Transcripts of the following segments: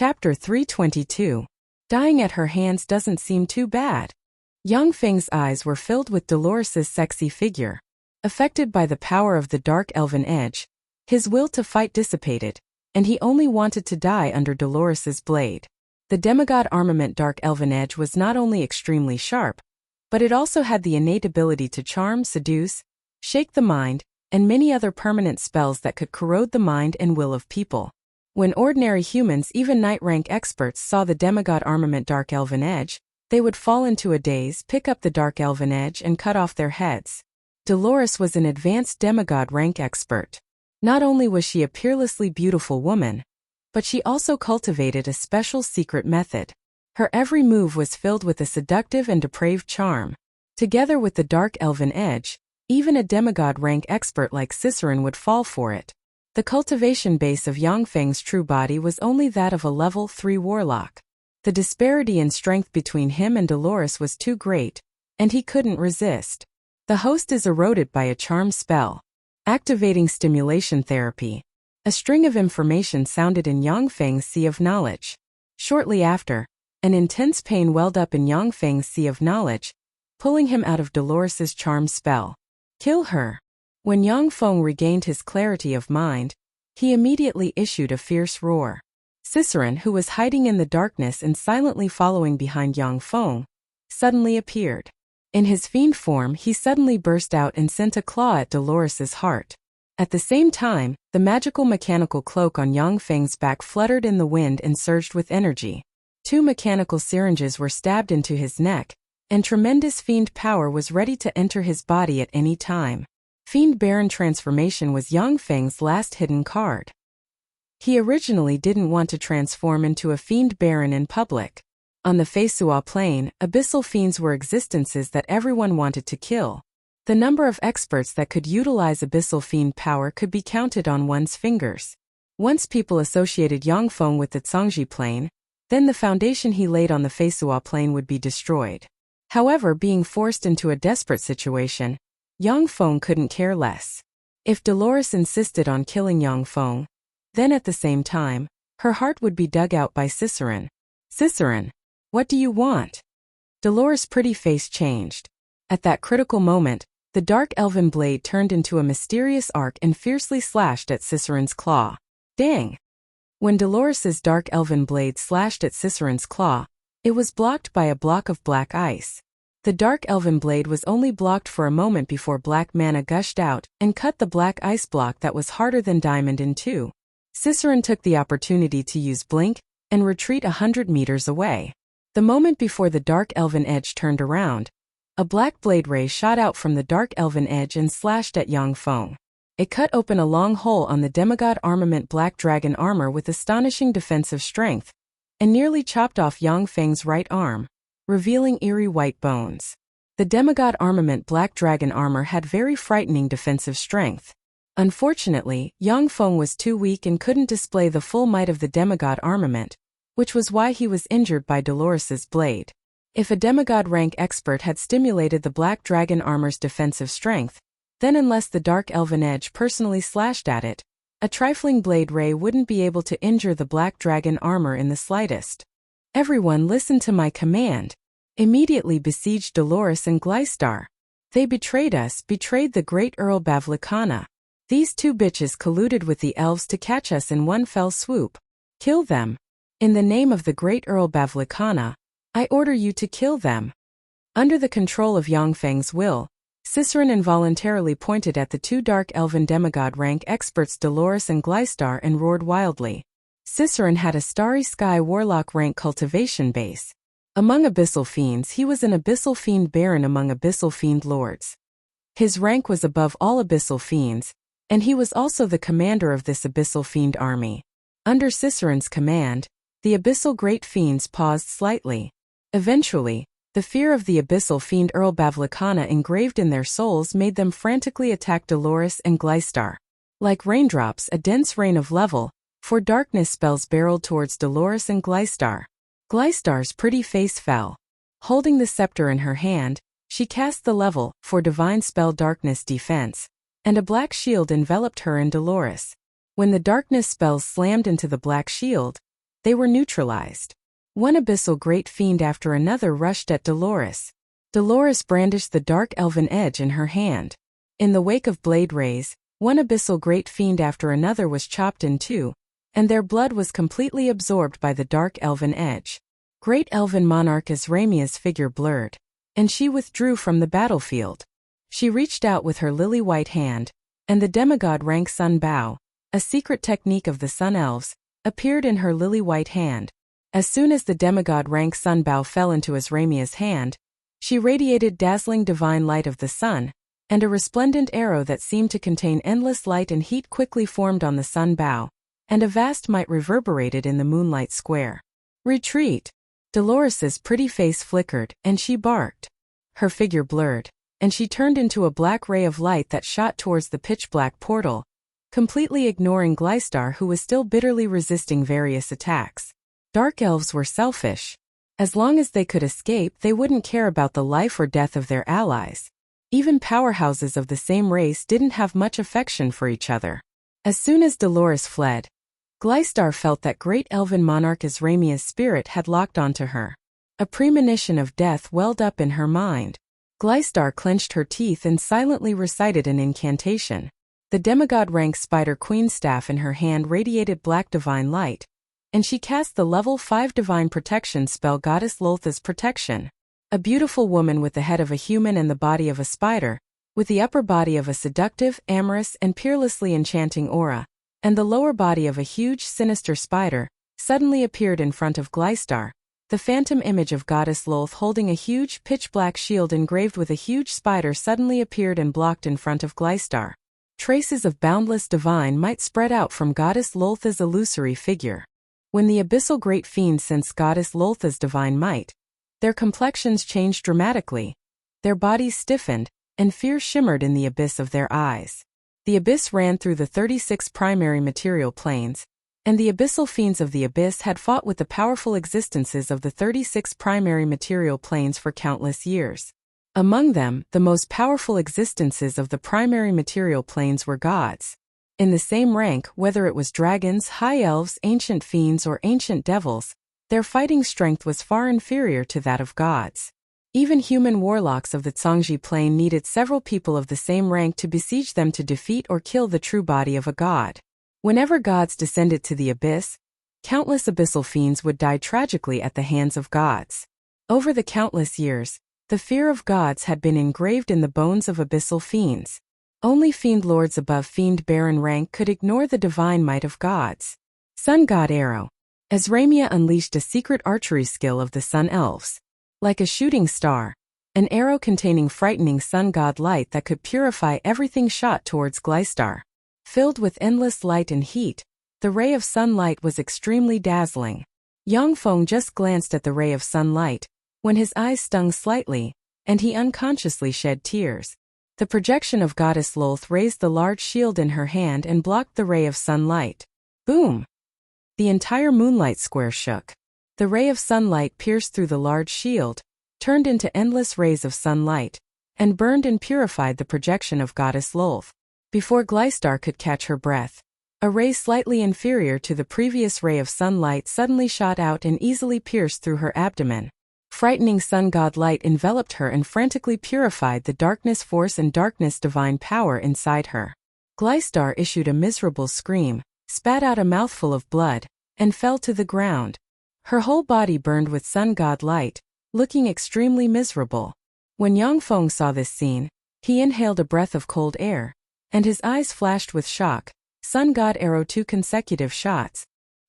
Chapter 322. Dying at her hands doesn't seem too bad. Yang Feng's eyes were filled with Dolores's sexy figure. Affected by the power of the dark elven edge, his will to fight dissipated, and he only wanted to die under Dolores's blade. The demigod armament dark elven edge was not only extremely sharp, but it also had the innate ability to charm, seduce, shake the mind, and many other permanent spells that could corrode the mind and will of people. When ordinary humans, even knight-rank experts, saw the demigod armament dark elven edge, they would fall into a daze, pick up the dark elven edge, and cut off their heads. Dolores was an advanced demigod rank expert. Not only was she a peerlessly beautiful woman, but she also cultivated a special secret method. Her every move was filled with a seductive and depraved charm. Together with the dark elven edge, even a demigod rank expert like Cicerone would fall for it. The cultivation base of Yang Feng's true body was only that of a level 3 warlock. The disparity in strength between him and Dolores was too great, and he couldn't resist. The host is eroded by a charm spell. Activating stimulation therapy. A string of information sounded in Yang Feng's sea of knowledge. Shortly after, an intense pain welled up in Yang Feng's sea of knowledge, pulling him out of Dolores's charm spell. Kill her. When Yang Feng regained his clarity of mind, he immediately issued a fierce roar. Cicerone, who was hiding in the darkness and silently following behind Yang Feng, suddenly appeared. In his fiend form, he suddenly burst out and sent a claw at Dolores's heart. At the same time, the magical mechanical cloak on Yang Feng's back fluttered in the wind and surged with energy. 2 mechanical syringes were stabbed into his neck, and tremendous fiend power was ready to enter his body at any time. Fiend Baron transformation was Yang Feng's last hidden card. He originally didn't want to transform into a Fiend Baron in public. On the Feisua plane, abyssal fiends were existences that everyone wanted to kill. The number of experts that could utilize abyssal fiend power could be counted on one's fingers. Once people associated Yang Feng with the Zhangji plane, then the foundation he laid on the Feisua plane would be destroyed. However, being forced into a desperate situation, Yang Feng couldn't care less. If Dolores insisted on killing Yang Feng, then at the same time, her heart would be dug out by Cicerone. Cicerone, what do you want? Dolores' pretty face changed. At that critical moment, the dark elven blade turned into a mysterious arc and fiercely slashed at Cicerone's claw. Dang! When Dolores's dark elven blade slashed at Cicerone's claw, it was blocked by a block of black ice. The dark elven blade was only blocked for a moment before black mana gushed out and cut the black ice block that was harder than diamond in two. Cicerone took the opportunity to use blink and retreat 100 meters away. The moment before the dark elven edge turned around, a black blade ray shot out from the dark elven edge and slashed at Yang Feng. It cut open a long hole on the demigod armament black dragon armor with astonishing defensive strength, and nearly chopped off Yang Feng's right arm, revealing eerie white bones. The demigod armament black dragon armor had very frightening defensive strength. Unfortunately, Yang Feng was too weak and couldn't display the full might of the demigod armament, which was why he was injured by Dolores's blade. If a demigod rank expert had stimulated the black dragon armor's defensive strength, then unless the dark elven edge personally slashed at it, a trifling blade ray wouldn't be able to injure the black dragon armor in the slightest. Everyone listen to my command. Immediately besieged Dolores and Gleistar. They betrayed us, betrayed the great Earl Bavlicana. These 2 bitches colluded with the elves to catch us in one fell swoop. Kill them. In the name of the great Earl Bavlicana, I order you to kill them. Under the control of Yang Feng's will, Cicerone involuntarily pointed at the 2 dark elven demigod rank experts Dolores and Gleistar and roared wildly. Cicerone had a starry sky warlock rank cultivation base. Among abyssal fiends, he was an abyssal fiend baron among abyssal fiend lords. His rank was above all abyssal fiends, and he was also the commander of this abyssal fiend army. Under Cicerone's command, the abyssal great fiends paused slightly. Eventually, the fear of the abyssal fiend Earl Bavlicana engraved in their souls made them frantically attack Dolores and Gleistar. Like raindrops, a dense rain of level 4 darkness spells barreled towards Dolores and Gleistar. Gleistar's pretty face fell. Holding the scepter in her hand, she cast the level 4 divine spell darkness defense, and a black shield enveloped her and Dolores. When the darkness spells slammed into the black shield, they were neutralized. One abyssal great fiend after another rushed at Dolores. Dolores brandished the dark elven edge in her hand. In the wake of blade rays, one abyssal great fiend after another was chopped in two, and their blood was completely absorbed by the dark elven edge. Great elven monarch Azramia's figure blurred, and she withdrew from the battlefield. She reached out with her lily-white hand, and the demigod rank sun bow, a secret technique of the sun elves, appeared in her lily-white hand. As soon as the demigod rank sun bow fell into Azramia's hand, she radiated dazzling divine light of the sun, and a resplendent arrow that seemed to contain endless light and heat quickly formed on the sun bow, and a vast might reverberated in the moonlight square. Retreat! Dolores's pretty face flickered, and she barked. Her figure blurred, and she turned into a black ray of light that shot towards the pitch-black portal, completely ignoring Glystar, who was still bitterly resisting various attacks. Dark elves were selfish. As long as they could escape, they wouldn't care about the life or death of their allies. Even powerhouses of the same race didn't have much affection for each other. As soon as Dolores fled, Glystar felt that great elven monarch Azramia's spirit had locked onto her. A premonition of death welled up in her mind. Glystar clenched her teeth and silently recited an incantation. The demigod rank Spider Queen's staff in her hand radiated black divine light, and she cast the level 5 divine protection spell Goddess Loltha's Protection. A beautiful woman with the head of a human and the body of a spider, with the upper body of a seductive, amorous, and peerlessly enchanting aura, and the lower body of a huge, sinister spider, suddenly appeared in front of Glystar. The phantom image of Goddess Lolth holding a huge, pitch-black shield engraved with a huge spider suddenly appeared and blocked in front of Glystar. Traces of boundless divine might spread out from Goddess Loltha's illusory figure. When the abyssal great fiends sensed Goddess Loltha's divine might, their complexions changed dramatically, their bodies stiffened, and fear shimmered in the abyss of their eyes. The abyss ran through the 36 primary material planes, and the abyssal fiends of the abyss had fought with the powerful existences of the 36 primary material planes for countless years. Among them, the most powerful existences of the primary material planes were gods. In the same rank, whether it was dragons, high elves, ancient fiends, or ancient devils, their fighting strength was far inferior to that of gods. Even human warlocks of the Zhangji plane needed several people of the same rank to besiege them to defeat or kill the true body of a god. Whenever gods descended to the abyss, countless abyssal fiends would die tragically at the hands of gods. Over the countless years, the fear of gods had been engraved in the bones of abyssal fiends. Only fiend lords above fiend baron rank could ignore the divine might of gods. Sun God Arrow. Azramia unleashed a secret archery skill of the Sun Elves. Like a shooting star, an arrow containing frightening sun god light that could purify everything shot towards Glystar. Filled with endless light and heat, the ray of sunlight was extremely dazzling. Yongfeng just glanced at the ray of sunlight, when his eyes stung slightly, and he unconsciously shed tears. The projection of Goddess Lolth raised the large shield in her hand and blocked the ray of sunlight. Boom! The entire moonlight square shook. The ray of sunlight pierced through the large shield, turned into endless rays of sunlight, and burned and purified the projection of Goddess Lolth. Before Glystar could catch her breath, a ray slightly inferior to the previous ray of sunlight suddenly shot out and easily pierced through her abdomen. Frightening sun god light enveloped her and frantically purified the darkness force and darkness divine power inside her. Glystar issued a miserable scream, spat out a mouthful of blood, and fell to the ground. Her whole body burned with sun god light, looking extremely miserable. When Yongfeng saw this scene, he inhaled a breath of cold air, and his eyes flashed with shock. Sun God Arrow 2 consecutive shots.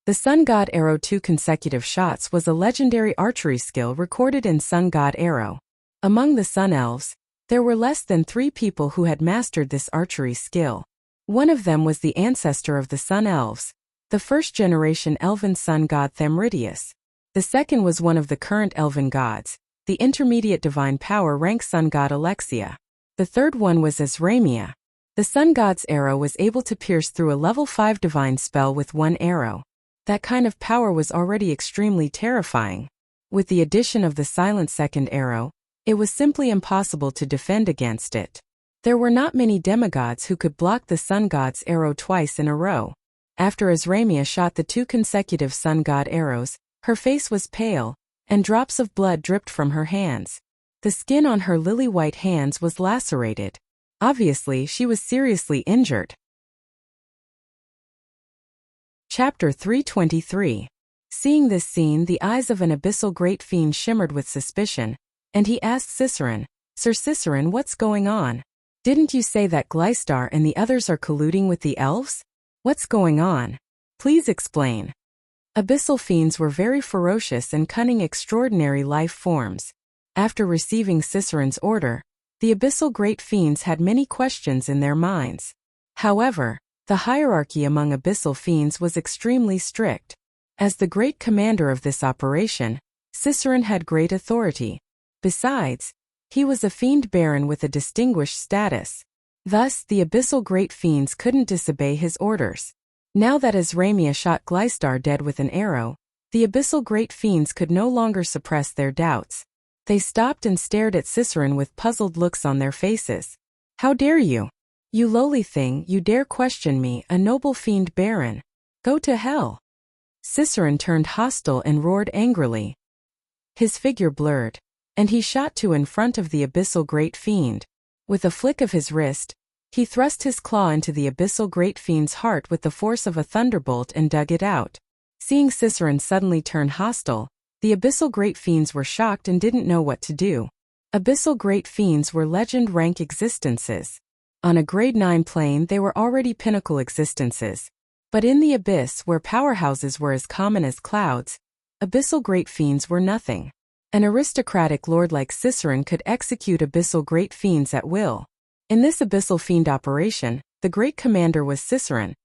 The Sun God Arrow 2 consecutive shots was a legendary archery skill recorded in Sun God Arrow. Among the Sun Elves, there were less than 3 people who had mastered this archery skill. One of them was the ancestor of the Sun Elves, the first-generation elven sun god Thamridius. The second was one of the current elven gods, the intermediate divine power rank sun god Alexia. The third one was Azramia. The sun god's arrow was able to pierce through a level 5 divine spell with one arrow. That kind of power was already extremely terrifying. With the addition of the silent second arrow, it was simply impossible to defend against it. There were not many demigods who could block the sun god's arrow twice in a row. After Azramia shot the 2 consecutive sun god arrows, her face was pale, and drops of blood dripped from her hands. The skin on her lily-white hands was lacerated. Obviously, she was seriously injured. Chapter 323. Seeing this scene, the eyes of an abyssal great fiend shimmered with suspicion, and he asked Ciceron, "Sir Ciceron, what's going on? Didn't you say that Gleistar and the others are colluding with the elves? What's going on? Please explain." Abyssal fiends were very ferocious and cunning extraordinary life forms. After receiving Ciceron's order, the abyssal great fiends had many questions in their minds. However, the hierarchy among abyssal fiends was extremely strict. As the great commander of this operation, Ciceron had great authority. Besides, he was a fiend baron with a distinguished status. Thus, the abyssal great fiends couldn't disobey his orders. Now that Azramia shot Gleistar dead with an arrow, the abyssal great fiends could no longer suppress their doubts. They stopped and stared at Ciceron with puzzled looks on their faces. "How dare you? You lowly thing, you dare question me, a noble fiend baron? Go to hell!" Ciceron turned hostile and roared angrily. His figure blurred, and he shot to in front of the abyssal great fiend. With a flick of his wrist, he thrust his claw into the abyssal great fiend's heart with the force of a thunderbolt and dug it out. Seeing Ciceron suddenly turn hostile, the abyssal great fiends were shocked and didn't know what to do. Abyssal great fiends were legend-rank existences. On a grade 9 plane they were already pinnacle existences. But in the abyss, where powerhouses were as common as clouds, abyssal great fiends were nothing. An aristocratic lord like Ciceron could execute abyssal great fiends at will. In this abyssal fiend operation, the great commander was Ciceron,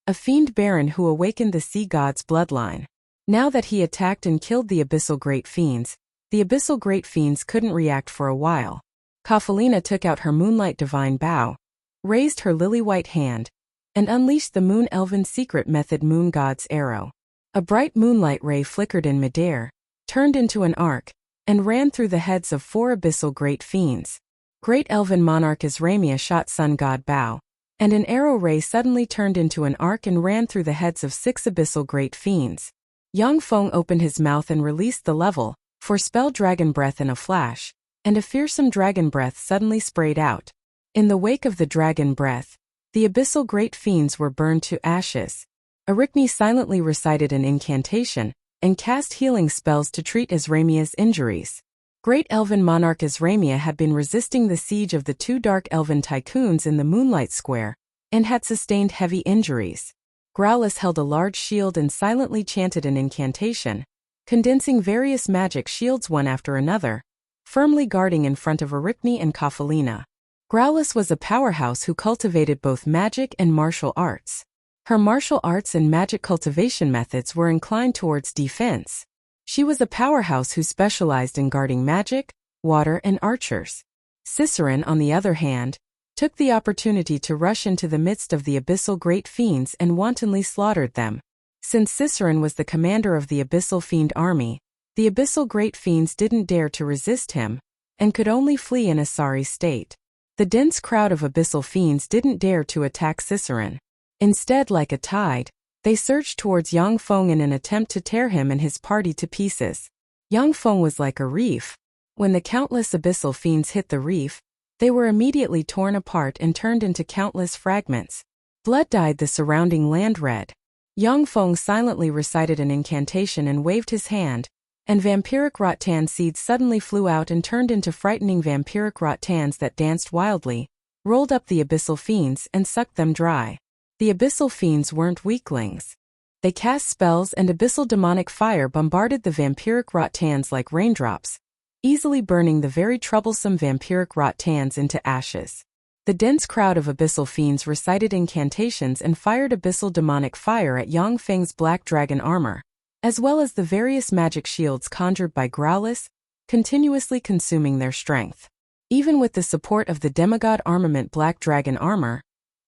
a fiend baron who awakened the sea god's bloodline. Now that he attacked and killed the abyssal great fiends, the abyssal great fiends couldn't react for a while. Kafalina took out her moonlight divine bow, raised her lily-white hand, and unleashed the moon elven secret method moon god's arrow. A bright moonlight ray flickered in midair, turned into an arc, and ran through the heads of 4 abyssal great fiends. Great elven monarch Azramia shot sun god bow, and an arrow ray suddenly turned into an arc and ran through the heads of 6 abyssal great fiends. Yang Feng opened his mouth and released the level, forespell dragon breath in a flash, and a fearsome dragon breath suddenly sprayed out. In the wake of the dragon breath, the abyssal great fiends were burned to ashes. Arachne silently recited an incantation, and cast healing spells to treat Azramia's injuries. Great elven monarch Azramia had been resisting the siege of the 2 dark elven tycoons in the Moonlight Square, and had sustained heavy injuries. Growlithe held a large shield and silently chanted an incantation, condensing various magic shields one after another, firmly guarding in front of Arachne and Kafalina. Growlithe was a powerhouse who cultivated both magic and martial arts. Her martial arts and magic cultivation methods were inclined towards defense. She was a powerhouse who specialized in guarding magic, water, and archers. Ciceron, on the other hand, took the opportunity to rush into the midst of the abyssal great fiends and wantonly slaughtered them. Since Ciceron was the commander of the abyssal fiend army, the abyssal great fiends didn't dare to resist him, and could only flee in a sorry state. The dense crowd of abyssal fiends didn't dare to attack Ciceron. Instead, like a tide, they surged towards Yang Feng in an attempt to tear him and his party to pieces. Yang Feng was like a reef. When the countless abyssal fiends hit the reef, they were immediately torn apart and turned into countless fragments. Blood dyed the surrounding land red. Yang Feng silently recited an incantation and waved his hand, and vampiric rattan seeds suddenly flew out and turned into frightening vampiric rattans that danced wildly, rolled up the abyssal fiends and sucked them dry. The abyssal fiends weren't weaklings. They cast spells, and abyssal demonic fire bombarded the vampiric rattans like raindrops, easily burning the very troublesome vampiric rattans into ashes. The dense crowd of abyssal fiends recited incantations and fired abyssal demonic fire at Yang Feng's black dragon armor, as well as the various magic shields conjured by Growlithe, continuously consuming their strength. Even with the support of the demigod armament black dragon armor,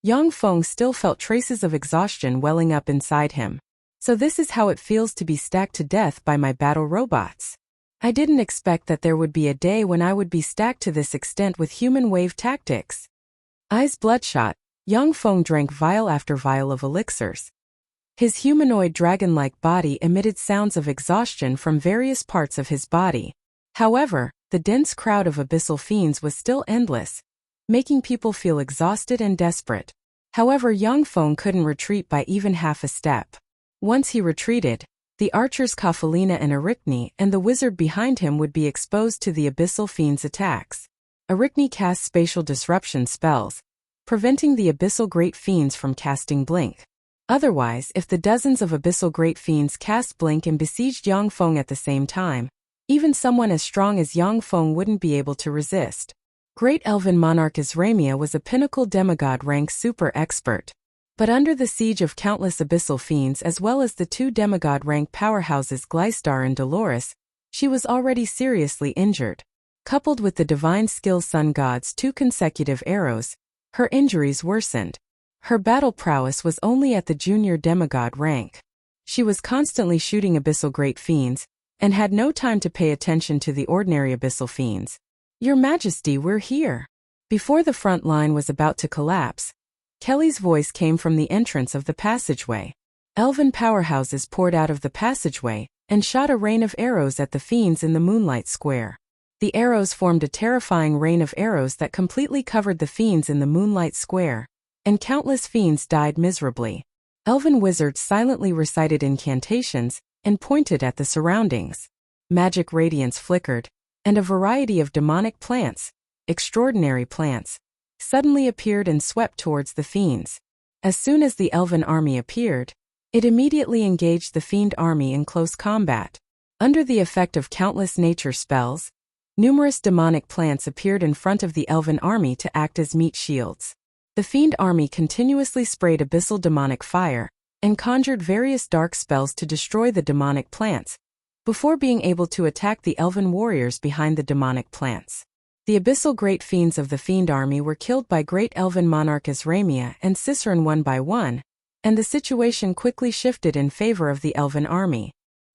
Yang Feng still felt traces of exhaustion welling up inside him. So this is how it feels to be stacked to death by my battle robots. I didn't expect that there would be a day when I would be stacked to this extent with human wave tactics. Eyes bloodshot, Yang Feng drank vial after vial of elixirs. His humanoid dragon-like body emitted sounds of exhaustion from various parts of his body. However, the dense crowd of abyssal fiends was still endless, making people feel exhausted and desperate. However, Yang Feng couldn't retreat by even half a step. Once he retreated, the archers Kafalina and Arachne and the wizard behind him would be exposed to the abyssal fiends' attacks. Arachne cast spatial disruption spells, preventing the abyssal great fiends from casting blink. Otherwise, if the dozens of abyssal great fiends cast blink and besieged Yang Feng at the same time, even someone as strong as Yang Feng wouldn't be able to resist. Great Elven Monarch Azramia was a pinnacle demigod rank super expert. But under the siege of countless abyssal fiends as well as the two demigod rank powerhouses Gleistar and Dolores, she was already seriously injured. Coupled with the divine skill Sun God's 2 consecutive arrows, her injuries worsened. Her battle prowess was only at the junior demigod rank. She was constantly shooting abyssal great fiends, and had no time to pay attention to the ordinary abyssal fiends. "Your Majesty, we're here." Before the front line was about to collapse, Kelly's voice came from the entrance of the passageway. Elven powerhouses poured out of the passageway and shot a rain of arrows at the fiends in the moonlight square. The arrows formed a terrifying rain of arrows that completely covered the fiends in the moonlight square, and countless fiends died miserably. Elven wizards silently recited incantations and pointed at the surroundings. Magic radiance flickered, and a variety of demonic plants, extraordinary plants, suddenly appeared and swept towards the fiends. As soon as the elven army appeared, it immediately engaged the fiend army in close combat. Under the effect of countless nature spells, numerous demonic plants appeared in front of the elven army to act as meat shields. The fiend army continuously sprayed abyssal demonic fire and conjured various dark spells to destroy the demonic plants, before being able to attack the elven warriors behind the demonic plants. The abyssal great fiends of the fiend army were killed by great elven monarch Azramia and Ciceron one by one, and the situation quickly shifted in favor of the elven army.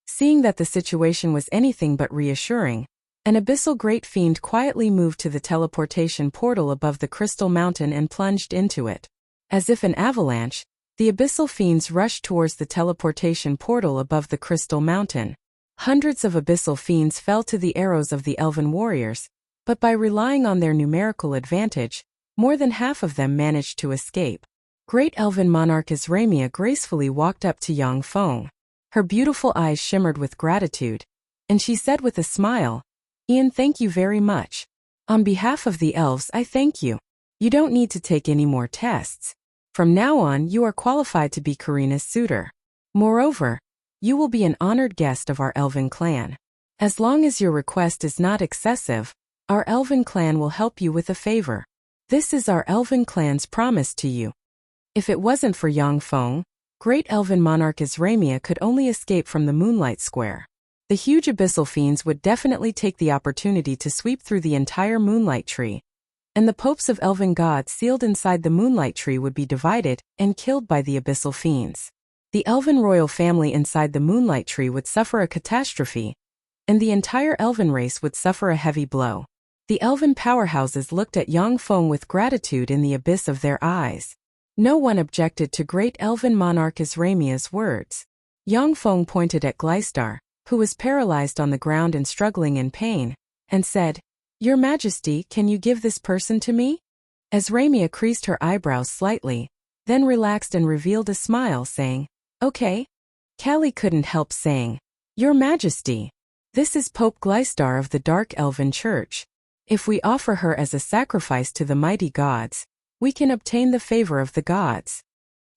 Seeing that the situation was anything but reassuring, an abyssal great fiend quietly moved to the teleportation portal above the crystal mountain and plunged into it. As if an avalanche, the abyssal fiends rushed towards the teleportation portal above the crystal mountain. Hundreds of abyssal fiends fell to the arrows of the elven warriors, but by relying on their numerical advantage, more than half of them managed to escape. Great elven monarch Azramia gracefully walked up to Yang Feng. Her beautiful eyes shimmered with gratitude, and she said with a smile, "Ian, thank you very much. On behalf of the elves, I thank you. You don't need to take any more tests. From now on, you are qualified to be Karina's suitor. Moreover, you will be an honored guest of our elven clan. As long as your request is not excessive, our elven clan will help you with a favor. This is our elven clan's promise to you." If it wasn't for Yang Feng, great elven monarch Azramia could only escape from the moonlight square. The huge abyssal fiends would definitely take the opportunity to sweep through the entire moonlight tree, and the popes of elven gods sealed inside the moonlight tree would be divided and killed by the abyssal fiends. The elven royal family inside the moonlight tree would suffer a catastrophe, and the entire elven race would suffer a heavy blow. The elven powerhouses looked at Yang Feng with gratitude in the abyss of their eyes. No one objected to great elven monarch Azramia's words. Yang Feng pointed at Gleistar, who was paralyzed on the ground and struggling in pain, and said, "Your Majesty, can you give this person to me?" Azramia creased her eyebrows slightly, then relaxed and revealed a smile, saying, "Okay." Callie couldn't help saying, "Your Majesty, this is Pope Gleistar of the Dark Elven Church. If we offer her as a sacrifice to the mighty gods, we can obtain the favor of the gods."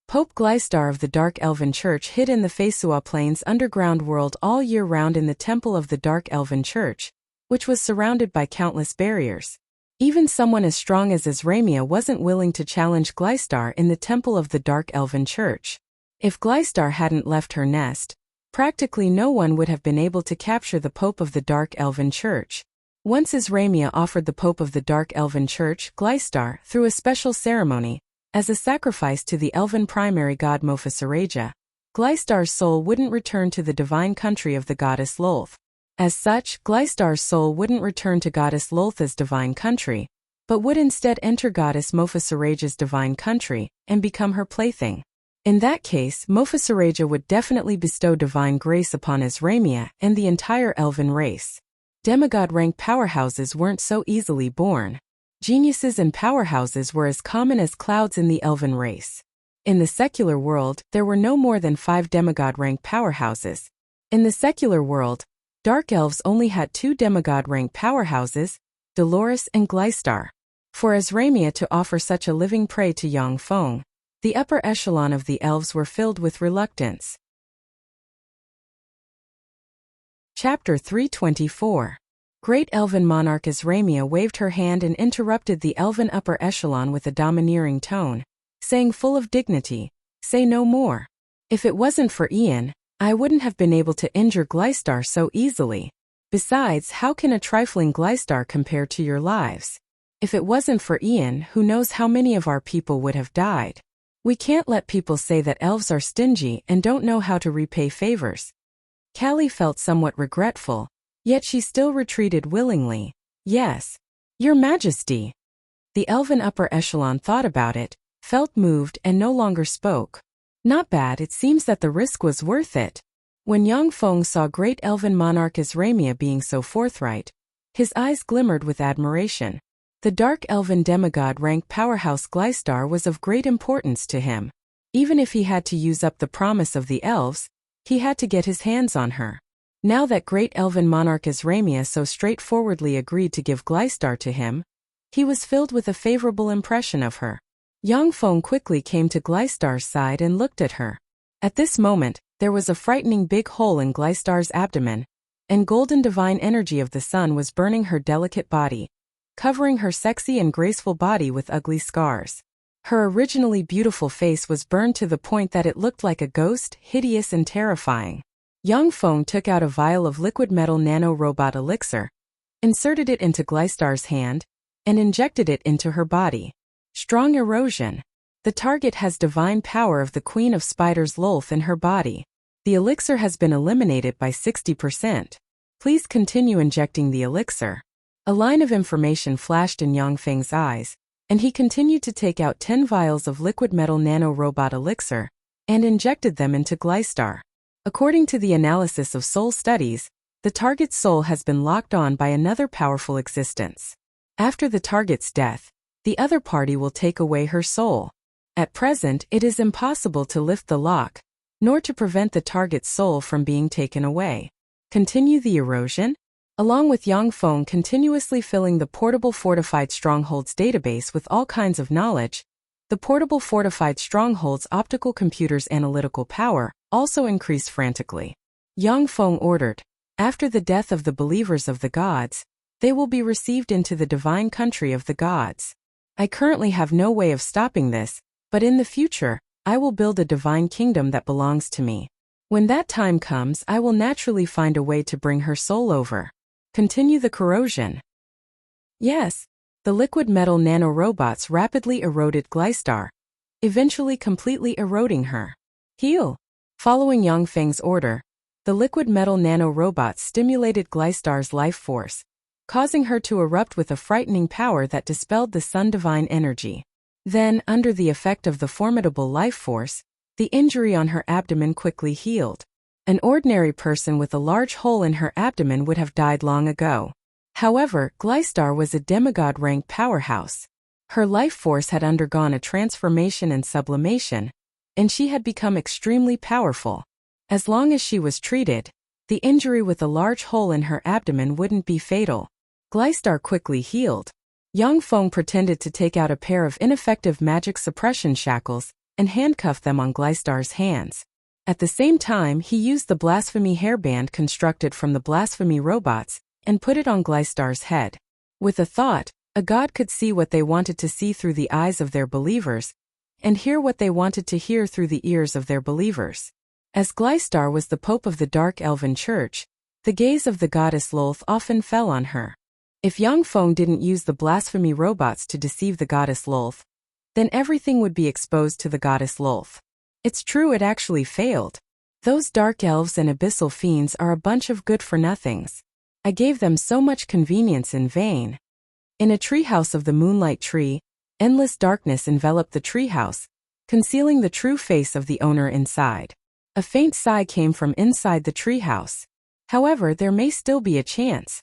Pope Gleistar of the Dark Elven Church hid in the Fesua Plains underground world all year round in the temple of the Dark Elven Church, which was surrounded by countless barriers. Even someone as strong as Azramia wasn't willing to challenge Gleistar in the temple of the Dark Elven Church. If Gleistar hadn't left her nest, practically no one would have been able to capture the Pope of the Dark Elven Church. Once Azramia offered the Pope of the Dark Elven Church, Gleistar, through a special ceremony, as a sacrifice to the elven primary god Mofasaraja. Gleistar's soul wouldn't return to the divine country of the goddess Lolth. As such, Gleistar's soul wouldn't return to goddess Lolth's divine country, but would instead enter goddess Mofasaraja's divine country and become her plaything. In that case, Mofasaraja would definitely bestow divine grace upon Azramia and the entire elven race. Demigod-rank powerhouses weren't so easily born. Geniuses and powerhouses were as common as clouds in the elven race. In the secular world, there were no more than 5 demigod-rank powerhouses. In the secular world, dark elves only had 2 demigod-rank powerhouses, Dolores and Gleistar. For Azramia to offer such a living prey to Yangfeng, the upper echelon of the elves were filled with reluctance. Chapter 324. Great elven monarch Azramia waved her hand and interrupted the elven upper echelon with a domineering tone, saying full of dignity, "Say no more. If it wasn't for Ian, I wouldn't have been able to injure Gleistar so easily. Besides, how can a trifling Gleistar compare to your lives? If it wasn't for Ian, who knows how many of our people would have died? We can't let people say that elves are stingy and don't know how to repay favors." Callie felt somewhat regretful, yet she still retreated willingly. "Yes, Your Majesty." The elven upper echelon thought about it, felt moved and no longer spoke. Not bad, it seems that the risk was worth it. When Yangfeng saw great elven monarch Azramia being so forthright, his eyes glimmered with admiration. The dark elven demigod-rank powerhouse Gleistar was of great importance to him. Even if he had to use up the promise of the elves, he had to get his hands on her. Now that great elven monarch Azramia so straightforwardly agreed to give Gleistar to him, he was filled with a favorable impression of her. Yangfeng quickly came to Gleistar's side and looked at her. At this moment, there was a frightening big hole in Gleistar's abdomen, and golden divine energy of the sun was burning her delicate body, covering her sexy and graceful body with ugly scars. Her originally beautiful face was burned to the point that it looked like a ghost, hideous and terrifying. Yangfeng took out a vial of liquid metal nano-robot elixir, inserted it into Gleistar's hand, and injected it into her body. Strong erosion. The target has divine power of the Queen of Spiders Lolth in her body. The elixir has been eliminated by 60%. Please continue injecting the elixir. A line of information flashed in Yangfeng's eyes, and he continued to take out 10 vials of liquid metal nano-robot elixir and injected them into Gleistar. According to the analysis of soul studies, the target's soul has been locked on by another powerful existence. After the target's death, the other party will take away her soul. At present, it is impossible to lift the lock, nor to prevent the target's soul from being taken away. Continue the erosion? Along with Yangfeng continuously filling the portable fortified strongholds database with all kinds of knowledge, the portable fortified strongholds optical computer's analytical power also increased frantically. Yangfeng ordered, "After the death of the believers of the gods, they will be received into the divine country of the gods. I currently have no way of stopping this, but in the future, I will build a divine kingdom that belongs to me. When that time comes, I will naturally find a way to bring her soul over. Continue the corrosion." Yes, the liquid metal nanorobots rapidly eroded Gleistar, eventually completely eroding her. Heal. Following Yangfeng's order, the liquid metal nanorobots stimulated Gleistar's life force, causing her to erupt with a frightening power that dispelled the sun divine energy. Then, under the effect of the formidable life force, the injury on her abdomen quickly healed. An ordinary person with a large hole in her abdomen would have died long ago. However, Gleistar was a demigod-rank powerhouse. Her life force had undergone a transformation and sublimation, and she had become extremely powerful. As long as she was treated, the injury with a large hole in her abdomen wouldn't be fatal. Gleistar quickly healed. Yangfeng pretended to take out a pair of ineffective magic suppression shackles and handcuff them on Gleistar's hands. At the same time, he used the blasphemy hairband constructed from the blasphemy robots and put it on Gleistar's head. With a thought, a god could see what they wanted to see through the eyes of their believers, and hear what they wanted to hear through the ears of their believers. As Gleistar was the pope of the dark elven church, the gaze of the goddess Lolth often fell on her. If Yangfeng didn't use the blasphemy robots to deceive the goddess Lolth, then everything would be exposed to the goddess Lolth. It's true, it actually failed. Those dark elves and abyssal fiends are a bunch of good-for-nothings. I gave them so much convenience in vain. In a treehouse of the moonlight tree, endless darkness enveloped the treehouse, concealing the true face of the owner inside. A faint sigh came from inside the treehouse. However, there may still be a chance.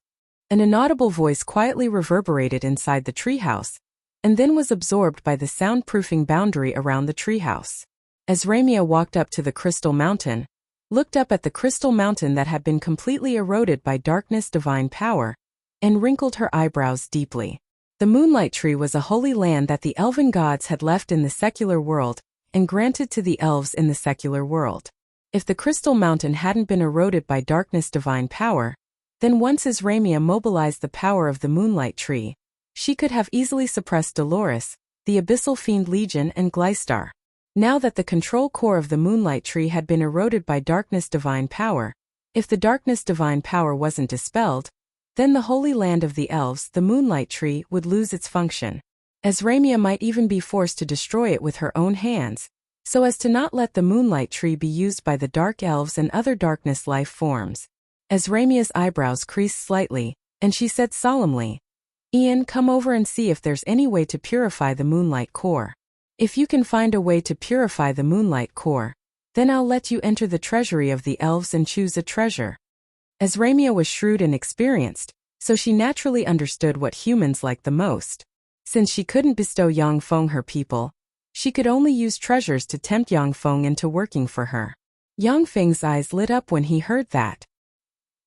An inaudible voice quietly reverberated inside the treehouse, and then was absorbed by the soundproofing boundary around the treehouse. As Ramia walked up to the crystal mountain, looked up at the crystal mountain that had been completely eroded by darkness divine power, and wrinkled her eyebrows deeply. The Moonlight Tree was a holy land that the elven gods had left in the secular world and granted to the elves in the secular world. If the crystal mountain hadn't been eroded by darkness divine power, then once as Ramia mobilized the power of the Moonlight Tree, she could have easily suppressed Dolores, the Abyssal Fiend Legion and Gleistar. Now that the control core of the Moonlight Tree had been eroded by darkness divine power, if the darkness divine power wasn't dispelled, then the holy land of the elves, the Moonlight Tree, would lose its function. As Ramia might even be forced to destroy it with her own hands, so as to not let the Moonlight Tree be used by the dark elves and other darkness life forms. As Ramia's eyebrows creased slightly, and she said solemnly, "Ian, come over and see if there's any way to purify the Moonlight Core. If you can find a way to purify the Moonlight Core, then I'll let you enter the treasury of the elves and choose a treasure." As Ramia was shrewd and experienced, so she naturally understood what humans liked the most. Since she couldn't bestow Yang Feng her people, she could only use treasures to tempt Yang Feng into working for her. Yang Feng's eyes lit up when he heard that.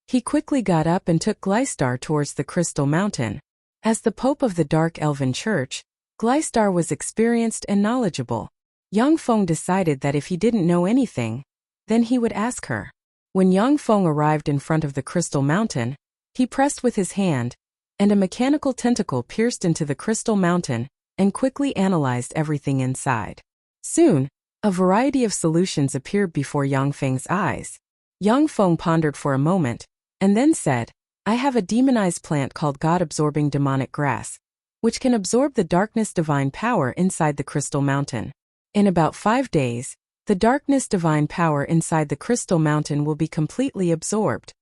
He quickly got up and took Gleistar towards the Crystal Mountain. As the Pope of the Dark Elven Church, Gleistar was experienced and knowledgeable. Yang Feng decided that if he didn't know anything, then he would ask her. When Yang Feng arrived in front of the Crystal Mountain, he pressed with his hand, and a mechanical tentacle pierced into the Crystal Mountain and quickly analyzed everything inside. Soon, a variety of solutions appeared before Yang Feng's eyes. Yang Feng pondered for a moment, and then said, "I have a demonized plant called God-absorbing demonic grass, which can absorb the darkness divine power inside the Crystal Mountain. In about 5 days, the darkness divine power inside the Crystal Mountain will be completely absorbed."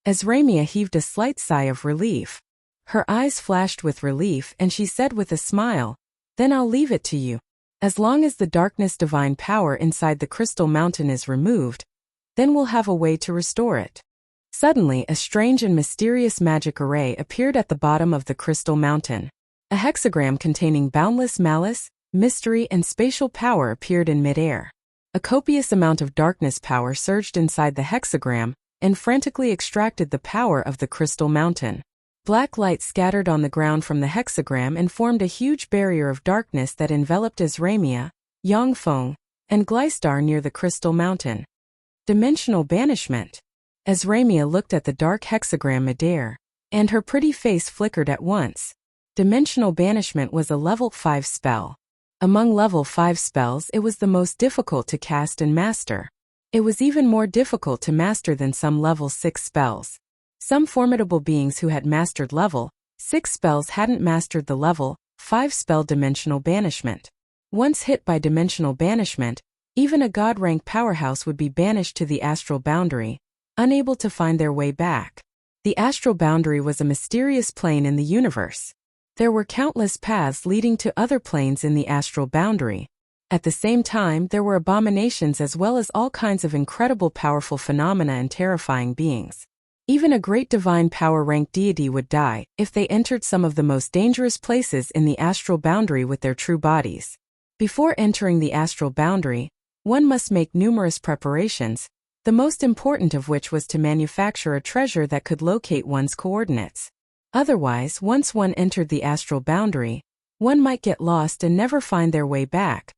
As Ramia heaved a slight sigh of relief, her eyes flashed with relief and she said with a smile, "Then I'll leave it to you. As long as the darkness divine power inside the Crystal Mountain is removed, then we'll have a way to restore it." Suddenly, a strange and mysterious magic array appeared at the bottom of the Crystal Mountain. A hexagram containing boundless malice, mystery, and spatial power appeared in midair. A copious amount of darkness power surged inside the hexagram and frantically extracted the power of the Crystal Mountain. Black light scattered on the ground from the hexagram and formed a huge barrier of darkness that enveloped Ramia, Yang Feng, and Gleistar near the Crystal Mountain. Dimensional banishment. As Ramia looked at the dark hexagram midair, and her pretty face flickered at once. Dimensional banishment was a level 5 spell. Among level 5 spells, it was the most difficult to cast and master. It was even more difficult to master than some level 6 spells. Some formidable beings who had mastered level 6 spells hadn't mastered the level 5 spell dimensional banishment. Once hit by dimensional banishment, even a god-rank powerhouse would be banished to the astral boundary, unable to find their way back. The astral boundary was a mysterious plane in the universe. There were countless paths leading to other planes in the astral boundary. At the same time, there were abominations as well as all kinds of incredible powerful phenomena and terrifying beings. Even a great divine power-ranked deity would die if they entered some of the most dangerous places in the astral boundary with their true bodies. Before entering the astral boundary, one must make numerous preparations, the most important of which was to manufacture a treasure that could locate one's coordinates. Otherwise, once one entered the astral boundary, one might get lost and never find their way back.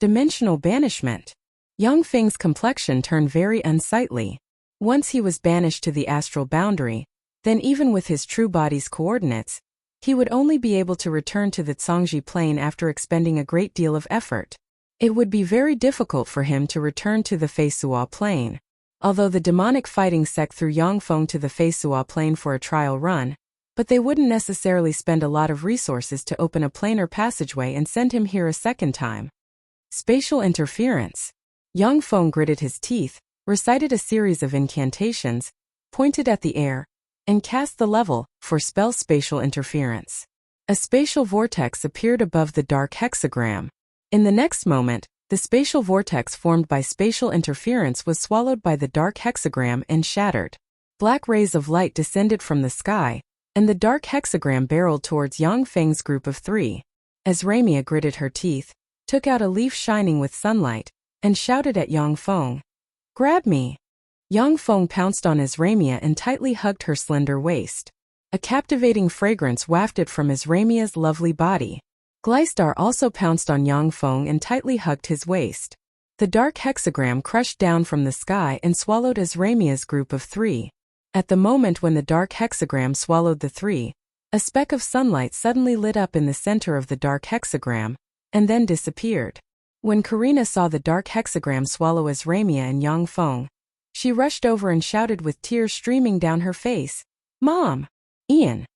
Dimensional banishment. Yang Feng's complexion turned very unsightly. Once he was banished to the astral boundary, then even with his true body's coordinates, he would only be able to return to the Zhangji plane after expending a great deal of effort. It would be very difficult for him to return to the Feisua plane. Although the demonic fighting sect threw Yang Feng to the Feisua plane for a trial run, but they wouldn't necessarily spend a lot of resources to open a planar passageway and send him here a second time. Spatial interference. Yang Feng gritted his teeth, recited a series of incantations, pointed at the air, and cast the level for spell spatial interference. A spatial vortex appeared above the dark hexagram. In the next moment, The spatial vortex formed by spatial interference was swallowed by the dark hexagram and shattered. Black rays of light descended from the sky, and the dark hexagram barreled towards Yang Feng's group of 3. As Ramia gritted her teeth, took out a leaf shining with sunlight, and shouted at Yang Feng, "Grab me!" Yang Feng pounced on Ramia and tightly hugged her slender waist. A captivating fragrance wafted from Ramia's lovely body. Gleistar also pounced on Yang Feng and tightly hugged his waist. The dark hexagram crushed down from the sky and swallowed Ramia's group of 3. At the moment when the dark hexagram swallowed the 3, a speck of sunlight suddenly lit up in the center of the dark hexagram, and then disappeared. When Karina saw the dark hexagram swallow Ramia and Yang Feng, she rushed over and shouted with tears streaming down her face, "Mom! Ian!"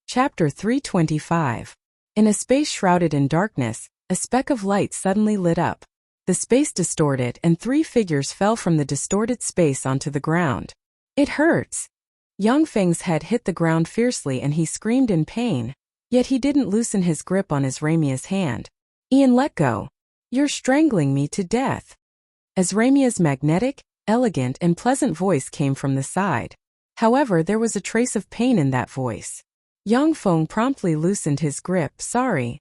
Chapter 325. In a space shrouded in darkness, a speck of light suddenly lit up. The space distorted and 3 figures fell from the distorted space onto the ground. "It hurts!" Yang Feng's head hit the ground fiercely and he screamed in pain, yet he didn't loosen his grip on Ramia's hand. "Ian, let go! You're strangling me to death!" Ramia's magnetic, elegant and pleasant voice came from the side. However, there was a trace of pain in that voice. Yang Feng promptly loosened his grip, "Sorry."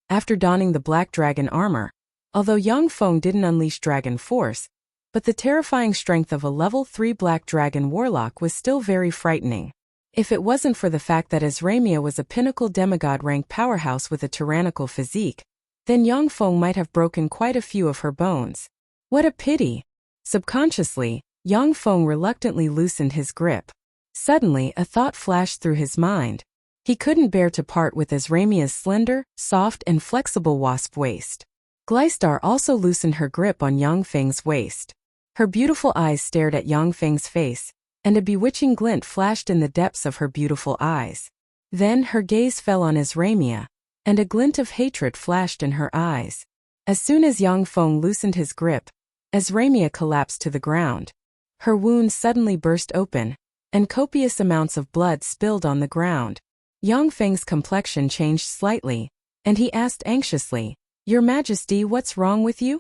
After donning the black dragon armor, although Yang Feng didn't unleash dragon force, but the terrifying strength of a level 3 black dragon warlock was still very frightening. If it wasn't for the fact that Ramia was a pinnacle demigod rank powerhouse with a tyrannical physique, then Yang Feng might have broken quite a few of her bones. What a pity! Subconsciously, Yang Feng reluctantly loosened his grip. Suddenly, a thought flashed through his mind. He couldn't bear to part with Ramia's slender, soft and flexible wasp waist. Gleistar also loosened her grip on Yang Feng's waist. Her beautiful eyes stared at Yang Feng's face, and a bewitching glint flashed in the depths of her beautiful eyes. Then her gaze fell on Ramia, and a glint of hatred flashed in her eyes. As soon as Yang Feng loosened his grip, Ramia collapsed to the ground. Her wound suddenly burst open, and copious amounts of blood spilled on the ground. Yang Feng's complexion changed slightly, and he asked anxiously, "Your Majesty, what's wrong with you?"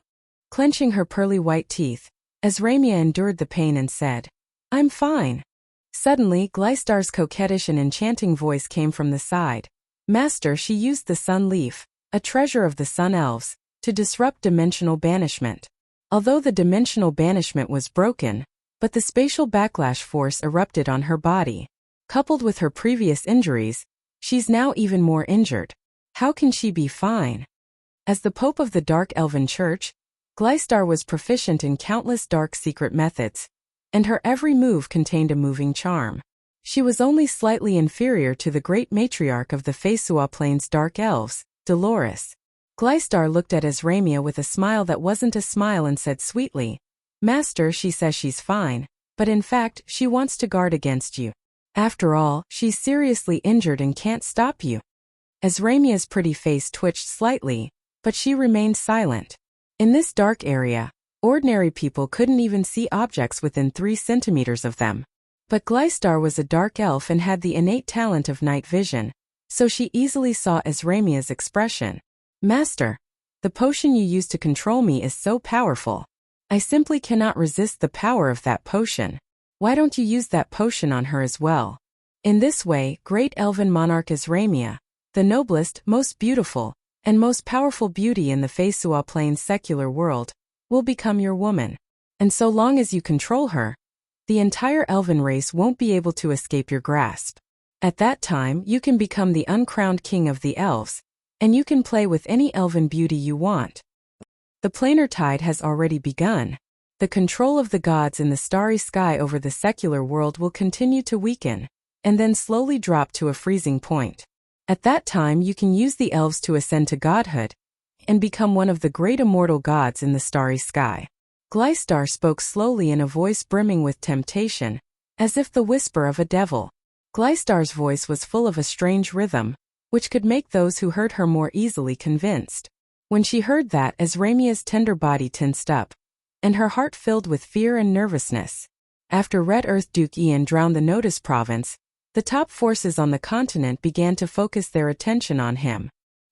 Clenching her pearly white teeth, Ramia endured the pain and said, "I'm fine." Suddenly, Gleistar's coquettish and enchanting voice came from the side. "Master, she used the Sun Leaf, a treasure of the Sun Elves, to disrupt dimensional banishment. Although the dimensional banishment was broken, but the spatial backlash force erupted on her body. Coupled with her previous injuries, she's now even more injured. How can she be fine?" As the Pope of the Dark Elven Church, Gleistar was proficient in countless dark secret methods, and her every move contained a moving charm. She was only slightly inferior to the great matriarch of the Feisua Plains Dark Elves, Dolores. Gleistar looked at Ramia with a smile that wasn't a smile and said sweetly, "Master, she says she's fine, but in fact, she wants to guard against you. After all, she's seriously injured and can't stop you." Ramia's pretty face twitched slightly, but she remained silent. In this dark area, ordinary people couldn't even see objects within 3 centimeters of them. But Gleistar was a dark elf and had the innate talent of night vision, so she easily saw Ramia's expression. "Master, the potion you use to control me is so powerful. I simply cannot resist the power of that potion. Why don't you use that potion on her as well?" In this way, great elven monarch Ramia, the noblest, most beautiful, and most powerful beauty in the Feisua Plains secular world, will become your woman. And so long as you control her, the entire elven race won't be able to escape your grasp. At that time, you can become the uncrowned king of the elves, and you can play with any elven beauty you want. The planar tide has already begun. The control of the gods in the starry sky over the secular world will continue to weaken, and then slowly drop to a freezing point. At that time you can use the elves to ascend to godhood, and become one of the great immortal gods in the starry sky. Gleistar spoke slowly in a voice brimming with temptation, as if the whisper of a devil. Gleistar's voice was full of a strange rhythm, which could make those who heard her more easily convinced. When she heard that, Ramia's tender body tensed up, and her heart filled with fear and nervousness. After Red Earth Duke Ian drowned the Notice province, the top forces on the continent began to focus their attention on him.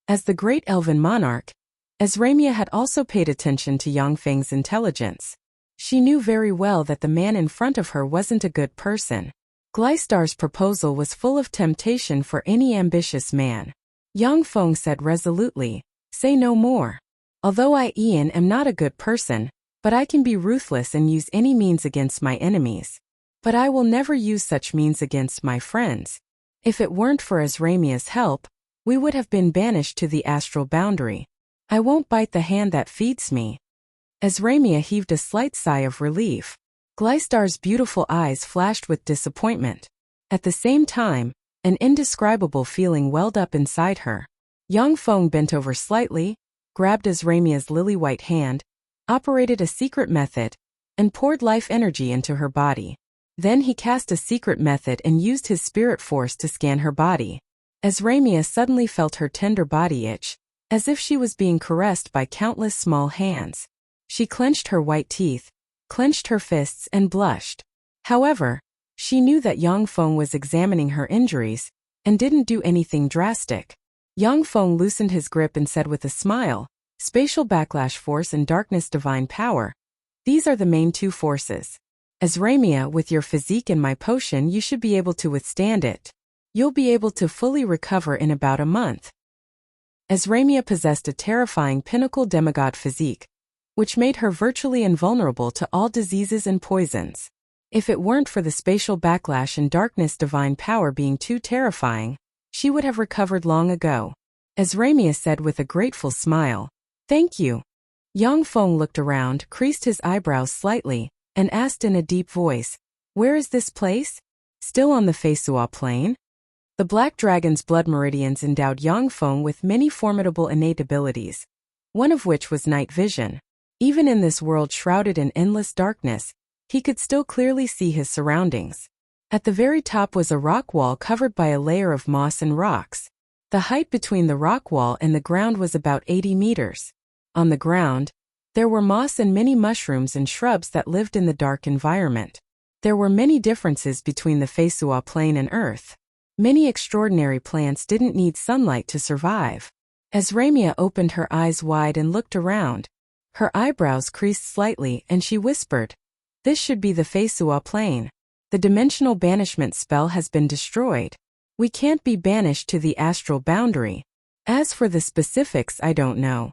As the great elven monarch, Azramia had also paid attention to Yangfeng's intelligence. She knew very well that the man in front of her wasn't a good person. Gleistar's proposal was full of temptation for any ambitious man. Yangfeng said resolutely, "Say no more. Although I, Ian, am not a good person, but I can be ruthless and use any means against my enemies. But I will never use such means against my friends. If it weren't for Azramia's help, we would have been banished to the astral boundary. I won't bite the hand that feeds me." Azramia heaved a slight sigh of relief. Gleistar's beautiful eyes flashed with disappointment. At the same time, an indescribable feeling welled up inside her. Yangfeng bent over slightly, grabbed Azramia's lily-white hand, operated a secret method, and poured life energy into her body. Then he cast a secret method and used his spirit force to scan her body. Azramia suddenly felt her tender body itch, as if she was being caressed by countless small hands. She clenched her white teeth, clenched her fists and blushed. However, she knew that Yangfeng was examining her injuries, and didn't do anything drastic. Yangfeng loosened his grip and said with a smile, "Spatial backlash force and darkness divine power. These are the main two forces. Azramia, with your physique and my potion you should be able to withstand it. You'll be able to fully recover in about a month." Azramia possessed a terrifying pinnacle demigod physique, which made her virtually invulnerable to all diseases and poisons. If it weren't for the spatial backlash and darkness divine power being too terrifying, she would have recovered long ago. Azramia said with a grateful smile, "Thank you." Yangfeng looked around, creased his eyebrows slightly, and asked in a deep voice, "Where is this place? Still on the Feisua plain?" The Black Dragon's blood meridians endowed Yangfeng with many formidable innate abilities, one of which was night vision. Even in this world shrouded in endless darkness, he could still clearly see his surroundings. At the very top was a rock wall covered by a layer of moss and rocks. The height between the rock wall and the ground was about 80 meters. On the ground, there were moss and many mushrooms and shrubs that lived in the dark environment. There were many differences between the Feisua plain and Earth. Many extraordinary plants didn't need sunlight to survive. Azramia opened her eyes wide and looked around. Her eyebrows creased slightly and she whispered, "This should be the Feisua plain. The dimensional banishment spell has been destroyed. We can't be banished to the astral boundary. As for the specifics, I don't know."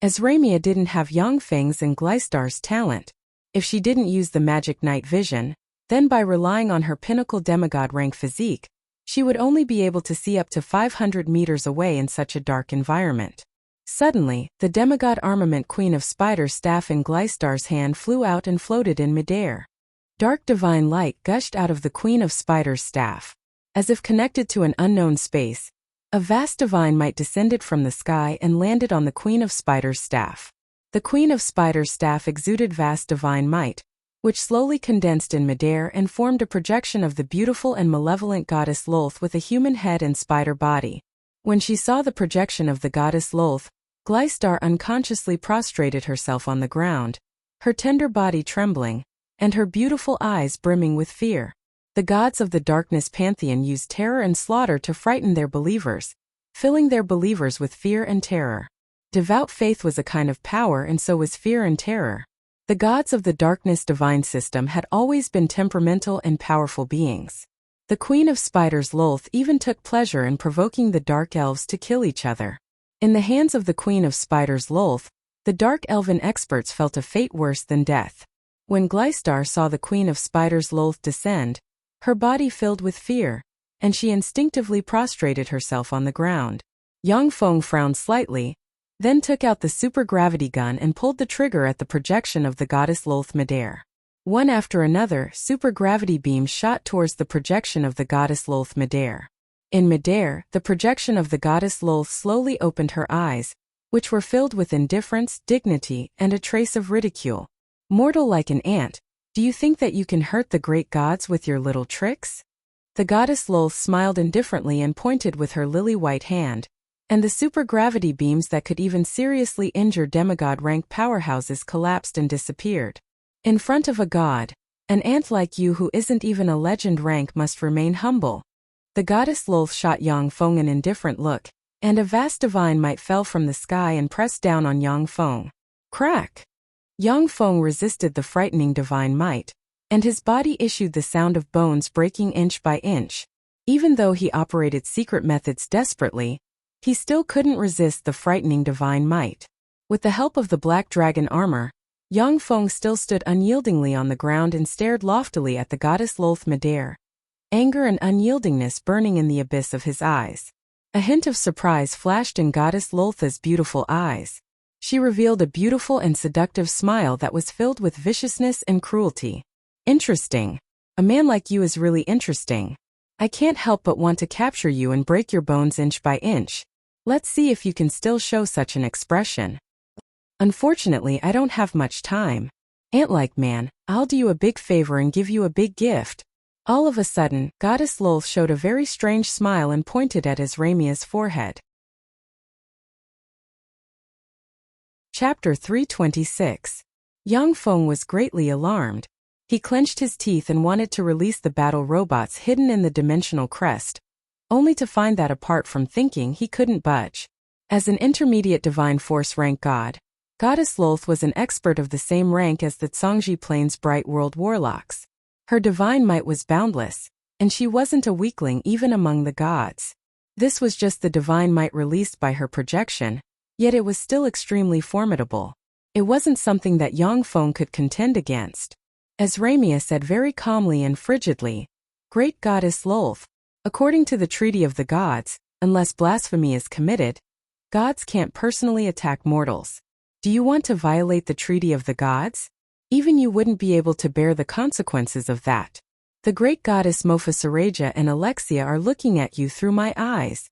Azramia didn't have Yangfeng's and Gleistar's talent. If she didn't use the magic night vision, then by relying on her pinnacle demigod rank physique, she would only be able to see up to 500 meters away in such a dark environment. Suddenly, the demigod armament Queen of Spiders' staff in Gleistar's hand flew out and floated in midair. Dark divine light gushed out of the Queen of Spiders' staff. As if connected to an unknown space, a vast divine might descended from the sky and landed on the Queen of Spiders' staff. The Queen of Spiders' staff exuded vast divine might, which slowly condensed in midair and formed a projection of the beautiful and malevolent goddess Lolth with a human head and spider body. When she saw the projection of the goddess Lolth, Gleistar unconsciously prostrated herself on the ground, her tender body trembling, and her beautiful eyes brimming with fear. The gods of the darkness pantheon used terror and slaughter to frighten their believers, filling their believers with fear and terror. Devout faith was a kind of power, and so was fear and terror. The gods of the darkness divine system had always been temperamental and powerful beings. The Queen of Spiders Lolth even took pleasure in provoking the dark elves to kill each other. In the hands of the Queen of Spiders Lolth, the dark elven experts felt a fate worse than death. When Gleistar saw the Queen of Spiders Lolth descend, her body filled with fear, and she instinctively prostrated herself on the ground. Yangfeng frowned slightly, then took out the supergravity gun and pulled the trigger at the projection of the goddess Lolth midair. One after another, supergravity beams shot towards the projection of the goddess Lolth midair. In midair, the projection of the goddess Lolth slowly opened her eyes, which were filled with indifference, dignity, and a trace of ridicule. "Mortal like an ant, do you think that you can hurt the great gods with your little tricks?" The goddess Lolth smiled indifferently and pointed with her lily-white hand, and the supergravity beams that could even seriously injure demigod-rank powerhouses collapsed and disappeared. "In front of a god, an ant like you who isn't even a legend rank must remain humble." The goddess Lolth shot Yangfeng an indifferent look, and a vast divine might fell from the sky and pressed down on Yang Feng. Crack! Yang Feng resisted the frightening divine might, and his body issued the sound of bones breaking inch by inch. Even though he operated secret methods desperately, he still couldn't resist the frightening divine might. With the help of the black dragon armor, Yang Feng still stood unyieldingly on the ground and stared loftily at the goddess Lolth Midair, anger and unyieldingness burning in the abyss of his eyes. A hint of surprise flashed in goddess Loltha's beautiful eyes. She revealed a beautiful and seductive smile that was filled with viciousness and cruelty. Interesting. A man like you is really interesting. I can't help but want to capture you and break your bones inch by inch. Let's see if you can still show such an expression. Unfortunately, I don't have much time. Ant-like man, I'll do you a big favor and give you a big gift. All of a sudden, goddess Lolth showed a very strange smile and pointed at Azramia's forehead. Chapter 326. Yang Feng was greatly alarmed. He clenched his teeth and wanted to release the battle robots hidden in the dimensional crest, only to find that apart from thinking he couldn't budge. As an intermediate divine force rank god, goddess Lolth was an expert of the same rank as the Zhongji Plains Bright World warlocks. Her divine might was boundless, and she wasn't a weakling even among the gods. This was just the divine might released by her projection, yet it was still extremely formidable. It wasn't something that Yang Feng could contend against. Azramia said very calmly and frigidly, "Great goddess Lolth, according to the treaty of the gods, unless blasphemy is committed, gods can't personally attack mortals. Do you want to violate the treaty of the gods? Even you wouldn't be able to bear the consequences of that. The great goddess Mophasareja and Alexia are looking at you through my eyes.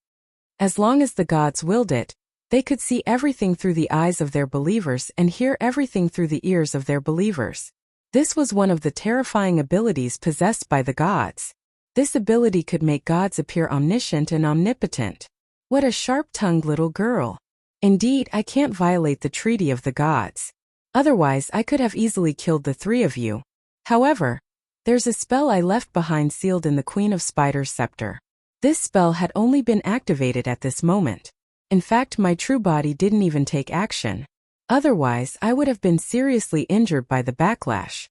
As long as the gods willed it, they could see everything through the eyes of their believers and hear everything through the ears of their believers. This was one of the terrifying abilities possessed by the gods. This ability could make gods appear omniscient and omnipotent. What a sharp-tongued little girl. Indeed, I can't violate the treaty of the gods. Otherwise, I could have easily killed the three of you. However, there's a spell I left behind sealed in the Queen of Spiders' scepter. This spell had only been activated at this moment. In fact, my true body didn't even take action. Otherwise, I would have been seriously injured by the backlash."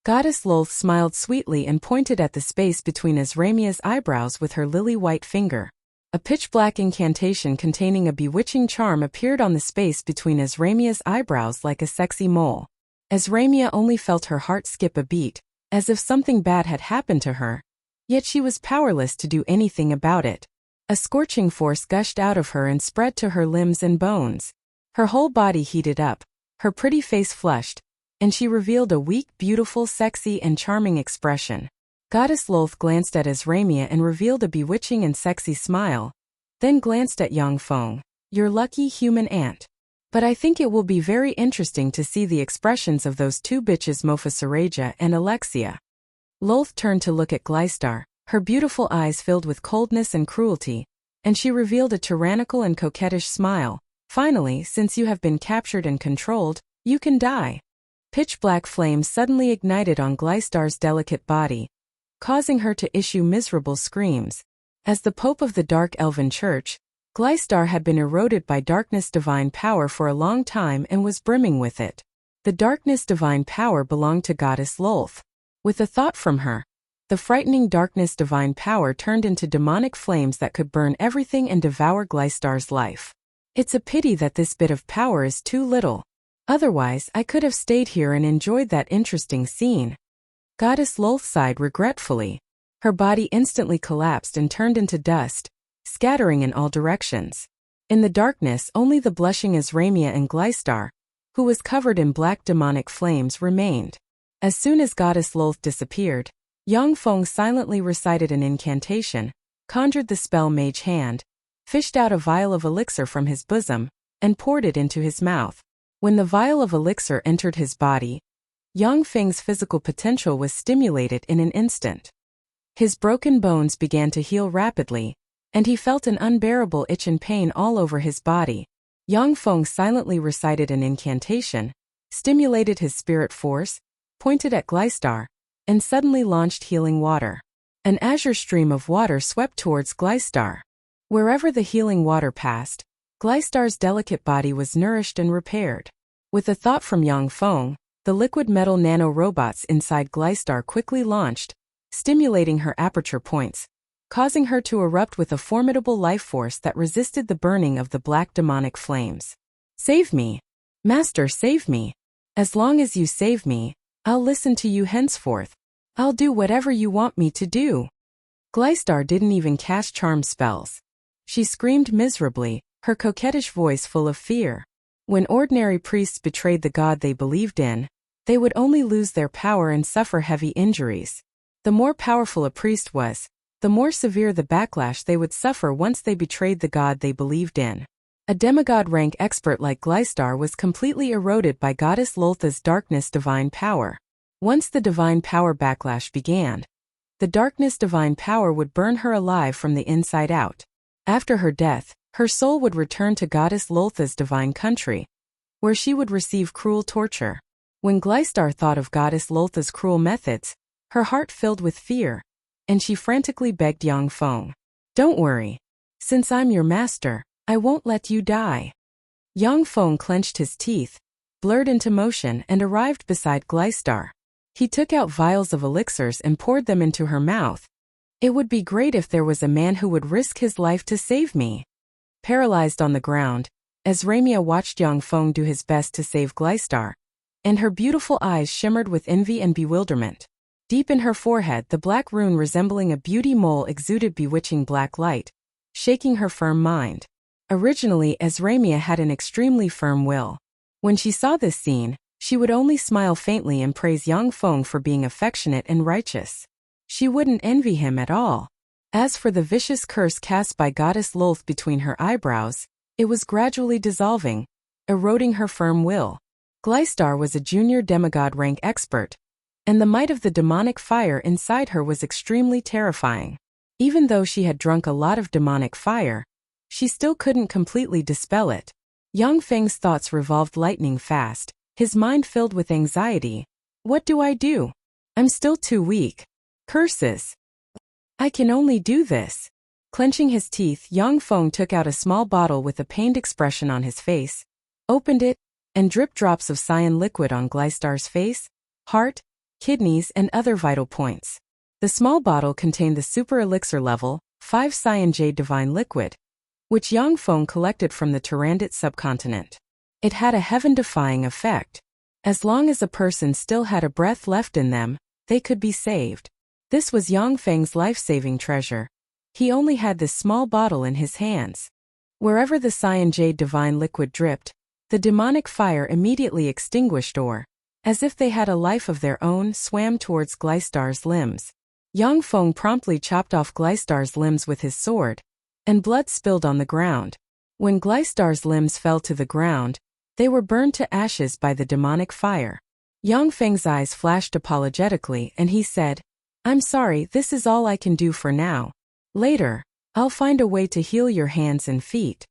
Goddess Lolth smiled sweetly and pointed at the space between Azramia's eyebrows with her lily-white finger. A pitch-black incantation containing a bewitching charm appeared on the space between Azramia's eyebrows like a sexy mole. Azramia only felt her heart skip a beat, as if something bad had happened to her. Yet she was powerless to do anything about it. A scorching force gushed out of her and spread to her limbs and bones. Her whole body heated up, her pretty face flushed, and she revealed a weak, beautiful, sexy, and charming expression. Goddess Lolth glanced at Azramia and revealed a bewitching and sexy smile, then glanced at Yang Feng. "You're lucky, human ant. But I think it will be very interesting to see the expressions of those two bitches Mophasareja and Alexia." Lolth turned to look at Glystar, her beautiful eyes filled with coldness and cruelty, and she revealed a tyrannical and coquettish smile. "Finally, since you have been captured and controlled, you can die." Pitch-black flames suddenly ignited on Glystar's delicate body, causing her to issue miserable screams. As the Pope of the Dark Elven Church, Glystar had been eroded by darkness divine power for a long time and was brimming with it. The darkness divine power belonged to Goddess Lolth. With a thought from her, the frightening darkness divine power turned into demonic flames that could burn everything and devour Glystar's life. It's a pity that this bit of power is too little. Otherwise, I could have stayed here and enjoyed that interesting scene. Goddess Lolth sighed regretfully. Her body instantly collapsed and turned into dust, scattering in all directions. In the darkness, only the blushing Azramia and Glystar, who was covered in black demonic flames, remained. As soon as Goddess Lolth disappeared, Yang Feng silently recited an incantation, conjured the spell Mage Hand, fished out a vial of elixir from his bosom, and poured it into his mouth. When the vial of elixir entered his body, Yang Feng's physical potential was stimulated in an instant. His broken bones began to heal rapidly, and he felt an unbearable itch and pain all over his body. Yang Feng silently recited an incantation, stimulated his spirit force, pointed at Glystar, and suddenly launched healing water. An azure stream of water swept towards Glystar. Wherever the healing water passed, Gleistar's delicate body was nourished and repaired. With a thought from Yang Feng, the liquid metal nano-robots inside Gleistar quickly launched, stimulating her aperture points, causing her to erupt with a formidable life force that resisted the burning of the black demonic flames. Save me! Master, save me! As long as you save me, I'll listen to you henceforth. I'll do whatever you want me to do. Gleistar didn't even cast charm spells. She screamed miserably, her coquettish voice full of fear. When ordinary priests betrayed the god they believed in, they would only lose their power and suffer heavy injuries. The more powerful a priest was, the more severe the backlash they would suffer once they betrayed the god they believed in. A demigod rank expert like Gleistar was completely eroded by Goddess Loltha's darkness divine power. Once the divine power backlash began, the darkness divine power would burn her alive from the inside out. After her death, her soul would return to Goddess Loltha's divine country, where she would receive cruel torture. When Gleistar thought of Goddess Loltha's cruel methods, her heart filled with fear, and she frantically begged Yang Feng, "Don't worry. Since I'm your master, I won't let you die." Yang Feng clenched his teeth, blurred into motion and arrived beside Gleistar. He took out vials of elixirs and poured them into her mouth. "It would be great if there was a man who would risk his life to save me." Paralyzed on the ground, Ezramia watched Yang Feng do his best to save Gleistar, and her beautiful eyes shimmered with envy and bewilderment. Deep in her forehead, the black rune resembling a beauty mole exuded bewitching black light, shaking her firm mind. Originally, Ezramia had an extremely firm will. When she saw this scene, she would only smile faintly and praise Yang Feng for being affectionate and righteous. She wouldn't envy him at all. As for the vicious curse cast by Goddess Lolth between her eyebrows, it was gradually dissolving, eroding her firm will. Gleistar was a junior demigod rank expert, and the might of the demonic fire inside her was extremely terrifying. Even though she had drunk a lot of demonic fire, she still couldn't completely dispel it. Yang Feng's thoughts revolved lightning fast, his mind filled with anxiety. What do I do? I'm still too weak. Curses! I can only do this. Clenching his teeth, Yang Feng took out a small bottle with a pained expression on his face, opened it, and dripped drops of cyan liquid on Gleistar's face, heart, kidneys, and other vital points. The small bottle contained the super elixir level, 5 cyan jade divine liquid, which Yang Feng collected from the Tyrandit subcontinent. It had a heaven-defying effect. As long as a person still had a breath left in them, they could be saved. This was Yang Feng's life-saving treasure. He only had this small bottle in his hands. Wherever the cyan jade divine liquid dripped, the demonic fire immediately extinguished or, as if they had a life of their own, swam towards Gleistar's limbs. Yang Feng promptly chopped off Gleistar's limbs with his sword, and blood spilled on the ground. When Gleistar's limbs fell to the ground, they were burned to ashes by the demonic fire. Yang Feng's eyes flashed apologetically and he said, "I'm sorry, this is all I can do for now. Later, I'll find a way to heal your hands and feet."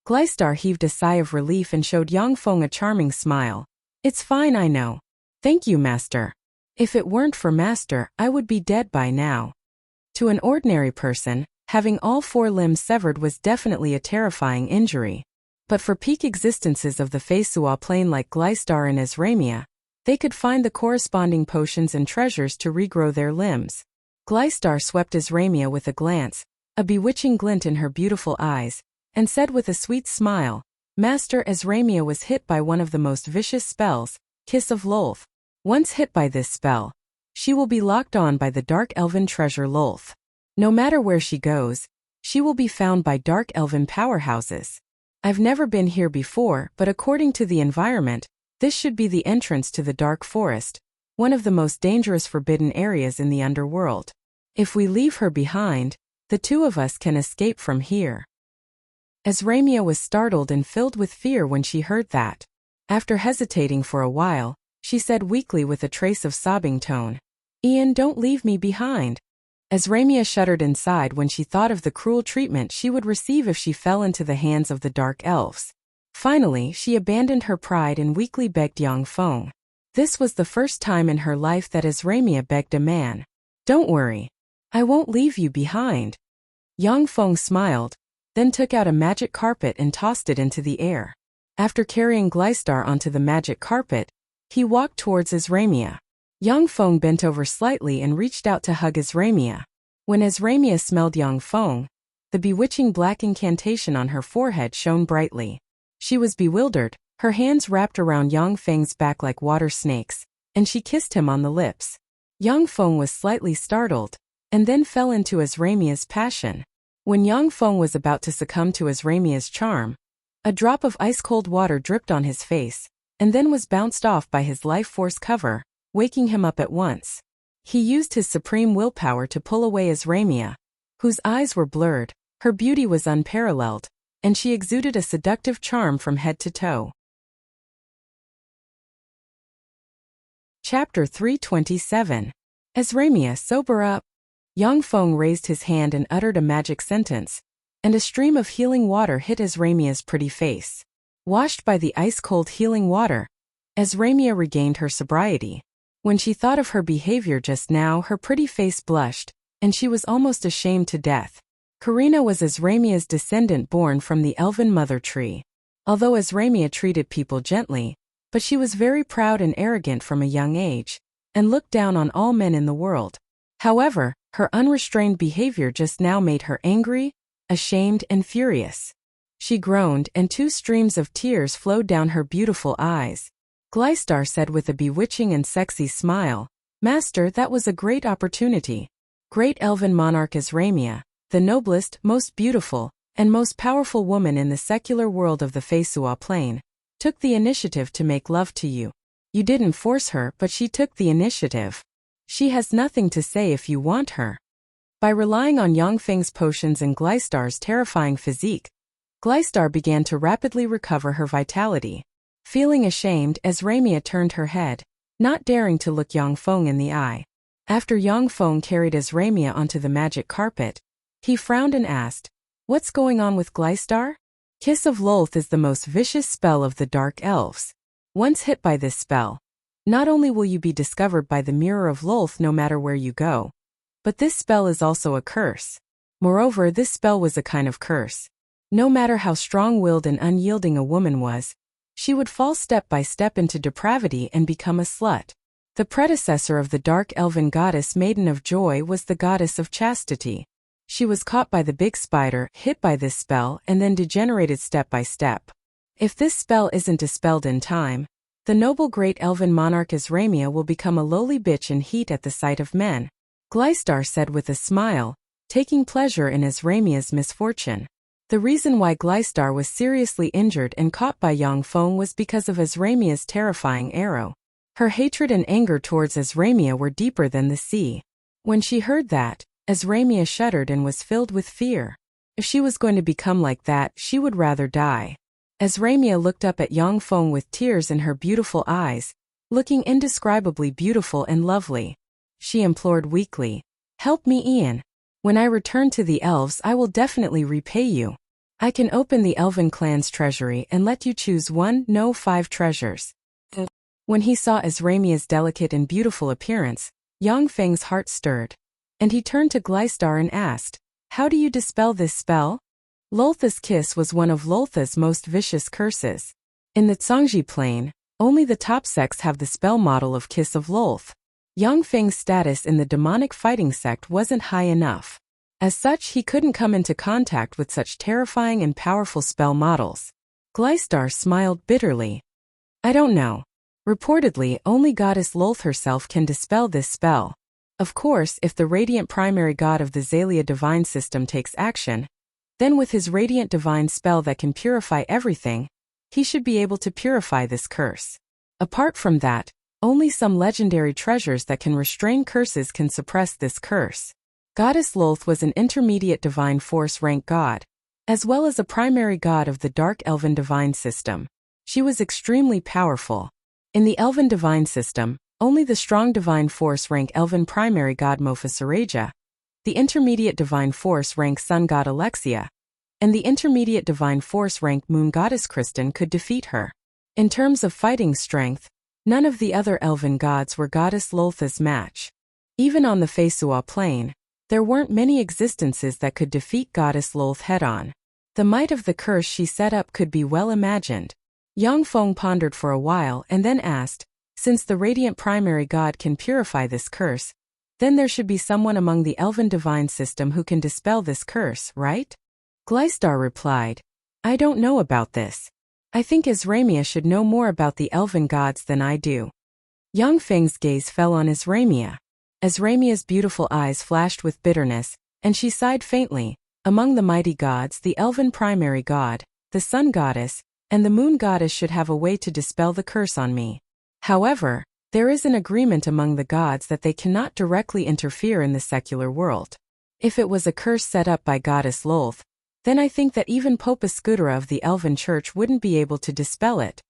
Gleistar heaved a sigh of relief and showed Yang Feng a charming smile. "It's fine, I know. Thank you, Master. If it weren't for Master, I would be dead by now." To an ordinary person, having all 4 limbs severed was definitely a terrifying injury. But for peak existences of the Feisua plane like Gleistar and Ezramia, they could find the corresponding potions and treasures to regrow their limbs. Gleistar swept Ezramia with a glance, a bewitching glint in her beautiful eyes, and said with a sweet smile, "Master, Ezramia was hit by one of the most vicious spells, Kiss of Lolth. Once hit by this spell, she will be locked on by the dark elven treasure Lolth. No matter where she goes, she will be found by dark elven powerhouses. I've never been here before, but according to the environment, this should be the entrance to the dark forest, one of the most dangerous forbidden areas in the underworld. If we leave her behind, the 2 of us can escape from here." Ezramia was startled and filled with fear when she heard that. After hesitating for a while, she said weakly with a trace of sobbing tone, "Ian, don't leave me behind." Ezramia shuddered inside when she thought of the cruel treatment she would receive if she fell into the hands of the dark elves. Finally, she abandoned her pride and weakly begged Yang Feng. This was the first time in her life that Ezramia begged a man. "Don't worry. I won't leave you behind." Yang Feng smiled, then took out a magic carpet and tossed it into the air. After carrying Glystar onto the magic carpet, he walked towards Azramia. Yang Feng bent over slightly and reached out to hug Azramia. When Azramia smelled Yang Feng, the bewitching black incantation on her forehead shone brightly. She was bewildered, her hands wrapped around Yang Feng's back like water snakes, and she kissed him on the lips. Yang Feng was slightly startled, and then fell into Azramia's passion. When Yang Feng was about to succumb to Azramia's charm, a drop of ice-cold water dripped on his face, and then was bounced off by his life force cover, waking him up at once. He used his supreme willpower to pull away Azramia, whose eyes were blurred. Her beauty was unparalleled, and she exuded a seductive charm from head to toe. Chapter 327. Azramia, sober up. Yang Feng raised his hand and uttered a magic sentence, and a stream of healing water hit Azramia's pretty face. Washed by the ice-cold healing water, Azramia regained her sobriety. When she thought of her behavior just now, her pretty face blushed, and she was almost ashamed to death. Karina was Azramia's descendant born from the elven mother tree. Although Azramia treated people gently, but she was very proud and arrogant from a young age, and looked down on all men in the world. However, her unrestrained behavior just now made her angry, ashamed, and furious. She groaned, and 2 streams of tears flowed down her beautiful eyes. Glystar said with a bewitching and sexy smile, "Master, that was a great opportunity. Great elven monarch Azramia, the noblest, most beautiful, and most powerful woman in the secular world of the Feisua Plain, took the initiative to make love to you. You didn't force her, but she took the initiative. She has nothing to say if you want her." By relying on Yang Feng's potions and Glystar's terrifying physique, Glystar began to rapidly recover her vitality. Feeling ashamed, Azramia turned her head, not daring to look Yang Feng in the eye. After Yang Feng carried Azramia onto the magic carpet, he frowned and asked, "What's going on with Glystar?" Kiss of Lolth is the most vicious spell of the Dark Elves. Once hit by this spell, not only will you be discovered by the Mirror of Lolth no matter where you go, but this spell is also a curse. Moreover, this spell was a kind of curse. No matter how strong-willed and unyielding a woman was, she would fall step by step into depravity and become a slut. The predecessor of the dark elven goddess Maiden of Joy was the goddess of chastity. She was caught by the big spider, hit by this spell, and then degenerated step by step. If this spell isn't dispelled in time, the noble great elven monarch Azramia will become a lowly bitch in heat at the sight of men. Glystar said with a smile, taking pleasure in Azramia's misfortune. The reason why Glystar was seriously injured and caught by Yang Feng was because of Azramia's terrifying arrow. Her hatred and anger towards Azramia were deeper than the sea. When she heard that, Azramia shuddered and was filled with fear. If she was going to become like that, she would rather die. Azramia looked up at Yang Feng with tears in her beautiful eyes, looking indescribably beautiful and lovely. She implored weakly, "Help me, Ian. When I return to the elves, I will definitely repay you. I can open the elven clan's treasury and let you choose 1, no 5 treasures." When he saw Azramia's delicate and beautiful appearance, Yang Feng's heart stirred, and he turned to Glystar and asked, "How do you dispel this spell?" Loltha's kiss was one of Loltha's most vicious curses. In the Zhangji Plain, only the top sects have the spell model of Kiss of Lolth. Yang Feng's status in the demonic fighting sect wasn't high enough. As such, he couldn't come into contact with such terrifying and powerful spell models. Glystar smiled bitterly. "I don't know. Reportedly, only Goddess Lolth herself can dispel this spell. Of course, if the radiant primary god of the Zalia divine system takes action, then with his radiant divine spell that can purify everything, he should be able to purify this curse. Apart from that, only some legendary treasures that can restrain curses can suppress this curse." Goddess Lolth was an intermediate divine force rank god, as well as a primary god of the dark elven divine system. She was extremely powerful. In the elven divine system, only the strong divine force rank elven primary god Mofasaraja, the intermediate divine force rank sun god Alexia, and the intermediate divine force rank moon goddess Kristen could defeat her. In terms of fighting strength, none of the other elven gods were Goddess Loltha's match. Even on the Feisua Plain, there weren't many existences that could defeat Goddess Lolth head-on. The might of the curse she set up could be well imagined. Yang Feng pondered for a while and then asked, since the radiant primary god can purify this curse, then there should be someone among the elven divine system who can dispel this curse, right? Gleistar replied, I don't know about this. I think Azramia should know more about the elven gods than I do. Yang Feng's gaze fell on Azramia. Azramia's beautiful eyes flashed with bitterness, and she sighed faintly. Among the mighty gods, the elven primary god, the sun goddess, and the moon goddess should have a way to dispel the curse on me. However, there is an agreement among the gods that they cannot directly interfere in the secular world. If it was a curse set up by goddess Lolth, then I think that even Pope Escudera of the Elven Church wouldn't be able to dispel it.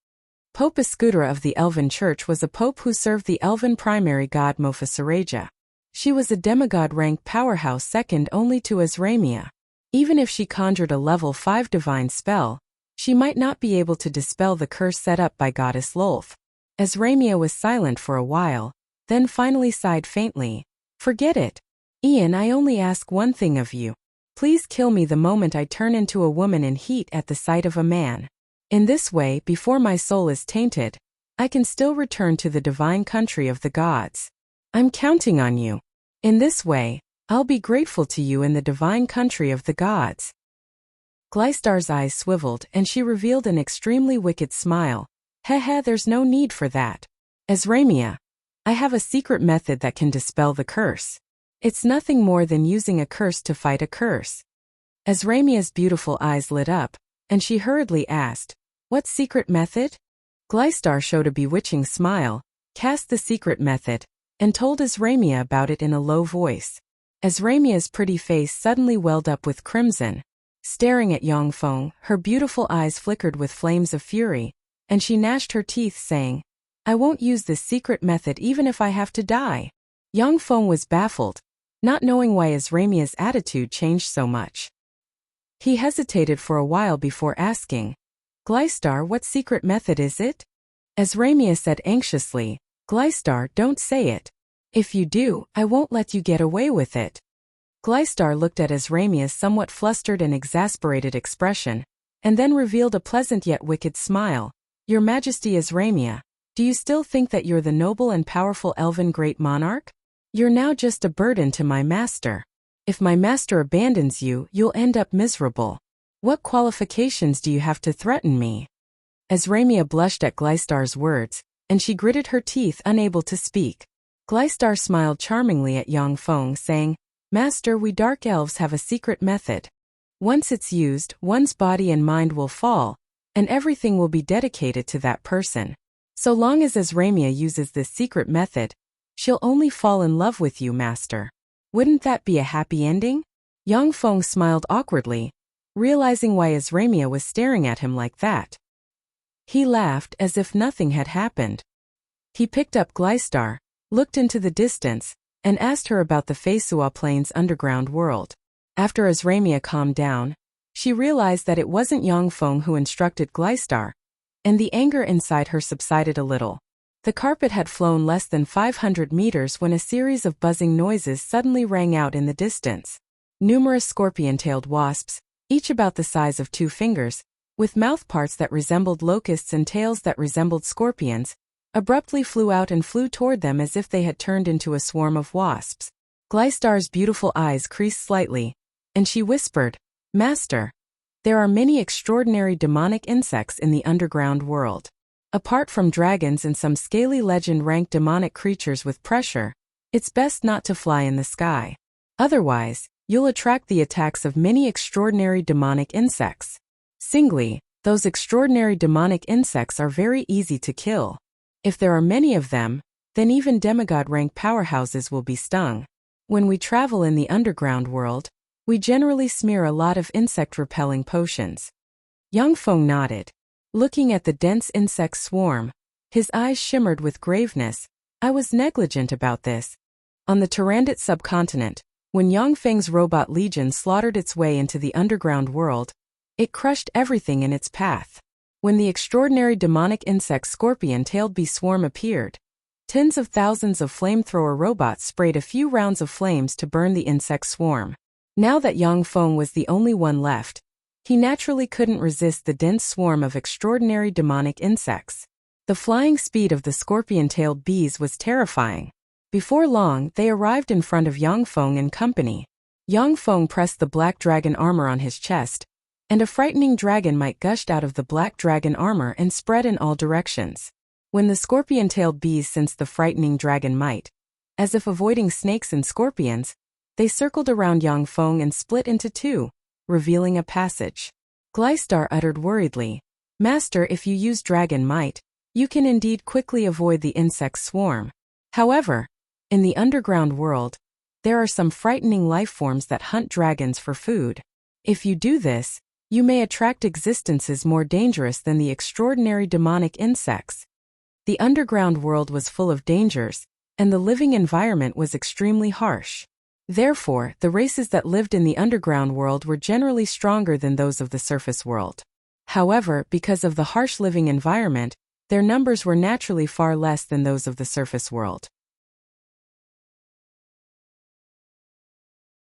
Pope Escudera of the Elven Church was a pope who served the elven primary god Mofa. She was a demigod-rank powerhouse second only to Azramia. Even if she conjured a level 5 divine spell, she might not be able to dispel the curse set up by goddess Lolth. Azramia was silent for a while, then finally sighed faintly. Forget it. Ian, I only ask one thing of you. Please kill me the moment I turn into a woman in heat at the sight of a man. In this way, before my soul is tainted, I can still return to the divine country of the gods. I'm counting on you. In this way, I'll be grateful to you in the divine country of the gods. Gleistar's eyes swiveled and she revealed an extremely wicked smile. Heh, there's no need for that. Azramia, I have a secret method that can dispel the curse. It's nothing more than using a curse to fight a curse. Azramia's beautiful eyes lit up, and she hurriedly asked, what secret method? Gleistar showed a bewitching smile, cast the secret method, and told Azramia about it in a low voice. Azramia's pretty face suddenly welled up with crimson. Staring at Yang Feng, her beautiful eyes flickered with flames of fury, and she gnashed her teeth saying, I won't use this secret method even if I have to die. Yang Feng was baffled, not knowing why Azramia's attitude changed so much. He hesitated for a while before asking, Gleistar, what secret method is it? Azramia said anxiously, Gleistar, don't say it. If you do, I won't let you get away with it. Gleistar looked at Azramia's somewhat flustered and exasperated expression, and then revealed a pleasant yet wicked smile. Your Majesty Azramia, do you still think that you're the noble and powerful elven great monarch? You're now just a burden to my master. If my master abandons you, you'll end up miserable. What qualifications do you have to threaten me? Azramia blushed at Gleistar's words, and she gritted her teeth, unable to speak. Gleistar smiled charmingly at Yang Feng, saying, Master, we dark elves have a secret method. Once it's used, one's body and mind will fall, and everything will be dedicated to that person. So long as Azramia uses this secret method, she'll only fall in love with you, Master. Wouldn't that be a happy ending? Yang Feng smiled awkwardly, realizing why Azramia was staring at him like that. He laughed as if nothing had happened. He picked up Gleistar, looked into the distance, and asked her about the Feisua Plains underground world. After Azramia calmed down, she realized that it wasn't Yang Feng who instructed Gleistar, and the anger inside her subsided a little. The carpet had flown less than 500 meters when a series of buzzing noises suddenly rang out in the distance. Numerous scorpion-tailed wasps, each about the size of 2 fingers, with mouthparts that resembled locusts and tails that resembled scorpions, abruptly flew out and flew toward them as if they had turned into a swarm of wasps. Gleistar's beautiful eyes creased slightly, and she whispered, Master, there are many extraordinary demonic insects in the underground world. Apart from dragons and some scaly legend-ranked demonic creatures with pressure, it's best not to fly in the sky. Otherwise, you'll attract the attacks of many extraordinary demonic insects. Singly, those extraordinary demonic insects are very easy to kill. If there are many of them, then even demigod-rank powerhouses will be stung. When we travel in the underground world, we generally smear a lot of insect-repelling potions. Yang Feng nodded. Looking at the dense insect swarm, his eyes shimmered with graveness. I was negligent about this. On the Tyrannid subcontinent, when Yang Feng's robot legion slaughtered its way into the underground world, it crushed everything in its path. When the extraordinary demonic insect scorpion-tailed bee swarm appeared, tens of thousands of flamethrower robots sprayed a few rounds of flames to burn the insect swarm. Now that Yang Feng was the only one left, He naturally couldn't resist the dense swarm of extraordinary demonic insects. The flying speed of the scorpion-tailed bees was terrifying. Before long, they arrived in front of Yang Feng and company. Yang Feng pressed the black dragon armor on his chest, and a frightening dragon might gushed out of the black dragon armor and spread in all directions. When the scorpion-tailed bees sensed the frightening dragon might, as if avoiding snakes and scorpions, they circled around Yang Feng and split into two, revealing a passage. Gleistar uttered worriedly, "Master, if you use dragon might, you can indeed quickly avoid the insect swarm. However, in the underground world, there are some frightening life forms that hunt dragons for food. If you do this, you may attract existences more dangerous than the extraordinary demonic insects." The underground world was full of dangers, and the living environment was extremely harsh. Therefore, the races that lived in the underground world were generally stronger than those of the surface world. However, because of the harsh living environment, their numbers were naturally far less than those of the surface world.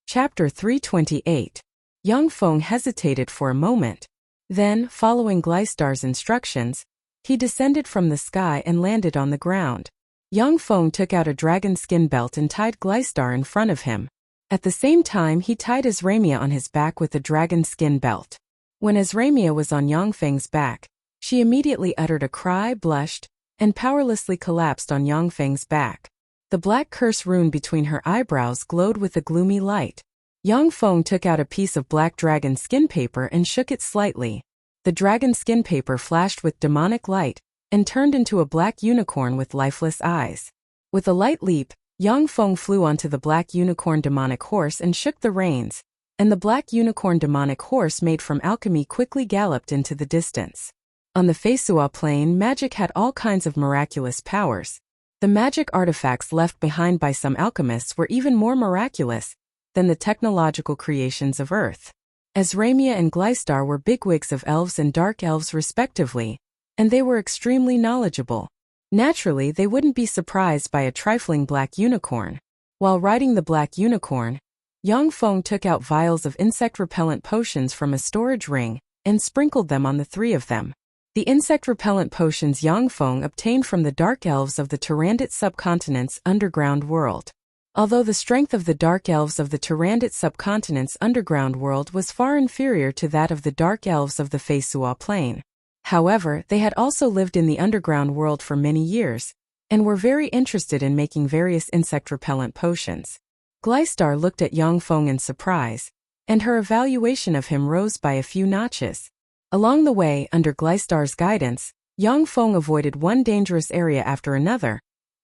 Chapter 328. Yang Feng hesitated for a moment. Then, following Gleistar's instructions, he descended from the sky and landed on the ground. Yang Feng took out a dragon skin belt and tied Gleistar in front of him. At the same time, he tied Azramia on his back with the dragon skin belt. When Azramia was on Yang Feng's back, she immediately uttered a cry, blushed, and powerlessly collapsed on Yang Feng's back. The black curse rune between her eyebrows glowed with a gloomy light. Yang Feng took out a piece of black dragon skin paper and shook it slightly. The dragon skin paper flashed with demonic light and turned into a black unicorn with lifeless eyes. With a light leap, Yang Feng flew onto the black unicorn demonic horse and shook the reins, and the black unicorn demonic horse made from alchemy quickly galloped into the distance. On the Feisua plain, magic had all kinds of miraculous powers. The magic artifacts left behind by some alchemists were even more miraculous than the technological creations of Earth. Azramia and Gleistar were bigwigs of elves and dark elves respectively, and they were extremely knowledgeable. Naturally, they wouldn't be surprised by a trifling black unicorn. While riding the black unicorn, Yang Feng took out vials of insect-repellent potions from a storage ring and sprinkled them on the three of them. The insect-repellent potions Yang Feng obtained from the dark elves of the Tyrannid subcontinent's underground world. Although the strength of the dark elves of the Tyrannid subcontinent's underground world was far inferior to that of the dark elves of the Feisua plain. However, they had also lived in the underground world for many years, and were very interested in making various insect-repellent potions. Gleistar looked at Yang Feng in surprise, and her evaluation of him rose by a few notches. Along the way, under Gleistar's guidance, Yang Feng avoided one dangerous area after another,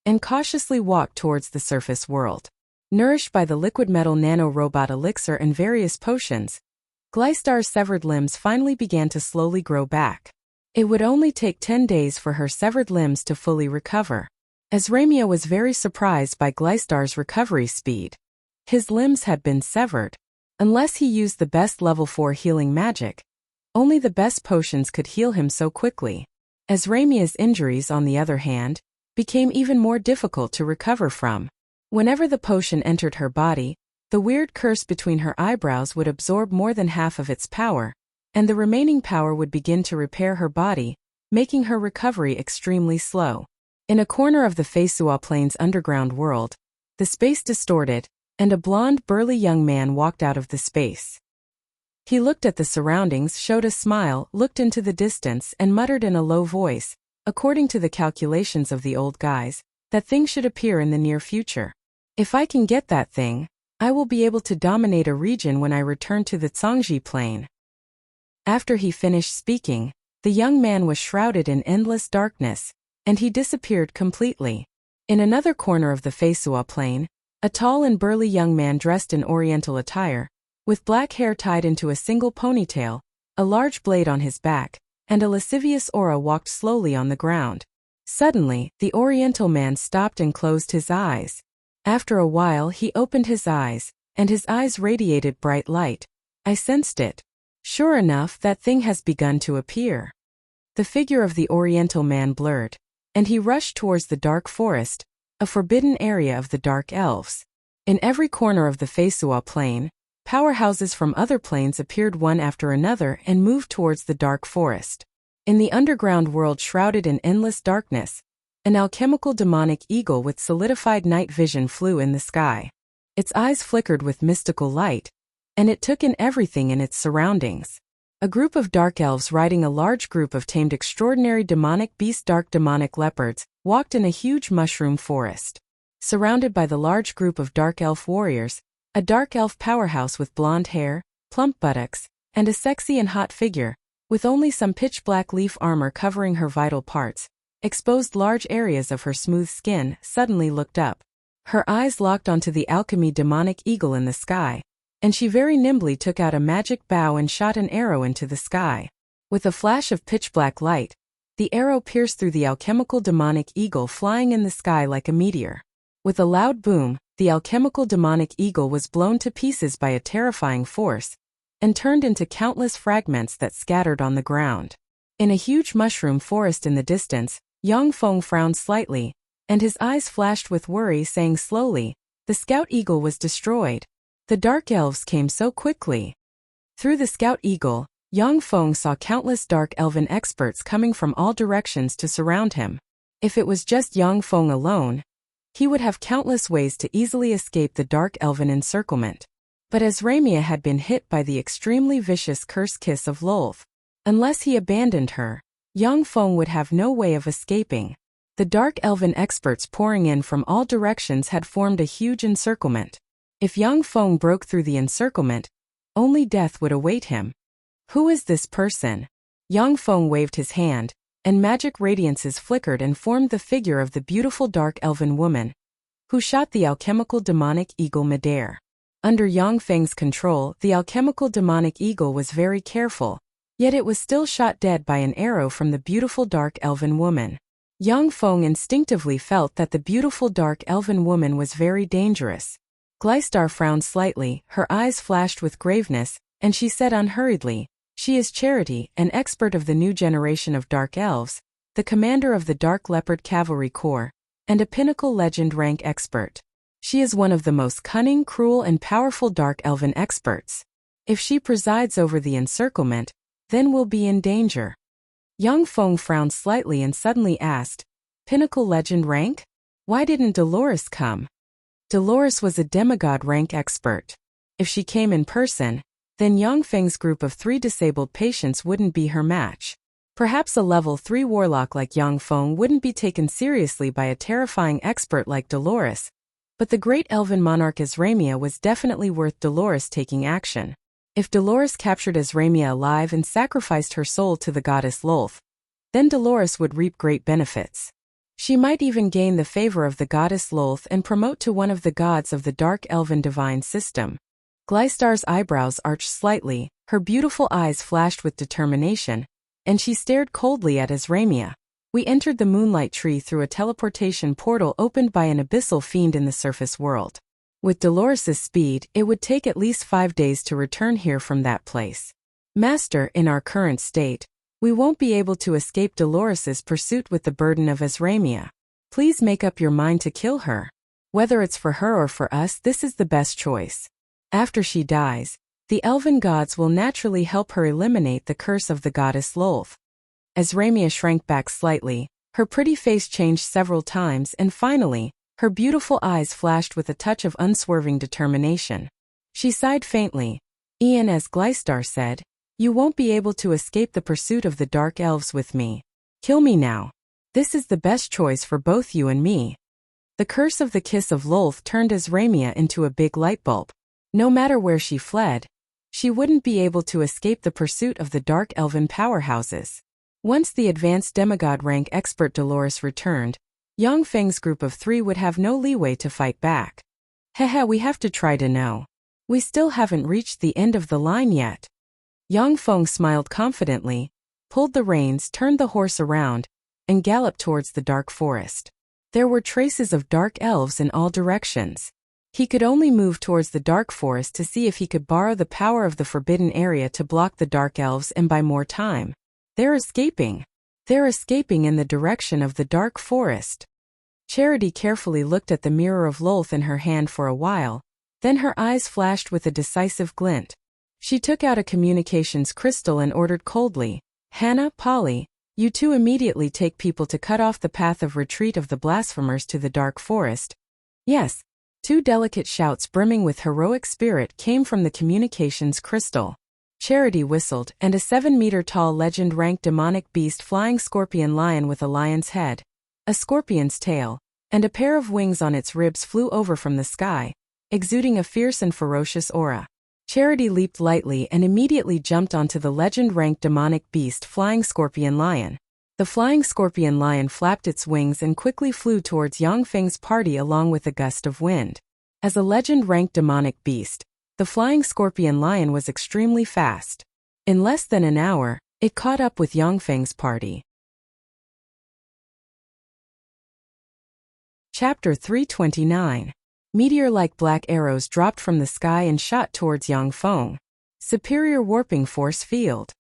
and cautiously walked towards the surface world. Nourished by the liquid metal nano-robot elixir and various potions, Gleistar's severed limbs finally began to slowly grow back. It would only take 10 days for her severed limbs to fully recover. Azramia was very surprised by Gleistar's recovery speed. His limbs had been severed. Unless he used the best level 4 healing magic, only the best potions could heal him so quickly. Azramia's injuries, on the other hand, became even more difficult to recover from. Whenever the potion entered her body, the weird curse between her eyebrows would absorb more than half of its power, and the remaining power would begin to repair her body, making her recovery extremely slow. In a corner of the Feisua plain's underground world, the space distorted, and a blond, burly young man walked out of the space. He looked at the surroundings, showed a smile, looked into the distance, and muttered in a low voice, "According to the calculations of the old guys, that thing should appear in the near future. If I can get that thing, I will be able to dominate a region when I return to the Zhangji plain." After he finished speaking, the young man was shrouded in endless darkness, and he disappeared completely. In another corner of the Feisua plain, a tall and burly young man dressed in oriental attire, with black hair tied into a single ponytail, a large blade on his back, and a lascivious aura walked slowly on the ground. Suddenly, the oriental man stopped and closed his eyes. After a while he opened his eyes, and his eyes radiated bright light. I sensed it. Sure enough, that thing has begun to appear. The figure of the oriental man blurred, and he rushed towards the dark forest, a forbidden area of the dark elves. In every corner of the Feisua plain, Powerhouses from other planes appeared one after another and moved towards the dark forest. In the underground world shrouded in endless darkness, an alchemical demonic eagle with solidified night vision flew in the sky. Its eyes flickered with mystical light, and it took in everything in its surroundings. A group of dark elves riding a large group of tamed extraordinary demonic beasts, dark demonic leopards, walked in a huge mushroom forest. Surrounded by the large group of dark elf warriors, a dark elf powerhouse with blonde hair, plump buttocks, and a sexy and hot figure, with only some pitch-black leaf armor covering her vital parts, exposed large areas of her smooth skin, suddenly looked up. Her eyes locked onto the alchemy demonic eagle in the sky, and she very nimbly took out a magic bow and shot an arrow into the sky. With a flash of pitch-black light, the arrow pierced through the alchemical demonic eagle, flying in the sky like a meteor. With a loud boom, the alchemical demonic eagle was blown to pieces by a terrifying force, and turned into countless fragments that scattered on the ground. In a huge mushroom forest in the distance, Yang Feng frowned slightly, and his eyes flashed with worry, saying slowly, "The scout eagle was destroyed. The dark elves came so quickly." Through the scout eagle, Yang Feng saw countless dark elven experts coming from all directions to surround him. If it was just Yang Feng alone, he would have countless ways to easily escape the dark elven encirclement. But as Ramia had been hit by the extremely vicious curse kiss of Lolth, unless he abandoned her, Yang Feng would have no way of escaping. The dark elven experts pouring in from all directions had formed a huge encirclement. If Yang Feng broke through the encirclement, only death would await him. Who is this person? Yang Feng waved his hand, and magic radiances flickered and formed the figure of the beautiful dark elven woman, who shot the alchemical demonic eagle midair. Under Yang Feng's control, the alchemical demonic eagle was very careful, yet it was still shot dead by an arrow from the beautiful dark elven woman. Yang Feng instinctively felt that the beautiful dark elven woman was very dangerous. Gleistar frowned slightly, her eyes flashed with graveness, and she said unhurriedly, "She is Charity, an expert of the new generation of dark elves, the commander of the Dark Leopard Cavalry Corps, and a pinnacle legend rank expert. She is one of the most cunning, cruel, and powerful dark elven experts. If she presides over the encirclement, then we'll be in danger." Yang Feng frowned slightly and suddenly asked, "Pinnacle legend rank? Why didn't Dolores come?" Dolores was a demigod rank expert. If she came in person, then Yang Feng's group of 3 disabled patients wouldn't be her match. Perhaps a level 3 warlock like Yang Feng wouldn't be taken seriously by a terrifying expert like Dolores, but the great elven monarch Azramia was definitely worth Dolores taking action. If Dolores captured Azramia alive and sacrificed her soul to the goddess Lolth, then Dolores would reap great benefits. She might even gain the favor of the goddess Lolth and promote to one of the gods of the dark elven divine system. Gleistar's eyebrows arched slightly, her beautiful eyes flashed with determination, and she stared coldly at Azramia. "We entered the moonlight tree through a teleportation portal opened by an abyssal fiend in the surface world. With Dolores's speed, it would take at least 5 days to return here from that place. Master, in our current state, we won't be able to escape Dolores's pursuit with the burden of Azramia. Please make up your mind to kill her. Whether it's for her or for us, this is the best choice. After she dies, the elven gods will naturally help her eliminate the curse of the goddess Lolth." Azramia shrank back slightly, her pretty face changed several times, and finally, her beautiful eyes flashed with a touch of unswerving determination. She sighed faintly. "Ian, as Gleistar said, you won't be able to escape the pursuit of the dark elves with me. Kill me now. This is the best choice for both you and me." The curse of the kiss of Lolth turned Azramia into a big light bulb. No matter where she fled, she wouldn't be able to escape the pursuit of the dark elven powerhouses. Once the advanced demigod rank expert Dolores returned, Yang Feng's group of 3 would have no leeway to fight back. "Hehe, we have to try to know. We still haven't reached the end of the line yet." Yang Feng smiled confidently, pulled the reins, turned the horse around, and galloped towards the dark forest. There were traces of dark elves in all directions. He could only move towards the dark forest to see if he could borrow the power of the forbidden area to block the dark elves and buy more time. They're escaping. They're escaping in the direction of the dark forest. Charity carefully looked at the mirror of Lolth in her hand for a while, Then her eyes flashed with a decisive glint. She took out a communications crystal and ordered coldly, "Hannah, Polly, you two immediately take people to cut off the path of retreat of the blasphemers to the dark forest." "Yes." Two delicate shouts brimming with heroic spirit came from the communications crystal. Charity whistled, and a 7-meter-tall legend-ranked demonic beast flying scorpion lion with a lion's head, a scorpion's tail, and a pair of wings on its ribs flew over from the sky, exuding a fierce and ferocious aura. Charity leaped lightly and immediately jumped onto the legend-ranked demonic beast flying scorpion lion. The flying scorpion lion flapped its wings and quickly flew towards Yangfeng's party along with a gust of wind. As a legend-ranked demonic beast, the flying scorpion lion was extremely fast. In less than an hour, it caught up with Yangfeng's party. Chapter 329. Meteor-like black arrows dropped from the sky and shot towards Yangfeng. Superior warping force field.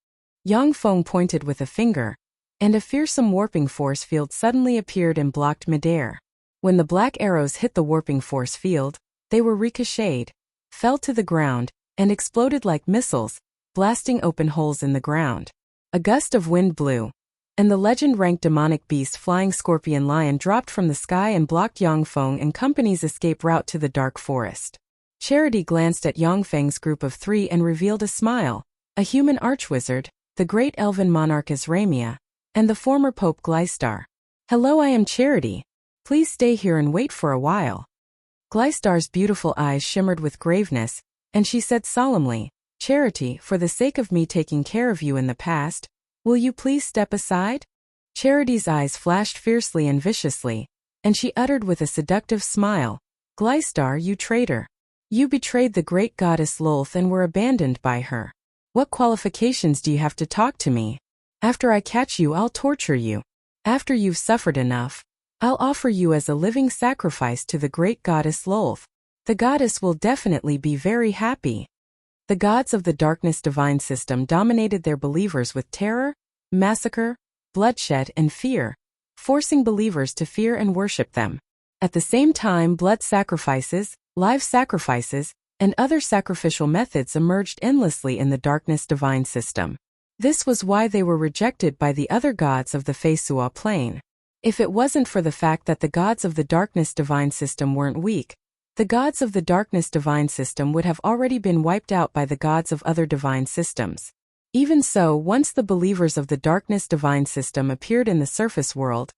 Yangfeng pointed with a finger, and a fearsome warping force field suddenly appeared and blocked midair. When the black arrows hit the warping force field, they were ricocheted, fell to the ground, and exploded like missiles, blasting open holes in the ground. A gust of wind blew, and the legend-ranked demonic beast flying scorpion lion dropped from the sky and blocked Yangfeng and company's escape route to the dark forest. Charity glanced at Yangfeng's group of 3 and revealed a smile: a human archwizard, the great elven monarch Azramia, and the former Pope Gleistar. "Hello, I am Charity. Please stay here and wait for a while." Gleistar's beautiful eyes shimmered with graveness, and she said solemnly, "Charity, for the sake of me taking care of you in the past, will you please step aside?" Charity's eyes flashed fiercely and viciously, and she uttered with a seductive smile, "Gleistar, you traitor. You betrayed the great goddess Lolth and were abandoned by her. What qualifications do you have to talk to me? After I catch you, I'll torture you. After you've suffered enough, I'll offer you as a living sacrifice to the great goddess Lolth. The goddess will definitely be very happy." The gods of the darkness divine system dominated their believers with terror, massacre, bloodshed, and fear, forcing believers to fear and worship them. At the same time, blood sacrifices, live sacrifices, and other sacrificial methods emerged endlessly in the darkness divine system. This was why they were rejected by the other gods of the Feisua plane. If it wasn't for the fact that the gods of the darkness divine system weren't weak, the gods of the darkness divine system would have already been wiped out by the gods of other divine systems. Even so, once the believers of the darkness divine system appeared in the surface world,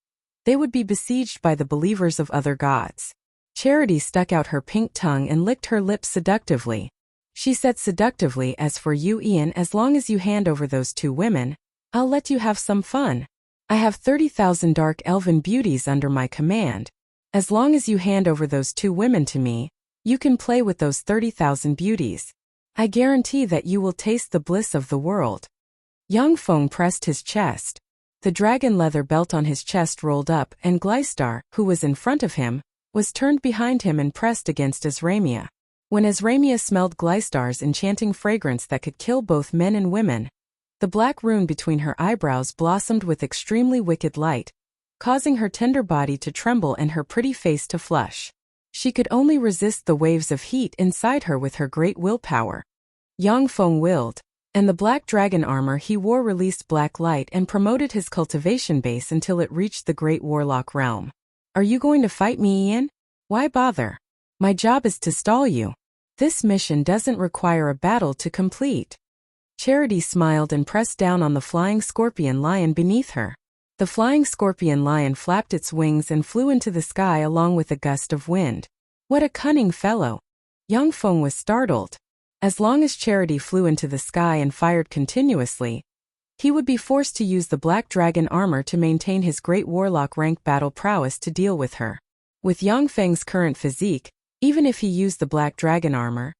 they would be besieged by the believers of other gods. Charity stuck out her pink tongue and licked her lips seductively. She said seductively, "As for you, Ian, as long as you hand over those 2 women, I'll let you have some fun. I have 30,000 dark elven beauties under my command. As long as you hand over those 2 women to me, you can play with those 30,000 beauties. I guarantee that you will taste the bliss of the world." Yangfeng pressed his chest. The dragon leather belt on his chest rolled up, and Gleistar, who was in front of him, was turned behind him and pressed against Azramia. When Azramia smelled Gleistar's enchanting fragrance that could kill both men and women, the black rune between her eyebrows blossomed with extremely wicked light, causing her tender body to tremble and her pretty face to flush. She could only resist the waves of heat inside her with her great willpower. Yangfeng willed, and the black dragon armor he wore released black light and promoted his cultivation base until it reached the great warlock realm. "Are you going to fight me, Ian? Why bother? My job is to stall you. This mission doesn't require a battle to complete." Charity smiled and pressed down on the flying scorpion lion beneath her. The flying scorpion lion flapped its wings and flew into the sky along with a gust of wind. What a cunning fellow! Yangfeng was startled. As long as Charity flew into the sky and fired continuously, he would be forced to use the black dragon armor to maintain his great warlock rank battle prowess to deal with her. With Yangfeng's current physique, even if he used the black dragon armor,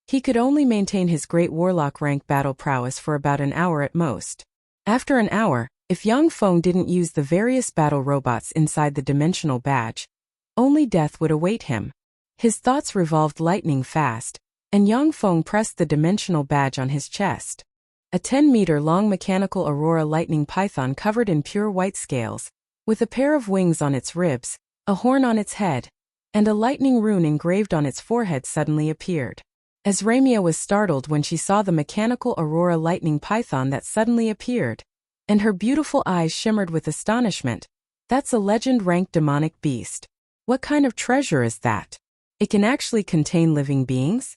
he could only maintain his great warlock rank battle prowess for about an hour at most. After an hour, if Yangfeng didn't use the various battle robots inside the dimensional badge, only death would await him. His thoughts revolved lightning fast, and Yangfeng pressed the dimensional badge on his chest. A 10-meter-long mechanical aurora lightning python covered in pure white scales, with a pair of wings on its ribs, a horn on its head, and a lightning rune engraved on its forehead suddenly appeared. Azramia was startled when she saw the mechanical aurora lightning python that suddenly appeared, and her beautiful eyes shimmered with astonishment. That's a legend-ranked demonic beast. What kind of treasure is that? It can actually contain living beings?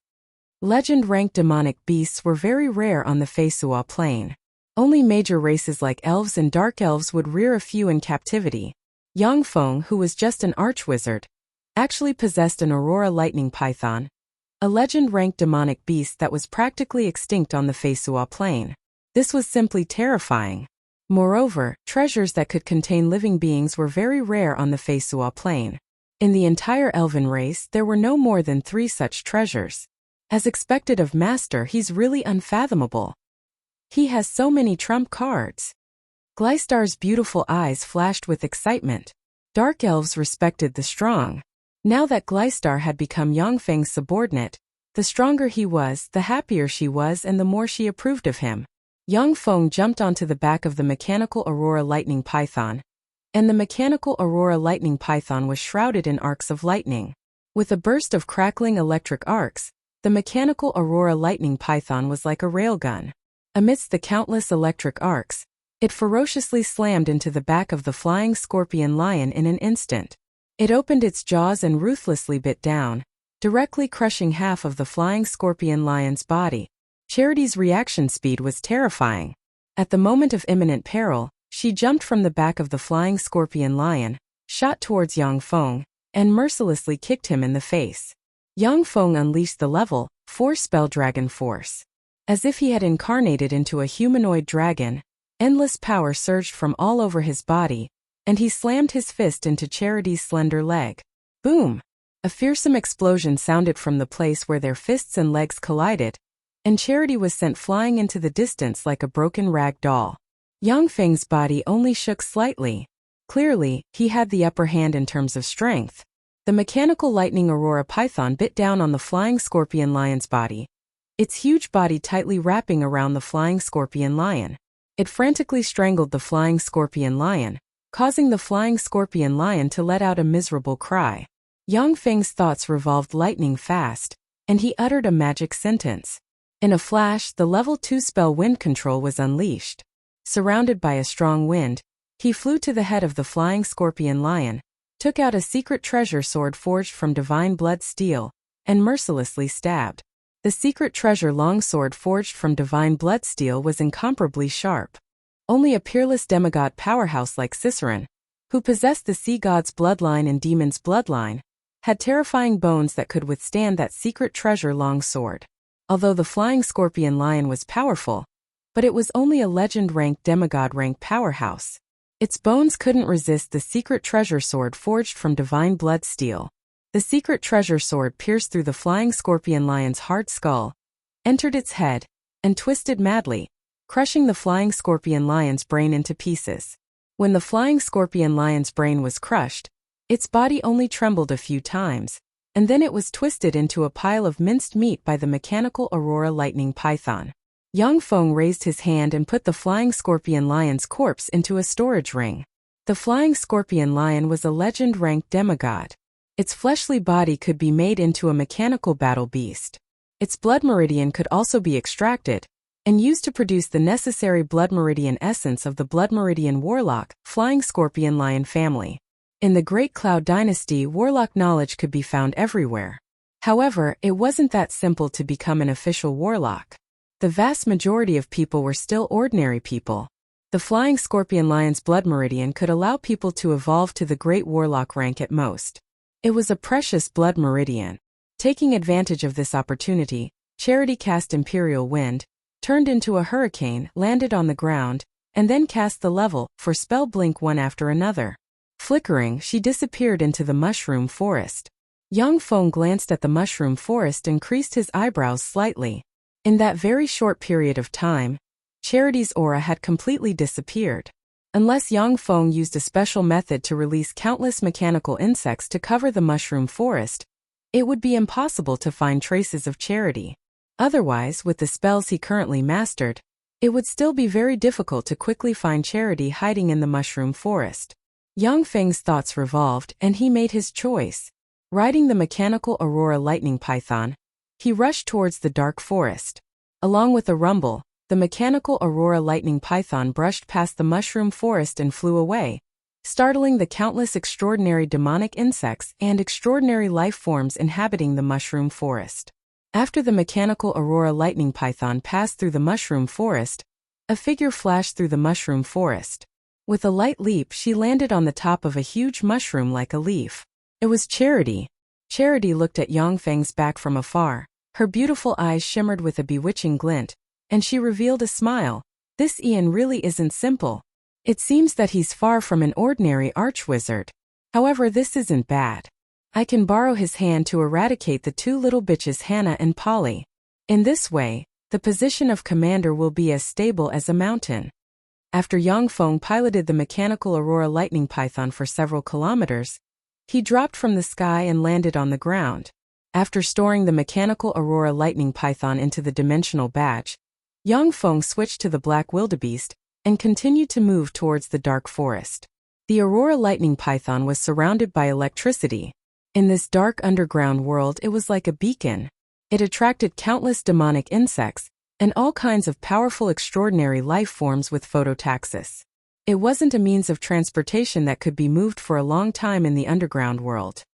Legend-ranked demonic beasts were very rare on the Feisua plain. Only major races like elves and dark elves would rear a few in captivity. Yang Feng, who was just an archwizard, actually possessed an aurora lightning python, a legend-ranked demonic beast that was practically extinct on the Feisua plain. This was simply terrifying. Moreover, treasures that could contain living beings were very rare on the Feisua plain. In the entire elven race, there were no more than 3 such treasures. As expected of Master, he's really unfathomable. He has so many trump cards. Gleistar's beautiful eyes flashed with excitement. Dark elves respected the strong. Now that Gleistar had become Yangfeng's subordinate, the stronger he was, the happier she was, and the more she approved of him. Yangfeng jumped onto the back of the mechanical aurora lightning python, and the mechanical aurora lightning python was shrouded in arcs of lightning. With a burst of crackling electric arcs, the mechanical aurora lightning python was like a railgun. Amidst the countless electric arcs, it ferociously slammed into the back of the flying scorpion lion in an instant. It opened its jaws and ruthlessly bit down, directly crushing half of the flying scorpion lion's body. Charity's reaction speed was terrifying. At the moment of imminent peril, she jumped from the back of the flying scorpion lion, shot towards Yang Feng, and mercilessly kicked him in the face. Yang Feng unleashed the level 4 spell dragon force. As if he had incarnated into a humanoid dragon, endless power surged from all over his body, and he slammed his fist into Charity's slender leg. Boom! A fearsome explosion sounded from the place where their fists and legs collided, and Charity was sent flying into the distance like a broken rag doll. Yang Feng's body only shook slightly. Clearly, he had the upper hand in terms of strength. The mechanical lightning aurora python bit down on the flying scorpion lion's body, its huge body tightly wrapping around the flying scorpion lion. It frantically strangled the flying scorpion lion, causing the flying scorpion lion to let out a miserable cry. Yang Feng's thoughts revolved lightning fast, and he uttered a magic sentence. In a flash, the level 2 spell wind control was unleashed. Surrounded by a strong wind, he flew to the head of the flying scorpion lion, took out a secret treasure sword forged from divine blood steel, and mercilessly stabbed. The secret treasure longsword forged from divine blood steel was incomparably sharp. Only a peerless demigod powerhouse like Ciceron, who possessed the sea god's bloodline and demon's bloodline, had terrifying bones that could withstand that secret treasure longsword. Although the flying scorpion lion was powerful, but it was only a legend-ranked demigod-ranked powerhouse. Its bones couldn't resist the secret treasure sword forged from divine blood steel. The secret treasure sword pierced through the flying scorpion lion's hard skull, entered its head, and twisted madly, crushing the flying scorpion lion's brain into pieces. When the flying scorpion lion's brain was crushed, its body only trembled a few times, and then it was twisted into a pile of minced meat by the mechanical aurora lightning python. Yang Feng raised his hand and put the flying scorpion lion's corpse into a storage ring. The flying scorpion lion was a legend-ranked demigod. Its fleshly body could be made into a mechanical battle beast. Its blood meridian could also be extracted and used to produce the necessary blood meridian essence of the blood meridian warlock, flying scorpion lion family. In the Great Cloud Dynasty, warlock knowledge could be found everywhere. However, it wasn't that simple to become an official warlock. The vast majority of people were still ordinary people. The flying scorpion lion's blood meridian could allow people to evolve to the great warlock rank at most. It was a precious blood meridian. Taking advantage of this opportunity, Charity cast Imperial Wind, turned into a hurricane, landed on the ground, and then cast the level 4 spell blink one after another. Flickering, she disappeared into the mushroom forest. Yang Feng glanced at the mushroom forest and creased his eyebrows slightly. In that very short period of time, Charity's aura had completely disappeared. Unless Yang Feng used a special method to release countless mechanical insects to cover the mushroom forest, it would be impossible to find traces of Charity. Otherwise, with the spells he currently mastered, it would still be very difficult to quickly find Charity hiding in the mushroom forest. Yang Feng's thoughts revolved, and he made his choice. Riding the mechanical aurora lightning python, he rushed towards the dark forest. Along with a rumble, the mechanical aurora lightning python brushed past the mushroom forest and flew away, startling the countless extraordinary demonic insects and extraordinary life forms inhabiting the mushroom forest. After the mechanical aurora lightning python passed through the mushroom forest, a figure flashed through the mushroom forest. With a light leap, she landed on the top of a huge mushroom like a leaf. It was Charity. Charity looked at Yongfeng's back from afar. Her beautiful eyes shimmered with a bewitching glint, and she revealed a smile. This Ian really isn't simple. It seems that he's far from an ordinary archwizard. However, this isn't bad. I can borrow his hand to eradicate the two little bitches Hannah and Polly. In this way, the position of commander will be as stable as a mountain. After Yongfeng piloted the mechanical aurora lightning python for several kilometers, he dropped from the sky and landed on the ground. After storing the mechanical aurora lightning python into the dimensional badge, Yongfeng switched to the black wildebeest and continued to move towards the dark forest. The aurora lightning python was surrounded by electricity. In this dark underground world, it was like a beacon. It attracted countless demonic insects and all kinds of powerful extraordinary life forms with phototaxis. It wasn't a means of transportation that could be moved for a long time in the underground world.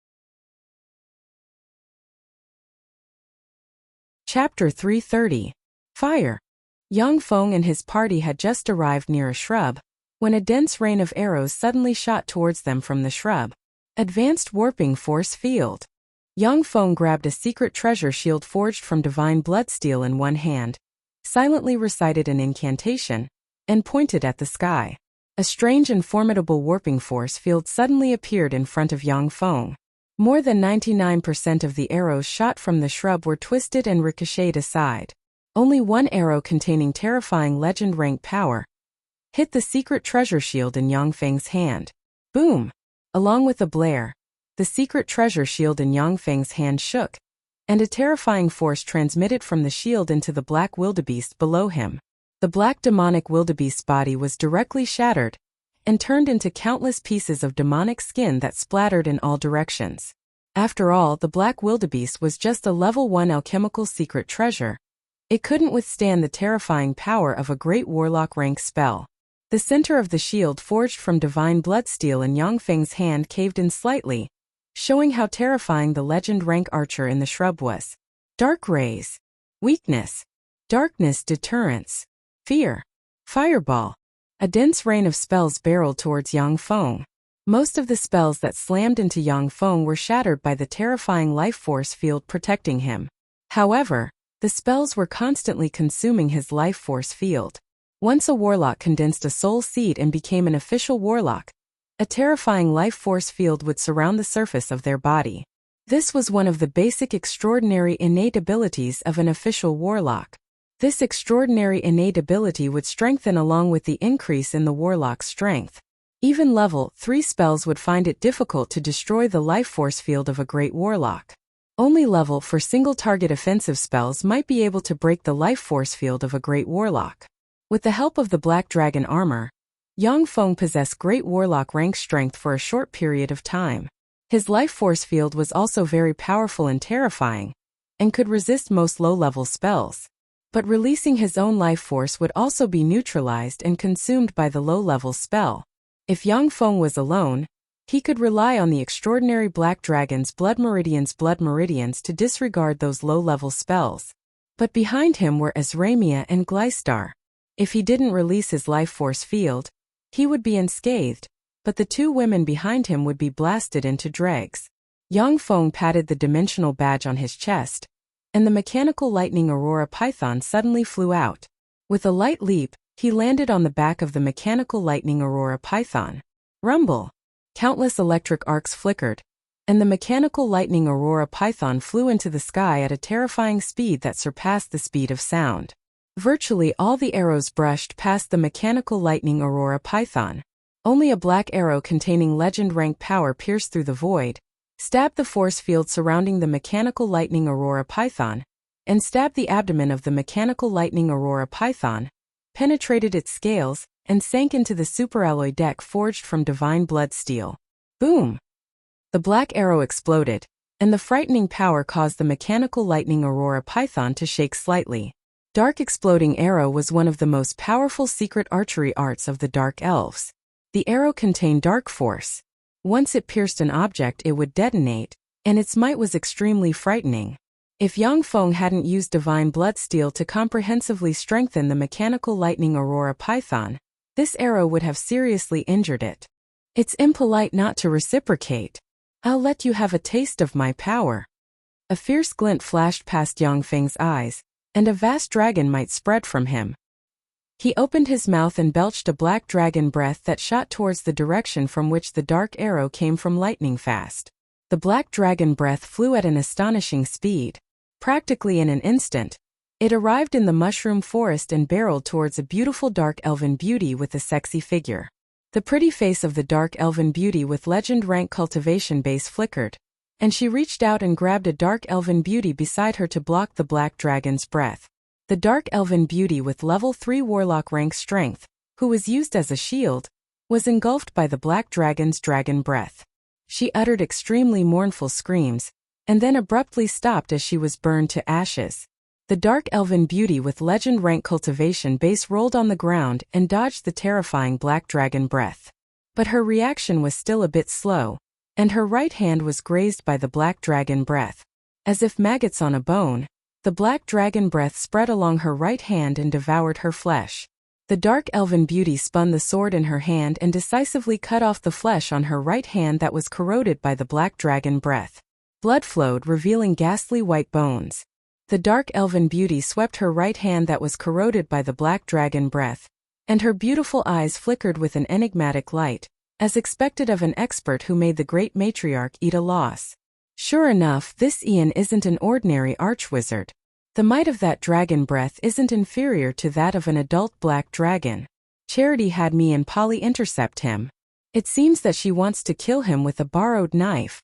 Chapter 330. Fire. Yongfeng and his party had just arrived near a shrub, when a dense rain of arrows suddenly shot towards them from the shrub. Advanced warping force field. Yongfeng grabbed a secret treasure shield forged from divine bloodsteel in one hand, silently recited an incantation, and pointed at the sky. A strange and formidable warping force field suddenly appeared in front of Yongfeng. More than 99% of the arrows shot from the shrub were twisted and ricocheted aside. Only one arrow containing terrifying legend rank power hit the secret treasure shield in Yongfeng's hand. Boom! Along with a blare, the secret treasure shield in Yongfeng's hand shook, and a terrifying force transmitted from the shield into the black wildebeest below him. The black demonic wildebeest's body was directly shattered and turned into countless pieces of demonic skin that splattered in all directions. After all, the black wildebeest was just a level 1 alchemical secret treasure. It couldn't withstand the terrifying power of a great warlock rank spell. The center of the shield forged from divine bloodsteel in Yongfeng's hand caved in slightly, showing how terrifying the legend rank archer in the shrub was. Dark rays. Weakness. Darkness deterrence. Fear. Fireball. A dense rain of spells barreled towards Yongfeng. Most of the spells that slammed into Yongfeng were shattered by the terrifying life force field protecting him. However, the spells were constantly consuming his life force field. Once a warlock condensed a soul seed and became an official warlock, a terrifying life force field would surround the surface of their body. This was one of the basic extraordinary innate abilities of an official warlock. This extraordinary innate ability would strengthen along with the increase in the warlock's strength. Even level 3 spells would find it difficult to destroy the life force field of a great warlock. Only level 4 single target offensive spells might be able to break the life force field of a great warlock. With the help of the black dragon armor, Yongfeng possessed great warlock rank strength for a short period of time. His life force field was also very powerful and terrifying, and could resist most low-level spells. But releasing his own life force would also be neutralized and consumed by the low-level spell. If Yongfeng was alone, he could rely on the extraordinary black dragon's blood meridians to disregard those low-level spells. But behind him were Azramia and Gleistar. If he didn't release his life force field, he would be unscathed, but the two women behind him would be blasted into dregs. Yongfeng patted the dimensional badge on his chest, and the mechanical lightning aurora python suddenly flew out. With a light leap, he landed on the back of the mechanical lightning aurora python. Rumble! Countless electric arcs flickered, and the mechanical lightning aurora python flew into the sky at a terrifying speed that surpassed the speed of sound. Virtually all the arrows brushed past the mechanical lightning aurora python. Only a black arrow containing legend rank power pierced through the void, stabbed the force field surrounding the mechanical lightning aurora python, and stabbed the abdomen of the mechanical lightning aurora python, penetrated its scales, and sank into the superalloy deck forged from divine blood steel. Boom! The black arrow exploded, and the frightening power caused the mechanical lightning aurora python to shake slightly. Dark exploding arrow was one of the most powerful secret archery arts of the Dark Elves. The arrow contained dark force. Once it pierced an object, it would detonate, and its might was extremely frightening. If Yang Feng hadn't used divine bloodsteel to comprehensively strengthen the mechanical lightning aurora python, this arrow would have seriously injured it. It's impolite not to reciprocate. I'll let you have a taste of my power. A fierce glint flashed past Yang Feng's eyes, and a vast dragon might spread from him. He opened his mouth and belched a black dragon breath that shot towards the direction from which the dark arrow came from lightning fast. The black dragon breath flew at an astonishing speed. Practically in an instant, it arrived in the mushroom forest and barreled towards a beautiful dark elven beauty with a sexy figure. The pretty face of the dark elven beauty with legend rank cultivation base flickered, and she reached out and grabbed a dark elven beauty beside her to block the black dragon's breath. The dark elven beauty with level 3 warlock rank strength, who was used as a shield, was engulfed by the black dragon's dragon breath. She uttered extremely mournful screams, and then abruptly stopped as she was burned to ashes. The dark elven beauty with legend rank cultivation base rolled on the ground and dodged the terrifying black dragon breath. But her reaction was still a bit slow, and her right hand was grazed by the black dragon breath. As if maggots on a bone, the black dragon breath spread along her right hand and devoured her flesh. The dark elven beauty spun the sword in her hand and decisively cut off the flesh on her right hand that was corroded by the black dragon breath. Blood flowed, revealing ghastly white bones. The dark elven beauty swept her right hand that was corroded by the black dragon breath, and her beautiful eyes flickered with an enigmatic light, as expected of an expert who made the great matriarch eat a loss. Sure enough, this Ian isn't an ordinary archwizard. The might of that dragon breath isn't inferior to that of an adult black dragon. Charity had me and Polly intercept him. It seems that she wants to kill him with a borrowed knife.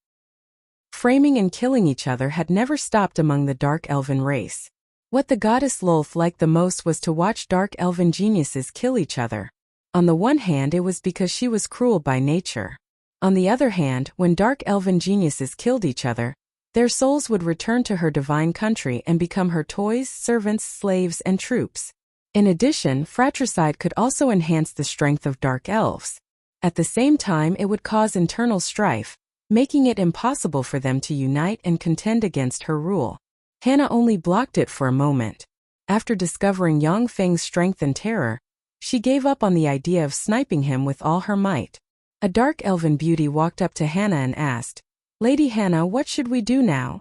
Framing and killing each other had never stopped among the dark elven race. What the goddess Lolth liked the most was to watch dark elven geniuses kill each other. On the one hand, it was because she was cruel by nature. On the other hand, when dark elven geniuses killed each other, their souls would return to her divine country and become her toys, servants, slaves, and troops. In addition, fratricide could also enhance the strength of dark elves. At the same time, it would cause internal strife, making it impossible for them to unite and contend against her rule. Hannah only blocked it for a moment. After discovering Yang Feng's strength and terror, she gave up on the idea of sniping him with all her might. A dark elven beauty walked up to Hannah and asked, "Lady Hannah, what should we do now?"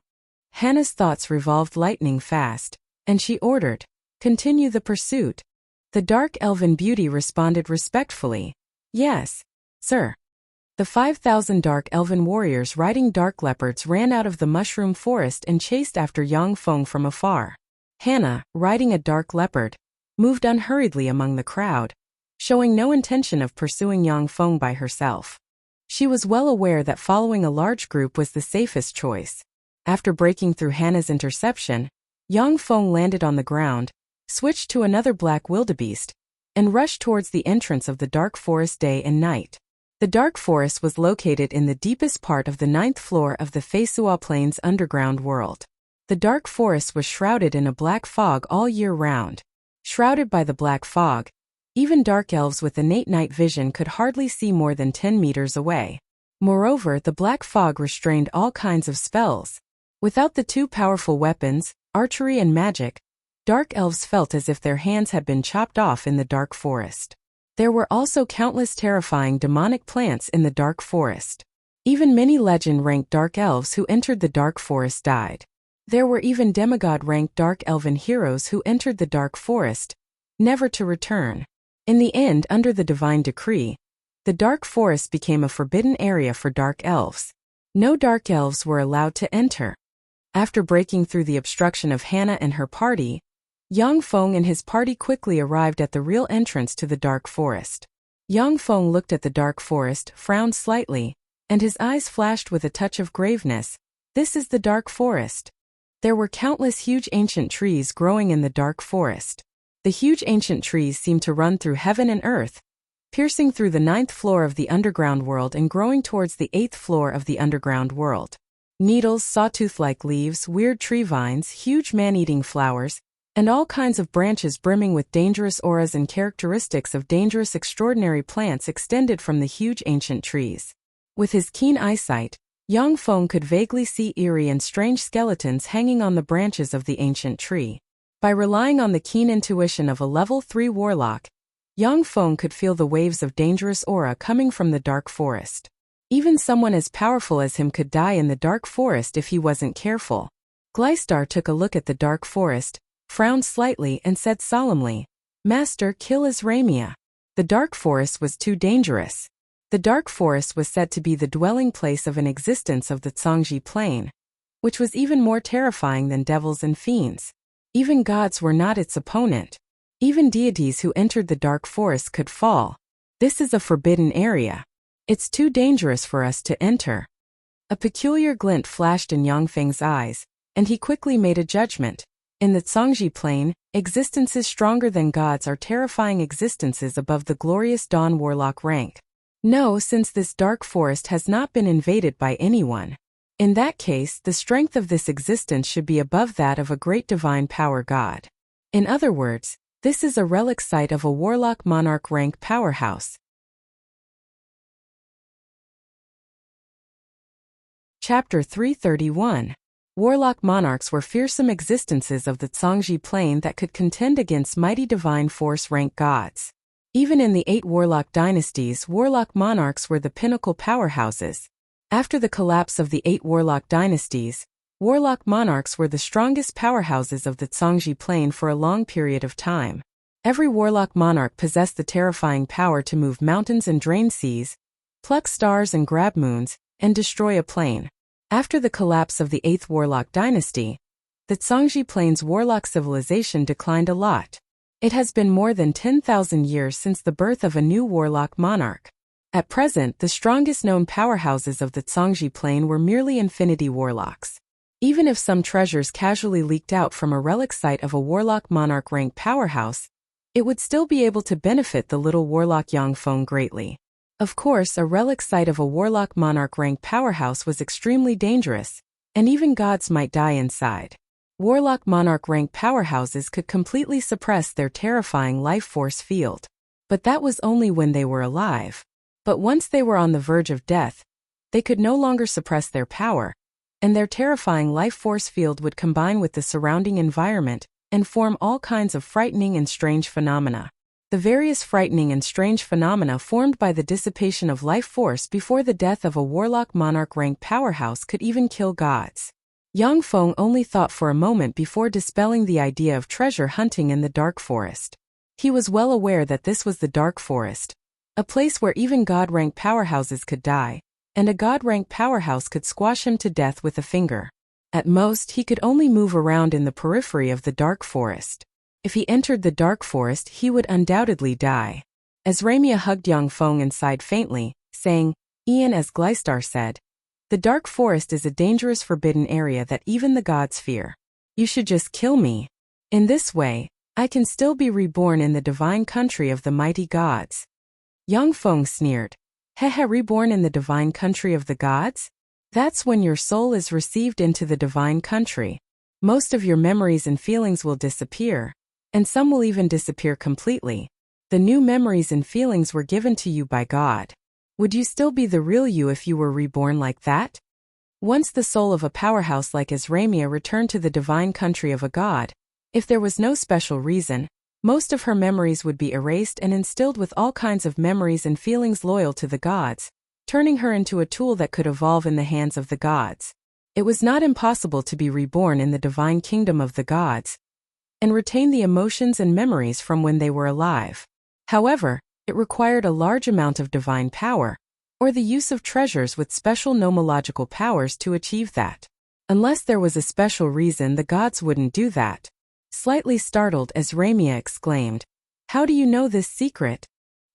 Hannah's thoughts revolved lightning fast, and she ordered, "Continue the pursuit." The dark elven beauty responded respectfully, "Yes, sir." The 5,000 dark elven warriors riding dark leopards ran out of the mushroom forest and chased after Yang Feng from afar. Hannah, riding a dark leopard, moved unhurriedly among the crowd, showing no intention of pursuing Yang Feng by herself. She was well aware that following a large group was the safest choice. After breaking through Hannah's interception, Yang Feng landed on the ground, switched to another black wildebeest, and rushed towards the entrance of the dark forest day and night. The dark forest was located in the deepest part of the 9th floor of the Feisua Plains underground world. The dark forest was shrouded in a black fog all year round. Shrouded by the black fog, even dark elves with innate night vision could hardly see more than 10 meters away. Moreover, the black fog restrained all kinds of spells. Without the two powerful weapons, archery and magic, dark elves felt as if their hands had been chopped off in the dark forest. There were also countless terrifying demonic plants in the dark forest. Even many legend-ranked dark elves who entered the dark forest died. There were even demigod-ranked dark elven heroes who entered the dark forest, never to return. In the end, under the divine decree, the dark forest became a forbidden area for dark elves. No dark elves were allowed to enter. After breaking through the obstruction of Hannah and her party, Yang Feng and his party quickly arrived at the real entrance to the dark forest. Yang Feng looked at the dark forest, frowned slightly, and his eyes flashed with a touch of graveness. This is the dark forest. There were countless huge ancient trees growing in the dark forest. The huge ancient trees seemed to run through heaven and earth, piercing through the 9th floor of the underground world and growing towards the 8th floor of the underground world. Needles, sawtooth-like leaves, weird tree vines, huge man-eating flowers, and all kinds of branches brimming with dangerous auras and characteristics of dangerous extraordinary plants extended from the huge ancient trees. With his keen eyesight, Yang Feng could vaguely see eerie and strange skeletons hanging on the branches of the ancient tree. By relying on the keen intuition of a level 3 warlock, Yang Feng could feel the waves of dangerous aura coming from the dark forest. Even someone as powerful as him could die in the dark forest if he wasn't careful. Gleistar took a look at the dark forest, frowned slightly and said solemnly, "Master, kill Azramia." The dark forest was too dangerous. The dark forest was said to be the dwelling place of an existence of the Zhangji Plain, which was even more terrifying than devils and fiends. Even gods were not its opponent. Even deities who entered the dark forest could fall. This is a forbidden area. It's too dangerous for us to enter. A peculiar glint flashed in Yang Feng's eyes, and he quickly made a judgment. In the Zhangji Plain, existences stronger than gods are terrifying existences above the glorious Dawn Warlock rank. No, since this dark forest has not been invaded by anyone. In that case, the strength of this existence should be above that of a great divine power god. In other words, this is a relic site of a warlock monarch rank powerhouse. Chapter 331. Warlock monarchs were fearsome existences of the Zhangji Plain that could contend against mighty divine force rank gods. Even in the 8 warlock dynasties, warlock monarchs were the pinnacle powerhouses. After the collapse of the 8 warlock dynasties, warlock monarchs were the strongest powerhouses of the Zhangji Plain for a long period of time. Every warlock monarch possessed the terrifying power to move mountains and drain seas, pluck stars and grab moons, and destroy a plain. After the collapse of the 8th warlock dynasty, the Zhangji Plain's warlock civilization declined a lot. It has been more than 10,000 years since the birth of a new warlock monarch. At present, the strongest known powerhouses of the Zhangji Plain were merely infinity warlocks. Even if some treasures casually leaked out from a relic site of a warlock monarch rank powerhouse, it would still be able to benefit the little warlock Yang Feng greatly. Of course, a relic site of a warlock monarch rank powerhouse was extremely dangerous, and even gods might die inside. Warlock monarch rank powerhouses could completely suppress their terrifying life force field. But that was only when they were alive. But once they were on the verge of death, they could no longer suppress their power, and their terrifying life force field would combine with the surrounding environment and form all kinds of frightening and strange phenomena. The various frightening and strange phenomena formed by the dissipation of life force before the death of a warlock monarch rank powerhouse could even kill gods. Yang Feng only thought for a moment before dispelling the idea of treasure hunting in the dark forest. He was well aware that this was the dark forest, a place where even god-rank powerhouses could die, and a god-rank powerhouse could squash him to death with a finger. At most, he could only move around in the periphery of the dark forest. If he entered the dark forest, he would undoubtedly die. Azramia hugged Yang Feng and sighed faintly, saying, "Ian, as Gleistar said, the dark forest is a dangerous forbidden area that even the gods fear. You should just kill me. In this way, I can still be reborn in the divine country of the mighty gods." Yang Feng sneered. "Hehe, reborn in the divine country of the gods? That's when your soul is received into the divine country. Most of your memories and feelings will disappear, and some will even disappear completely. The new memories and feelings were given to you by God. Would you still be the real you if you were reborn like that?" Once the soul of a powerhouse like Azramia returned to the divine country of a god, if there was no special reason, most of her memories would be erased and instilled with all kinds of memories and feelings loyal to the gods, turning her into a tool that could evolve in the hands of the gods. It was not impossible to be reborn in the divine kingdom of the gods and retain the emotions and memories from when they were alive. However, it required a large amount of divine power, or the use of treasures with special nomological powers to achieve that. Unless there was a special reason, the gods wouldn't do that. Slightly startled, Azramia exclaimed, "How do you know this secret?"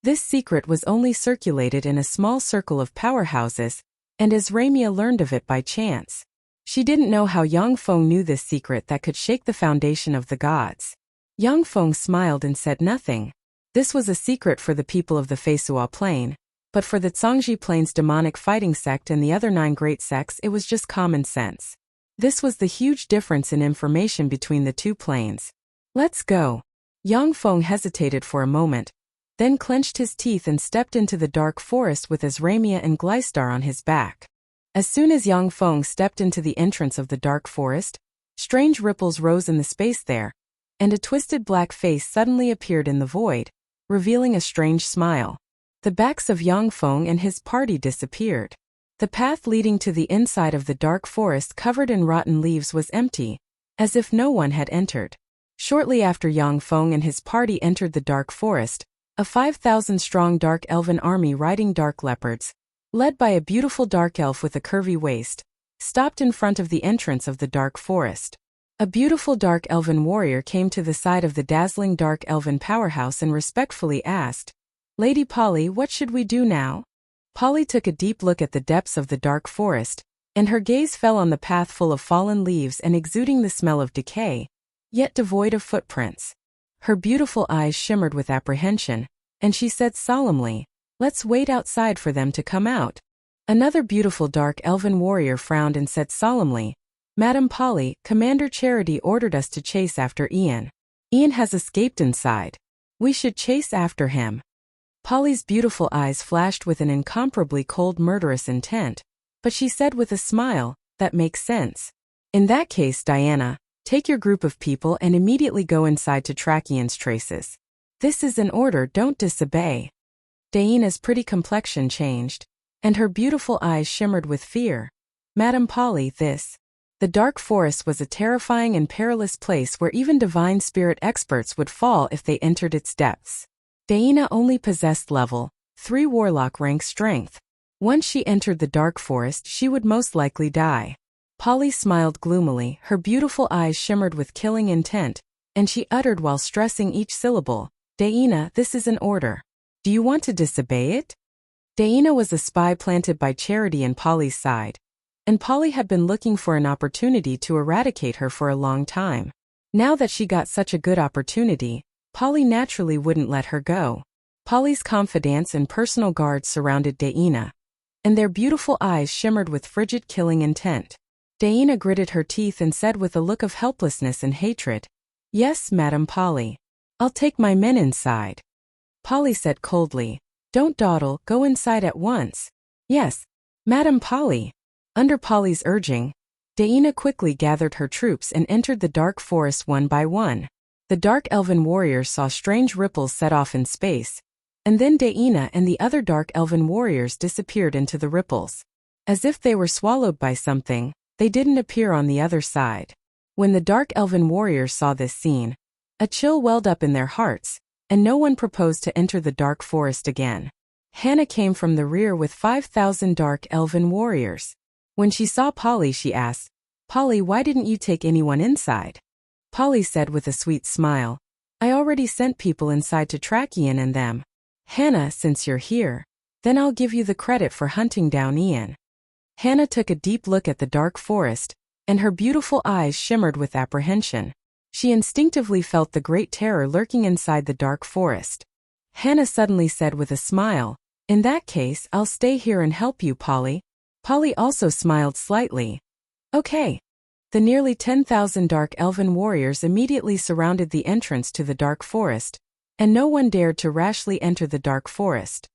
This secret was only circulated in a small circle of powerhouses, and Azramia learned of it by chance. She didn't know how Yang Feng knew this secret that could shake the foundation of the gods. Yang Feng smiled and said nothing. This was a secret for the people of the Feisua Plain, But for the Zhongji Plains demonic fighting sect and the other 9 great sects, it was just common sense. This was the huge difference in information between the 2 planes. Let's go. Yang Feng hesitated for a moment, then clenched his teeth and stepped into the dark forest with Azramia and Gleistar on his back. As soon as Yang Feng stepped into the entrance of the dark forest, strange ripples rose in the space there, and a twisted black face suddenly appeared in the void, revealing a strange smile. The backs of Yang Feng and his party disappeared. The path leading to the inside of the dark forest covered in rotten leaves was empty, as if no one had entered. Shortly after Yang Feng and his party entered the dark forest, a 5,000-strong dark elven army riding dark leopards, led by a beautiful dark elf with a curvy waist, stopped in front of the entrance of the dark forest. A beautiful dark elven warrior came to the side of the dazzling dark elven powerhouse and respectfully asked, "Lady Polly, what should we do now?" Polly took a deep look at the depths of the dark forest, and her gaze fell on the path full of fallen leaves and exuding the smell of decay, yet devoid of footprints. Her beautiful eyes shimmered with apprehension, and she said solemnly, "Let's wait outside for them to come out." Another beautiful dark elven warrior frowned and said solemnly, "Madam Polly, Commander Charity ordered us to chase after Ian. Ian has escaped inside. We should chase after him." Polly's beautiful eyes flashed with an incomparably cold murderous intent, but she said with a smile, "That makes sense. In that case, Diana, take your group of people and immediately go inside to track Ian's traces. This is an order, don't disobey." Diana's pretty complexion changed, and her beautiful eyes shimmered with fear. "Madam Polly, The dark forest was a terrifying and perilous place where even divine spirit experts would fall if they entered its depths. Diana only possessed level 3 warlock rank strength. Once she entered the dark forest, she would most likely die. Polly smiled gloomily, her beautiful eyes shimmered with killing intent, and she uttered while stressing each syllable, "Diana, this is an order. Do you want to disobey it?" Diana was a spy planted by Charity in Polly's side, and Polly had been looking for an opportunity to eradicate her for a long time. Now that she got such a good opportunity, Polly naturally wouldn't let her go. Polly's confidants and personal guards surrounded Diana, and their beautiful eyes shimmered with frigid killing intent. Diana gritted her teeth and said with a look of helplessness and hatred, "Yes, Madam Polly. I'll take my men inside." Polly said coldly, "Don't dawdle, go inside at once." "Yes, Madam Polly." Under Polly's urging, Diana quickly gathered her troops and entered the dark forest one by one. The dark elven warriors saw strange ripples set off in space, and then Diana and the other dark elven warriors disappeared into the ripples. As if they were swallowed by something, they didn't appear on the other side. When the dark elven warriors saw this scene, a chill welled up in their hearts, and no one proposed to enter the dark forest again. Hannah came from the rear with 5,000 dark elven warriors. When she saw Polly, she asked, "Polly, why didn't you take anyone inside?" Polly said with a sweet smile, "I already sent people inside to track Ian and them." "Hannah, since you're here, then I'll give you the credit for hunting down Ian." Hannah took a deep look at the dark forest, and her beautiful eyes shimmered with apprehension. She instinctively felt the great terror lurking inside the dark forest. Hannah suddenly said with a smile, "In that case, I'll stay here and help you, Polly." Polly also smiled slightly. "Okay." The nearly 10,000 dark elven warriors immediately surrounded the entrance to the dark forest, and no one dared to rashly enter the dark forest.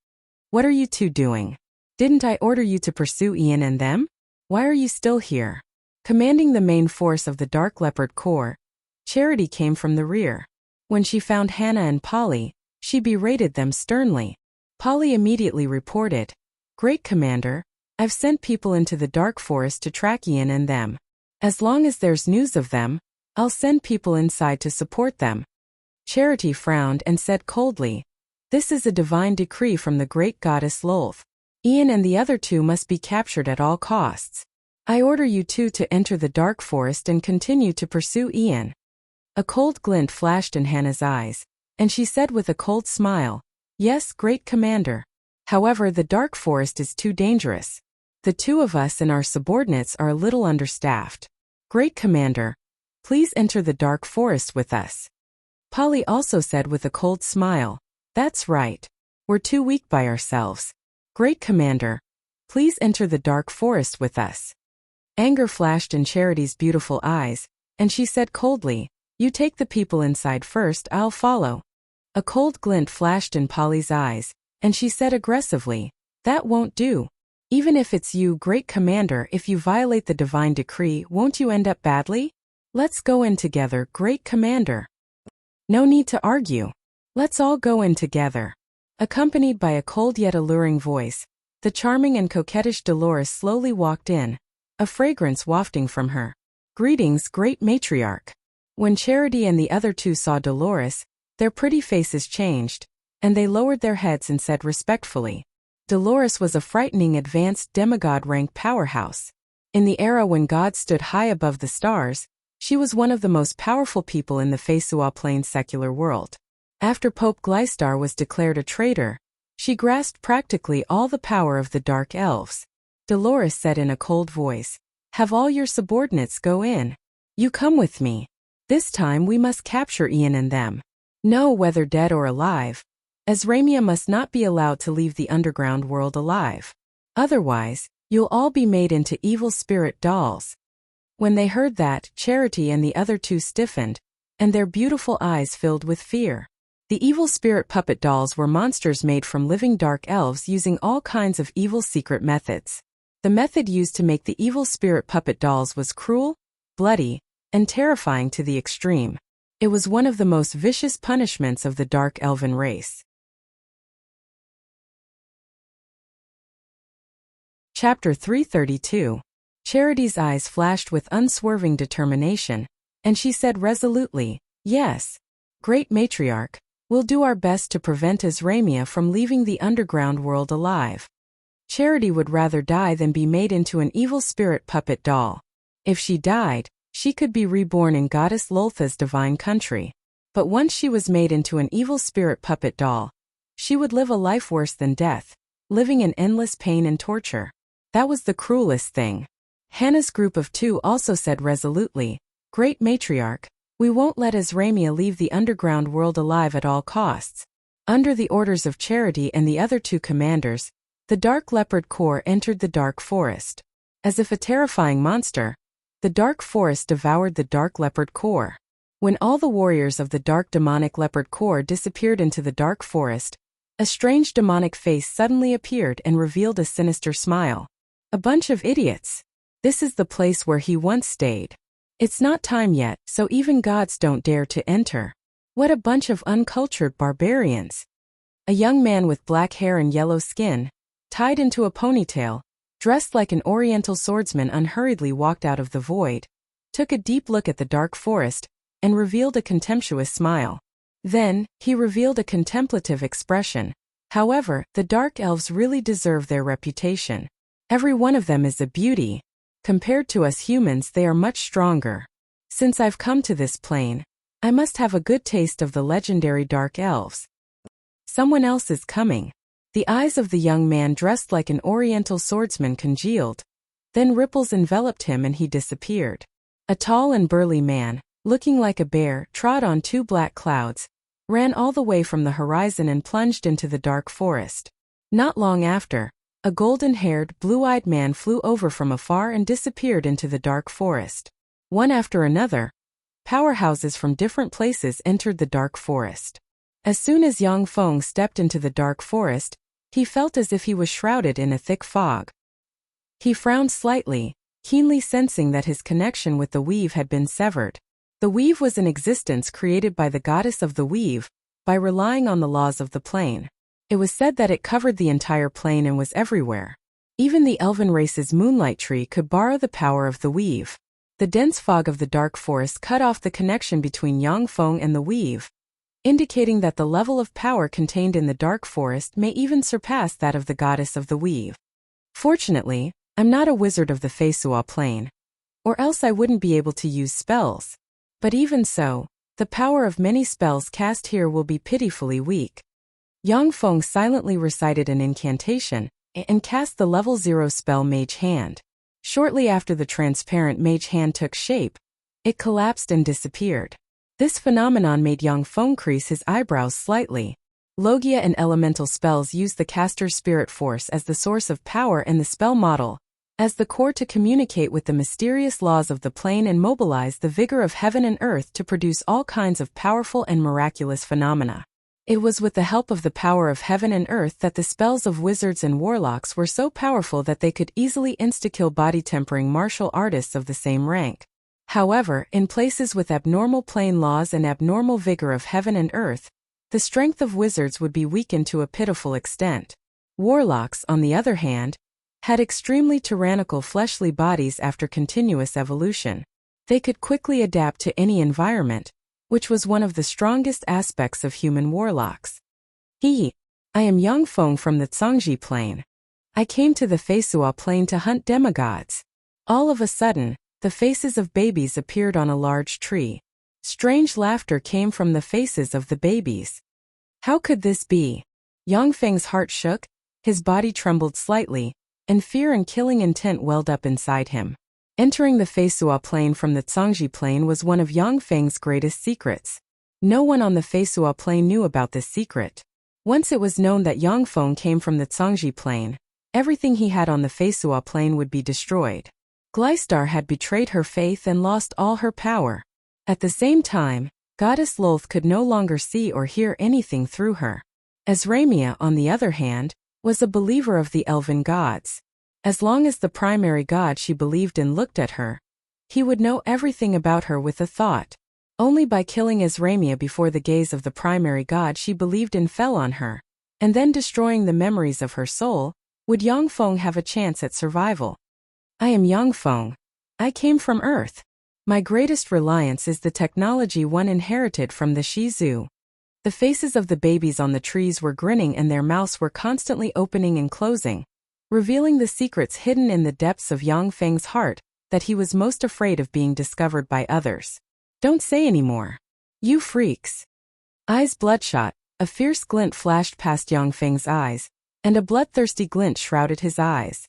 "What are you two doing? Didn't I order you to pursue Ian and them? Why are you still here?" Commanding the main force of the Dark Leopard Corps, Charity came from the rear. When she found Hannah and Polly, she berated them sternly. Polly immediately reported, "Great Commander, I've sent people into the dark forest to track Ian and them. As long as there's news of them, I'll send people inside to support them." Charity frowned and said coldly, "This is a divine decree from the great goddess Lolth. Ian and the other two must be captured at all costs. I order you two to enter the dark forest and continue to pursue Ian." A cold glint flashed in Hannah's eyes, and she said with a cold smile, "Yes, great Commander. However, the dark forest is too dangerous. The two of us and our subordinates are a little understaffed. Great Commander, please enter the dark forest with us." Polly also said with a cold smile, "That's right. We're too weak by ourselves. "Great Commander, please enter the dark forest with us." Anger flashed in Charity's beautiful eyes, and she said coldly, "You take the people inside first, I'll follow." A cold glint flashed in Polly's eyes, and she said aggressively, "That won't do. Even if it's you, Great Commander, if you violate the divine decree, won't you end up badly? Let's go in together, Great Commander." "No need to argue. Let's all go in together." Accompanied by a cold yet alluring voice, the charming and coquettish Dolores slowly walked in, a fragrance wafting from her. "Greetings, Great Matriarch." When Charity and the other two saw Dolores, their pretty faces changed, and they lowered their heads and said respectfully. Dolores was a frightening advanced demigod-rank powerhouse. In the era when God stood high above the stars, she was one of the most powerful people in the Feisua Plains secular world. After Pope Gleistar was declared a traitor, she grasped practically all the power of the Dark Elves. Dolores said in a cold voice, "Have all your subordinates go in. You come with me. This time we must capture Ian and them. No, whether dead or alive. Azramia must not be allowed to leave the underground world alive. Otherwise, you'll all be made into evil spirit dolls." When they heard that, Charity and the other two stiffened, and their beautiful eyes filled with fear. The evil spirit puppet dolls were monsters made from living dark elves using all kinds of evil secret methods. The method used to make the evil spirit puppet dolls was cruel, bloody, and terrifying to the extreme. It was one of the most vicious punishments of the dark elven race. Chapter 332. Charity's eyes flashed with unswerving determination, and she said resolutely, "Yes, Great Matriarch, we'll do our best to prevent Azramia from leaving the underground world alive." Charity would rather die than be made into an evil spirit puppet doll. If she died, she could be reborn in Goddess Loltha's divine country. But once she was made into an evil spirit puppet doll, she would live a life worse than death, living in endless pain and torture. That was the cruelest thing. Hannah's group of two also said resolutely, "Great Matriarch, we won't let Azramia leave the underground world alive at all costs." Under the orders of Charity and the other two commanders, the Dark Leopard Corps entered the Dark Forest. As if a terrifying monster, the Dark Forest devoured the Dark Leopard Corps. When all the warriors of the Dark Demonic Leopard Corps disappeared into the Dark Forest, a strange demonic face suddenly appeared and revealed a sinister smile. "A bunch of idiots. This is the place where he once stayed. It's not time yet, so even gods don't dare to enter. What a bunch of uncultured barbarians." A young man with black hair and yellow skin, tied into a ponytail, dressed like an oriental swordsman, unhurriedly walked out of the void, took a deep look at the dark forest, and revealed a contemptuous smile. Then, he revealed a contemplative expression. "However, the dark elves really deserve their reputation. Every one of them is a beauty. Compared to us humans, they are much stronger. Since I've come to this plane, I must have a good taste of the legendary dark elves." Someone else is coming. The eyes of the young man dressed like an oriental swordsman congealed. Then ripples enveloped him and he disappeared. A tall and burly man, looking like a bear, trod on two black clouds, ran all the way from the horizon and plunged into the dark forest. Not long after, a golden-haired, blue-eyed man flew over from afar and disappeared into the dark forest. One after another, powerhouses from different places entered the dark forest. As soon as Yang Feng stepped into the dark forest, he felt as if he was shrouded in a thick fog. He frowned slightly, keenly sensing that his connection with the weave had been severed. The weave was an existence created by the goddess of the weave, by relying on the laws of the plane. It was said that it covered the entire plane and was everywhere. Even the elven race's moonlight tree could borrow the power of the weave. The dense fog of the dark forest cut off the connection between Yang Feng and the weave, indicating that the level of power contained in the dark forest may even surpass that of the goddess of the weave. Fortunately, I'm not a wizard of the Feisua plane, or else I wouldn't be able to use spells. But even so, the power of many spells cast here will be pitifully weak. Yang Feng silently recited an incantation and cast the level 0 spell Mage Hand. Shortly after the transparent Mage Hand took shape, it collapsed and disappeared. This phenomenon made Yang Feng crease his eyebrows slightly. Logia and elemental spells use the caster's spirit force as the source of power and the spell model as the core to communicate with the mysterious laws of the plane and mobilize the vigor of heaven and earth to produce all kinds of powerful and miraculous phenomena. It was with the help of the power of heaven and earth that the spells of wizards and warlocks were so powerful that they could easily insta-kill body-tempering martial artists of the same rank. However, in places with abnormal plane laws and abnormal vigor of heaven and earth, the strength of wizards would be weakened to a pitiful extent. Warlocks, on the other hand, had extremely tyrannical fleshly bodies after continuous evolution. They could quickly adapt to any environment, which was one of the strongest aspects of human warlocks. I am Yang Feng from the Zhangji plane. I came to the Feisua plane to hunt demigods. All of a sudden, the faces of babies appeared on a large tree. Strange laughter came from the faces of the babies. How could this be? Yang Feng's heart shook, his body trembled slightly, and fear and killing intent welled up inside him. Entering the Feisua plane from the Zhangji plane was one of Yang Feng's greatest secrets. No one on the Feisua plane knew about this secret. Once it was known that Yang Feng came from the Zhangji plane, everything he had on the Feisua plane would be destroyed. Gleistar had betrayed her faith and lost all her power. At the same time, Goddess Lolth could no longer see or hear anything through her. Azramia, on the other hand, was a believer of the elven gods. As long as the primary god she believed in looked at her, he would know everything about her with a thought. Only by killing Azramia before the gaze of the primary god she believed in fell on her, and then destroying the memories of her soul, would Yang Feng have a chance at survival. I am Yang Feng. I came from Earth. My greatest reliance is the technology one inherited from the Shizu. The faces of the babies on the trees were grinning and their mouths were constantly opening and closing, revealing the secrets hidden in the depths of Yang Feng's heart that he was most afraid of being discovered by others. Don't say any more. You freaks. Eyes bloodshot, a fierce glint flashed past Yang Feng's eyes, and a bloodthirsty glint shrouded his eyes.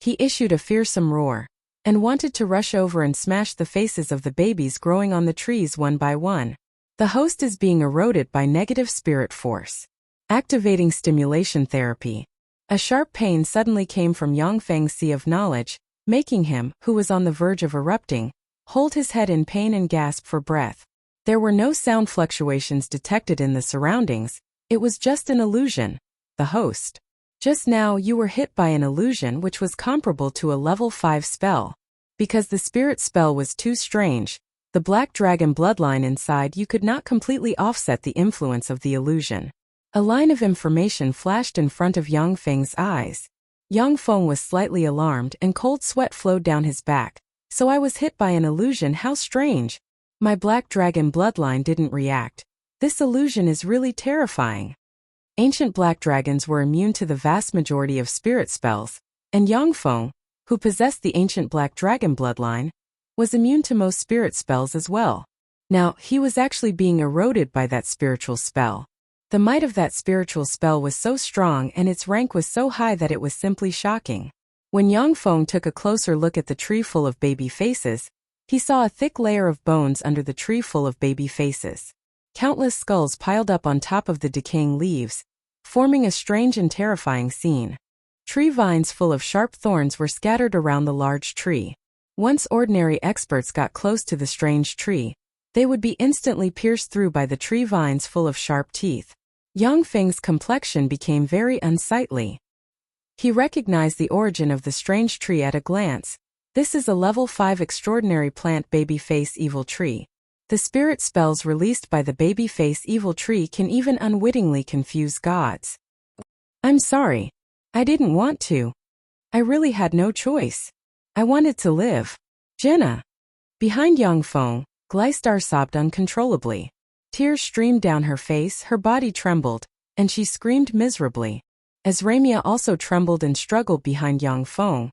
He issued a fearsome roar, and wanted to rush over and smash the faces of the babies growing on the trees one by one. The host is being eroded by negative spirit force. Activating stimulation therapy. A sharp pain suddenly came from Yang Feng's sea of knowledge, making him, who was on the verge of erupting, hold his head in pain and gasp for breath. There were no sound fluctuations detected in the surroundings, it was just an illusion. The host. Just now you were hit by an illusion which was comparable to a level 5 spell. Because the spirit spell was too strange, the black dragon bloodline inside you could not completely offset the influence of the illusion. A line of information flashed in front of Yang Feng's eyes. Yang Feng was slightly alarmed and cold sweat flowed down his back. So I was hit by an illusion, how strange. My black dragon bloodline didn't react. This illusion is really terrifying. Ancient black dragons were immune to the vast majority of spirit spells, and Yang Feng, who possessed the ancient black dragon bloodline, was immune to most spirit spells as well. Now, he was actually being eroded by that spiritual spell. The might of that spiritual spell was so strong and its rank was so high that it was simply shocking. When Yang Feng took a closer look at the tree full of baby faces, he saw a thick layer of bones under the tree full of baby faces. Countless skulls piled up on top of the decaying leaves, forming a strange and terrifying scene. Tree vines full of sharp thorns were scattered around the large tree. Once ordinary experts got close to the strange tree, they would be instantly pierced through by the tree vines full of sharp teeth. Yang Feng's complexion became very unsightly. He recognized the origin of the strange tree at a glance. This is a level 5 extraordinary plant baby-face evil tree. The spirit spells released by the baby-face evil tree can even unwittingly confuse gods. I'm sorry. I didn't want to. I really had no choice. I wanted to live. Jenna. Behind Yang Feng, Gleistar sobbed uncontrollably. Tears streamed down her face, her body trembled, and she screamed miserably. Azramia also trembled and struggled behind Yang Feng,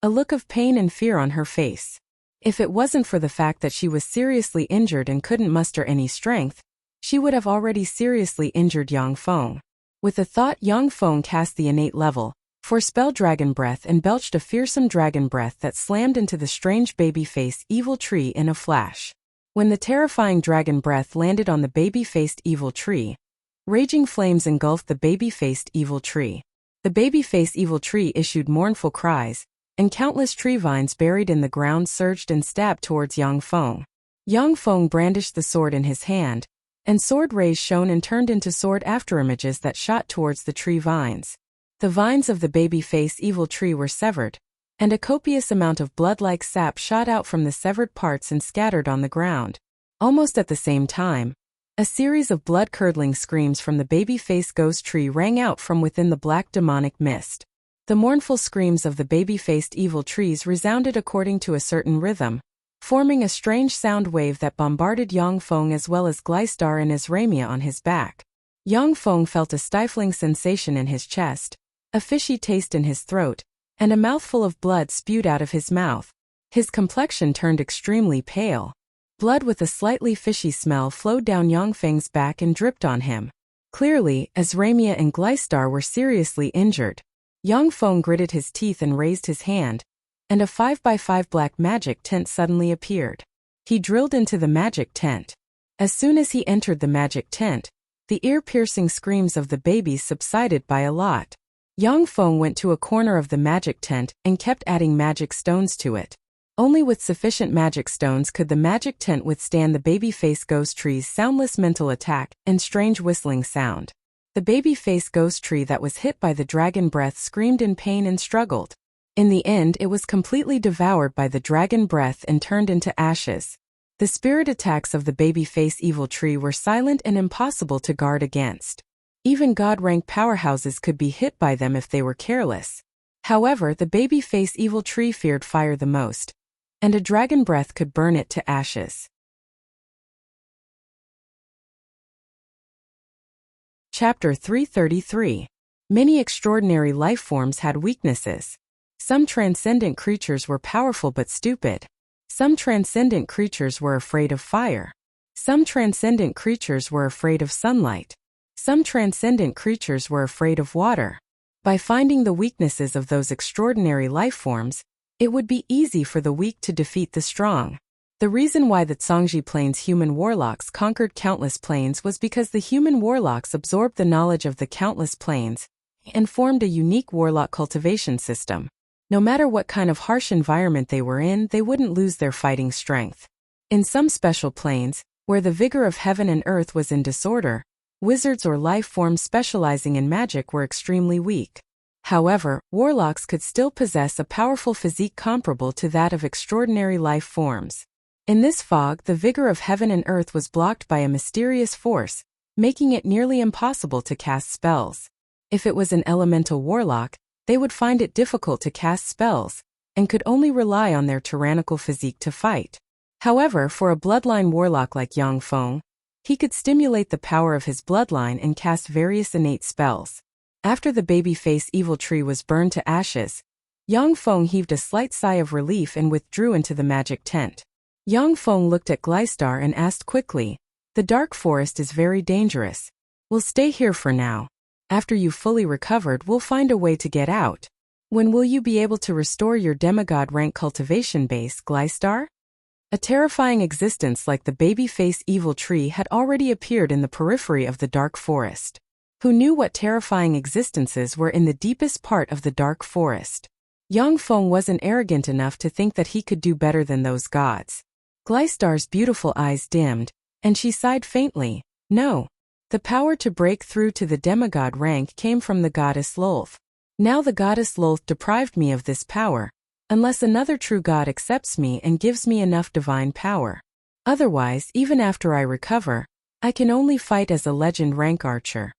a look of pain and fear on her face. If it wasn't for the fact that she was seriously injured and couldn't muster any strength, she would have already seriously injured Yang Feng. With a thought, Yang Feng cast the innate level 4 spell Dragon Breath and belched a fearsome dragon breath that slammed into the strange baby-faced evil tree in a flash. When the terrifying dragon breath landed on the baby-faced evil tree, Raging flames engulfed the baby-faced evil tree. The baby-faced evil tree issued mournful cries, and countless tree vines buried in the ground surged and stabbed towards Yang Feng. Yang Feng brandished the sword in his hand, and sword rays shone and turned into sword afterimages that shot towards the tree vines. The vines of the baby-faced evil tree were severed, and a copious amount of blood-like sap shot out from the severed parts and scattered on the ground. Almost at the same time, a series of blood-curdling screams from the baby-faced ghost tree rang out from within the black demonic mist. The mournful screams of the baby-faced evil trees resounded according to a certain rhythm, forming a strange sound wave that bombarded Yang Feng as well as Gleistar and Azramia on his back. Yang Feng felt a stifling sensation in his chest, a fishy taste in his throat, and a mouthful of blood spewed out of his mouth. His complexion turned extremely pale. Blood with a slightly fishy smell flowed down Yang Feng's back and dripped on him. Clearly, Azramia and Gleistar were seriously injured. Yang Feng gritted his teeth and raised his hand, and a 5x5 black magic tent suddenly appeared. He drilled into the magic tent. As soon as he entered the magic tent, the ear-piercing screams of the babies subsided by a lot. Yang Feng went to a corner of the magic tent and kept adding magic stones to it. Only with sufficient magic stones could the magic tent withstand the baby-faced ghost tree's soundless mental attack and strange whistling sound. The baby-faced ghost tree that was hit by the dragon breath screamed in pain and struggled. In the end, it was completely devoured by the dragon breath and turned into ashes. The spirit attacks of the baby-faced evil tree were silent and impossible to guard against. Even god-rank powerhouses could be hit by them if they were careless. However, the baby-faced evil tree feared fire the most, and a dragon breath could burn it to ashes. Chapter 333. Many extraordinary lifeforms had weaknesses. Some transcendent creatures were powerful but stupid. Some transcendent creatures were afraid of fire. Some transcendent creatures were afraid of sunlight. Some transcendent creatures were afraid of water. By finding the weaknesses of those extraordinary lifeforms, it would be easy for the weak to defeat the strong. The reason why the Zhangji Plains human warlocks conquered countless plains was because the human warlocks absorbed the knowledge of the countless plains and formed a unique warlock cultivation system. No matter what kind of harsh environment they were in, they wouldn't lose their fighting strength. In some special plains, where the vigor of heaven and earth was in disorder, wizards or life forms specializing in magic were extremely weak. However, warlocks could still possess a powerful physique comparable to that of extraordinary life forms. In this fog, the vigor of heaven and earth was blocked by a mysterious force, making it nearly impossible to cast spells. If it was an elemental warlock, they would find it difficult to cast spells, and could only rely on their tyrannical physique to fight. However, for a bloodline warlock like Yang Feng, he could stimulate the power of his bloodline and cast various innate spells. After the baby-faced evil tree was burned to ashes, Yang Feng heaved a slight sigh of relief and withdrew into the magic tent. Yang Feng looked at Gleistar and asked quickly, "The dark forest is very dangerous. We'll stay here for now. After you've fully recovered, we'll find a way to get out. When will you be able to restore your demigod rank cultivation base, Gleistar?" A terrifying existence like the baby-faced evil tree had already appeared in the periphery of the dark forest. Who knew what terrifying existences were in the deepest part of the dark forest? Yang Feng wasn't arrogant enough to think that he could do better than those gods. Gleistar's beautiful eyes dimmed, and she sighed faintly. No. The power to break through to the demigod rank came from the goddess Lolth. Now the goddess Lolth deprived me of this power, unless another true god accepts me and gives me enough divine power. Otherwise, even after I recover, I can only fight as a legend rank archer.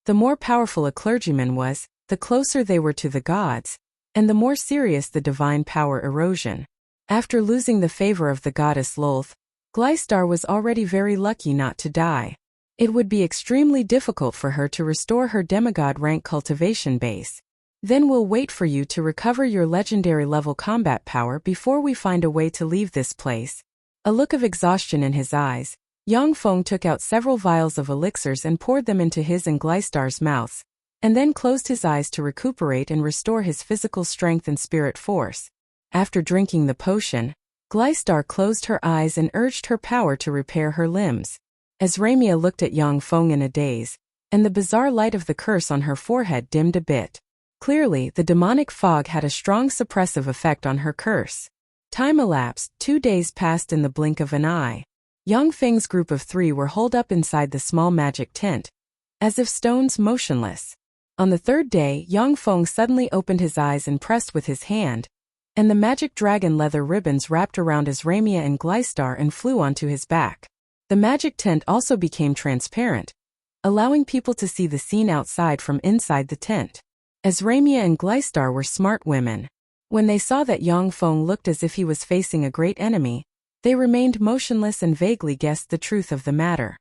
The more powerful a clergyman was, the closer they were to the gods, and the more serious the divine power erosion. After losing the favor of the goddess Lolth, Gleistar was already very lucky not to die. It would be extremely difficult for her to restore her demigod rank cultivation base. Then we'll wait for you to recover your legendary level combat power before we find a way to leave this place. A look of exhaustion in his eyes, Yang Feng took out several vials of elixirs and poured them into his and Gleistar's mouths, and then closed his eyes to recuperate and restore his physical strength and spirit force. After drinking the potion, Gleistar closed her eyes and urged her power to repair her limbs. Azramia looked at Yang Feng in a daze, and the bizarre light of the curse on her forehead dimmed a bit. Clearly, the demonic fog had a strong suppressive effect on her curse. Time elapsed, 2 days passed in the blink of an eye. Yang Feng's group of 3 were holed up inside the small magic tent, as if stones motionless. On the 3rd day, Yang Feng suddenly opened his eyes and pressed with his hand, and the magic dragon leather ribbons wrapped around Azramia and Glystar and flew onto his back. The magic tent also became transparent, allowing people to see the scene outside from inside the tent. Azramia and Glystar were smart women. When they saw that Yang Feng looked as if he was facing a great enemy, they remained motionless and vaguely guessed the truth of the matter.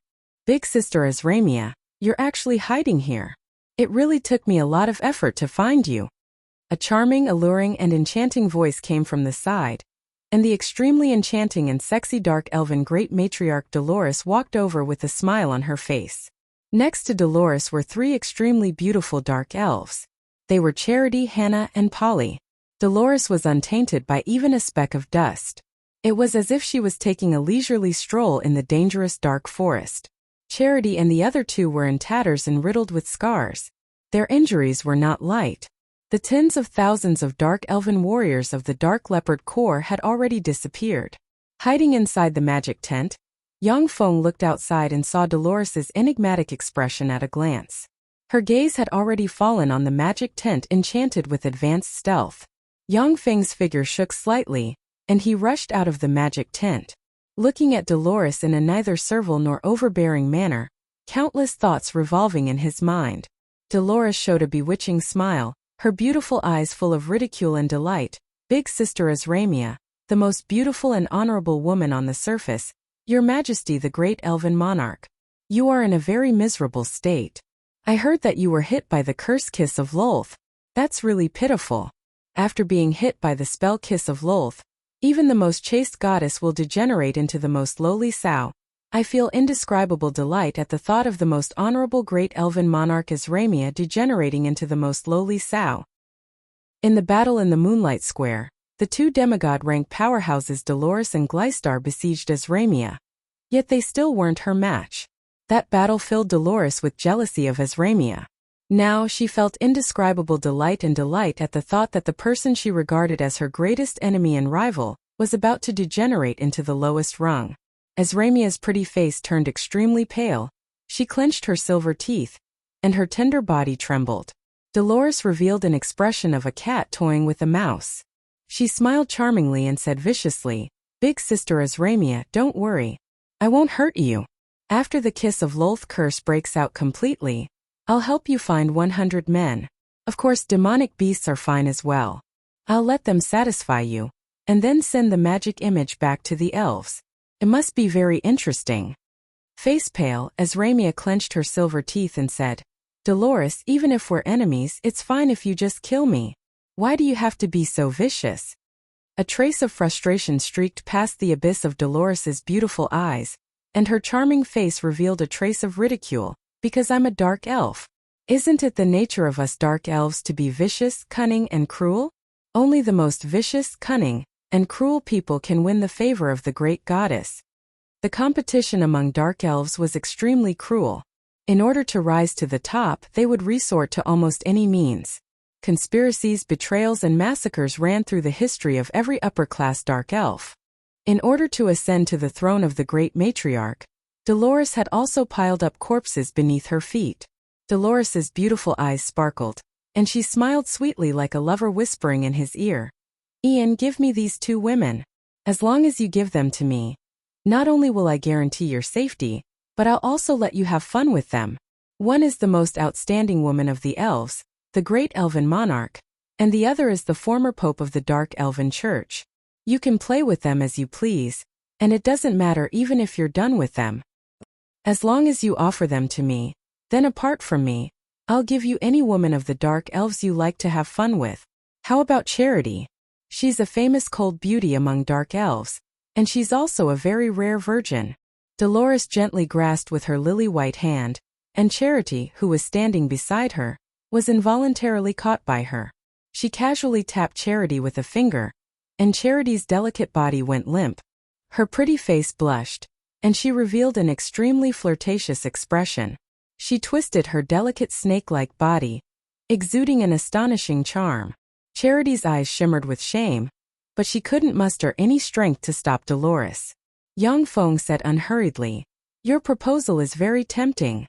Big sister Azramia, you're actually hiding here. It really took me a lot of effort to find you. A charming, alluring, and enchanting voice came from the side, and the extremely enchanting and sexy dark elven great matriarch Dolores walked over with a smile on her face. Next to Dolores were 3 extremely beautiful dark elves. They were Charity, Hannah, and Polly. Dolores was untainted by even a speck of dust. It was as if she was taking a leisurely stroll in the dangerous dark forest. Charity and the other 2 were in tatters and riddled with scars. Their injuries were not light. The tens of thousands of dark elven warriors of the Dark Leopard Corps had already disappeared. Hiding inside the magic tent, Yang Feng looked outside and saw Dolores's enigmatic expression at a glance. Her gaze had already fallen on the magic tent enchanted with advanced stealth. Yang Feng's figure shook slightly, and he rushed out of the magic tent. Looking at Dolores in a neither servile nor overbearing manner, countless thoughts revolving in his mind. Dolores showed a bewitching smile, her beautiful eyes full of ridicule and delight. Big sister Azramia, the most beautiful and honorable woman on the surface, Your Majesty the great elven monarch. You are in a very miserable state. I heard that you were hit by the curse kiss of Lolth. That's really pitiful. After being hit by the spell kiss of Lolth, even the most chaste goddess will degenerate into the most lowly sow. I feel indescribable delight at the thought of the most honorable great elven monarch Azramia degenerating into the most lowly sow. In the battle in the Moonlight Square, the 2 demigod-rank powerhouses Dolores and Glystar besieged Azramia. Yet they still weren't her match. That battle filled Dolores with jealousy of Azramia. Now she felt indescribable delight at the thought that the person she regarded as her greatest enemy and rival was about to degenerate into the lowest rung. Azramia's pretty face turned extremely pale. She clenched her silver teeth, and her tender body trembled. Dolores revealed an expression of a cat toying with a mouse. She smiled charmingly and said viciously, Big sister Azramia, don't worry. I won't hurt you. After the kiss of Lolth curse breaks out completely, I'll help you find 100 men. Of course demonic beasts are fine as well. I'll let them satisfy you, and then send the magic image back to the elves. It must be very interesting. Face pale, Azramia clenched her silver teeth and said, Dolores, even if we're enemies, it's fine if you just kill me. Why do you have to be so vicious? A trace of frustration streaked past the abyss of Dolores's beautiful eyes, and her charming face revealed a trace of ridicule. Because I'm a dark elf. Isn't it the nature of us dark elves to be vicious, cunning, and cruel? Only the most vicious, cunning, and cruel people can win the favor of the great goddess. The competition among dark elves was extremely cruel. In order to rise to the top, they would resort to almost any means. Conspiracies, betrayals, and massacres ran through the history of every upper-class dark elf. In order to ascend to the throne of the great matriarch, Dolores had also piled up corpses beneath her feet. Dolores's beautiful eyes sparkled, and she smiled sweetly like a lover whispering in his ear. Ian, give me these 2 women. As long as you give them to me, not only will I guarantee your safety, but I'll also let you have fun with them. One is the most outstanding woman of the elves, the great elven monarch, and the other is the former pope of the Dark Elven Church. You can play with them as you please, and it doesn't matter even if you're done with them. As long as you offer them to me, then apart from me, I'll give you any woman of the dark elves you like to have fun with. How about Charity? She's a famous cold beauty among dark elves, and she's also a very rare virgin. Dolores gently grasped with her lily-white hand, and Charity, who was standing beside her, was involuntarily caught by her. She casually tapped Charity with a finger, and Charity's delicate body went limp. Her pretty face blushed, and she revealed an extremely flirtatious expression. She twisted her delicate snake-like body, exuding an astonishing charm. Charity's eyes shimmered with shame, but she couldn't muster any strength to stop Dolores. Yang Feng said unhurriedly, "Your proposal is very tempting."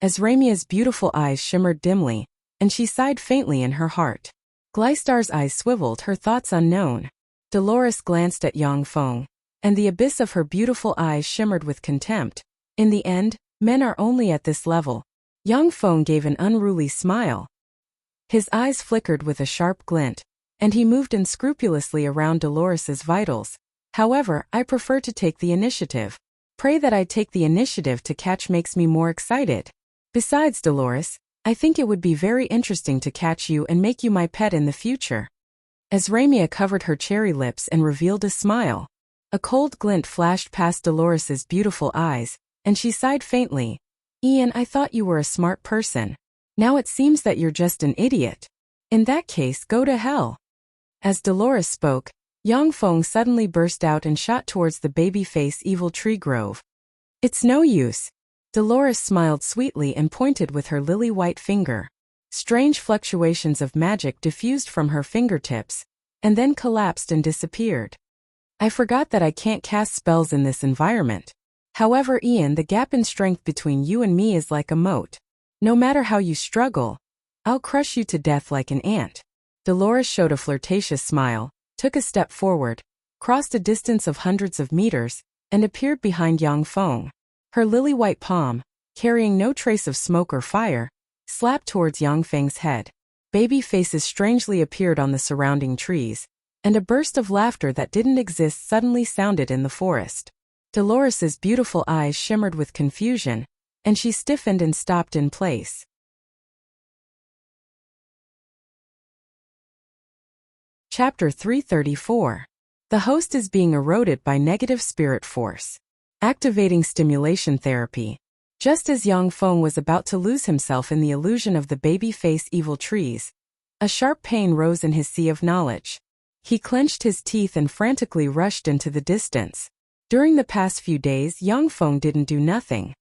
As Ramia's beautiful eyes shimmered dimly, and she sighed faintly in her heart. Gleistar's eyes swiveled, her thoughts unknown. Dolores glanced at Yang Feng, and the abyss of her beautiful eyes shimmered with contempt. In the end, men are only at this level. Yang Feng gave an unruly smile. His eyes flickered with a sharp glint, and he moved unscrupulously around Dolores's vitals. "However, I prefer to take the initiative. Pray that I take the initiative to catch makes me more excited. Besides, Dolores, I think it would be very interesting to catch you and make you my pet in the future." As Ramia covered her cherry lips and revealed a smile, a cold glint flashed past Dolores's beautiful eyes, and she sighed faintly. "Ian, I thought you were a smart person. Now it seems that you're just an idiot. In that case, go to hell." As Dolores spoke, Yang Feng suddenly burst out and shot towards the baby-face evil tree grove. "It's no use." Dolores smiled sweetly and pointed with her lily-white finger. Strange fluctuations of magic diffused from her fingertips, and then collapsed and disappeared. "I forgot that I can't cast spells in this environment. However, Ian, the gap in strength between you and me is like a moat. No matter how you struggle, I'll crush you to death like an ant." Dolores showed a flirtatious smile, took a step forward, crossed a distance of hundreds of meters, and appeared behind Yang Feng. Her lily-white palm, carrying no trace of smoke or fire, slapped towards Yang Feng's head. Baby faces strangely appeared on the surrounding trees, and a burst of laughter that didn't exist suddenly sounded in the forest. Dolores's beautiful eyes shimmered with confusion, and she stiffened and stopped in place. Chapter 334. The host is being eroded by negative spirit force. Activating stimulation therapy. Just as Yang Feng was about to lose himself in the illusion of the baby-face evil trees, a sharp pain rose in his sea of knowledge. He clenched his teeth and frantically rushed into the distance. During the past few days, Yang Feng didn't do nothing.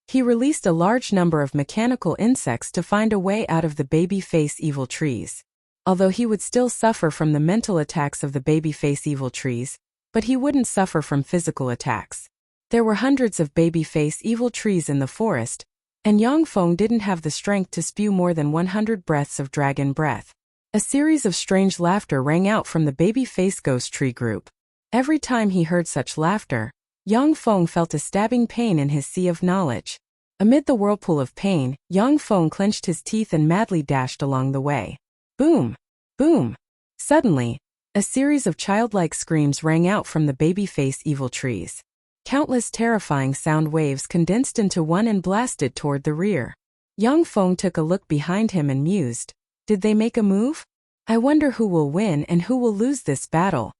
He released a large number of mechanical insects to find a way out of the baby-face evil trees. Although he would still suffer from the mental attacks of the baby-face evil trees, but he wouldn't suffer from physical attacks. There were hundreds of baby-face evil trees in the forest, and Yang Feng didn't have the strength to spew more than 100 breaths of dragon breath. A series of strange laughter rang out from the baby-face ghost tree group. Every time he heard such laughter, Yang Feng felt a stabbing pain in his sea of knowledge. Amid the whirlpool of pain, Yang Feng clenched his teeth and madly dashed along the way. Boom! Boom! Suddenly, a series of childlike screams rang out from the baby-face evil trees. Countless terrifying sound waves condensed into one and blasted toward the rear. Yang Feng took a look behind him and mused, "Did they make a move? I wonder who will win and who will lose this battle."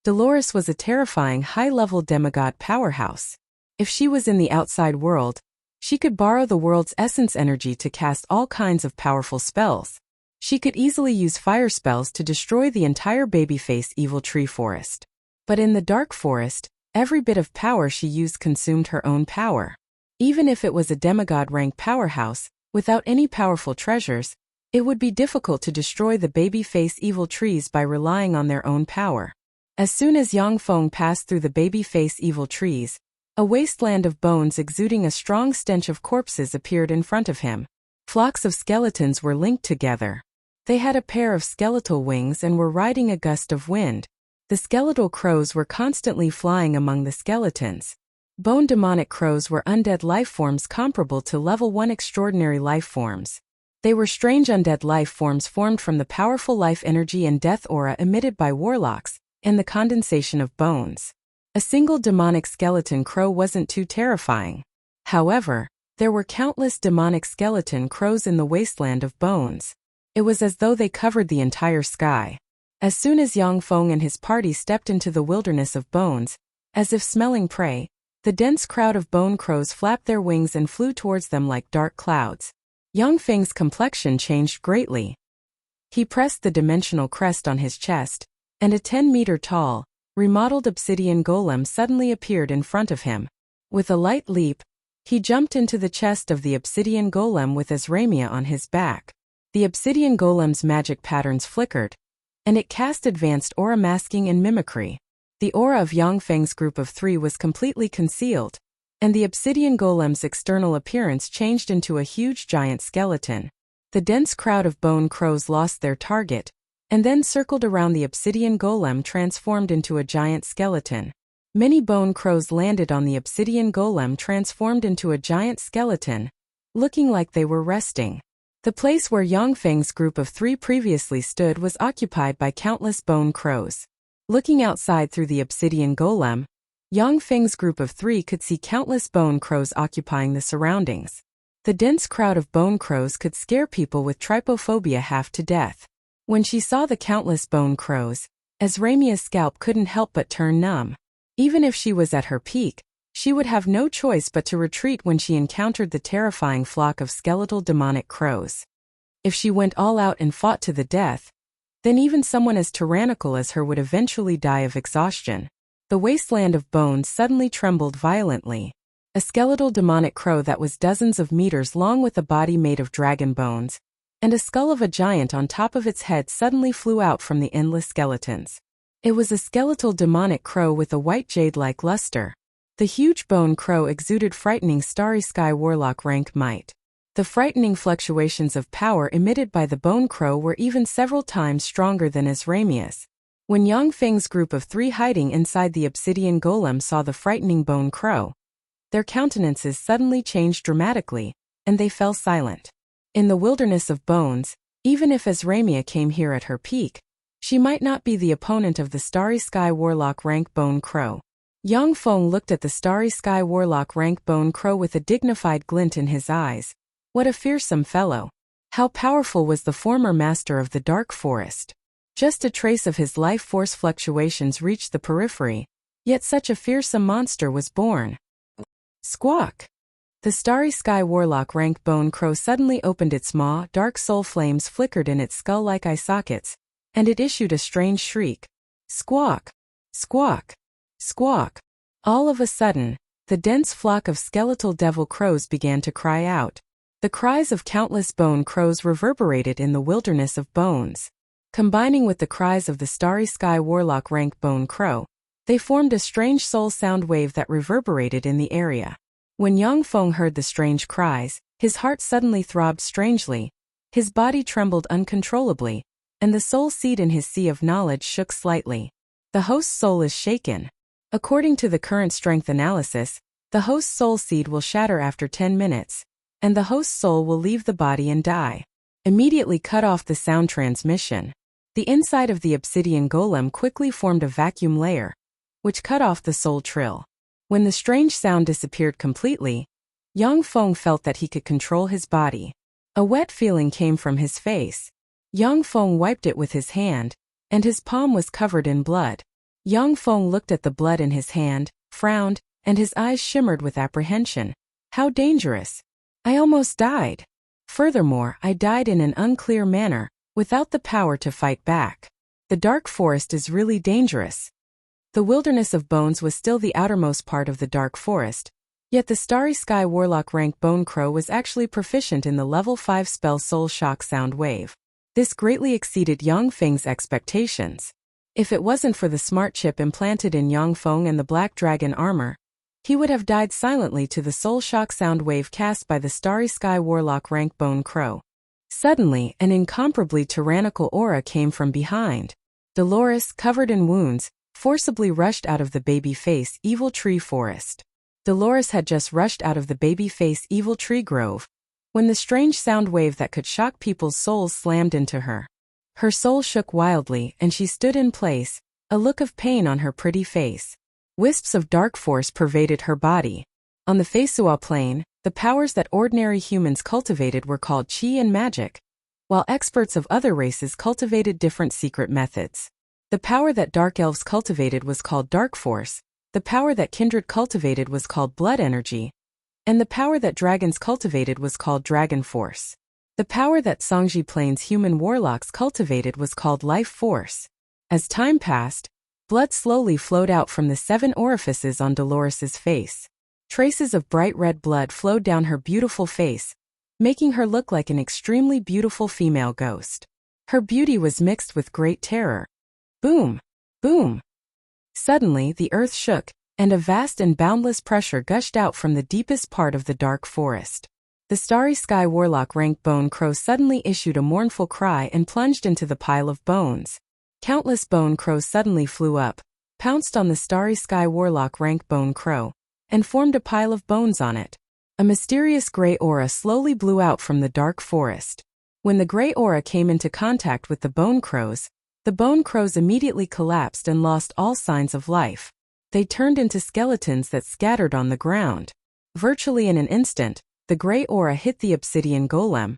Dolores was a terrifying high-level demigod powerhouse. If she was in the outside world, she could borrow the world's essence energy to cast all kinds of powerful spells. She could easily use fire spells to destroy the entire babyface evil tree forest. But in the dark forest, every bit of power she used consumed her own power. Even if it was a demigod-rank powerhouse, without any powerful treasures, it would be difficult to destroy the babyface evil trees by relying on their own power. As soon as Yang Feng passed through the babyface evil trees, a wasteland of bones exuding a strong stench of corpses appeared in front of him. Flocks of skeletons were linked together. They had a pair of skeletal wings and were riding a gust of wind. The skeletal crows were constantly flying among the skeletons. Bone demonic crows were undead life forms comparable to level 1 extraordinary life forms. They were strange undead life forms formed from the powerful life energy and death aura emitted by warlocks, and the condensation of bones. A single demonic skeleton crow wasn't too terrifying. However, there were countless demonic skeleton crows in the wasteland of bones. It was as though they covered the entire sky. As soon as Yang Feng and his party stepped into the wilderness of bones, as if smelling prey, the dense crowd of bone crows flapped their wings and flew towards them like dark clouds. Yang Feng's complexion changed greatly. He pressed the dimensional crest on his chest, and a 10-meter-tall, remodeled obsidian golem suddenly appeared in front of him. With a light leap, He jumped into the chest of the obsidian golem with Azramia on his back. The obsidian golem's magic patterns flickered, and it cast advanced aura masking and mimicry. The aura of Yangfeng's group of 3 was completely concealed, and the obsidian golem's external appearance changed into a huge giant skeleton. The dense crowd of bone crows lost their target, and then circled around the obsidian golem, transformed into a giant skeleton. Many bone crows landed on the obsidian golem, transformed into a giant skeleton, looking like they were resting. The place where Yangfeng's group of 3 previously stood was occupied by countless bone crows. Looking outside through the obsidian golem, Yangfeng's group of 3 could see countless bone crows occupying the surroundings. The dense crowd of bone crows could scare people with trypophobia half to death. When she saw the countless bone crows, Azramia's scalp couldn't help but turn numb. Even if she was at her peak, she would have no choice but to retreat when she encountered the terrifying flock of skeletal demonic crows. If she went all out and fought to the death, then even someone as tyrannical as her would eventually die of exhaustion. The wasteland of bones suddenly trembled violently. A skeletal demonic crow that was dozens of meters long with a body made of dragon bones, and a skull of a giant on top of its head suddenly flew out from the endless skeletons. It was a skeletal demonic crow with a white jade-like luster. The huge bone crow exuded frightening starry sky warlock rank might. The frightening fluctuations of power emitted by the bone crow were even several times stronger than Azramia's. When Yangfeng's group of 3 hiding inside the obsidian golem saw the frightening bone crow, their countenances suddenly changed dramatically, and they fell silent. In the wilderness of bones, even if Azramia came here at her peak, she might not be the opponent of the starry sky warlock rank bone crow. Yangfeng looked at the starry sky warlock rank bone crow with a dignified glint in his eyes. What a fearsome fellow. How powerful was the former master of the dark forest. Just a trace of his life force fluctuations reached the periphery, yet such a fearsome monster was born. Squawk! The starry sky warlock rank bone crow suddenly opened its maw, dark soul flames flickered in its skull-like eye sockets, and it issued a strange shriek. Squawk! Squawk! Squawk! All of a sudden, the dense flock of skeletal devil crows began to cry out. The cries of countless bone crows reverberated in the wilderness of bones. Combining with the cries of the starry sky warlock rank bone crow, they formed a strange soul sound wave that reverberated in the area. When Yangfeng heard the strange cries, his heart suddenly throbbed strangely, his body trembled uncontrollably, and the soul seed in his sea of knowledge shook slightly. The host's soul is shaken. According to the current strength analysis, the host's soul seed will shatter after 10 minutes, and the host's soul will leave the body and die. Immediately cut off the sound transmission. The inside of the obsidian golem quickly formed a vacuum layer, which cut off the soul trill. When the strange sound disappeared completely, Yangfeng felt that he could control his body. A wet feeling came from his face. Yangfeng wiped it with his hand, and his palm was covered in blood. Yangfeng looked at the blood in his hand, frowned, and his eyes shimmered with apprehension. How dangerous! I almost died. Furthermore, I died in an unclear manner, without the power to fight back. The dark forest is really dangerous. The wilderness of bones was still the outermost part of the dark forest, yet the starry sky warlock rank bone crow was actually proficient in the level 5 spell soul shock sound wave. This greatly exceeded Yangfeng's expectations. If it wasn't for the smart chip implanted in Yangfeng and the black dragon armor, he would have died silently to the soul shock sound wave cast by the starry sky warlock rank bone crow. Suddenly, an incomparably tyrannical aura came from behind. Dolores, covered in wounds, forcibly rushed out of the baby-face evil tree forest. Dolores had just rushed out of the baby-face evil tree grove, when the strange sound wave that could shock people's souls slammed into her. Her soul shook wildly and she stood in place, a look of pain on her pretty face. Wisps of dark force pervaded her body. On the Feisua plane, the powers that ordinary humans cultivated were called qi and magic, while experts of other races cultivated different secret methods. The power that dark elves cultivated was called dark force, the power that kindred cultivated was called blood energy, and the power that dragons cultivated was called dragon force. The power that Songji Plains human warlocks cultivated was called life force. As time passed, blood slowly flowed out from the 7 orifices on Dolores's face. Traces of bright red blood flowed down her beautiful face, making her look like an extremely beautiful female ghost. Her beauty was mixed with great terror. Boom! Boom! Suddenly the earth shook, and a vast and boundless pressure gushed out from the deepest part of the dark forest. The starry sky warlock rank bone crow suddenly issued a mournful cry and plunged into the pile of bones. Countless bone crows suddenly flew up, pounced on the starry sky warlock rank bone crow, and formed a pile of bones on it. A mysterious gray aura slowly blew out from the dark forest. When the gray aura came into contact with the bone crows immediately collapsed and lost all signs of life. They turned into skeletons that scattered on the ground. Virtually in an instant, the gray aura hit the obsidian golem,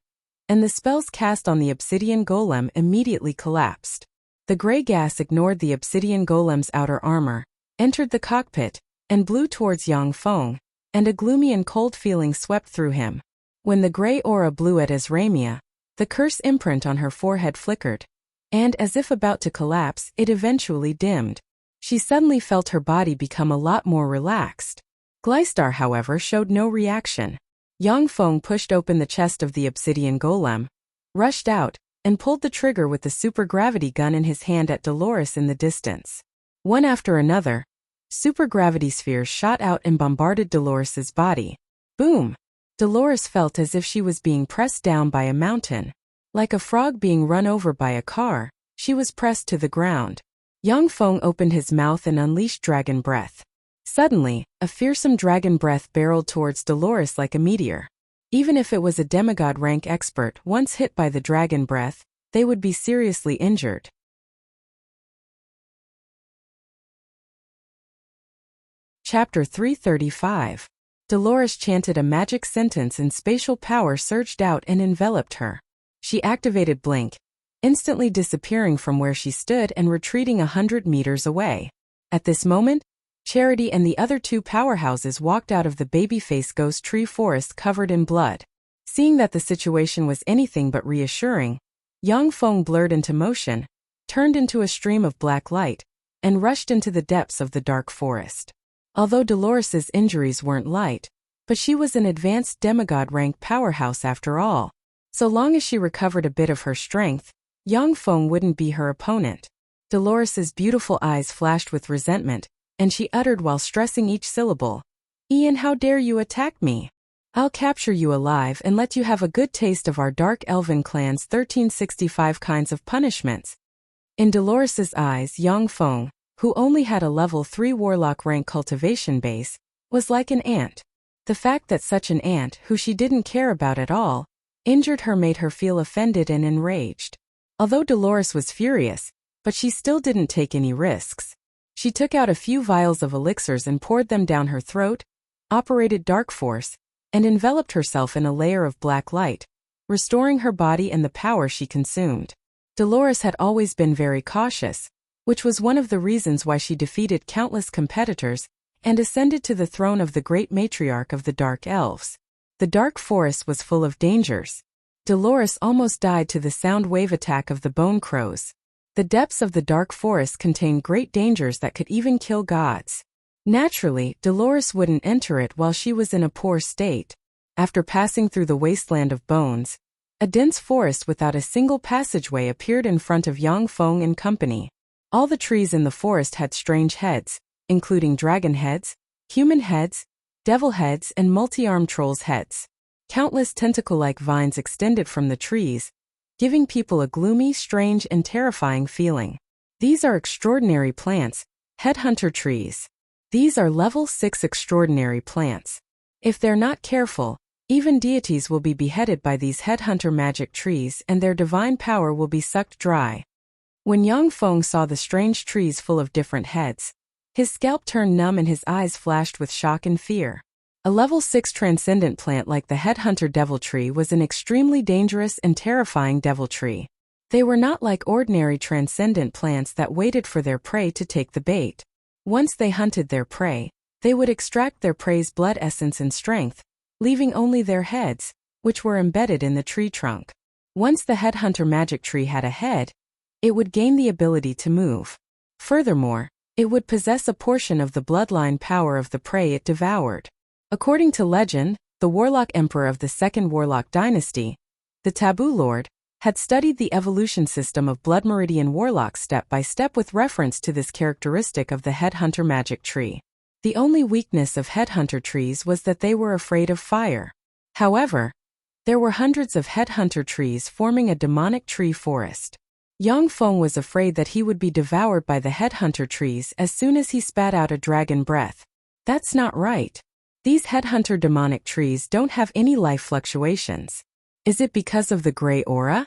and the spells cast on the obsidian golem immediately collapsed. The gray gas ignored the obsidian golem's outer armor, entered the cockpit, and blew towards Yang Feng, and a gloomy and cold feeling swept through him. When the gray aura blew at Azramia, the curse imprint on her forehead flickered, and as if about to collapse, it eventually dimmed. She suddenly felt her body become a lot more relaxed. Glystar, however, showed no reaction. Yang Feng pushed open the chest of the obsidian golem, rushed out, and pulled the trigger with the supergravity gun in his hand at Dolores in the distance. One after another, supergravity spheres shot out and bombarded Dolores's body. Boom! Dolores felt as if she was being pressed down by a mountain. Like a frog being run over by a car, she was pressed to the ground. Yang Feng opened his mouth and unleashed dragon breath. Suddenly, a fearsome dragon breath barreled towards Dolores like a meteor. Even if it was a demigod rank expert, once hit by the dragon breath, they would be seriously injured. Chapter 335. Dolores chanted a magic sentence and spatial power surged out and enveloped her. She activated Blink, instantly disappearing from where she stood and retreating 100 meters away. At this moment, Charity and the other two powerhouses walked out of the babyface ghost tree forest covered in blood. Seeing that the situation was anything but reassuring, Yang Feng blurred into motion, turned into a stream of black light, and rushed into the depths of the dark forest. Although Dolores's injuries weren't light, but she was an advanced demigod rank powerhouse after all. So long as she recovered a bit of her strength, Yang Feng wouldn't be her opponent. Dolores's beautiful eyes flashed with resentment, and she uttered while stressing each syllable, "Ian, how dare you attack me? I'll capture you alive and let you have a good taste of our Dark Elven clan's 1365 kinds of punishments." In Dolores's eyes, Yang Feng, who only had a level 3 warlock rank cultivation base, was like an ant. The fact that such an ant, who she didn't care about at all, injured her made her feel offended and enraged. Although Dolores was furious, but she still didn't take any risks. She took out a few vials of elixirs and poured them down her throat, operated dark force, and enveloped herself in a layer of black light, restoring her body and the power she consumed. Dolores had always been very cautious, which was one of the reasons why she defeated countless competitors and ascended to the throne of the great matriarch of the Dark Elves. The dark forest was full of dangers. Dolores almost died to the sound wave attack of the bone crows. The depths of the dark forest contained great dangers that could even kill gods. Naturally, Dolores wouldn't enter it while she was in a poor state. After passing through the wasteland of bones, a dense forest without a single passageway appeared in front of Yang Feng and company. All the trees in the forest had strange heads, including dragon heads, human heads, devil heads, and multi-armed trolls' heads. Countless tentacle-like vines extended from the trees, giving people a gloomy, strange, and terrifying feeling. These are extraordinary plants, headhunter trees. These are level 6 extraordinary plants. If they're not careful, even deities will be beheaded by these headhunter magic trees and their divine power will be sucked dry. When Yang Feng saw the strange trees full of different heads, his scalp turned numb and his eyes flashed with shock and fear. A level 6 transcendent plant like the headhunter devil tree was an extremely dangerous and terrifying devil tree. They were not like ordinary transcendent plants that waited for their prey to take the bait. Once they hunted their prey, they would extract their prey's blood essence and strength, leaving only their heads, which were embedded in the tree trunk. Once the headhunter magic tree had a head, it would gain the ability to move. Furthermore, it would possess a portion of the bloodline power of the prey it devoured. According to legend, the Warlock Emperor of the Second Warlock Dynasty, the Taboo Lord, had studied the evolution system of Blood Meridian Warlocks step by step with reference to this characteristic of the Headhunter magic tree. The only weakness of Headhunter trees was that they were afraid of fire. However, there were hundreds of Headhunter trees forming a demonic tree forest. Yang Feng was afraid that he would be devoured by the Headhunter trees as soon as he spat out a dragon breath. That's not right. These Headhunter demonic trees don't have any life fluctuations. Is it because of the gray aura?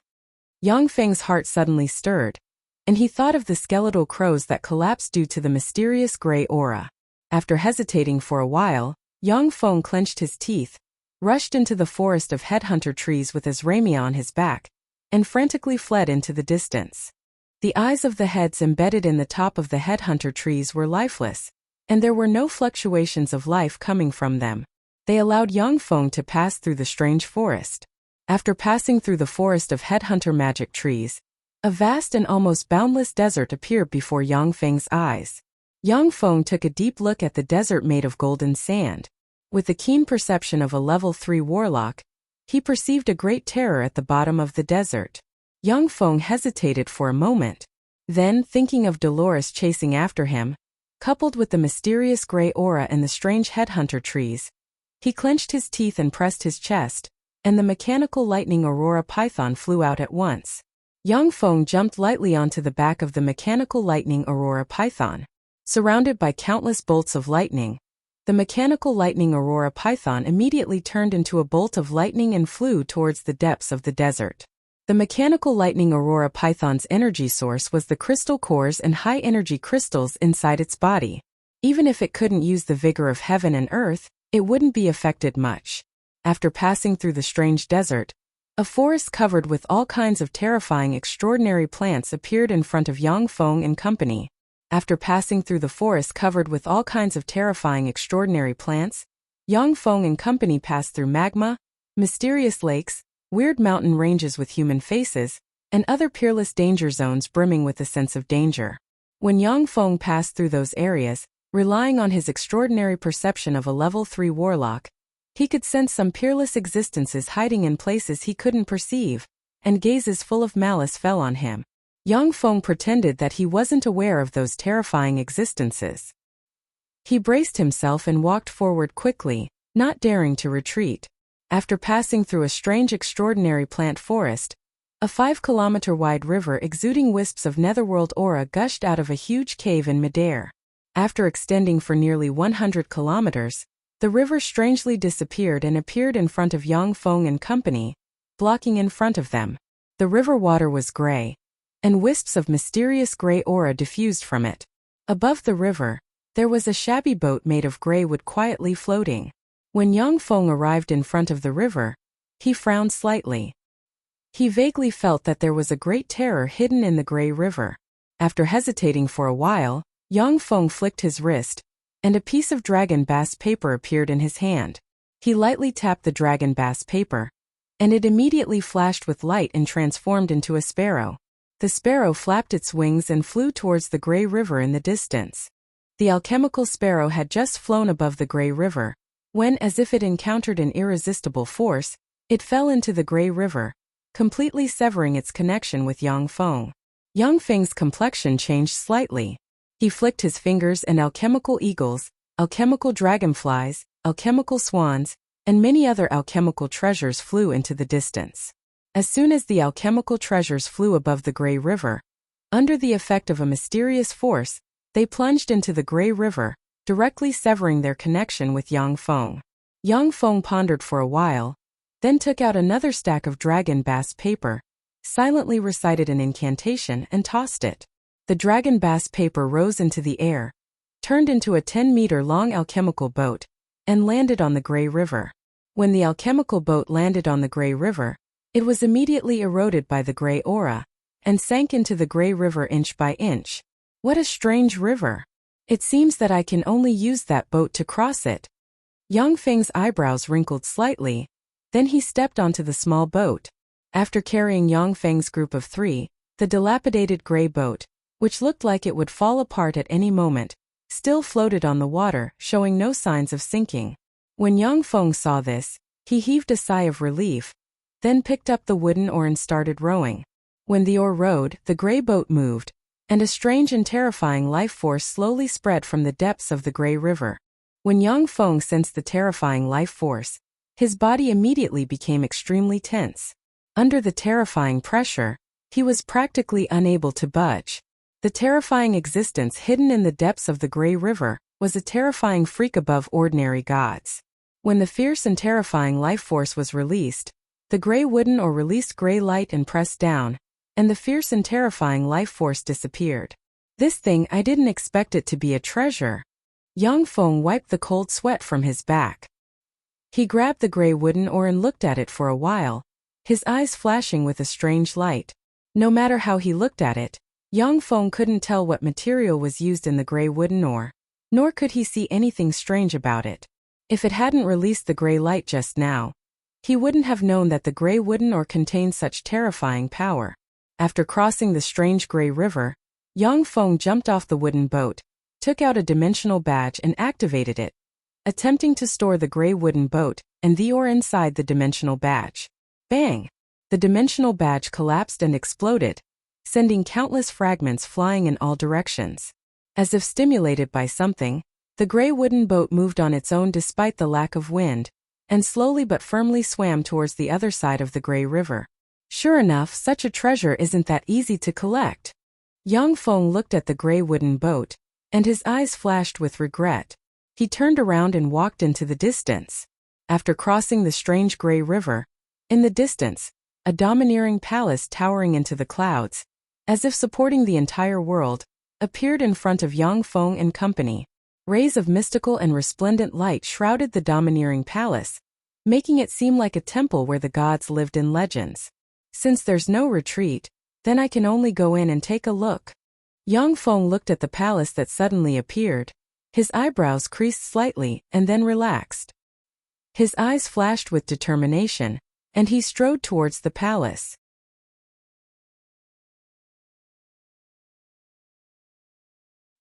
Yang Feng's heart suddenly stirred, and he thought of the skeletal crows that collapsed due to the mysterious gray aura. After hesitating for a while, Yang Feng clenched his teeth, rushed into the forest of Headhunter trees with his raimia on his back, and frantically fled into the distance. The eyes of the heads embedded in the top of the Headhunter trees were lifeless, and there were no fluctuations of life coming from them. They allowed Yang Feng to pass through the strange forest. After passing through the forest of Headhunter magic trees, a vast and almost boundless desert appeared before Yang Feng's eyes. Yang Feng took a deep look at the desert made of golden sand. With the keen perception of a level 3 warlock, he perceived a great terror at the bottom of the desert. Yang Feng hesitated for a moment. Then, thinking of Dolores chasing after him, coupled with the mysterious gray aura and the strange Headhunter trees, he clenched his teeth and pressed his chest, and the mechanical lightning aurora python flew out at once. Yang Feng jumped lightly onto the back of the mechanical lightning aurora python. Surrounded by countless bolts of lightning, the mechanical lightning aurora python immediately turned into a bolt of lightning and flew towards the depths of the desert. The mechanical lightning aurora python's energy source was the crystal cores and high-energy crystals inside its body. Even if it couldn't use the vigor of heaven and earth, it wouldn't be affected much. After passing through the strange desert, a forest covered with all kinds of terrifying extraordinary plants appeared in front of Yang Feng and company. After passing through the forest covered with all kinds of terrifying extraordinary plants, Yang Feng and company passed through magma, mysterious lakes, weird mountain ranges with human faces, and other peerless danger zones brimming with a sense of danger. When Yang Feng passed through those areas, relying on his extraordinary perception of a level 3 warlock, he could sense some peerless existences hiding in places he couldn't perceive, and gazes full of malice fell on him. Yang Feng pretended that he wasn't aware of those terrifying existences. He braced himself and walked forward quickly, not daring to retreat. After passing through a strange extraordinary plant forest, a 5-kilometer-wide river exuding wisps of netherworld aura gushed out of a huge cave in midair. After extending for nearly 100 kilometers, the river strangely disappeared and appeared in front of Yang Feng and company, blocking in front of them. The river water was gray, and wisps of mysterious gray aura diffused from it. Above the river, there was a shabby boat made of gray wood quietly floating. When Yang Feng arrived in front of the river, he frowned slightly. He vaguely felt that there was a great terror hidden in the gray river. After hesitating for a while, Yang Feng flicked his wrist, and a piece of dragon bass paper appeared in his hand. He lightly tapped the dragon bass paper, and it immediately flashed with light and transformed into a sparrow. The sparrow flapped its wings and flew towards the gray river in the distance. The alchemical sparrow had just flown above the gray river, when, as if it encountered an irresistible force, it fell into the gray river, completely severing its connection with Yang Feng. Yang Feng's complexion changed slightly. He flicked his fingers and alchemical eagles, alchemical dragonflies, alchemical swans, and many other alchemical treasures flew into the distance. As soon as the alchemical treasures flew above the gray river, under the effect of a mysterious force, they plunged into the gray river, directly severing their connection with Yang Feng. Yang Feng pondered for a while, then took out another stack of dragon bass paper, silently recited an incantation and tossed it. The dragon bass paper rose into the air, turned into a 10-meter-long alchemical boat, and landed on the gray river. When the alchemical boat landed on the gray river, it was immediately eroded by the gray aura, and sank into the gray river inch by inch. What a strange river! It seems that I can only use that boat to cross it. Yang Feng's eyebrows wrinkled slightly, then he stepped onto the small boat. After carrying Yang Feng's group of 3, the dilapidated gray boat, which looked like it would fall apart at any moment, still floated on the water, showing no signs of sinking. When Yang Feng saw this, he heaved a sigh of relief, then picked up the wooden oar and started rowing. When the oar rowed, the gray boat moved, and a strange and terrifying life force slowly spread from the depths of the gray river. When Yang Feng sensed the terrifying life force, his body immediately became extremely tense. Under the terrifying pressure, he was practically unable to budge. The terrifying existence hidden in the depths of the gray river was a terrifying freak above ordinary gods. When the fierce and terrifying life force was released, the gray wooden oar released gray light and pressed down, and the fierce and terrifying life force disappeared. This thing, I didn't expect it to be a treasure. Yang Feng wiped the cold sweat from his back. He grabbed the gray wooden oar and looked at it for a while, his eyes flashing with a strange light. No matter how he looked at it, Yang Feng couldn't tell what material was used in the gray wooden oar, nor could he see anything strange about it. If it hadn't released the gray light just now, he wouldn't have known that the gray wooden oar contained such terrifying power. After crossing the strange gray river, Yang Feng jumped off the wooden boat, took out a dimensional badge and activated it, attempting to store the gray wooden boat and the oar inside the dimensional badge. Bang! The dimensional badge collapsed and exploded, sending countless fragments flying in all directions. As if stimulated by something, the gray wooden boat moved on its own despite the lack of wind, and slowly but firmly swam towards the other side of the gray river. Sure enough, such a treasure isn't that easy to collect. Yang Feng looked at the gray wooden boat, and his eyes flashed with regret. He turned around and walked into the distance. After crossing the strange gray river, in the distance, a domineering palace towering into the clouds, as if supporting the entire world, appeared in front of Yang Feng and company. Rays of mystical and resplendent light shrouded the domineering palace, making it seem like a temple where the gods lived in legends. Since there's no retreat, then I can only go in and take a look. Yang Feng looked at the palace that suddenly appeared. His eyebrows creased slightly and then relaxed. His eyes flashed with determination, and he strode towards the palace.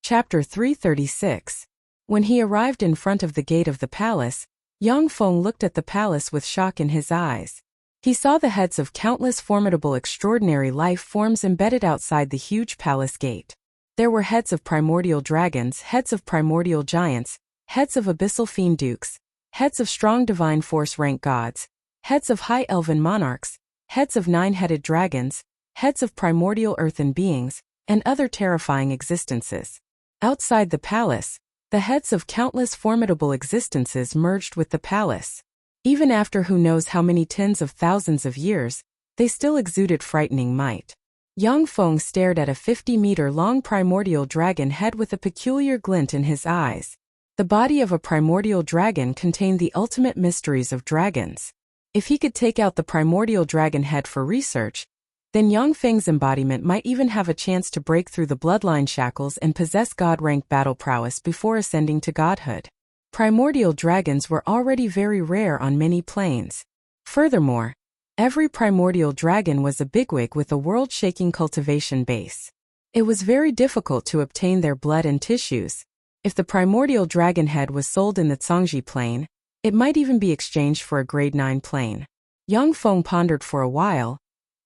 Chapter 336. When he arrived in front of the gate of the palace, Yang Feng looked at the palace with shock in his eyes. He saw the heads of countless formidable extraordinary life forms embedded outside the huge palace gate. There were heads of primordial dragons, heads of primordial giants, heads of abyssal fiend dukes, heads of strong divine force rank gods, heads of high elven monarchs, heads of nine-headed dragons, heads of primordial earthen beings, and other terrifying existences. Outside the palace, the heads of countless formidable existences merged with the palace. Even after who knows how many tens of thousands of years, they still exuded frightening might. Yang Feng stared at a 50-meter-long primordial dragon head with a peculiar glint in his eyes. The body of a primordial dragon contained the ultimate mysteries of dragons. If he could take out the primordial dragon head for research, then Yang Feng's embodiment might even have a chance to break through the bloodline shackles and possess god-rank battle prowess before ascending to godhood. Primordial dragons were already very rare on many planes. Furthermore, every primordial dragon was a bigwig with a world-shaking cultivation base. It was very difficult to obtain their blood and tissues. If the primordial dragon head was sold in the Zhangji plane, it might even be exchanged for a grade 9 plane. Yang Feng pondered for a while,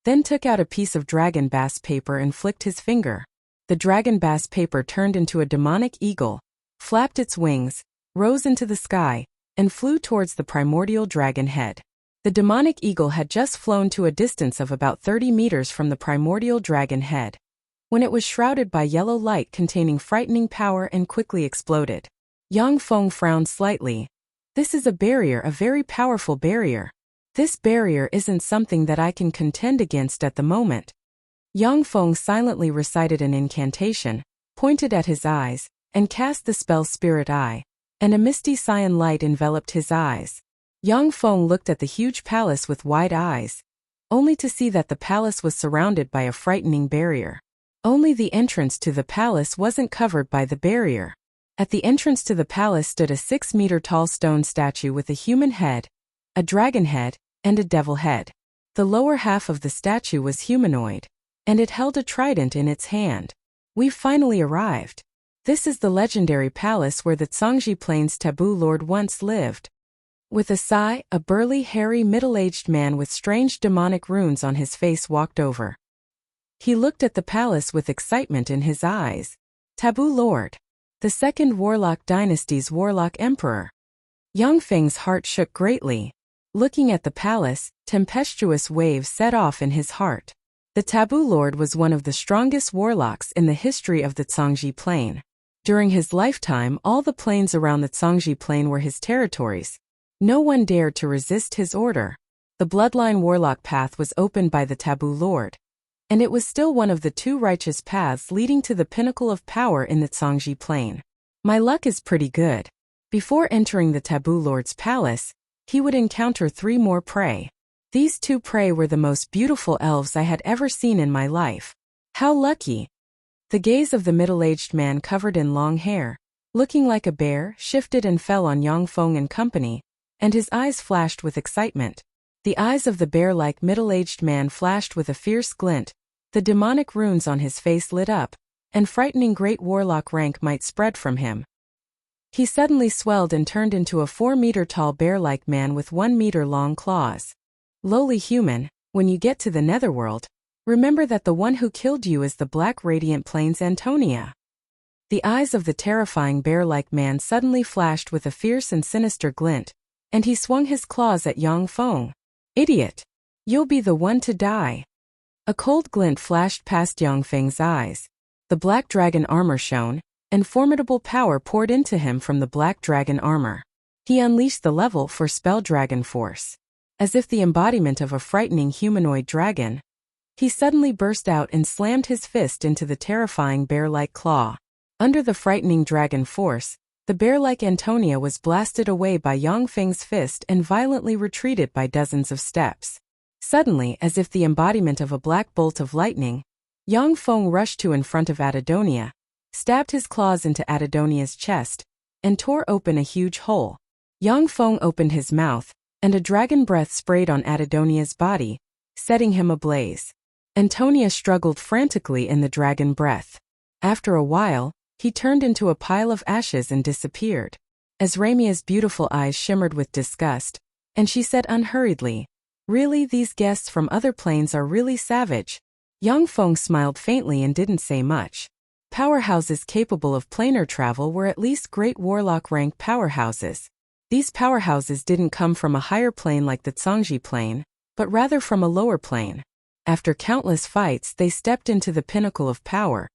then took out a piece of dragon bass paper and flicked his finger. The dragon bass paper turned into a demonic eagle, flapped its wings, rose into the sky, and flew towards the primordial dragon head. The demonic eagle had just flown to a distance of about 30 meters from the primordial dragon head, when it was shrouded by yellow light containing frightening power and quickly exploded. Yang Feng frowned slightly. This is a barrier, a very powerful barrier. This barrier isn't something that I can contend against at the moment. Yang Feng silently recited an incantation, pointed at his eyes, and cast the spell Spirit Eye, and a misty cyan light enveloped his eyes. Yang Feng looked at the huge palace with wide eyes, only to see that the palace was surrounded by a frightening barrier. Only the entrance to the palace wasn't covered by the barrier. At the entrance to the palace stood a 6-meter-tall stone statue with a human head, a dragon head, and a devil head. The lower half of the statue was humanoid, and it held a trident in its hand. We've finally arrived. This is the legendary palace where the Zhangji Plains Taboo Lord once lived. With a sigh, a burly, hairy, middle-aged man with strange demonic runes on his face walked over. He looked at the palace with excitement in his eyes. Taboo Lord. The second Warlock Dynasty's Warlock Emperor. Yang Feng's heart shook greatly. Looking at the palace, tempestuous waves set off in his heart. The Taboo Lord was one of the strongest warlocks in the history of the Zhangji Plain. During his lifetime, all the plains around the Zhangji Plain were his territories. No one dared to resist his order. The bloodline warlock path was opened by the Taboo Lord. And it was still one of the two righteous paths leading to the pinnacle of power in the Zhangji Plain. My luck is pretty good. Before entering the Taboo Lord's palace, he would encounter 3 more prey. These 2 prey were the most beautiful elves I had ever seen in my life. How lucky! The gaze of the middle-aged man covered in long hair, looking like a bear, shifted and fell on Yang Feng and company, and his eyes flashed with excitement. The eyes of the bear-like middle-aged man flashed with a fierce glint, the demonic runes on his face lit up, and frightening great warlock rank might spread from him. He suddenly swelled and turned into a 4-meter-tall bear-like man with 1-meter-long claws. Lowly human, when you get to the netherworld, remember that the one who killed you is the Black Radiant Plains Antonia. The eyes of the terrifying bear-like man suddenly flashed with a fierce and sinister glint, and he swung his claws at Yang Feng. Idiot! You'll be the one to die. A cold glint flashed past Yang Feng's eyes. The black dragon armor shone, and formidable power poured into him from the black dragon armor. He unleashed the level 4 spell dragon force. As if the embodiment of a frightening humanoid dragon, he suddenly burst out and slammed his fist into the terrifying bear-like claw. Under the frightening dragon force, the bear-like Antonia was blasted away by Yang Feng's fist and violently retreated by dozens of steps. Suddenly, as if the embodiment of a black bolt of lightning, Yang Feng rushed to in front of Adodonia, stabbed his claws into Adodonia's chest, and tore open a huge hole. Yang Feng opened his mouth, and a dragon breath sprayed on Adodonia's body, setting him ablaze. Antonia struggled frantically in the dragon breath. After a while, he turned into a pile of ashes and disappeared. As Ramia's beautiful eyes shimmered with disgust, and she said unhurriedly, "Really, these guests from other planes are really savage." Yang Feng smiled faintly and didn't say much. Powerhouses capable of planar travel were at least great warlock rank powerhouses. These powerhouses didn't come from a higher plane like the Zhangji Plane, but rather from a lower plane. After countless fights, they stepped into the pinnacle of power.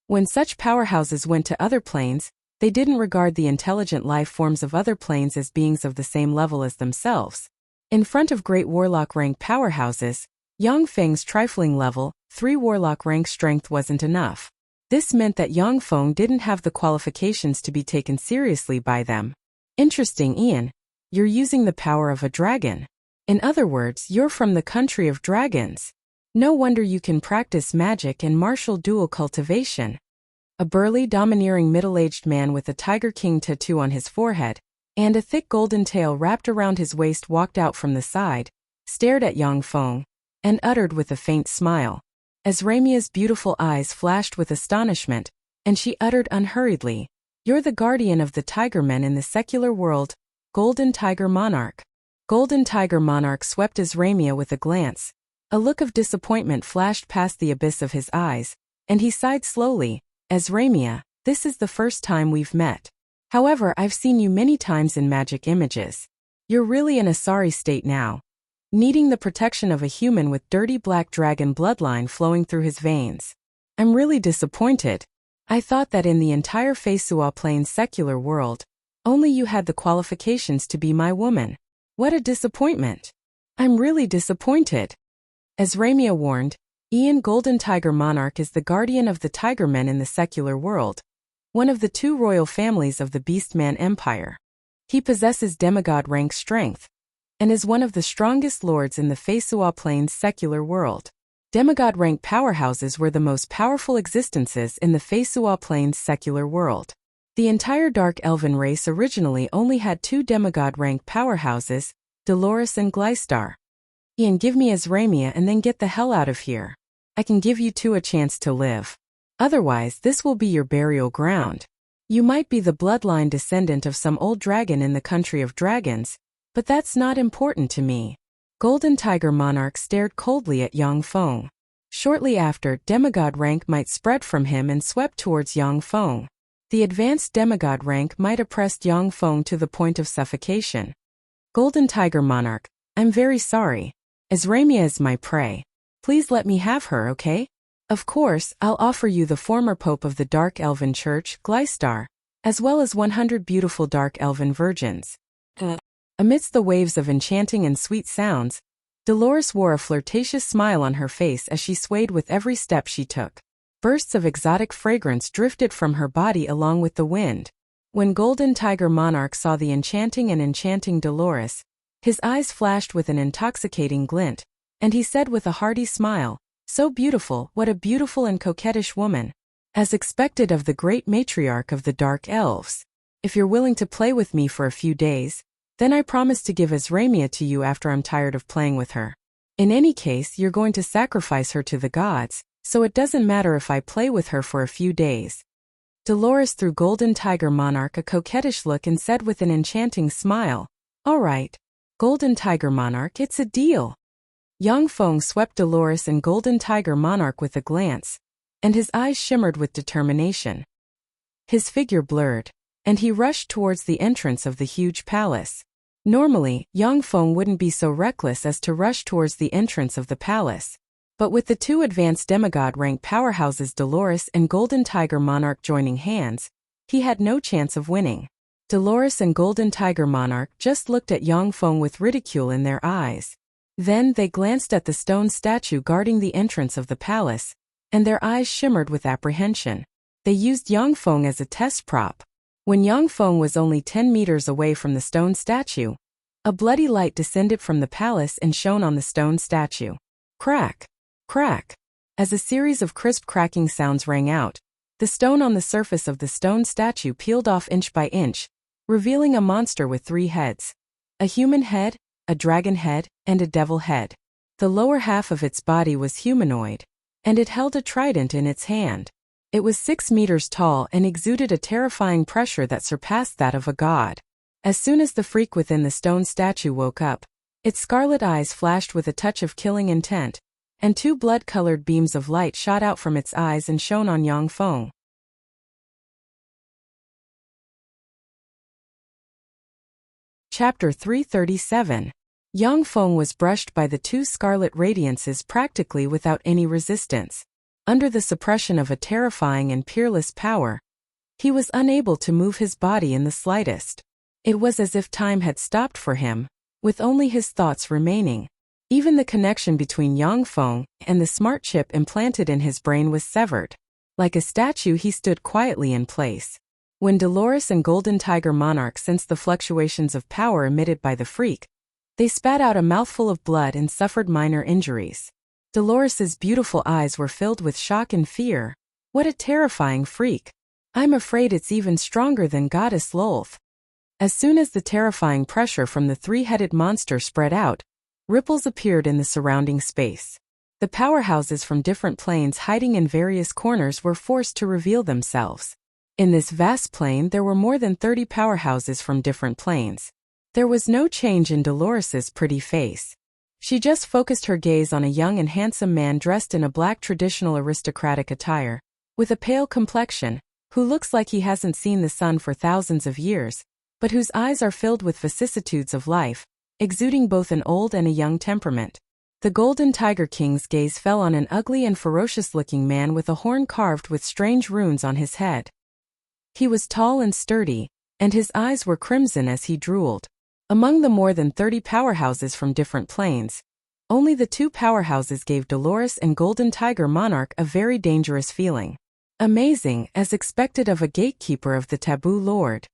When such powerhouses went to other planes, they didn't regard the intelligent life forms of other planes as beings of the same level as themselves. In front of great warlock rank powerhouses, Yang Feng's trifling level 3 warlock rank strength wasn't enough. This meant that Yang Feng didn't have the qualifications to be taken seriously by them. Interesting, Ian. You're using the power of a dragon. In other words, you're from the country of dragons. No wonder you can practice magic and martial dual cultivation. A burly, domineering middle-aged man with a Tiger King tattoo on his forehead and a thick golden tail wrapped around his waist walked out from the side, stared at Yang Feng, and uttered with a faint smile. As Ramia's beautiful eyes flashed with astonishment, and she uttered unhurriedly, "You're the guardian of the tiger men in the secular world, Golden Tiger Monarch." Golden Tiger Monarch swept Ramia with a glance. A look of disappointment flashed past the abyss of his eyes, and he sighed slowly. "Ramia, this is the first time we've met. However, I've seen you many times in magic images. You're really in a sorry state now, needing the protection of a human with dirty black dragon bloodline flowing through his veins. I'm really disappointed. I thought that in the entire Feisua Plains secular world, only you had the qualifications to be my woman. What a disappointment. I'm really disappointed." As Ramia warned, Ian Golden Tiger Monarch is the guardian of the tiger men in the secular world, one of the 2 royal families of the Beastman Empire. He possesses demigod rank strength, and is one of the strongest lords in the Feisua Plains secular world. Demigod rank powerhouses were the most powerful existences in the Feisua Plains secular world. The entire Dark Elven race originally only had 2 demigod rank powerhouses, Dolores and Gleistar. Ian, give me Ramia and then get the hell out of here. I can give you 2 a chance to live. Otherwise, this will be your burial ground. You might be the bloodline descendant of some old dragon in the country of dragons, But that's not important to me. Golden Tiger Monarch stared coldly at Yang Feng. Shortly after, demigod rank might spread from him and swept towards Yang Feng. The advanced demigod rank might oppressed Yang Feng to the point of suffocation. Golden Tiger Monarch, I'm very sorry. Azramia is my prey. Please let me have her, okay? Of course, I'll offer you the former Pope of the Dark Elven Church, Gleistar, as well as 100 beautiful Dark Elven virgins. Amidst the waves of enchanting and sweet sounds, Dolores wore a flirtatious smile on her face as she swayed with every step she took. Bursts of exotic fragrance drifted from her body along with the wind. When Golden Tiger Monarch saw the enchanting Dolores, his eyes flashed with an intoxicating glint, and he said with a hearty smile, "So beautiful, what a beautiful and coquettish woman. As expected of the great matriarch of the Dark Elves. If you're willing to play with me for a few days, then I promise to give Azramia to you after I'm tired of playing with her. In any case, you're going to sacrifice her to the gods, so it doesn't matter if I play with her for a few days." Dolores threw Golden Tiger Monarch a coquettish look and said with an enchanting smile, "All right, Golden Tiger Monarch, it's a deal." Yang Feng swept Dolores and Golden Tiger Monarch with a glance, and his eyes shimmered with determination. His figure blurred, and he rushed towards the entrance of the huge palace. Normally, Yang Feng wouldn't be so reckless as to rush towards the entrance of the palace. But with the two advanced demigod rank powerhouses Dolores and Golden Tiger Monarch joining hands, he had no chance of winning. Dolores and Golden Tiger Monarch just looked at Yang Feng with ridicule in their eyes. Then they glanced at the stone statue guarding the entrance of the palace, and their eyes shimmered with apprehension. They used Yang Feng as a test prop. When Yang Feng was only 10 meters away from the stone statue, a bloody light descended from the palace and shone on the stone statue. Crack! Crack! As a series of crisp cracking sounds rang out, the stone on the surface of the stone statue peeled off inch by inch, revealing a monster with 3 heads. A human head, a dragon head, and a devil head. The lower half of its body was humanoid, and it held a trident in its hand. It was 6 meters tall and exuded a terrifying pressure that surpassed that of a god. As soon as the freak within the stone statue woke up, its scarlet eyes flashed with a touch of killing intent, and 2 blood-colored beams of light shot out from its eyes and shone on Yang Feng. Chapter 337. Yang Feng was brushed by the 2 scarlet radiances practically without any resistance. Under the suppression of a terrifying and peerless power, he was unable to move his body in the slightest. It was as if time had stopped for him, with only his thoughts remaining. Even the connection between Yang Feng and the smart chip implanted in his brain was severed. Like a statue, he stood quietly in place. When Dolores and Golden Tiger Monarch sensed the fluctuations of power emitted by the freak, they spat out a mouthful of blood and suffered minor injuries. Dolores's beautiful eyes were filled with shock and fear. What a terrifying freak! I'm afraid it's even stronger than Goddess Lolth. As soon as the terrifying pressure from the 3-headed monster spread out, ripples appeared in the surrounding space. The powerhouses from different planes hiding in various corners were forced to reveal themselves. In this vast plane there were more than 30 powerhouses from different planes. There was no change in Dolores's pretty face. She just focused her gaze on a young and handsome man dressed in a black traditional aristocratic attire, with a pale complexion, who looks like he hasn't seen the sun for thousands of years, but whose eyes are filled with vicissitudes of life, exuding both an old and a young temperament. The Golden Tiger King's gaze fell on an ugly and ferocious-looking man with a horn carved with strange runes on his head. He was tall and sturdy, and his eyes were crimson as he drooled. Among the more than 30 powerhouses from different planes, only the 2 powerhouses gave Dolores and Golden Tiger Monarch a very dangerous feeling. Amazing, as expected of a gatekeeper of the Taboo Lord.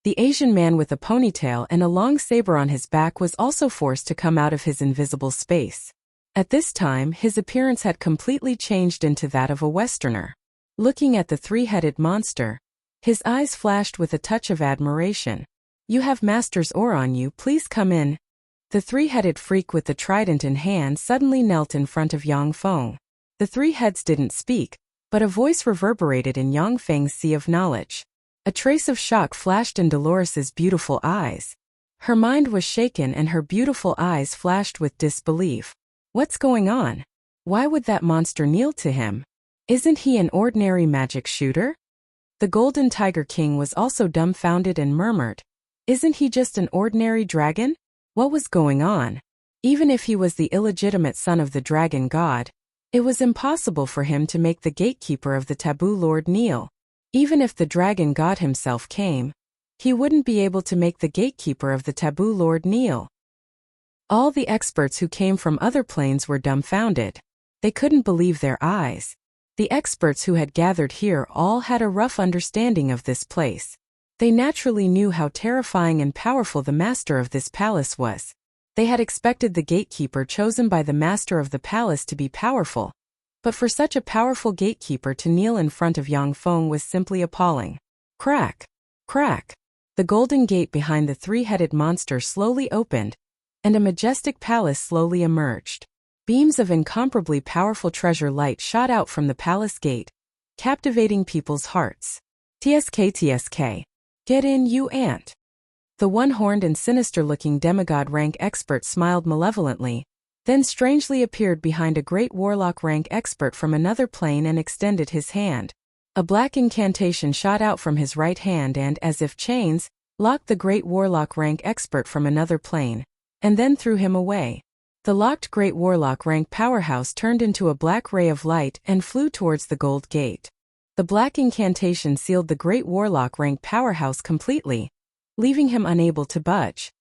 The Asian man with a ponytail and a long saber on his back was also forced to come out of his invisible space. At this time, his appearance had completely changed into that of a Westerner. Looking at the 3-headed monster, his eyes flashed with a touch of admiration. "You have Master's ore on you, please come in." The 3-headed freak with the trident in hand suddenly knelt in front of Yang Feng. The 3 heads didn't speak, but a voice reverberated in Yang Feng's sea of knowledge. A trace of shock flashed in Dolores's beautiful eyes. Her mind was shaken and her beautiful eyes flashed with disbelief. What's going on? Why would that monster kneel to him? Isn't he an ordinary magic shooter? The Golden Tiger King was also dumbfounded and murmured, "Isn't he just an ordinary dragon?" What was going on? Even if he was the illegitimate son of the dragon god, it was impossible for him to make the gatekeeper of the Taboo Lord kneel. Even if the dragon god himself came, he wouldn't be able to make the gatekeeper of the Taboo Lord kneel. All the experts who came from other planes were dumbfounded. They couldn't believe their eyes. The experts who had gathered here all had a rough understanding of this place. They naturally knew how terrifying and powerful the master of this palace was. They had expected the gatekeeper chosen by the master of the palace to be powerful, but for such a powerful gatekeeper to kneel in front of Yang Feng was simply appalling. Crack! Crack! The golden gate behind the three-headed monster slowly opened, and a majestic palace slowly emerged. Beams of incomparably powerful treasure light shot out from the palace gate, captivating people's hearts. TSK TSK. Get in, you ant. The one-horned and sinister-looking demigod rank expert smiled malevolently, then strangely appeared behind a great warlock rank expert from another plane and extended his hand. A black incantation shot out from his right hand and, as if chains, locked the great warlock rank expert from another plane, and then threw him away. The locked great warlock rank powerhouse turned into a black ray of light and flew towards the gold gate. The black incantation sealed the great warlock rank powerhouse completely, leaving him unable to budge.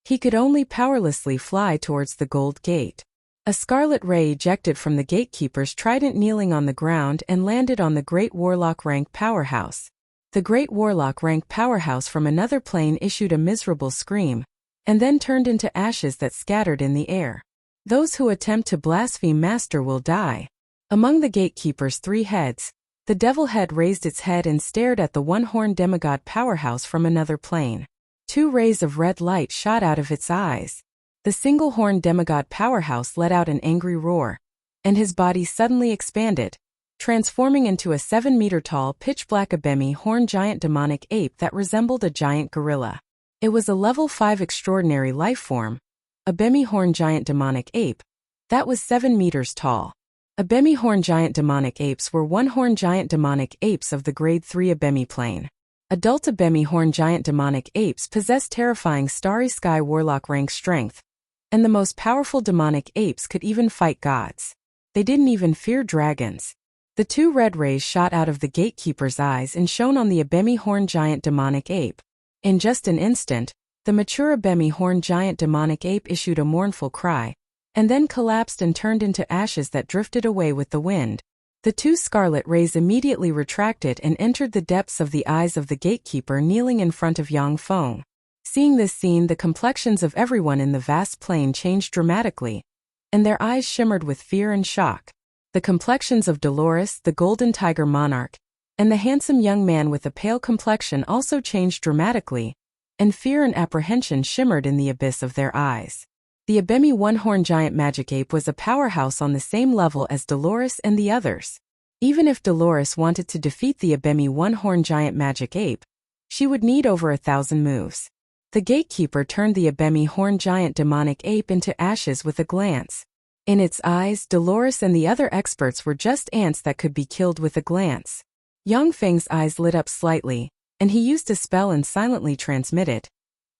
He could only powerlessly fly towards the gold gate. A scarlet ray ejected from the gatekeeper's trident kneeling on the ground and landed on the great warlock rank powerhouse. The great warlock rank powerhouse from another plane issued a miserable scream, and then turned into ashes that scattered in the air. Those who attempt to blaspheme Master will die. Among the gatekeeper's three heads, the devil head raised its head and stared at the one-horned demigod powerhouse from another plane. Two rays of red light shot out of its eyes. The single-horned demigod powerhouse let out an angry roar, and his body suddenly expanded, transforming into a 7-meter-tall pitch-black ebony horned giant demonic ape that resembled a giant gorilla. It was a level 5 extraordinary life form, a ebony horned giant demonic ape, that was 7 meters tall. Ebony horned giant demonic apes were one-horned giant demonic apes of the grade 3 ebony plane. Adult ebony horned giant demonic apes possessed terrifying starry sky warlock rank strength, and the most powerful demonic apes could even fight gods. They didn't even fear dragons. The two red rays shot out of the gatekeeper's eyes and shone on the ebony horned giant demonic ape. In just an instant, the mature ebony horned giant demonic ape issued a mournful cry, and then collapsed and turned into ashes that drifted away with the wind. The two scarlet rays immediately retracted and entered the depths of the eyes of the gatekeeper kneeling in front of Yang Feng. Seeing this scene, the complexions of everyone in the vast plain changed dramatically, and their eyes shimmered with fear and shock. The complexions of Dolores, the golden tiger monarch, and the handsome young man with a pale complexion also changed dramatically, and fear and apprehension shimmered in the abyss of their eyes. The ebony one-horned giant magic ape was a powerhouse on the same level as Dolores and the others. Even if Dolores wanted to defeat the ebony one-horned giant magic ape, she would need over 1,000 moves. The gatekeeper turned the ebony horned giant demonic ape into ashes with a glance. In its eyes, Dolores and the other experts were just ants that could be killed with a glance. Yang Feng's eyes lit up slightly, and he used a spell and silently transmitted,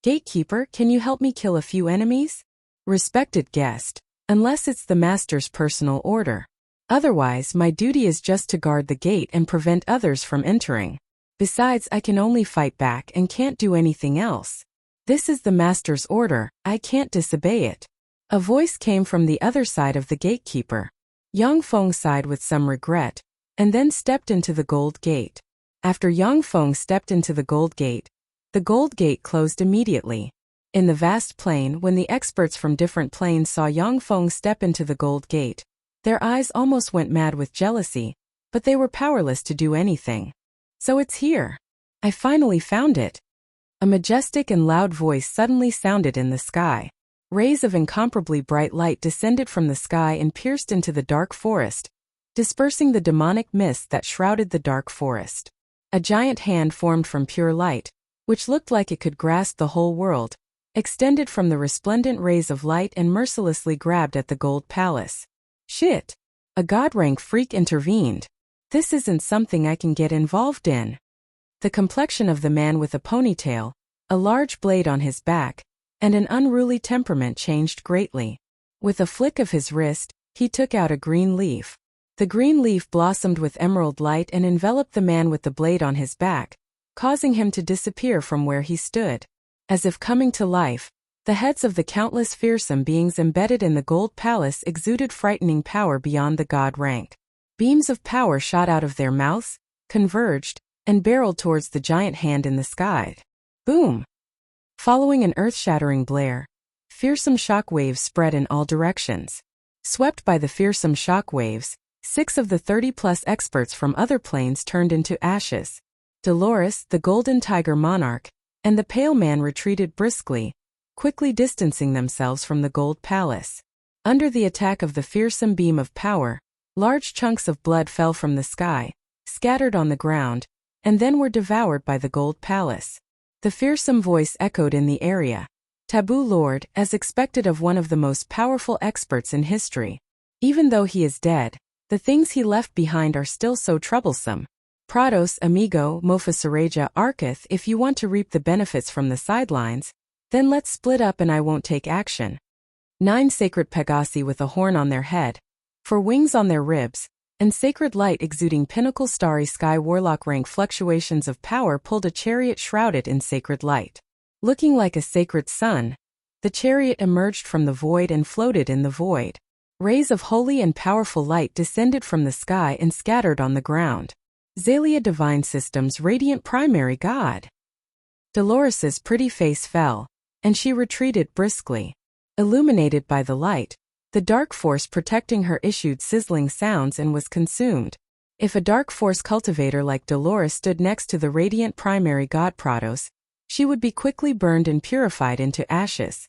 "Gatekeeper, can you help me kill a few enemies?" "Respected guest, unless it's the master's personal order. Otherwise, my duty is just to guard the gate and prevent others from entering. Besides, I can only fight back and can't do anything else. This is the master's order, I can't disobey it." A voice came from the other side of the gatekeeper. Yang Feng sighed with some regret, and then stepped into the gold gate. After Yang Feng stepped into the gold gate closed immediately. In the vast plain, when the experts from different planes saw Yang Feng step into the gold gate, their eyes almost went mad with jealousy, but they were powerless to do anything. "So it's here. I finally found it." A majestic and loud voice suddenly sounded in the sky. Rays of incomparably bright light descended from the sky and pierced into the dark forest, dispersing the demonic mist that shrouded the dark forest. A giant hand formed from pure light, which looked like it could grasp the whole world, extended from the resplendent rays of light and mercilessly grabbed at the gold palace. Shit! A god-rank freak intervened. This isn't something I can get involved in. The complexion of the man with a ponytail, a large blade on his back, and an unruly temperament changed greatly. With a flick of his wrist, he took out a green leaf. The green leaf blossomed with emerald light and enveloped the man with the blade on his back, causing him to disappear from where he stood. As if coming to life, the heads of the countless fearsome beings embedded in the gold palace exuded frightening power beyond the god rank. Beams of power shot out of their mouths, converged, and barreled towards the giant hand in the sky. Boom! Following an earth-shattering blare, fearsome shock waves spread in all directions. Swept by the fearsome shock waves, 6 of the 30-plus experts from other planes turned into ashes. Dolores, the golden tiger monarch, and the pale man retreated briskly, quickly distancing themselves from the gold palace. Under the attack of the fearsome beam of power, large chunks of blood fell from the sky, scattered on the ground, and then were devoured by the gold palace. The fearsome voice echoed in the area. Taboo Lord, as expected of one of the most powerful experts in history. Even though he is dead, the things he left behind are still so troublesome. Prados, amigo, Mofasareja, Arketh, if you want to reap the benefits from the sidelines, then let's split up and I won't take action. 9 sacred Pegasi with a horn on their head, 4 wings on their ribs, and sacred light exuding pinnacle starry sky warlock rank fluctuations of power pulled a chariot shrouded in sacred light. Looking like a sacred sun, the chariot emerged from the void and floated in the void. Rays of holy and powerful light descended from the sky and scattered on the ground. Zalia Divine System's radiant primary god. Dolores's pretty face fell, and she retreated briskly. Illuminated by the light, the dark force protecting her issued sizzling sounds and was consumed. If a dark force cultivator like Dolores stood next to the radiant primary god Prados, she would be quickly burned and purified into ashes.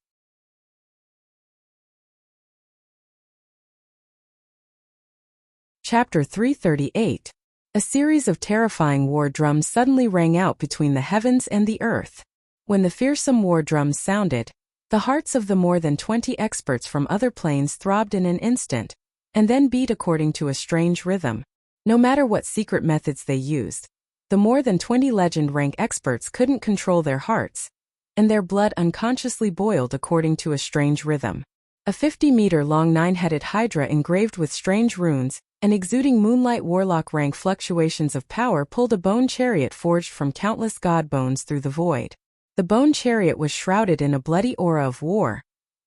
Chapter 338. A series of terrifying war drums suddenly rang out between the heavens and the earth. When the fearsome war drums sounded, the hearts of the more than 20 experts from other planes throbbed in an instant, and then beat according to a strange rhythm. No matter what secret methods they used, the more than 20 legend rank experts couldn't control their hearts, and their blood unconsciously boiled according to a strange rhythm. A 50-meter-long 9-headed hydra engraved with strange runes and exuding moonlight warlock rank fluctuations of power pulled a bone chariot forged from countless god bones through the void. The bone chariot was shrouded in a bloody aura of war,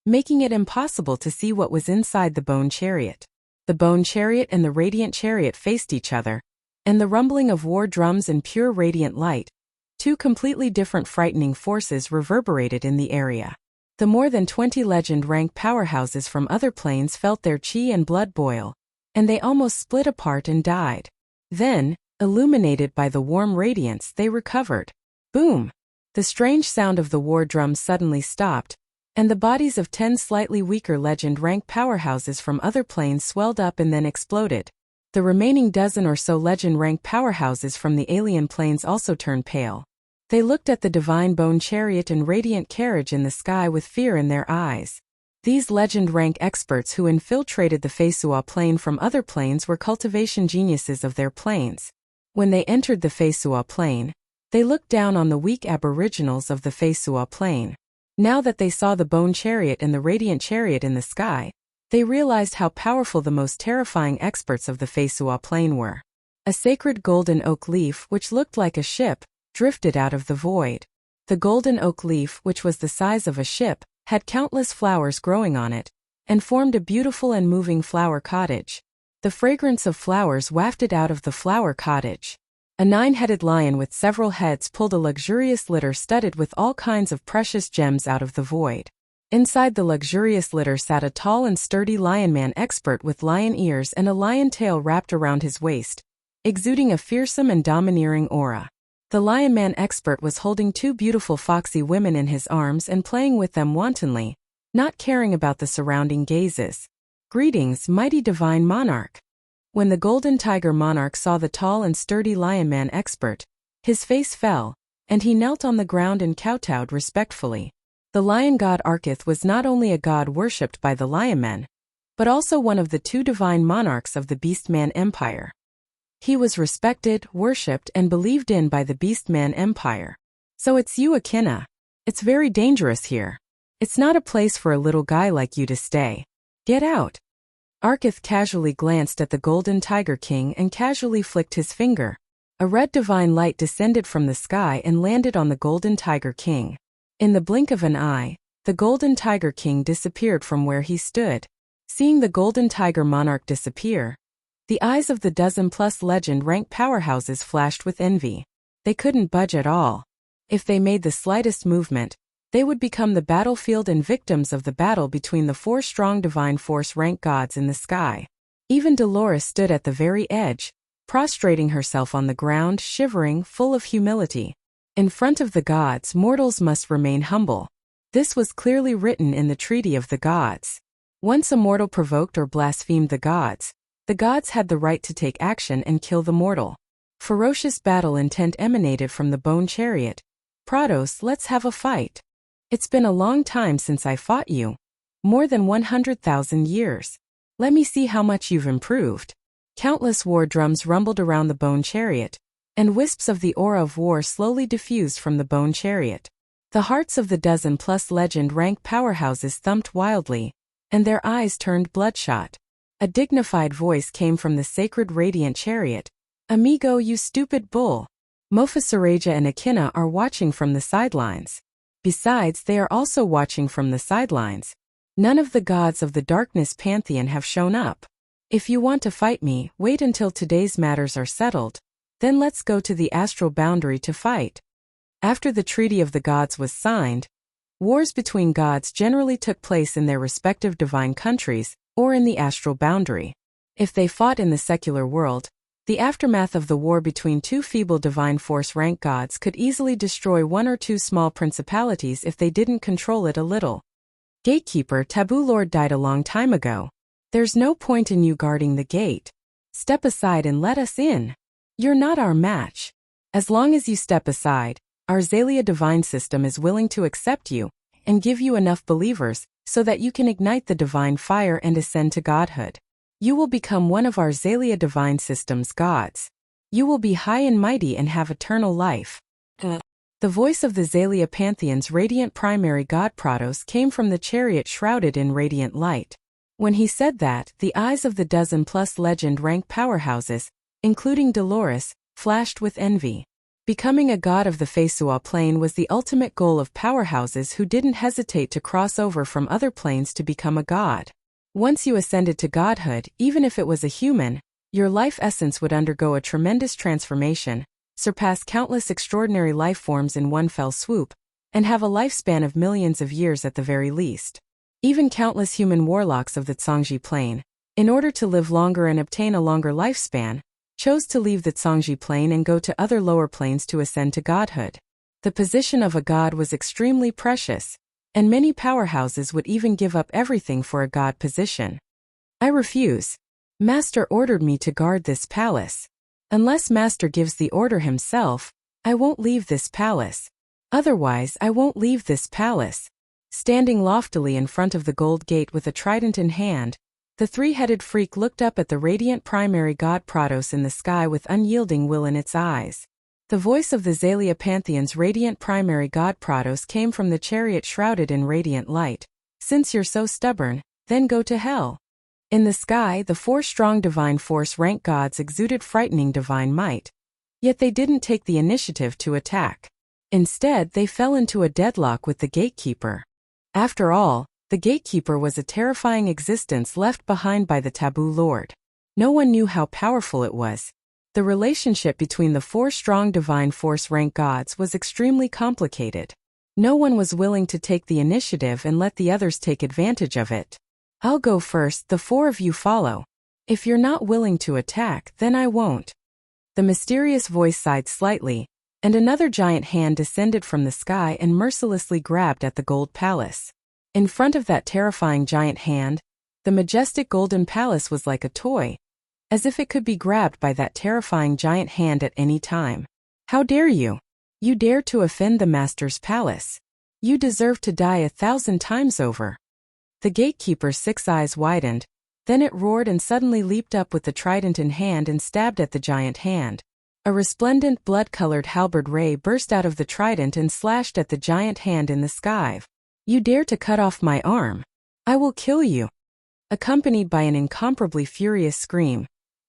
making it impossible to see what was inside the bone chariot. The bone chariot and the radiant chariot faced each other, and the rumbling of war drums and pure radiant light, 2 completely different frightening forces reverberated in the area. The more than 20 legend rank powerhouses from other planes felt their chi and blood boil, and they almost split apart and died. Then, illuminated by the warm radiance, they recovered. Boom! The strange sound of the war drums suddenly stopped, and the bodies of 10 slightly weaker legend rank powerhouses from other planes swelled up and then exploded. The remaining dozen or so legend rank powerhouses from the alien planes also turned pale. They looked at the divine bone chariot and radiant carriage in the sky with fear in their eyes. These legend rank experts who infiltrated the Fesua plane from other planes were cultivation geniuses of their planes. When they entered the Fesua plane, they looked down on the weak aboriginals of the Fesua plane. Now that they saw the bone chariot and the radiant chariot in the sky, they realized how powerful the most terrifying experts of the Fesua plane were. A sacred golden oak leaf, which looked like a ship, drifted out of the void. The golden oak leaf, which was the size of a ship, had countless flowers growing on it, and formed a beautiful and moving flower cottage. The fragrance of flowers wafted out of the flower cottage. A 9-headed lion with several heads pulled a luxurious litter studded with all kinds of precious gems out of the void. Inside the luxurious litter sat a tall and sturdy lion man expert with lion ears and a lion tail wrapped around his waist, exuding a fearsome and domineering aura. The lion man expert was holding 2 beautiful foxy women in his arms and playing with them wantonly, not caring about the surrounding gazes. Greetings, mighty divine monarch. When the golden tiger monarch saw the tall and sturdy lion man expert, his face fell, and he knelt on the ground and kowtowed respectfully. The lion god Arkith was not only a god worshipped by the lion men, but also one of the two divine monarchs of the Beastman Empire. He was respected, worshipped, and believed in by the Beastman Empire. So it's you, Akina. It's very dangerous here. It's not a place for a little guy like you to stay. Get out. Arkith casually glanced at the Golden Tiger King and casually flicked his finger. A red divine light descended from the sky and landed on the Golden Tiger King. In the blink of an eye, the Golden Tiger King disappeared from where he stood. Seeing the Golden Tiger Monarch disappear, the eyes of the dozen-plus legend-rank powerhouses flashed with envy. They couldn't budge at all. If they made the slightest movement, they would become the battlefield and victims of the battle between the four strong divine force rank gods in the sky. Even Dolores stood at the very edge, prostrating herself on the ground, shivering, full of humility. In front of the gods, mortals must remain humble. This was clearly written in the Treaty of the Gods. Once a mortal provoked or blasphemed the gods had the right to take action and kill the mortal. Ferocious battle intent emanated from the bone chariot. Prados, let's have a fight. It's been a long time since I fought you. More than 100,000 years. Let me see how much you've improved. Countless war drums rumbled around the bone chariot, and wisps of the aura of war slowly diffused from the bone chariot. The hearts of the dozen-plus legend-rank powerhouses thumped wildly, and their eyes turned bloodshot. A dignified voice came from the sacred radiant chariot. Amigo, you stupid bull. Mofasareja and Akina are watching from the sidelines. Besides, they are also watching from the sidelines. None of the gods of the Darkness Pantheon have shown up. If you want to fight me, wait until today's matters are settled. Then let's go to the astral boundary to fight. After the Treaty of the Gods was signed, wars between gods generally took place in their respective divine countries, or in the astral boundary. If they fought in the secular world, the aftermath of the war between two feeble divine force rank gods could easily destroy one or two small principalities if they didn't control it a little. Gatekeeper, Taboo Lord died a long time ago. There's no point in you guarding the gate. Step aside and let us in. You're not our match. As long as you step aside, our Xalia divine system is willing to accept you and give you enough believers so that you can ignite the divine fire and ascend to godhood. You will become one of our Xalia divine system's gods. You will be high and mighty and have eternal life. The voice of the Xalia Pantheon's radiant primary god Prados came from the chariot shrouded in radiant light. When he said that, the eyes of the dozen-plus legend-rank powerhouses, including Dolores, flashed with envy. Becoming a god of the Fesua plane was the ultimate goal of powerhouses who didn't hesitate to cross over from other planes to become a god. Once you ascended to godhood, even if it was a human, your life essence would undergo a tremendous transformation, surpass countless extraordinary life forms in one fell swoop, and have a lifespan of millions of years at the very least. Even countless human warlocks of the Tsangji plane, in order to live longer and obtain a longer lifespan, chose to leave the Tsangji plane and go to other lower planes to ascend to godhood. The position of a god was extremely precious, and many powerhouses would even give up everything for a god position. I refuse. Master ordered me to guard this palace. Unless Master gives the order himself, I won't leave this palace. Otherwise, I won't leave this palace. Standing loftily in front of the gold gate with a trident in hand, the three-headed freak looked up at the radiant primary god Prados in the sky with unyielding will in its eyes. The voice of the Xalia Pantheon's radiant primary god Prados came from the chariot shrouded in radiant light. Since you're so stubborn, then go to hell. In the sky, the four strong divine force rank gods exuded frightening divine might. Yet they didn't take the initiative to attack. Instead, they fell into a deadlock with the gatekeeper. After all, the gatekeeper was a terrifying existence left behind by the Taboo Lord. No one knew how powerful it was. The relationship between the four strong divine force rank gods was extremely complicated. No one was willing to take the initiative and let the others take advantage of it. I'll go first, the four of you follow. If you're not willing to attack, then I won't. The mysterious voice sighed slightly, and another giant hand descended from the sky and mercilessly grabbed at the gold palace. In front of that terrifying giant hand, the majestic golden palace was like a toy, as if it could be grabbed by that terrifying giant hand at any time. How dare you? You dare to offend the master's palace. You deserve to die 1,000 times over. The gatekeeper's 6 eyes widened, then it roared and suddenly leaped up with the trident in hand and stabbed at the giant hand. A resplendent blood-colored halberd ray burst out of the trident and slashed at the giant hand in the sky. You dare to cut off my arm? I will kill you. Accompanied by an incomparably furious scream,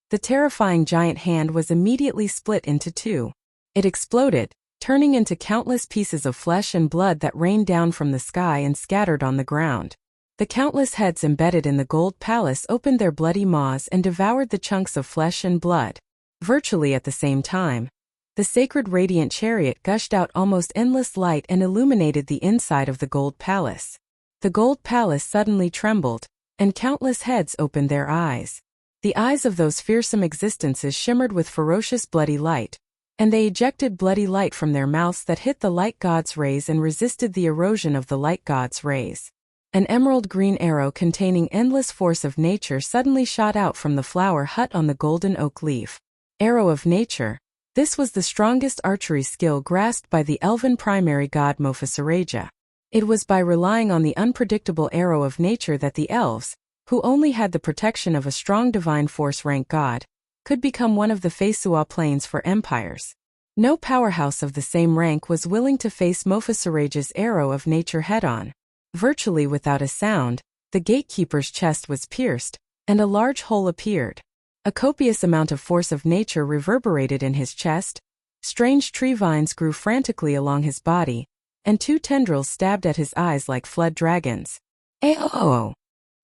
the terrifying giant hand was immediately split into two. It exploded, turning into countless pieces of flesh and blood that rained down from the sky and scattered on the ground. The countless heads embedded in the gold palace opened their bloody maws and devoured the chunks of flesh and blood. Virtually at the same time, the sacred radiant chariot gushed out almost endless light and illuminated the inside of the gold palace. The gold palace suddenly trembled, and countless heads opened their eyes. The eyes of those fearsome existences shimmered with ferocious bloody light, and they ejected bloody light from their mouths that hit the light god's rays and resisted the erosion of the light god's rays. An emerald green arrow containing endless force of nature suddenly shot out from the flower hut on the golden oak leaf. Arrow of nature. This was the strongest archery skill grasped by the elven primary god Mofasaraja. It was by relying on the unpredictable arrow of nature that the elves, who only had the protection of a strong divine force rank god, could become one of the Fesua planes for empires. No powerhouse of the same rank was willing to face Mofasaraja's arrow of nature head-on. Virtually without a sound, the gatekeeper's chest was pierced, and a large hole appeared. A copious amount of force of nature reverberated in his chest, strange tree vines grew frantically along his body, and 2 tendrils stabbed at his eyes like flood dragons. Ayo!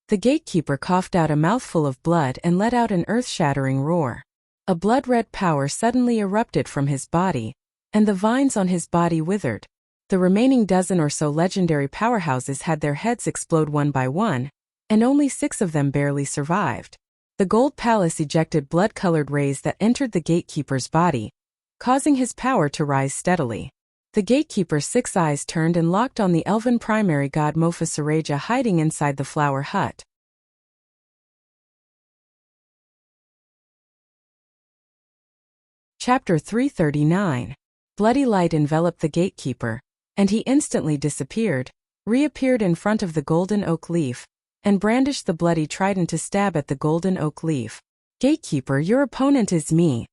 The gatekeeper coughed out a mouthful of blood and let out an earth-shattering roar. A blood-red power suddenly erupted from his body, and the vines on his body withered. The remaining dozen or so legendary powerhouses had their heads explode one by one, and only 6 of them barely survived. The gold palace ejected blood-colored rays that entered the gatekeeper's body, causing his power to rise steadily. The gatekeeper's 6 eyes turned and locked on the elven primary god Mofasaraja hiding inside the flower hut. Chapter 339. Bloody light enveloped the gatekeeper, and he instantly disappeared, reappeared in front of the golden oak leaf, and brandished the bloody trident to stab at the golden oak leaf. Gatekeeper, your opponent is me.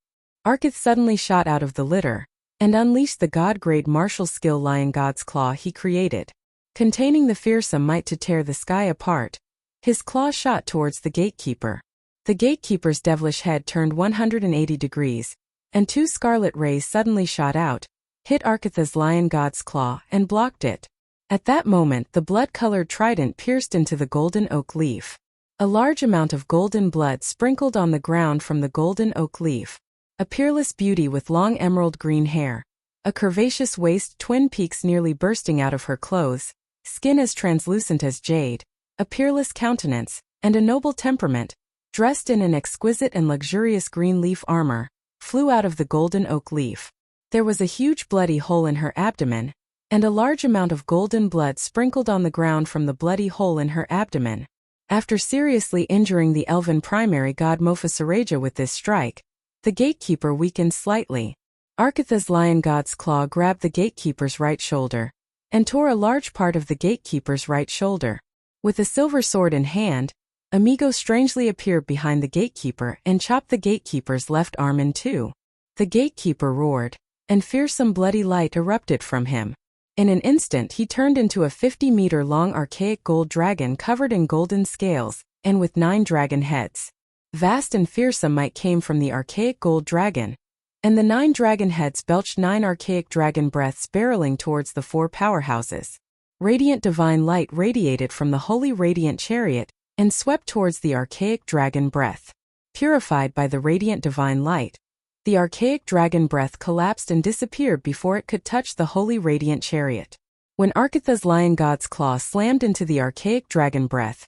Arkith suddenly shot out of the litter, and unleashed the god-grade martial skill Lion God's Claw he created. Containing the fearsome might to tear the sky apart, his claw shot towards the gatekeeper. The gatekeeper's devilish head turned 180 degrees, and 2 scarlet rays suddenly shot out, hit Arkith's Lion God's Claw and blocked it. At that moment the blood-colored trident pierced into the golden oak leaf. A large amount of golden blood sprinkled on the ground from the golden oak leaf. A peerless beauty with long emerald green hair, a curvaceous waist, twin peaks nearly bursting out of her clothes, skin as translucent as jade, a peerless countenance, and a noble temperament, dressed in an exquisite and luxurious green leaf armor, flew out of the golden oak leaf. There was a huge bloody hole in her abdomen, and a large amount of golden blood sprinkled on the ground from the bloody hole in her abdomen. After seriously injuring the elven primary god Mofasaraja with this strike, the gatekeeper weakened slightly. Arkith's Lion God's Claw grabbed the gatekeeper's right shoulder, and tore a large part of the gatekeeper's right shoulder. With a silver sword in hand, Amigo strangely appeared behind the gatekeeper and chopped the gatekeeper's left arm in 2. The gatekeeper roared, and fearsome bloody light erupted from him. In an instant he turned into a 50-meter-long archaic gold dragon covered in golden scales, and with 9 dragon heads. Vast and fearsome might came from the archaic gold dragon, and the 9 dragon heads belched 9 archaic dragon breaths barreling towards the 4 powerhouses. Radiant divine light radiated from the holy radiant chariot, and swept towards the archaic dragon breath. Purified by the radiant divine light, the archaic dragon breath collapsed and disappeared before it could touch the holy radiant chariot. When Arkith's Lion God's Claw slammed into the archaic dragon breath,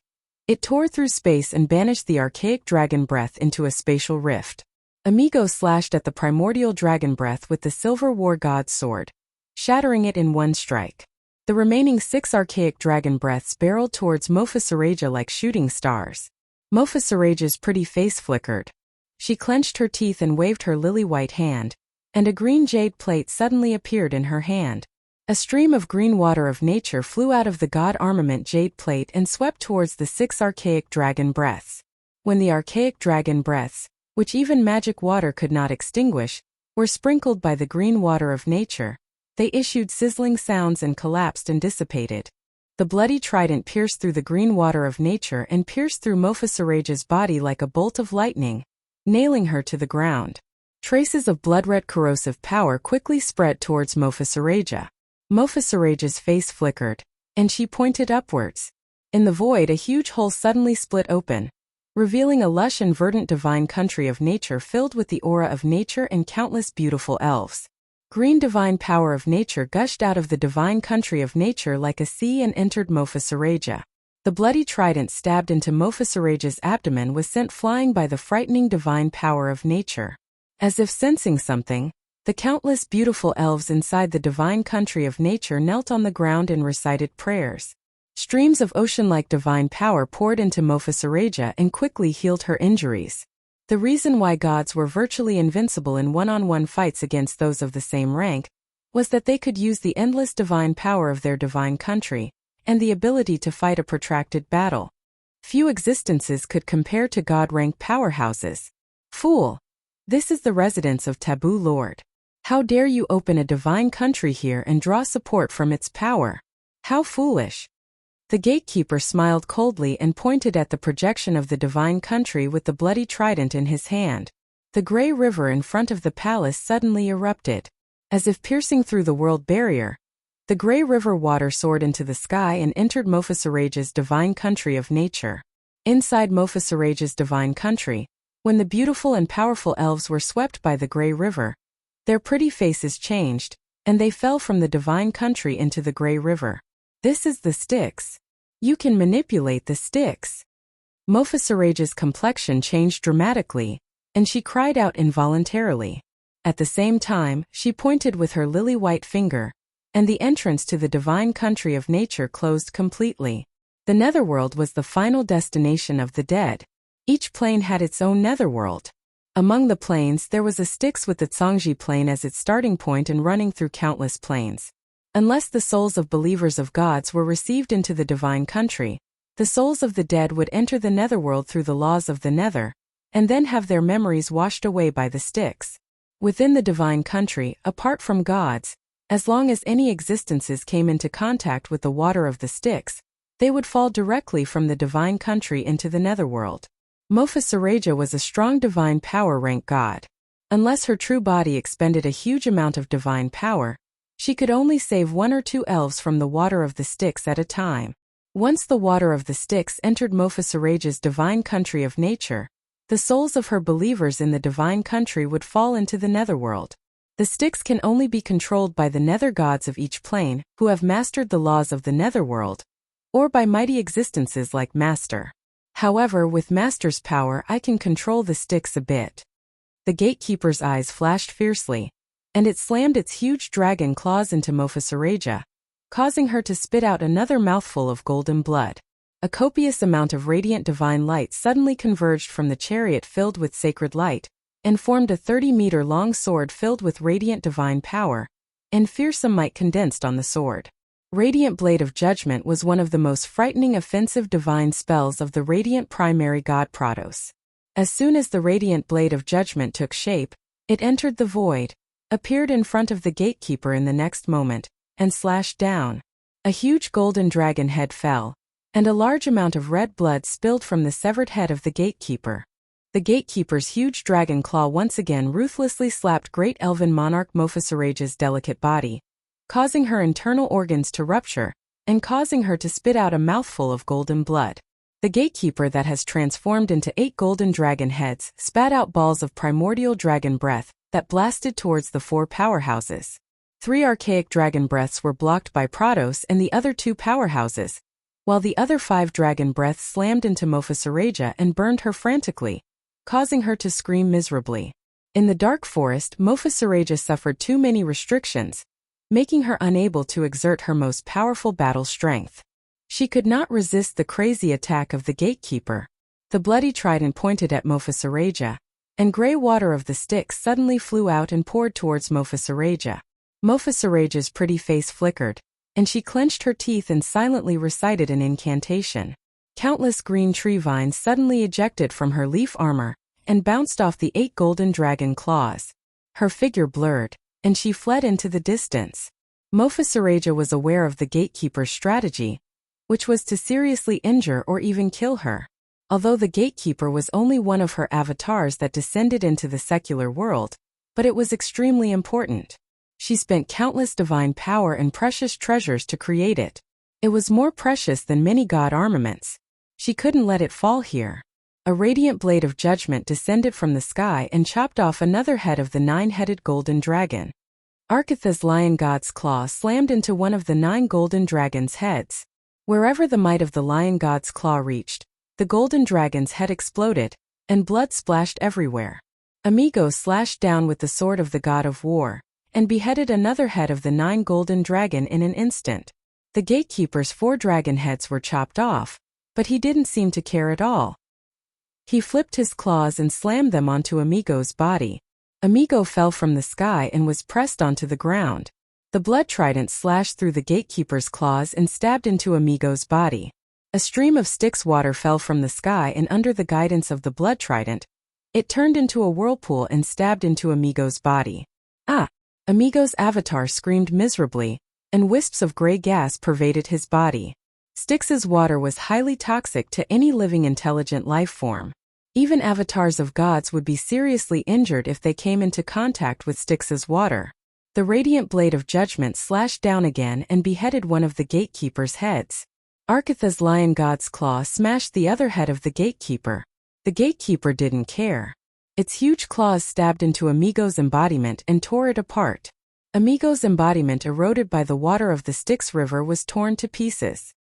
it tore through space and banished the archaic dragon breath into a spatial rift. Amigo slashed at the primordial dragon breath with the silver war god's sword, shattering it in 1 strike. The remaining 6 archaic dragon breaths barreled towards Mofasaraja like shooting stars. Mofasaraja's pretty face flickered. She clenched her teeth and waved her lily-white hand, and a green jade plate suddenly appeared in her hand. A stream of green water of nature flew out of the god armament jade plate and swept towards the 6 archaic dragon breaths. When the archaic dragon breaths, which even magic water could not extinguish, were sprinkled by the green water of nature, they issued sizzling sounds and collapsed and dissipated. The bloody trident pierced through the green water of nature and pierced through Mofasaraja's body like a bolt of lightning, nailing her to the ground. Traces of blood-red corrosive power quickly spread towards Mofasaraja. Mofasaraja's face flickered, and she pointed upwards. In the void, a huge hole suddenly split open, revealing a lush and verdant divine country of nature filled with the aura of nature and countless beautiful elves. Green divine power of nature gushed out of the divine country of nature like a sea and entered Mofasaraja. The bloody trident stabbed into Mofasaraja's abdomen was sent flying by the frightening divine power of nature. As if sensing something, the countless beautiful elves inside the divine country of nature knelt on the ground and recited prayers. Streams of ocean-like divine power poured into Mofasaraja and quickly healed her injuries. The reason why gods were virtually invincible in one-on-one fights against those of the same rank was that they could use the endless divine power of their divine country and the ability to fight a protracted battle. Few existences could compare to god-rank powerhouses. Fool! This is the residence of Taboo Lord. How dare you open a divine country here and draw support from its power? How foolish! The gatekeeper smiled coldly and pointed at the projection of the divine country with the bloody trident in his hand. The gray river in front of the palace suddenly erupted. As if piercing through the world barrier, the gray river water soared into the sky and entered Mofasaraja's divine country of nature. Inside Mofasaraja's divine country, when the beautiful and powerful elves were swept by the gray river, their pretty faces changed, and they fell from the divine country into the gray river. This is the Styx. You can manipulate the Styx. Mofasaraja's complexion changed dramatically, and she cried out involuntarily. At the same time, she pointed with her lily-white finger, and the entrance to the divine country of nature closed completely. The netherworld was the final destination of the dead. Each plane had its own netherworld. Among the planes there was a Styx with the Tsangji plane as its starting point and running through countless planes. Unless the souls of believers of gods were received into the divine country, the souls of the dead would enter the netherworld through the laws of the nether, and then have their memories washed away by the Styx. Within the divine country, apart from gods, as long as any existences came into contact with the water of the Styx, they would fall directly from the divine country into the netherworld. Mofasaraja was a strong divine power rank god. Unless her true body expended a huge amount of divine power, she could only save 1 or 2 elves from the water of the Styx at a time. Once the water of the Styx entered Mofasaraja's divine country of nature, the souls of her believers in the divine country would fall into the netherworld. The Styx can only be controlled by the nether gods of each plane, who have mastered the laws of the netherworld, or by mighty existences like Master. However, with Master's power I can control the Styx a bit. The gatekeeper's eyes flashed fiercely, and it slammed its huge dragon claws into Mofasaraja, causing her to spit out another mouthful of golden blood. A copious amount of radiant divine light suddenly converged from the chariot filled with sacred light, and formed a 30-meter-long sword filled with radiant divine power, and fearsome might condensed on the sword. Radiant Blade of Judgment was one of the most frightening offensive divine spells of the radiant primary god Prados. As soon as the Radiant Blade of Judgment took shape, it entered the void, appeared in front of the gatekeeper in the next moment, and slashed down. A huge golden dragon head fell, and a large amount of red blood spilled from the severed head of the gatekeeper. The gatekeeper's huge dragon claw once again ruthlessly slapped great elven monarch Mofasaraja's delicate body, causing her internal organs to rupture, and causing her to spit out a mouthful of golden blood. The gatekeeper that has transformed into 8 golden dragon heads spat out balls of primordial dragon breath that blasted towards the 4 powerhouses. 3 archaic dragon breaths were blocked by Prados and the other 2 powerhouses, while the other 5 dragon breaths slammed into Mofasaraja and burned her frantically, causing her to scream miserably. In the dark forest, Mofasaraja suffered too many restrictions, making her unable to exert her most powerful battle strength. She could not resist the crazy attack of the gatekeeper. The bloody trident pointed at Mofasaraja, and gray water of the Styx suddenly flew out and poured towards Mofasaraja. Mofasaraja's pretty face flickered, and she clenched her teeth and silently recited an incantation. Countless green tree vines suddenly ejected from her leaf armor and bounced off the 8 golden dragon claws. Her figure blurred, and she fled into the distance. Mofasaraja was aware of the gatekeeper's strategy, which was to seriously injure or even kill her. Although the gatekeeper was only one of her avatars that descended into the secular world, but it was extremely important. She spent countless divine power and precious treasures to create it. It was more precious than many god armaments. She couldn't let it fall here. A radiant blade of judgment descended from the sky and chopped off another head of the 9-headed golden dragon. Arkitha's lion god's claw slammed into one of the 9 golden dragon's heads. Wherever the might of the lion god's claw reached, the golden dragon's head exploded, and blood splashed everywhere. Amigo slashed down with the sword of the god of war, and beheaded another head of the 9 golden dragon in an instant. The gatekeeper's 4 dragon heads were chopped off, but he didn't seem to care at all. He flipped his claws and slammed them onto Amigo's body. Amigo fell from the sky and was pressed onto the ground. The blood trident slashed through the gatekeeper's claws and stabbed into Amigo's body. A stream of Styx water fell from the sky, and under the guidance of the blood trident, it turned into a whirlpool and stabbed into Amigo's body. Ah! Amigo's avatar screamed miserably, and wisps of gray gas pervaded his body. Styx's water was highly toxic to any living intelligent life form. Even avatars of gods would be seriously injured if they came into contact with Styx's water. The radiant blade of judgment slashed down again and beheaded one of the gatekeeper's heads. Arkitha's lion god's claw smashed the other head of the gatekeeper. The gatekeeper didn't care. Its huge claws stabbed into Amigo's embodiment and tore it apart. Amigo's embodiment, eroded by the water of the Styx River, was torn to pieces.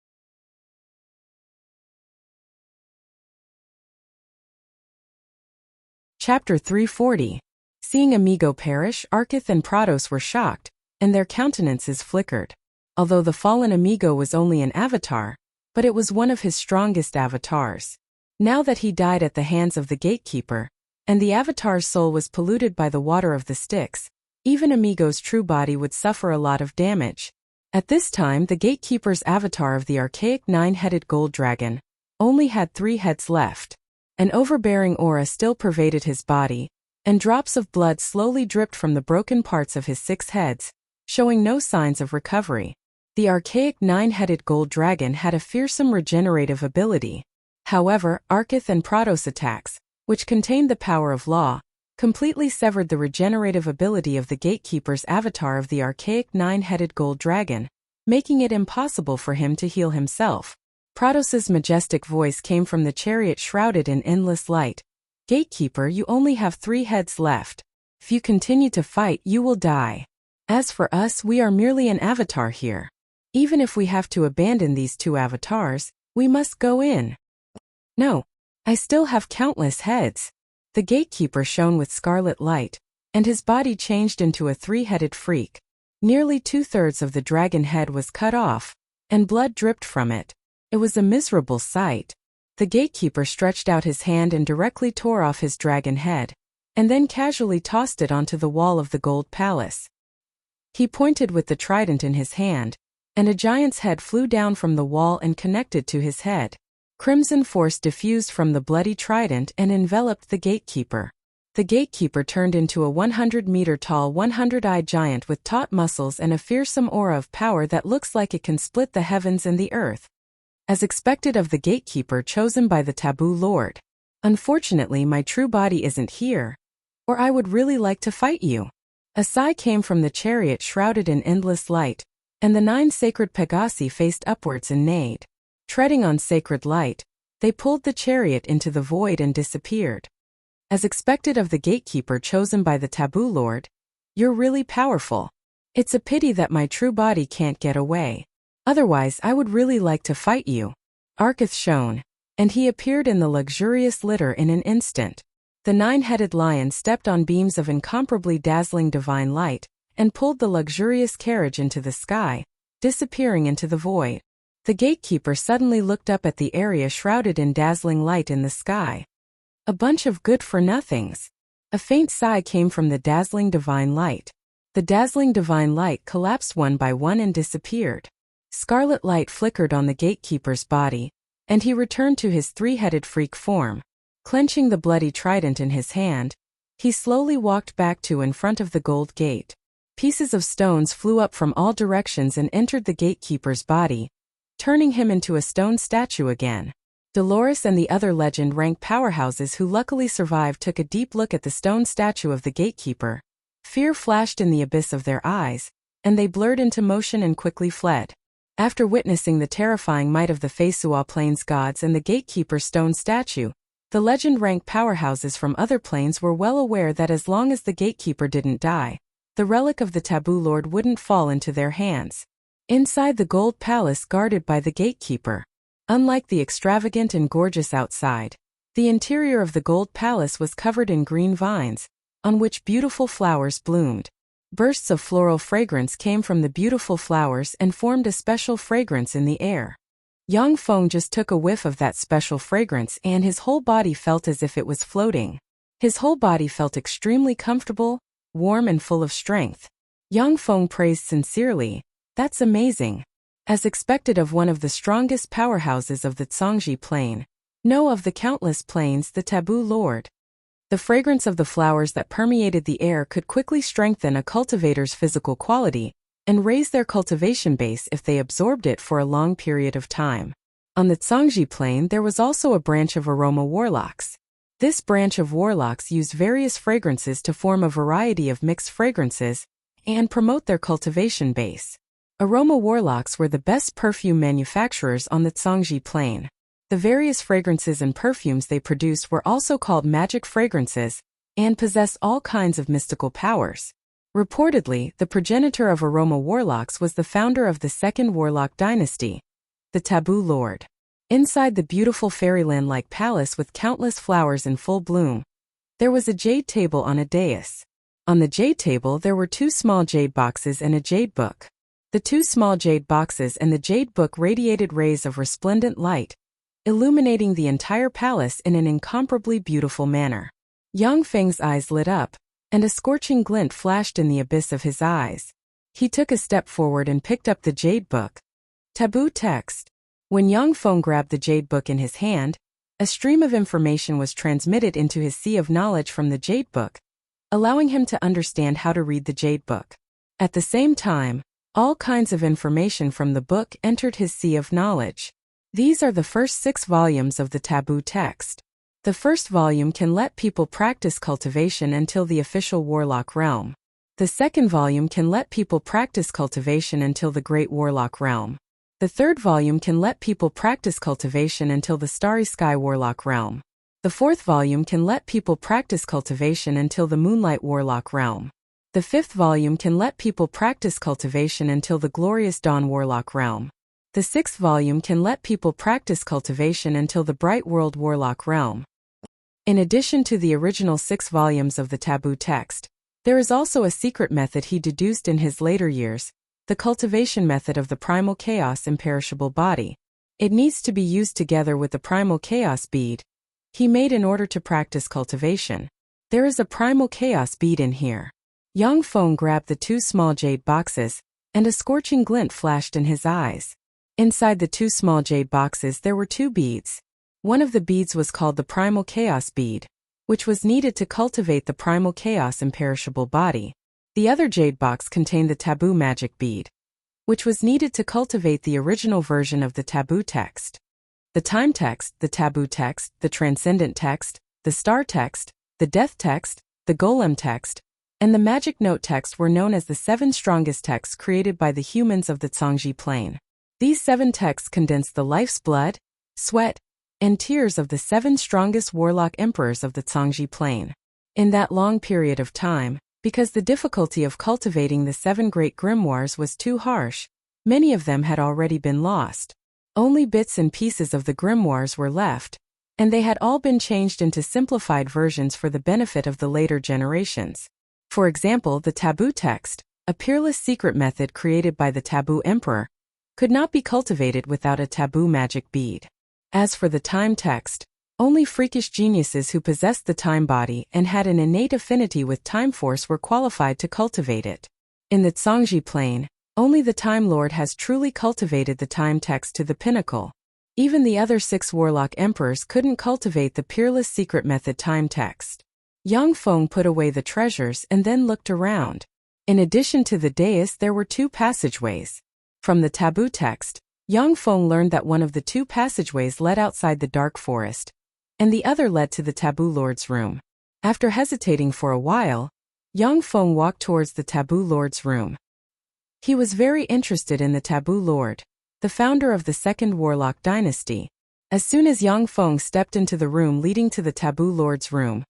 Chapter 340. Seeing Amigo perish, Arkith and Pratos were shocked, and their countenances flickered. Although the fallen Amigo was only an avatar, but it was one of his strongest avatars. Now that he died at the hands of the gatekeeper, and the avatar's soul was polluted by the water of the Styx, even Amigo's true body would suffer a lot of damage. At this time, the gatekeeper's avatar of the archaic 9-headed gold dragon only had 3 heads left. An overbearing aura still pervaded his body, and drops of blood slowly dripped from the broken parts of his 6 heads, showing no signs of recovery. The archaic 9-headed gold dragon had a fearsome regenerative ability. However, Arkith and Pratos' attacks, which contained the power of law, completely severed the regenerative ability of the gatekeeper's avatar of the archaic 9-headed gold dragon, making it impossible for him to heal himself. Pratos' majestic voice came from the chariot shrouded in endless light. Gatekeeper, you only have 3 heads left. If you continue to fight, you will die. As for us, we are merely an avatar here. Even if we have to abandon these 2 avatars, we must go in. No. I still have countless heads. The gatekeeper shone with scarlet light, and his body changed into a 3-headed freak. Nearly 2/3 of the dragon head was cut off, and blood dripped from it. It was a miserable sight. The gatekeeper stretched out his hand and directly tore off his dragon head, and then casually tossed it onto the wall of the gold palace. He pointed with the trident in his hand, and a giant's head flew down from the wall and connected to his head. Crimson force diffused from the bloody trident and enveloped the gatekeeper. The gatekeeper turned into a 100-meter-tall 100-eyed giant with taut muscles and a fearsome aura of power that looks like it can split the heavens and the earth. As expected of the gatekeeper chosen by the Taboo Lord. Unfortunately, my true body isn't here, or I would really like to fight you. A sigh came from the chariot shrouded in endless light, and the 9 sacred Pegasi faced upwards and neighed. Treading on sacred light, they pulled the chariot into the void and disappeared. As expected of the gatekeeper chosen by the Taboo Lord, you're really powerful. It's a pity that my true body can't get away. Otherwise, I would really like to fight you. Arkith shone, and he appeared in the luxurious litter in an instant. The 9-headed lion stepped on beams of incomparably dazzling divine light, and pulled the luxurious carriage into the sky, disappearing into the void. The gatekeeper suddenly looked up at the area shrouded in dazzling light in the sky. A bunch of good-for-nothings. A faint sigh came from the dazzling divine light. The dazzling divine light collapsed one by one and disappeared. Scarlet light flickered on the gatekeeper's body, and he returned to his three-headed freak form. Clenching the bloody trident in his hand, he slowly walked back to in front of the gold gate. Pieces of stones flew up from all directions and entered the gatekeeper's body, turning him into a stone statue again. Dolores and the other legend-rank powerhouses who luckily survived took a deep look at the stone statue of the gatekeeper. Fear flashed in the abyss of their eyes, and they blurred into motion and quickly fled. After witnessing the terrifying might of the Feisua Plains gods and the gatekeeper's stone statue, the legend-rank powerhouses from other planes were well aware that as long as the gatekeeper didn't die, the relic of the Taboo Lord wouldn't fall into their hands. Inside the gold palace guarded by the gatekeeper, unlike the extravagant and gorgeous outside, the interior of the gold palace was covered in green vines, on which beautiful flowers bloomed. Bursts of floral fragrance came from the beautiful flowers and formed a special fragrance in the air. Yang Feng just took a whiff of that special fragrance and his whole body felt as if it was floating. His whole body felt extremely comfortable, warm and full of strength. Yang Feng praised sincerely, "That's amazing." As expected of one of the strongest powerhouses of the Zhangji Plain, no of the countless plains the Taboo Lord. The fragrance of the flowers that permeated the air could quickly strengthen a cultivator's physical quality and raise their cultivation base if they absorbed it for a long period of time. On the Zhangji Plain there was also a branch of aroma warlocks. This branch of warlocks used various fragrances to form a variety of mixed fragrances and promote their cultivation base. Aroma warlocks were the best perfume manufacturers on the Zhangji Plain. The various fragrances and perfumes they produced were also called magic fragrances and possessed all kinds of mystical powers. Reportedly, the progenitor of aroma warlocks was the founder of the second warlock dynasty, the Taboo Lord. Inside the beautiful fairyland-like palace with countless flowers in full bloom, there was a jade table on a dais. On the jade table there were two small jade boxes and a jade book. The two small jade boxes and the jade book radiated rays of resplendent light, illuminating the entire palace in an incomparably beautiful manner. Yang Feng's eyes lit up, and a scorching glint flashed in the abyss of his eyes. He took a step forward and picked up the jade book. Taboo text. When Yang Feng grabbed the jade book in his hand, a stream of information was transmitted into his sea of knowledge from the jade book, allowing him to understand how to read the jade book. At the same time, all kinds of information from the book entered his sea of knowledge. These are the first 6 volumes of the taboo text. The first volume can let people practice cultivation until the official warlock realm. The second volume can let people practice cultivation until the great warlock realm. The third volume can let people practice cultivation until the starry sky warlock realm. The fourth volume can let people practice cultivation until the moonlight warlock realm. The fifth volume can let people practice cultivation until the glorious dawn warlock realm. The sixth volume can let people practice cultivation until the bright world warlock realm. In addition to the original 6 volumes of the taboo text, there is also a secret method he deduced in his later years, the cultivation method of the primal chaos imperishable body. It needs to be used together with the primal chaos bead he made in order to practice cultivation. There is a primal chaos bead in here. Yang Feng grabbed the 2 small jade boxes, and a scorching glint flashed in his eyes. Inside the 2 small jade boxes there were 2 beads. One of the beads was called the primal chaos bead, which was needed to cultivate the primal chaos imperishable body. The other jade box contained the taboo magic bead, which was needed to cultivate the original version of the taboo text. The time text, the taboo text, the transcendent text, the star text, the death text, the golem text, and the magic note text were known as the 7 strongest texts created by the humans of the Zhangji Plain. These 7 texts condense the life's blood, sweat, and tears of the 7 strongest warlock emperors of the Zhangji Plain. In that long period of time, because the difficulty of cultivating the 7 great grimoires was too harsh, many of them had already been lost. Only bits and pieces of the grimoires were left, and they had all been changed into simplified versions for the benefit of the later generations. For example, the taboo text, a peerless secret method created by the taboo emperor, could not be cultivated without a taboo magic bead. As for the time text, only freakish geniuses who possessed the time body and had an innate affinity with time force were qualified to cultivate it. In the Zhangji plane, only the Time Lord has truly cultivated the time text to the pinnacle. Even the other 6 warlock emperors couldn't cultivate the peerless secret method time text. Yang Feng put away the treasures and then looked around. In addition to the dais, there were 2 passageways. From the taboo text, Yang Feng learned that one of the 2 passageways led outside the dark forest, and the other led to the taboo lord's room. After hesitating for a while, Yang Feng walked towards the taboo lord's room. He was very interested in the taboo lord, the founder of the 2nd warlock dynasty. As soon as Yang Feng stepped into the room leading to the taboo lord's room,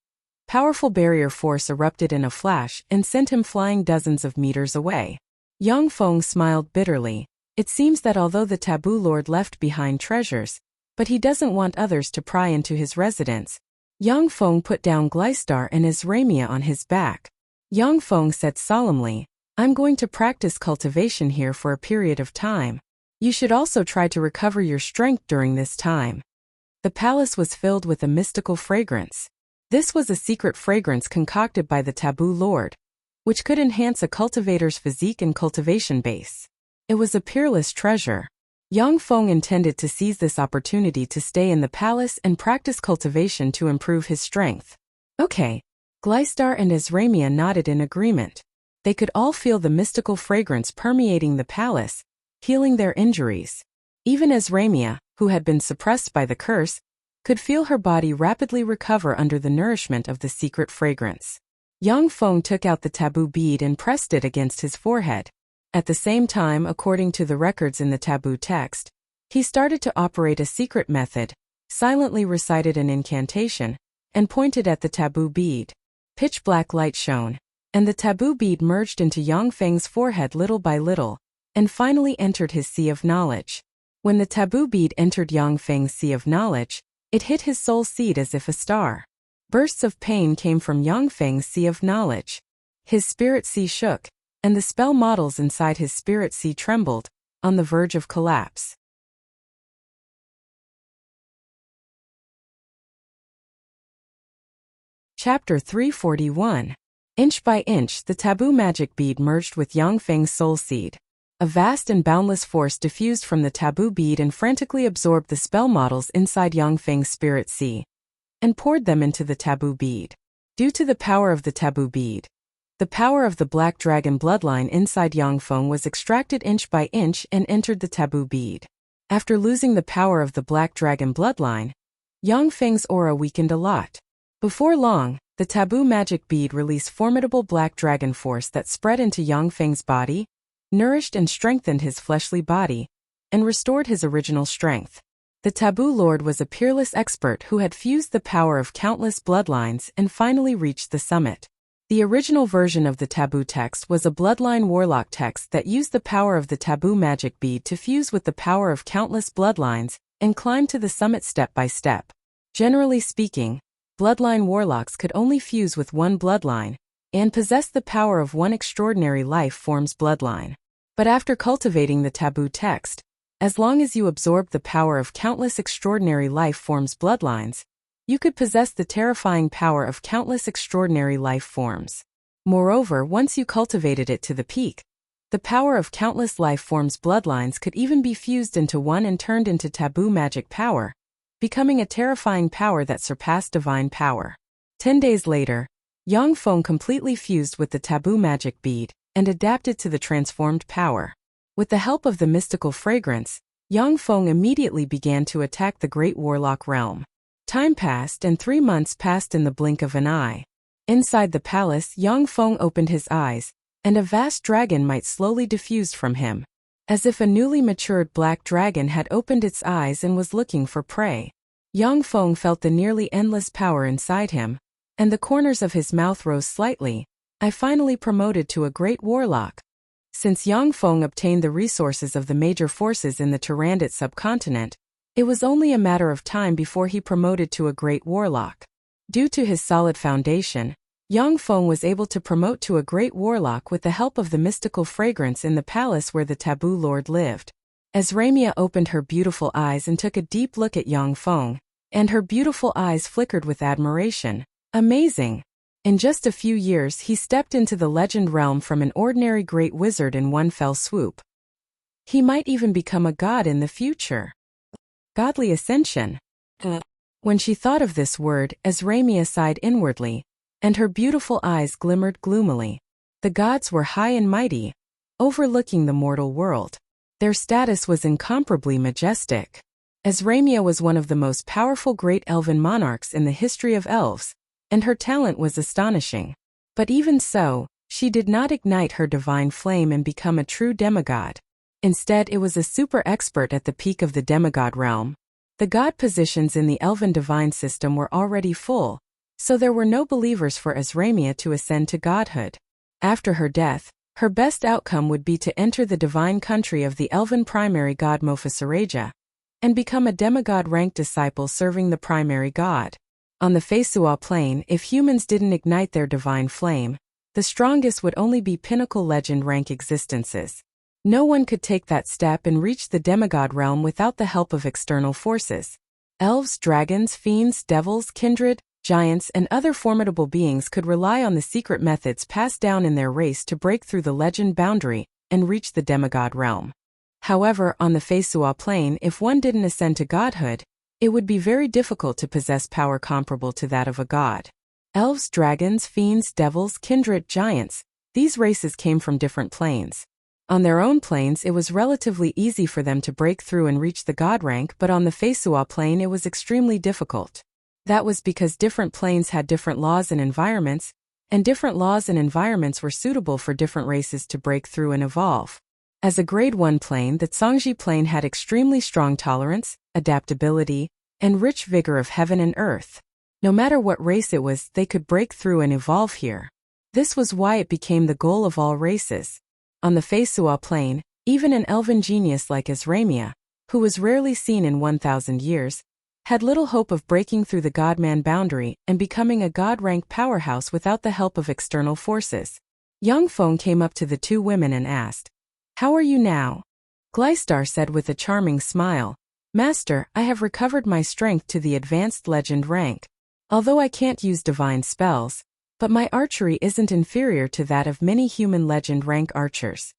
powerful barrier force erupted in a flash and sent him flying dozens of meters away. Yang Feng smiled bitterly. It seems that although the taboo lord left behind treasures, but he doesn't want others to pry into his residence. Yang Feng put down Gleistar and Azramia on his back. Yang Feng said solemnly, "I'm going to practice cultivation here for a period of time. You should also try to recover your strength during this time." The palace was filled with a mystical fragrance. This was a secret fragrance concocted by the taboo lord, which could enhance a cultivator's physique and cultivation base. It was a peerless treasure. Yang Feng intended to seize this opportunity to stay in the palace and practice cultivation to improve his strength. Okay. Gleistar and Azramia nodded in agreement. They could all feel the mystical fragrance permeating the palace, healing their injuries. Even Azramia, who had been suppressed by the curse, could feel her body rapidly recover under the nourishment of the secret fragrance. Yang Feng took out the taboo bead and pressed it against his forehead. At the same time, according to the records in the taboo text, he started to operate a secret method, silently recited an incantation, and pointed at the taboo bead. Pitch black light shone, and the taboo bead merged into Yang Feng's forehead little by little, and finally entered his sea of knowledge. When the taboo bead entered Yang Feng's sea of knowledge, it hit his soul seed as if a star. Bursts of pain came from Yang Feng's sea of knowledge. His spirit sea shook, and the spell models inside his spirit sea trembled, on the verge of collapse. Chapter 341. Inch by inch, the taboo magic bead merged with Yang Feng's soul seed. A vast and boundless force diffused from the taboo bead and frantically absorbed the spell models inside Yang Feng's spirit sea, and poured them into the taboo bead. Due to the power of the taboo bead, the power of the black dragon bloodline inside Yang Feng was extracted inch by inch and entered the taboo bead. After losing the power of the black dragon bloodline, Yang Feng's aura weakened a lot. Before long, the taboo magic bead released formidable black dragon force that spread into Yang Feng's body, nourished and strengthened his fleshly body, and restored his original strength. The taboo lord was a peerless expert who had fused the power of countless bloodlines and finally reached the summit. The original version of the taboo text was a bloodline warlock text that used the power of the taboo magic bead to fuse with the power of countless bloodlines and climb to the summit step by step. Generally speaking, bloodline warlocks could only fuse with one bloodline and possess the power of one extraordinary life form's bloodline. But after cultivating the taboo text, as long as you absorbed the power of countless extraordinary life forms' bloodlines, you could possess the terrifying power of countless extraordinary life forms. Moreover, once you cultivated it to the peak, the power of countless life forms' bloodlines could even be fused into one and turned into taboo magic power, becoming a terrifying power that surpassed divine power. 10 days later, Yang Feng completely fused with the taboo magic bead and adapted to the transformed power. With the help of the mystical fragrance, Yang Feng immediately began to attack the great warlock realm. Time passed and 3 months passed in the blink of an eye. Inside the palace, Yang Feng opened his eyes, and a vast dragon might slowly diffused from him, as if a newly matured black dragon had opened its eyes and was looking for prey. Yang Feng felt the nearly endless power inside him, and the corners of his mouth rose slightly. I finally promoted to a great warlock. Since Yang Feng obtained the resources of the major forces in the Tyrannid subcontinent, it was only a matter of time before he promoted to a great warlock. Due to his solid foundation, Yang Feng was able to promote to a great warlock with the help of the mystical fragrance in the palace where the taboo lord lived. Azramia opened her beautiful eyes and took a deep look at Yang Feng, and her beautiful eyes flickered with admiration. Amazing! In just a few years he stepped into the legend realm from an ordinary great wizard in one fell swoop. He might even become a god in the future. Godly ascension. When she thought of this word, Azramia sighed inwardly, and her beautiful eyes glimmered gloomily. The gods were high and mighty, overlooking the mortal world. Their status was incomparably majestic. Azramia was one of the most powerful great elven monarchs in the history of elves, and her talent was astonishing. But even so, she did not ignite her divine flame and become a true demigod. Instead, it was a super expert at the peak of the demigod realm. The god positions in the elven divine system were already full, so there were no believers for Azramia to ascend to godhood. After her death, her best outcome would be to enter the divine country of the elven primary god Mofasaraja, and become a demigod-ranked disciple serving the primary god. On the Fesua plane, if humans didn't ignite their divine flame, the strongest would only be pinnacle legend rank existences. No one could take that step and reach the demigod realm without the help of external forces. Elves, dragons, fiends, devils, kindred, giants, and other formidable beings could rely on the secret methods passed down in their race to break through the legend boundary and reach the demigod realm. However, on the Fesua plane, if one didn't ascend to godhood, it would be very difficult to possess power comparable to that of a god. Elves, dragons, fiends, devils, kindred, giants, these races came from different planes. On their own planes it was relatively easy for them to break through and reach the god rank, but on the Fesua plane it was extremely difficult. That was because different planes had different laws and environments, and different laws and environments were suitable for different races to break through and evolve. As a Grade 1 plane, the Tsangji plane had extremely strong tolerance, adaptability, and rich vigor of heaven and earth. No matter what race it was, they could break through and evolve here. This was why it became the goal of all races. On the Fesua plane, even an elven genius like Azramia, who was rarely seen in 1,000 years, had little hope of breaking through the godman boundary and becoming a god-rank powerhouse without the help of external forces. Young Feng came up to the two women and asked, "How are you now?" Gleistar said with a charming smile, "Master, I have recovered my strength to the advanced legend rank. Although I can't use divine spells, but my archery isn't inferior to that of many human legend rank archers."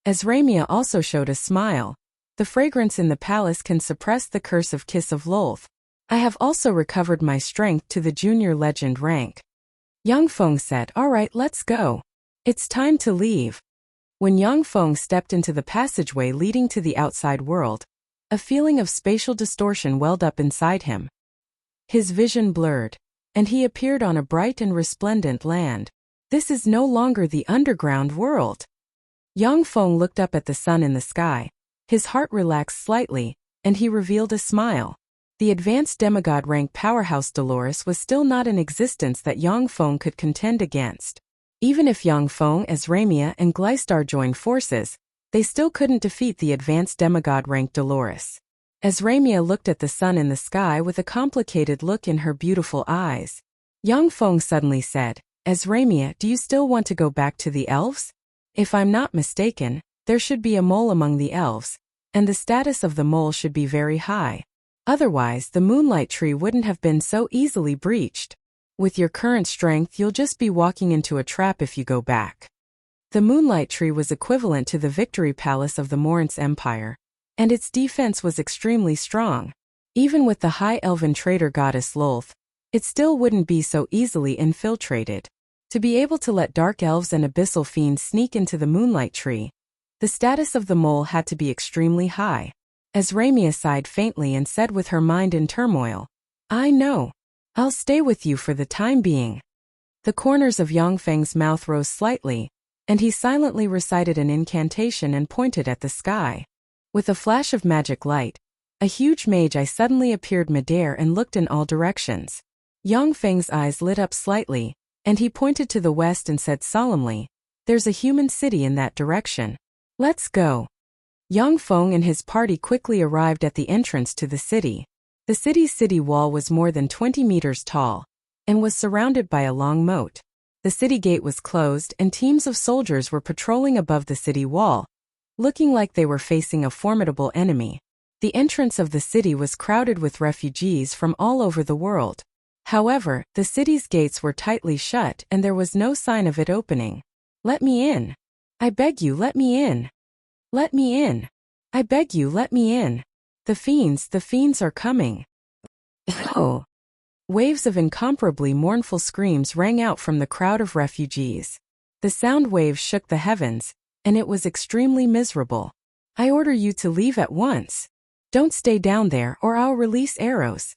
Azramia also showed a smile. "The fragrance in the palace can suppress the curse of Kiss of Lolth. I have also recovered my strength to the junior legend rank." Yang Feng said, "All right, let's go. It's time to leave." When Yang Feng stepped into the passageway leading to the outside world, a feeling of spatial distortion welled up inside him. His vision blurred, and he appeared on a bright and resplendent land. This is no longer the underground world. Yang Feng looked up at the sun in the sky. His heart relaxed slightly, and he revealed a smile. The advanced demigod rank powerhouse Dolores was still not in existence that Yang Feng could contend against. Even if Yang Feng, Azramia, and Gleistar joined forces, they still couldn't defeat the advanced demigod rank Dolores. Azramia looked at the sun in the sky with a complicated look in her beautiful eyes. Yang Feng suddenly said, "Azramia, do you still want to go back to the elves? If I'm not mistaken, there should be a mole among the elves, and the status of the mole should be very high. Otherwise, the moonlight tree wouldn't have been so easily breached. With your current strength, you'll just be walking into a trap if you go back." The moonlight tree was equivalent to the victory palace of the Morantz Empire, and its defense was extremely strong. Even with the high elven traitor goddess Lolth, it still wouldn't be so easily infiltrated. To be able to let dark elves and abyssal fiends sneak into the moonlight tree, the status of the mole had to be extremely high. Azramia sighed faintly and said with her mind in turmoil, "I know. I'll stay with you for the time being." The corners of Yang Feng's mouth rose slightly, and he silently recited an incantation and pointed at the sky. With a flash of magic light, a huge magi suddenly appeared midair and looked in all directions. Yang Feng's eyes lit up slightly, and he pointed to the west and said solemnly, "There's a human city in that direction. Let's go." Yang Feng and his party quickly arrived at the entrance to the city. The city's city wall was more than 20 meters tall, and was surrounded by a long moat. The city gate was closed and teams of soldiers were patrolling above the city wall, looking like they were facing a formidable enemy. The entrance of the city was crowded with refugees from all over the world. However, the city's gates were tightly shut and there was no sign of it opening. "Let me in. I beg you, let me in. Let me in. I beg you, let me in. The fiends are coming." Oh! Waves of incomparably mournful screams rang out from the crowd of refugees. The sound waves shook the heavens, and it was extremely miserable. "I order you to leave at once. Don't stay down there or I'll release arrows."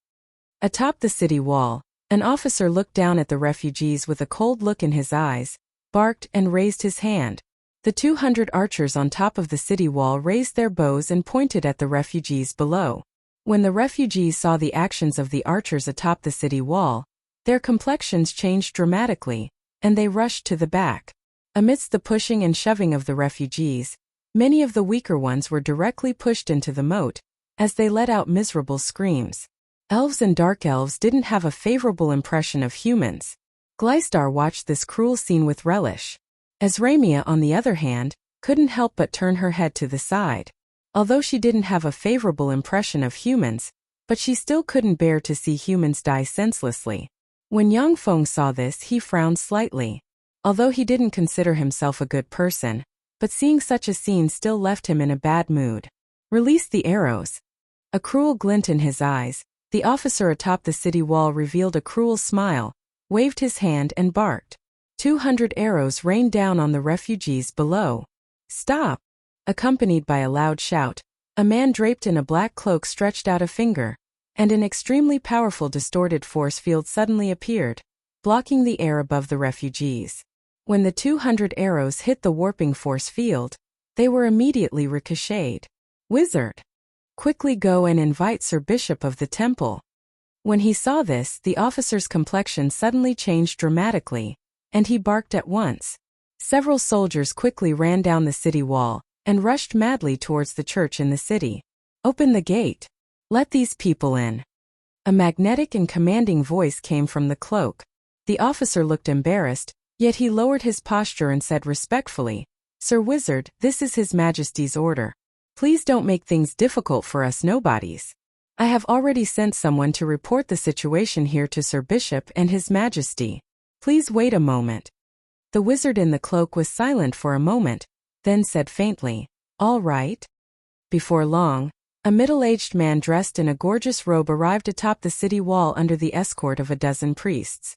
Atop the city wall, an officer looked down at the refugees with a cold look in his eyes, barked and raised his hand. The 200 archers on top of the city wall raised their bows and pointed at the refugees below. When the refugees saw the actions of the archers atop the city wall, their complexions changed dramatically, and they rushed to the back. Amidst the pushing and shoving of the refugees, many of the weaker ones were directly pushed into the moat, as they let out miserable screams. Elves and dark elves didn't have a favorable impression of humans. Gleistar watched this cruel scene with relish. Azramia, on the other hand, couldn't help but turn her head to the side. Although she didn't have a favorable impression of humans, but she still couldn't bear to see humans die senselessly. When Yang Feng saw this, he frowned slightly. Although he didn't consider himself a good person, but seeing such a scene still left him in a bad mood. "Release the arrows." A cruel glint in his eyes, the officer atop the city wall revealed a cruel smile, waved his hand and barked. 200 arrows rained down on the refugees below. "Stop!" Accompanied by a loud shout, a man draped in a black cloak stretched out a finger, and an extremely powerful distorted force field suddenly appeared, blocking the air above the refugees. When the 200 arrows hit the warping force field, they were immediately ricocheted. "Wizard! Quickly go and invite Sir Bishop of the temple." When he saw this, the officer's complexion suddenly changed dramatically, and he barked at once. Several soldiers quickly ran down the city wall, and rushed madly towards the church in the city. "Open the gate. Let these people in." A magnetic and commanding voice came from the cloak. The officer looked embarrassed, yet he lowered his posture and said respectfully, "Sir Wizard, this is His Majesty's order. Please don't make things difficult for us nobodies. I have already sent someone to report the situation here to Sir Bishop and His Majesty. Please wait a moment." The wizard in the cloak was silent for a moment, then said faintly, "All right." Before long, a middle-aged man dressed in a gorgeous robe arrived atop the city wall under the escort of a dozen priests.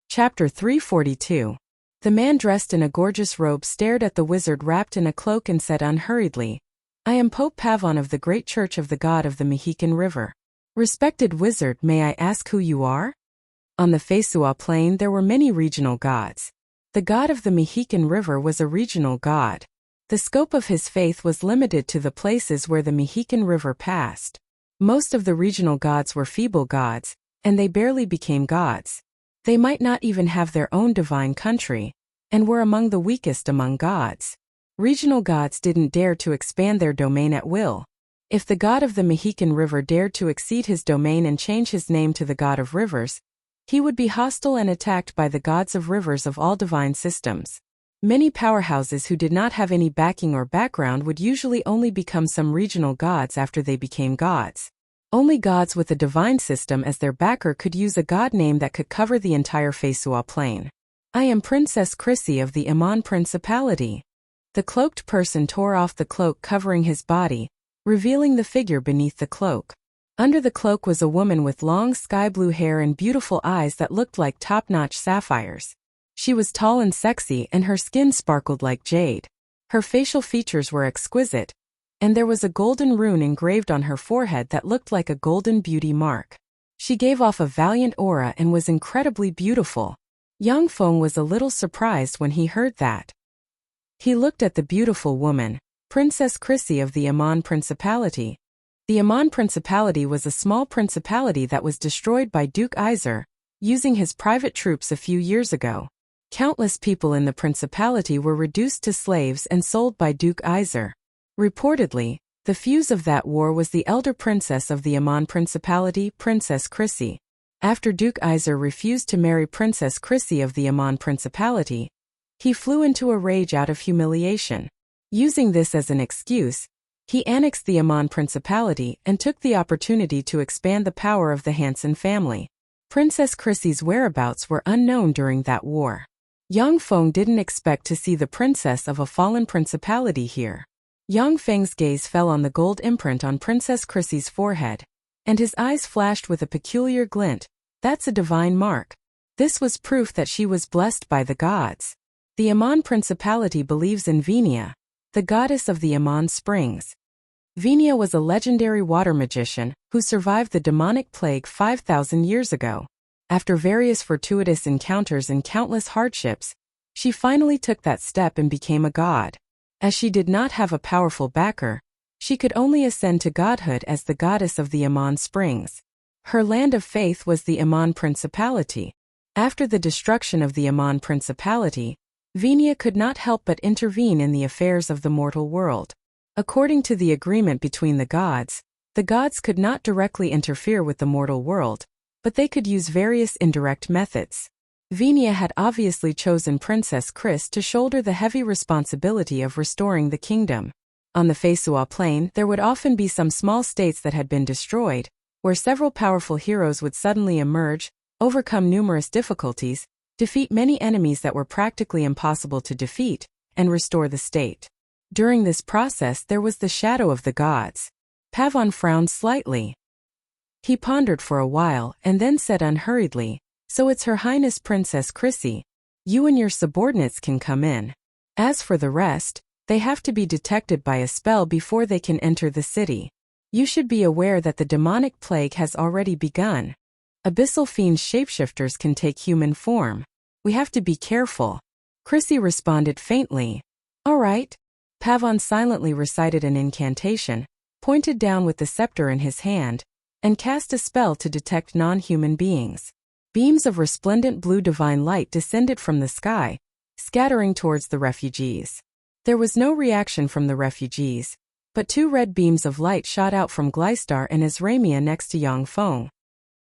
Chapter 342. The man dressed in a gorgeous robe stared at the wizard wrapped in a cloak and said unhurriedly, "I am Pope Pavon of the Great Church of the God of the Mexican River. Respected wizard, may I ask who you are?" On the Fesua plain there were many regional gods. The god of the Mexican River was a regional god. The scope of his faith was limited to the places where the Mexican River passed. Most of the regional gods were feeble gods, and they barely became gods. They might not even have their own divine country, and were among the weakest among gods. Regional gods didn't dare to expand their domain at will. If the god of the Mexican River dared to exceed his domain and change his name to the god of rivers, he would be hostile and attacked by the gods of rivers of all divine systems. Many powerhouses who did not have any backing or background would usually only become some regional gods after they became gods. Only gods with a divine system as their backer could use a god name that could cover the entire Fesua plain. "I am Princess Chrissy of the Iman Principality." The cloaked person tore off the cloak covering his body, revealing the figure beneath the cloak. Under the cloak was a woman with long sky-blue hair and beautiful eyes that looked like top-notch sapphires. She was tall and sexy and her skin sparkled like jade. Her facial features were exquisite, and there was a golden rune engraved on her forehead that looked like a golden beauty mark. She gave off a valiant aura and was incredibly beautiful. Yang Feng was a little surprised when he heard that. He looked at the beautiful woman, Princess Chrissy of the Iman Principality. The Iman Principality was a small principality that was destroyed by Duke Iser, using his private troops a few years ago. Countless people in the principality were reduced to slaves and sold by Duke Iser. Reportedly, the fuse of that war was the elder princess of the Iman Principality, Princess Chrissy. After Duke Iser refused to marry Princess Chrissy of the Iman Principality, he flew into a rage out of humiliation. Using this as an excuse, He annexed the Aman Principality and took the opportunity to expand the power of the Hansen family. Princess Chrissy's whereabouts were unknown during that war. Yang Feng didn't expect to see the princess of a fallen principality here. Yang Feng's gaze fell on the gold imprint on Princess Chrissy's forehead, and his eyes flashed with a peculiar glint. That's a divine mark. This was proof that she was blessed by the gods. The Aman Principality believes in Venia, the goddess of the Aman Springs. Venia was a legendary water magician who survived the demonic plague 5,000 years ago. After various fortuitous encounters and countless hardships, she finally took that step and became a god. As she did not have a powerful backer, she could only ascend to godhood as the goddess of the Aman Springs. Her land of faith was the Aman Principality. After the destruction of the Aman Principality, Venia could not help but intervene in the affairs of the mortal world. According to the agreement between the gods could not directly interfere with the mortal world, but they could use various indirect methods. Venia had obviously chosen Princess Chris to shoulder the heavy responsibility of restoring the kingdom. On the Faisua Plain, there would often be some small states that had been destroyed, where several powerful heroes would suddenly emerge, overcome numerous difficulties, defeat many enemies that were practically impossible to defeat, and restore the state. During this process there was the shadow of the gods. Pavon frowned slightly. He pondered for a while and then said unhurriedly, "So it's Her Highness Princess Chrissy. You and your subordinates can come in. As for the rest, they have to be detected by a spell before they can enter the city. You should be aware that the demonic plague has already begun. Abyssal fiend shapeshifters can take human form. We have to be careful." Chrissy responded faintly. "All right." Pavon silently recited an incantation, pointed down with the scepter in his hand, and cast a spell to detect non-human beings. Beams of resplendent blue divine light descended from the sky, scattering towards the refugees. There was no reaction from the refugees, but two red beams of light shot out from Gleistar and Ezramia next to Yang Feng.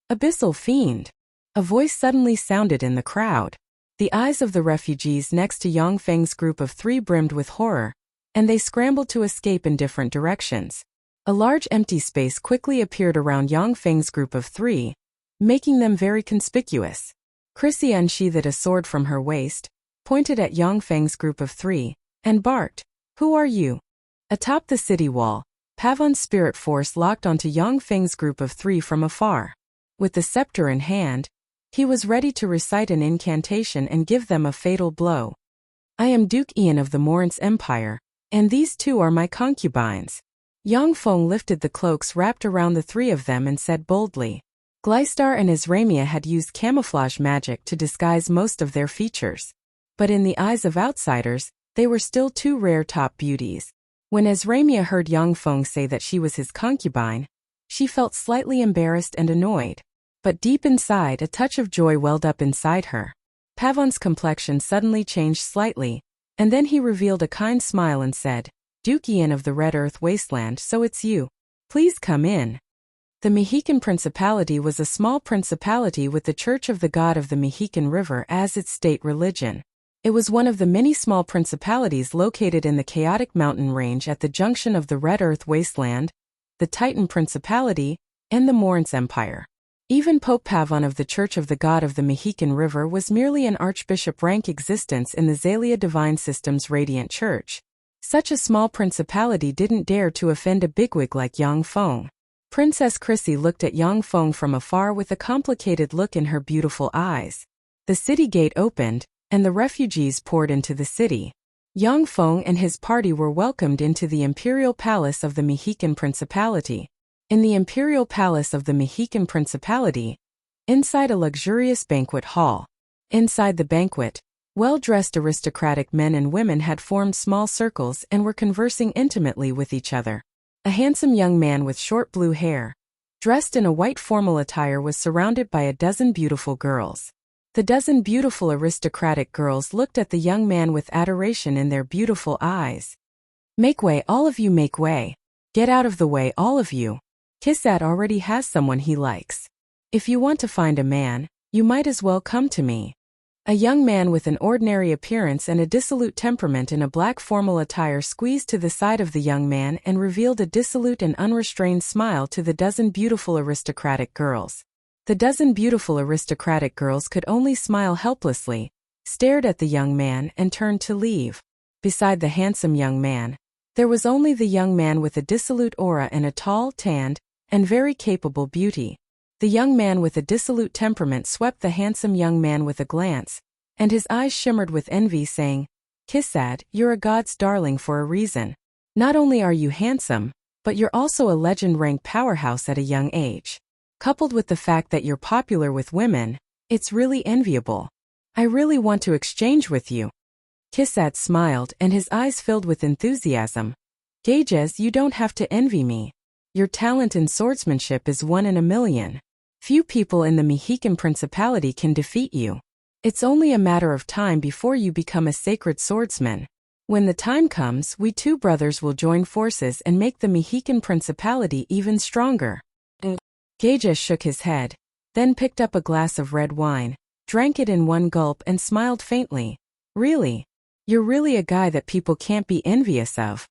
"Abyssal fiend!" A voice suddenly sounded in the crowd. The eyes of the refugees next to Yang Feng's group of three brimmed with horror, and they scrambled to escape in different directions. A large empty space quickly appeared around Yang Feng's group of three, making them very conspicuous. Chrissy unsheathed a sword from her waist, pointed at Yang Feng's group of three, and barked, "Who are you?" Atop the city wall, Pavon's spirit force locked onto Yang Feng's group of three from afar. With the scepter in hand, he was ready to recite an incantation and give them a fatal blow. "I am Duke Ian of the Morance Empire, and these two are my concubines." Yang Feng lifted the cloaks wrapped around the three of them and said boldly. Gleistar and Ezramia had used camouflage magic to disguise most of their features. But in the eyes of outsiders, they were still two rare top beauties. When Ezramia heard Yang Feng say that she was his concubine, she felt slightly embarrassed and annoyed. But deep inside, a touch of joy welled up inside her. Pavon's complexion suddenly changed slightly, and then he revealed a kind smile and said, "Duke Ian of the Red Earth Wasteland, so it's you. Please come in." The Mexican Principality was a small principality with the Church of the God of the Mexican River as its state religion. It was one of the many small principalities located in the chaotic mountain range at the junction of the Red Earth Wasteland, the Titan Principality, and the Morance Empire. Even Pope Pavon of the Church of the God of the Mexican River was merely an archbishop rank existence in the Zalia Divine System's Radiant Church. Such a small principality didn't dare to offend a bigwig like Yang Feng. Princess Chrissy looked at Yang Feng from afar with a complicated look in her beautiful eyes. The city gate opened, and the refugees poured into the city. Yang Feng and his party were welcomed into the imperial palace of the Mexican Principality. In the imperial palace of the Mexican Principality, inside a luxurious banquet hall. Inside the banquet, well-dressed aristocratic men and women had formed small circles and were conversing intimately with each other. A handsome young man with short blue hair, dressed in a white formal attire, was surrounded by a dozen beautiful girls. The dozen beautiful aristocratic girls looked at the young man with adoration in their beautiful eyes. "Make way, all of you, make way. Get out of the way, all of you. Kissat already has someone he likes. If you want to find a man, you might as well come to me." A young man with an ordinary appearance and a dissolute temperament in a black formal attire squeezed to the side of the young man and revealed a dissolute and unrestrained smile to the dozen beautiful aristocratic girls. The dozen beautiful aristocratic girls could only smile helplessly, stared at the young man and turned to leave. Beside the handsome young man, there was only the young man with a dissolute aura and a tall, tanned, and very capable beauty. The young man with a dissolute temperament swept the handsome young man with a glance, and his eyes shimmered with envy, saying, "Kissad, you're a god's darling for a reason. Not only are you handsome, but you're also a legend-ranked powerhouse at a young age. Coupled with the fact that you're popular with women, it's really enviable. I really want to exchange with you." Kissad smiled and his eyes filled with enthusiasm. "Gages, you don't have to envy me. Your talent in swordsmanship is 1 in a million. Few people in the Mexican Principality can defeat you. It's only a matter of time before you become a sacred swordsman. When the time comes, we two brothers will join forces and make the Mexican Principality even stronger." Gages shook his head, then picked up a glass of red wine, drank it in one gulp and smiled faintly. "Really? You're really a guy that people can't be envious of."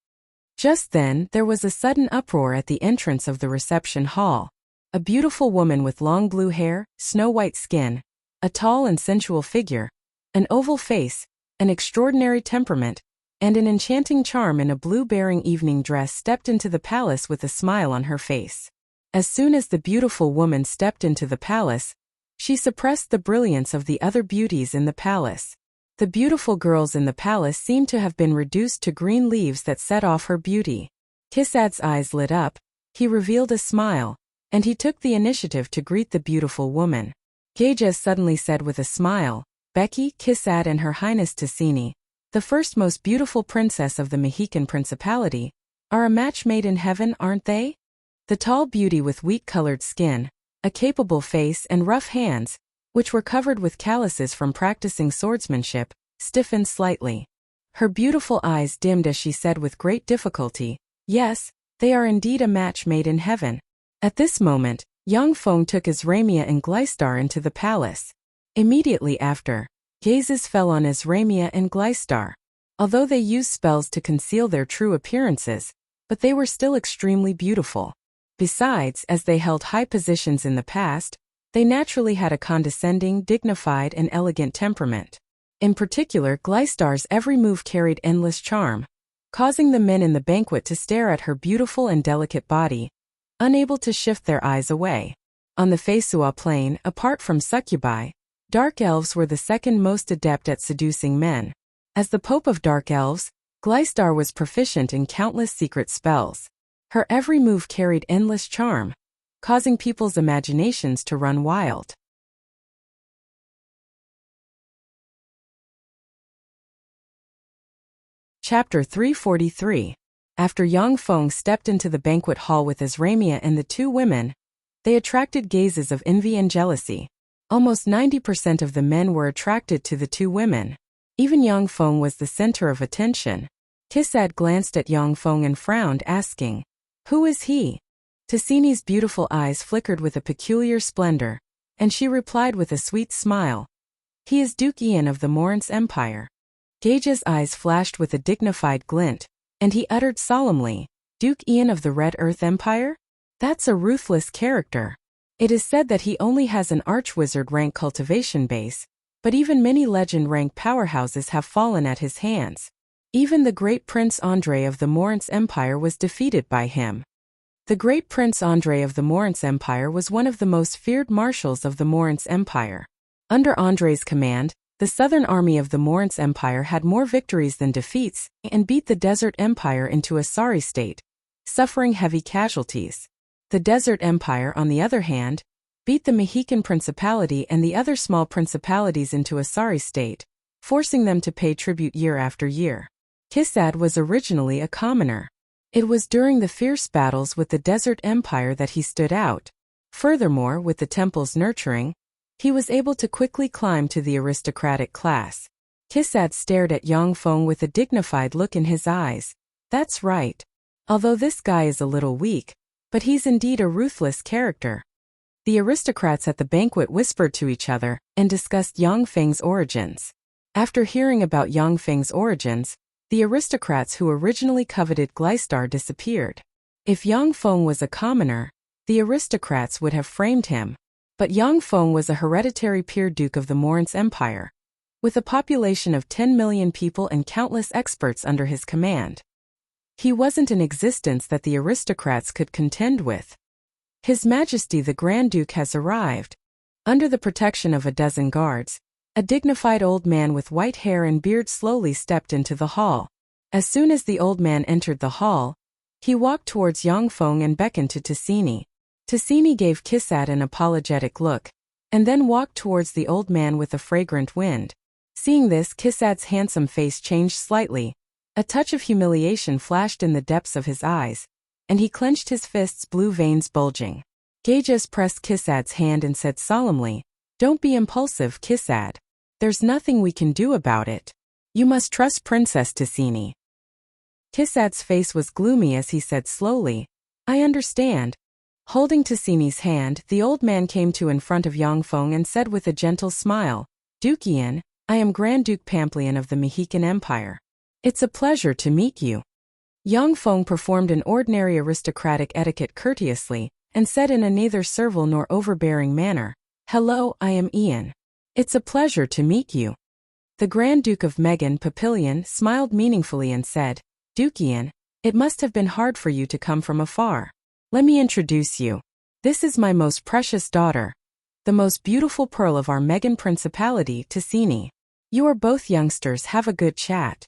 Just then, there was a sudden uproar at the entrance of the reception hall. A beautiful woman with long blue hair, snow-white skin, a tall and sensual figure, an oval face, an extraordinary temperament, and an enchanting charm in a blue-bearing evening dress stepped into the palace with a smile on her face. As soon as the beautiful woman stepped into the palace, she suppressed the brilliance of the other beauties in the palace. The beautiful girls in the palace seemed to have been reduced to green leaves that set off her beauty. Kissad's eyes lit up, he revealed a smile, and he took the initiative to greet the beautiful woman. Gages suddenly said with a smile, "Becky, Kissad and Her Highness Ticini, the first most beautiful princess of the Mexican Principality, are a match made in heaven, aren't they?" The tall beauty with wheat-colored skin, a capable face and rough hands, which were covered with calluses from practicing swordsmanship, stiffened slightly. Her beautiful eyes dimmed as she said with great difficulty, "Yes, they are indeed a match made in heaven." At this moment, Yang Feng took Azramia and Gleistar into the palace. Immediately after, gazes fell on Azramia and Gleistar. Although they used spells to conceal their true appearances, but they were still extremely beautiful. Besides, as they held high positions in the past, they naturally had a condescending, dignified, and elegant temperament. In particular, Gleistar's every move carried endless charm, causing the men in the banquet to stare at her beautiful and delicate body, unable to shift their eyes away. On the Feisua plain, apart from succubi, dark elves were the second most adept at seducing men. As the Pope of Dark Elves, Gleistar was proficient in countless secret spells. Her every move carried endless charm, causing people's imaginations to run wild. Chapter 343. After Yang Feng stepped into the banquet hall with Azramia and the two women, they attracted gazes of envy and jealousy. Almost 90% of the men were attracted to the two women. Even Yang Feng was the center of attention. Kissad glanced at Yang Feng and frowned, asking, "Who is he?" Ticini's beautiful eyes flickered with a peculiar splendor, and she replied with a sweet smile, "He is Duke Ian of the Morance Empire." Gage's eyes flashed with a dignified glint, and he uttered solemnly, "Duke Ian of the Red Earth Empire? That's a ruthless character. It is said that he only has an archwizard rank cultivation base, but even many legend rank powerhouses have fallen at his hands. Even the great Prince Andre of the Morance Empire was defeated by him." The great Prince Andre of the Morance Empire was one of the most feared marshals of the Morance Empire. Under Andre's command, the southern army of the Morance Empire had more victories than defeats and beat the Desert Empire into a sorry state, suffering heavy casualties. The Desert Empire, on the other hand, beat the Mexican Principality and the other small principalities into a sorry state, forcing them to pay tribute year after year. Kissad was originally a commoner. It was during the fierce battles with the Desert Empire that he stood out. Furthermore, with the temple's nurturing, he was able to quickly climb to the aristocratic class. Kissad stared at Yang Feng with a dignified look in his eyes. "That's right. Although this guy is a little weak, but he's indeed a ruthless character." The aristocrats at the banquet whispered to each other and discussed Yang Feng's origins. After hearing about Yang Feng's origins, the aristocrats who originally coveted Gleistar disappeared. If Yang Feng was a commoner, the aristocrats would have framed him. But Yang Feng was a hereditary peer duke of the Morin's Empire, with a population of 10 million people and countless experts under his command. He wasn't an existence that the aristocrats could contend with. His Majesty the Grand Duke has arrived. Under the protection of a dozen guards, a dignified old man with white hair and beard slowly stepped into the hall. As soon as the old man entered the hall, he walked towards Yang Feng and beckoned to Ticini. Ticini gave Kissad an apologetic look, and then walked towards the old man with a fragrant wind. Seeing this, Kissad's handsome face changed slightly. A touch of humiliation flashed in the depths of his eyes, and he clenched his fists, blue veins bulging. Gages pressed Kissad's hand and said solemnly, "Don't be impulsive, Kissad. There's nothing we can do about it. You must trust Princess Ticini." Kissad's face was gloomy as he said slowly, "I understand." Holding Ticini's hand, the old man came to in front of Yang Feng and said with a gentle smile, "Dukian, I am Grand Duke Pamplian of the Mohican Empire. It's a pleasure to meet you." Yang Feng performed an ordinary aristocratic etiquette courteously, and said in a neither servile nor overbearing manner, "Hello, I am Ian. It's a pleasure to meet you." The Grand Duke of Megan Papillion smiled meaningfully and said, "Dukian, it must have been hard for you to come from afar. Let me introduce you. This is my most precious daughter, the most beautiful pearl of our Megan Principality, Ticini. You are both youngsters, have a good chat."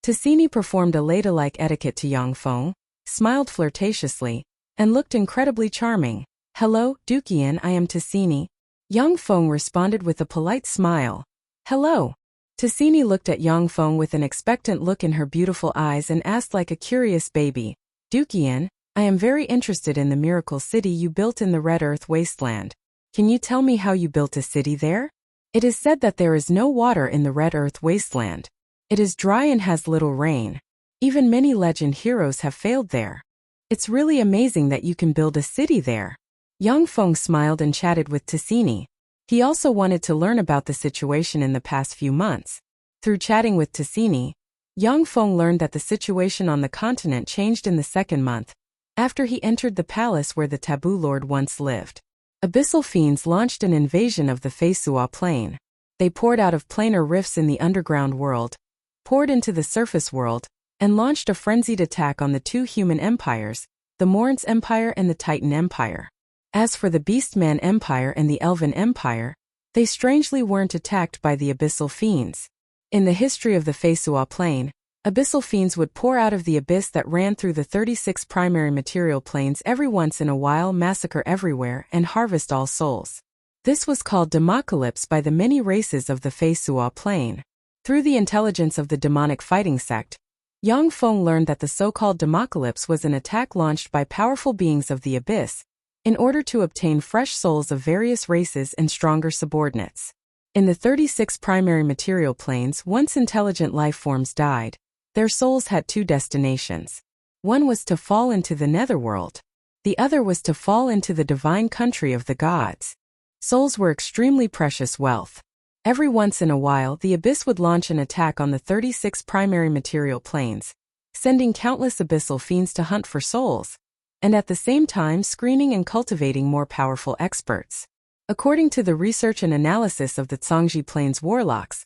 Ticini performed a ladylike etiquette to Yang Feng, smiled flirtatiously, and looked incredibly charming. "Hello, Dukian, I am Ticini." Yang Feng responded with a polite smile. "Hello." Ticini looked at Yang Feng with an expectant look in her beautiful eyes and asked like a curious baby, "Dukian, I am very interested in the miracle city you built in the Red Earth Wasteland. Can you tell me how you built a city there? It is said that there is no water in the Red Earth Wasteland. It is dry and has little rain. Even many legend heroes have failed there. It's really amazing that you can build a city there." Yang Feng smiled and chatted with Ticini. He also wanted to learn about the situation in the past few months. Through chatting with Ticini, Yang Feng learned that the situation on the continent changed in the second month, after he entered the palace where the Taboo Lord once lived. Abyssal fiends launched an invasion of the Feisua Plain. They poured out of planar rifts in the underground world, poured into the surface world, and launched a frenzied attack on the two human empires, the Morin's Empire and the Titan Empire. As for the Beastman Empire and the Elven Empire, they strangely weren't attacked by the Abyssal Fiends. In the history of the Feisua Plain, Abyssal Fiends would pour out of the abyss that ran through the 36 primary material planes every once in a while, massacre everywhere, and harvest all souls. This was called Democalypse by the many races of the Feisua Plain. Through the intelligence of the demonic fighting sect, Yang Feng learned that the so-called Democalypse was an attack launched by powerful beings of the abyss, in order to obtain fresh souls of various races and stronger subordinates. In the 36 primary material planes, once intelligent life forms died, their souls had two destinations. One was to fall into the netherworld. The other was to fall into the divine country of the gods. Souls were extremely precious wealth. Every once in a while, the abyss would launch an attack on the 36 primary material planes, sending countless abyssal fiends to hunt for souls, and at the same time screening and cultivating more powerful experts. According to the research and analysis of the Zhangji Plains warlocks,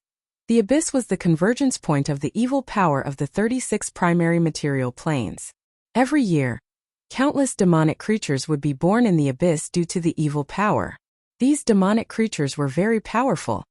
the abyss was the convergence point of the evil power of the 36 primary material planes. Every year, countless demonic creatures would be born in the abyss due to the evil power. These demonic creatures were very powerful,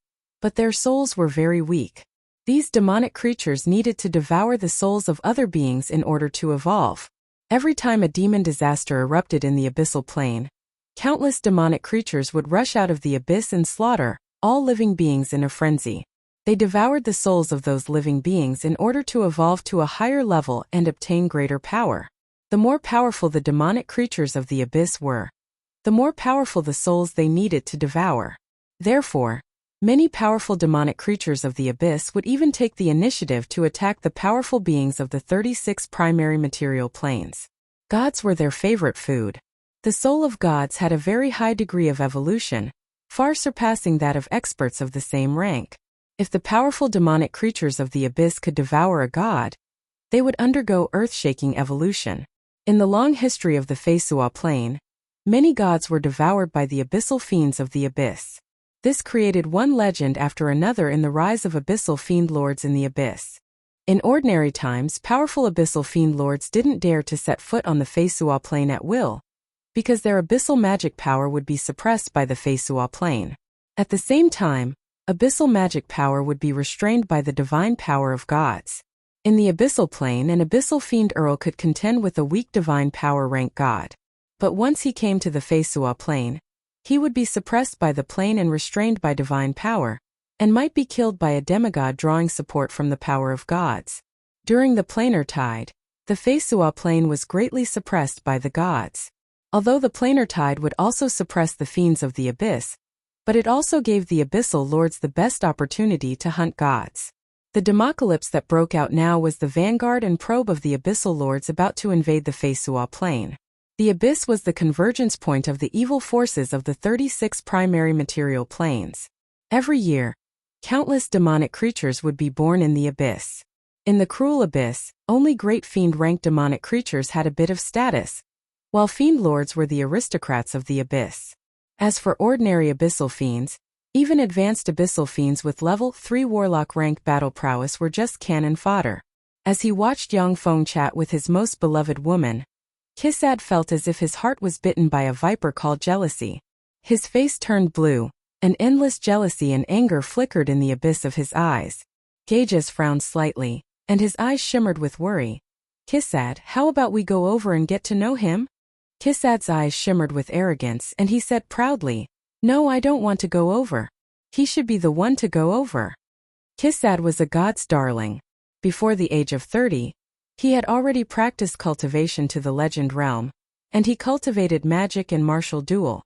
but their souls were very weak. These demonic creatures needed to devour the souls of other beings in order to evolve. Every time a demon disaster erupted in the abyssal plane, countless demonic creatures would rush out of the abyss and slaughter all living beings in a frenzy. They devoured the souls of those living beings in order to evolve to a higher level and obtain greater power. The more powerful the demonic creatures of the abyss were, the more powerful the souls they needed to devour. Therefore, many powerful demonic creatures of the abyss would even take the initiative to attack the powerful beings of the 36 primary material planes. Gods were their favorite food. The soul of gods had a very high degree of evolution, far surpassing that of experts of the same rank. If the powerful demonic creatures of the abyss could devour a god, they would undergo earth-shaking evolution. In the long history of the Feisua Plain, many gods were devoured by the abyssal fiends of the abyss. This created one legend after another in the rise of abyssal fiend lords in the abyss. In ordinary times, powerful abyssal fiend lords didn't dare to set foot on the Feisua Plain at will, because their abyssal magic power would be suppressed by the Feisua Plain. At the same time, abyssal magic power would be restrained by the divine power of gods. In the abyssal plane, an abyssal fiend earl could contend with a weak divine power rank god. But once he came to the Feisua Plain, he would be suppressed by the plane and restrained by divine power, and might be killed by a demigod drawing support from the power of gods. During the planar tide, the Feisua Plain was greatly suppressed by the gods. Although the planar tide would also suppress the fiends of the abyss, but it also gave the abyssal lords the best opportunity to hunt gods. The democalypse that broke out now was the vanguard and probe of the abyssal lords about to invade the Feisua Plain. The abyss was the convergence point of the evil forces of the 36 primary material planes. Every year, countless demonic creatures would be born in the abyss. In the cruel abyss, only great fiend-ranked demonic creatures had a bit of status, while fiend lords were the aristocrats of the abyss. As for ordinary abyssal fiends, even advanced abyssal fiends with level 3 warlock rank battle prowess were just cannon fodder. As he watched Yang Feng chat with his most beloved woman, Kissad felt as if his heart was bitten by a viper called jealousy. His face turned blue, and endless jealousy and anger flickered in the abyss of his eyes. Gages frowned slightly, and his eyes shimmered with worry. Kissad, how about we go over and get to know him? Kissad's eyes shimmered with arrogance, and he said proudly, "No, I don't want to go over. He should be the one to go over." Kissad was a god's darling. Before the age of 30, he had already practiced cultivation to the legend realm, and he cultivated magic and martial duel.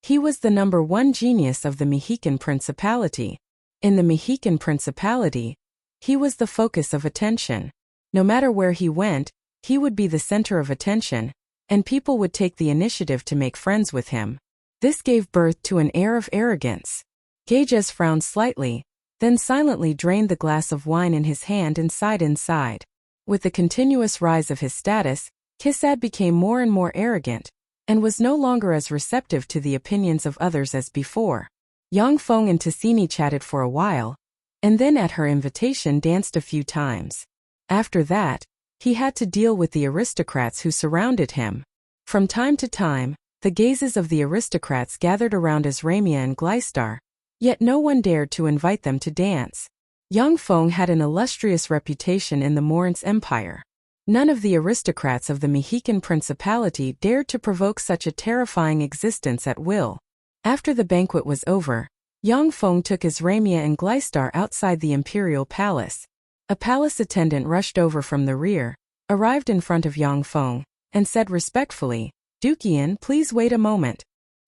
He was the #1 genius of the Mexican Principality. In the Mexican Principality, he was the focus of attention. No matter where he went, he would be the center of attention, and people would take the initiative to make friends with him. This gave birth to an air of arrogance. Gages frowned slightly, then silently drained the glass of wine in his hand and sighed inside. With the continuous rise of his status, Kissad became more and more arrogant, and was no longer as receptive to the opinions of others as before. Yang Feng and Ticini chatted for a while, and then at her invitation danced a few times. After that, he had to deal with the aristocrats who surrounded him. From time to time, the gazes of the aristocrats gathered around Azramia and Gleistar, yet no one dared to invite them to dance. Yang Feng had an illustrious reputation in the Morin's Empire. None of the aristocrats of the Mexican Principality dared to provoke such a terrifying existence at will. After the banquet was over, Yang Feng took Azramia and Gleistar outside the imperial palace. A palace attendant rushed over from the rear, arrived in front of Yang Feng, and said respectfully, "Dukian, please wait a moment."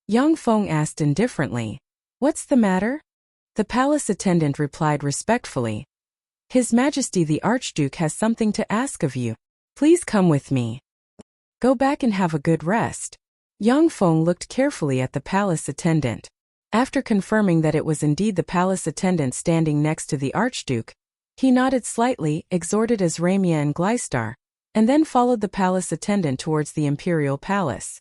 Yang Feng asked indifferently, "What's the matter?" The palace attendant replied respectfully, "His Majesty the Archduke has something to ask of you. Please come with me. Go back and have a good rest." Yang Feng looked carefully at the palace attendant. After confirming that it was indeed the palace attendant standing next to the Archduke, he nodded slightly, exhorted Azramia and Gleistar, and then followed the palace attendant towards the imperial palace.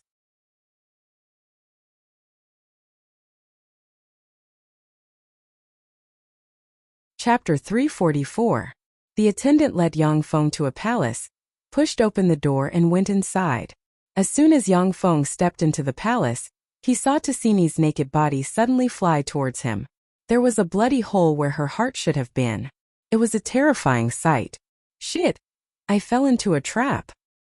Chapter 344. The attendant led Yang Feng to a palace, pushed open the door and went inside. As soon as Yang Feng stepped into the palace, he saw Ticini's naked body suddenly fly towards him. There was a bloody hole where her heart should have been. It was a terrifying sight. "Shit! I fell into a trap."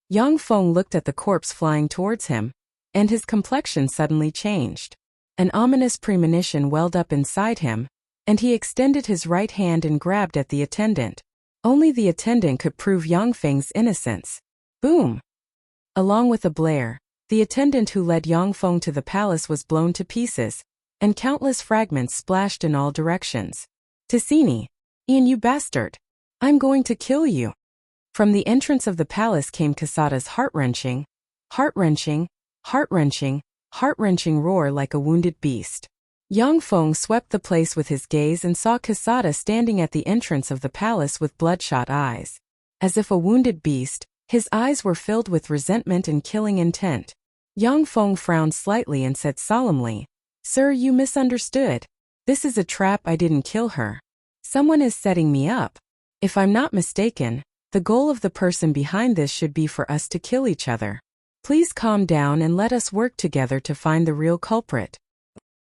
Yang Feng looked at the corpse flying towards him, and his complexion suddenly changed. An ominous premonition welled up inside him, and he extended his right hand and grabbed at the attendant. Only the attendant could prove Yang Feng's innocence. Boom! Along with a blare, the attendant who led Yang Feng to the palace was blown to pieces, and countless fragments splashed in all directions. "Ticini! Ian, you bastard! I'm going to kill you!" From the entrance of the palace came Casada's heart-wrenching, Heart-wrenching, heart-wrenching roar like a wounded beast. Yang Feng swept the place with his gaze and saw Quesada standing at the entrance of the palace with bloodshot eyes. As if a wounded beast, his eyes were filled with resentment and killing intent. Yang Feng frowned slightly and said solemnly, "Sir, you misunderstood. This is a trap. I didn't kill her. Someone is setting me up. If I'm not mistaken, the goal of the person behind this should be for us to kill each other. Please calm down and let us work together to find the real culprit."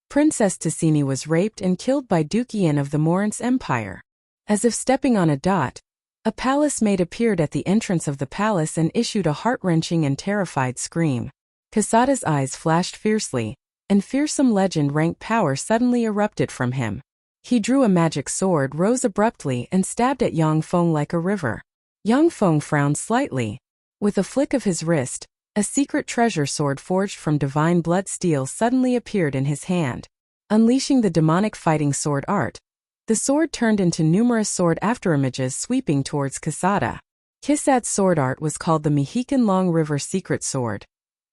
Princess Ticini was raped and killed by Duke Ian of the Morance Empire. As if stepping on a dot, a palace maid appeared at the entrance of the palace and issued a heart-wrenching and terrified scream. Quesada's eyes flashed fiercely, and fearsome legend rank power suddenly erupted from him. He drew a magic sword, rose abruptly, and stabbed at Yang Feng like a river. Yang Feng frowned slightly. With a flick of his wrist, a secret treasure sword forged from divine blood steel suddenly appeared in his hand. Unleashing the demonic fighting sword art, the sword turned into numerous sword afterimages sweeping towards Quesada. Quesada's sword art was called the Mexican Long River Secret Sword,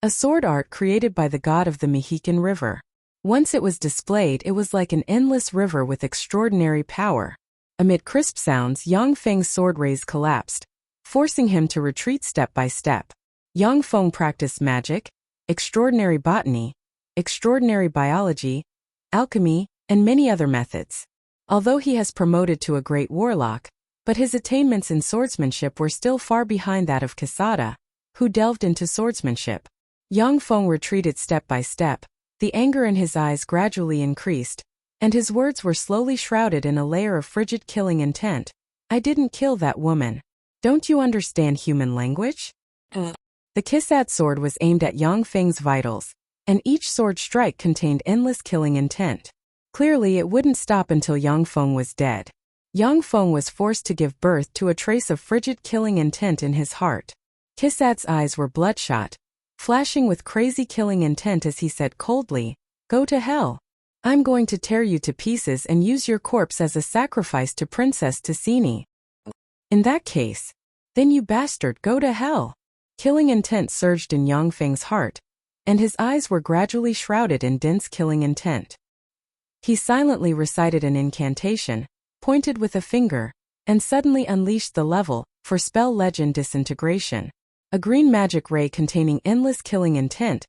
a sword art created by the god of the Mexican River. Once it was displayed, it was like an endless river with extraordinary power. Amid crisp sounds, Yang Feng's sword rays collapsed, forcing him to retreat step by step. Yang Feng practiced magic, extraordinary botany, extraordinary biology, alchemy, and many other methods. Although he has promoted to a great warlock, but his attainments in swordsmanship were still far behind that of Quesada, who delved into swordsmanship. Yang Feng retreated step by step, the anger in his eyes gradually increased, and his words were slowly shrouded in a layer of frigid killing intent. "I didn't kill that woman. Don't you understand human language?" The Quesada sword was aimed at Yang Feng's vitals, and each sword strike contained endless killing intent. Clearly it wouldn't stop until Yang Feng was dead. Yang Feng was forced to give birth to a trace of frigid killing intent in his heart. Quesada's eyes were bloodshot, flashing with crazy killing intent as he said coldly, "Go to hell. I'm going to tear you to pieces and use your corpse as a sacrifice to Princess Ticini." "In that case, then you bastard, go to hell." Killing intent surged in Yang Feng's heart, and his eyes were gradually shrouded in dense killing intent. He silently recited an incantation, pointed with a finger, and suddenly unleashed the level for spell legend disintegration. A green magic ray containing endless killing intent,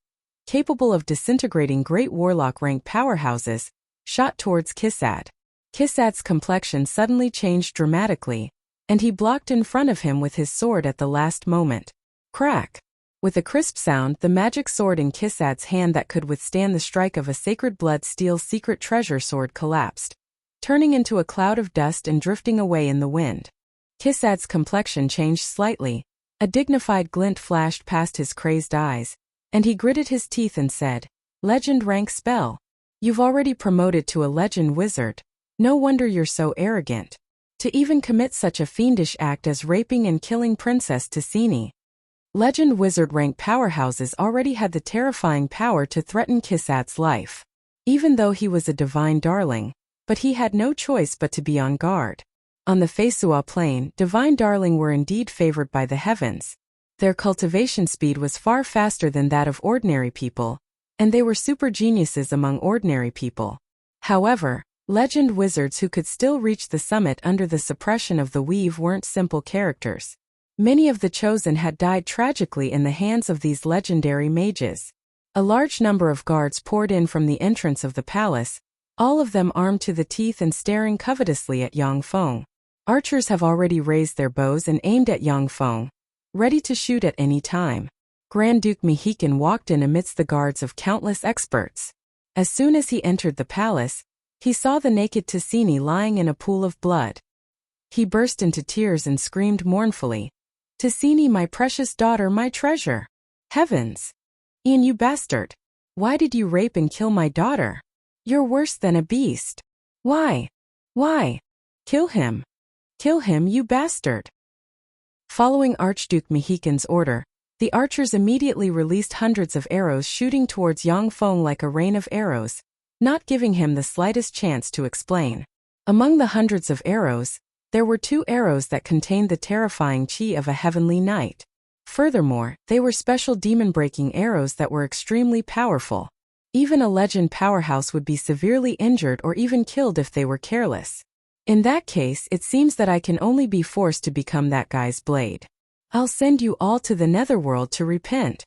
capable of disintegrating great warlock rank powerhouses, shot towards Quesada. Quesada's complexion suddenly changed dramatically, and he blocked in front of him with his sword at the last moment. Crack! With a crisp sound, the magic sword in Quesada's hand that could withstand the strike of a sacred blood steel secret treasure sword collapsed, turning into a cloud of dust and drifting away in the wind. Quesada's complexion changed slightly, a dignified glint flashed past his crazed eyes, and he gritted his teeth and said, "Legend rank spell. You've already promoted to a legend wizard. No wonder you're so arrogant. To even commit such a fiendish act as raping and killing Princess Ticini." Legend wizard rank powerhouses already had the terrifying power to threaten Quesada's life. Even though he was a divine darling, but he had no choice but to be on guard. On the Feisua plain, divine darling were indeed favored by the heavens. Their cultivation speed was far faster than that of ordinary people, and they were super geniuses among ordinary people. However, legend wizards who could still reach the summit under the suppression of the weave weren't simple characters. Many of the chosen had died tragically in the hands of these legendary mages. A large number of guards poured in from the entrance of the palace, all of them armed to the teeth and staring covetously at Yang Feng. Archers have already raised their bows and aimed at Yang Feng, ready to shoot at any time. Grand Duke Mexican walked in amidst the guards of countless experts. As soon as he entered the palace, he saw the naked Ticini lying in a pool of blood. He burst into tears and screamed mournfully, "Ticini, my precious daughter, my treasure! Heavens! Ian, you bastard! Why did you rape and kill my daughter? You're worse than a beast. Why? Why? Kill him! Kill him, you bastard!" Following Archduke Mexican's order, the archers immediately released hundreds of arrows shooting towards Yang Feng like a rain of arrows, not giving him the slightest chance to explain. Among the hundreds of arrows, there were 2 arrows that contained the terrifying chi of a heavenly knight. Furthermore, they were special demon-breaking arrows that were extremely powerful. Even a legend powerhouse would be severely injured or even killed if they were careless. In that case, it seems that I can only be forced to become that guy's blade. I'll send you all to the netherworld to repent.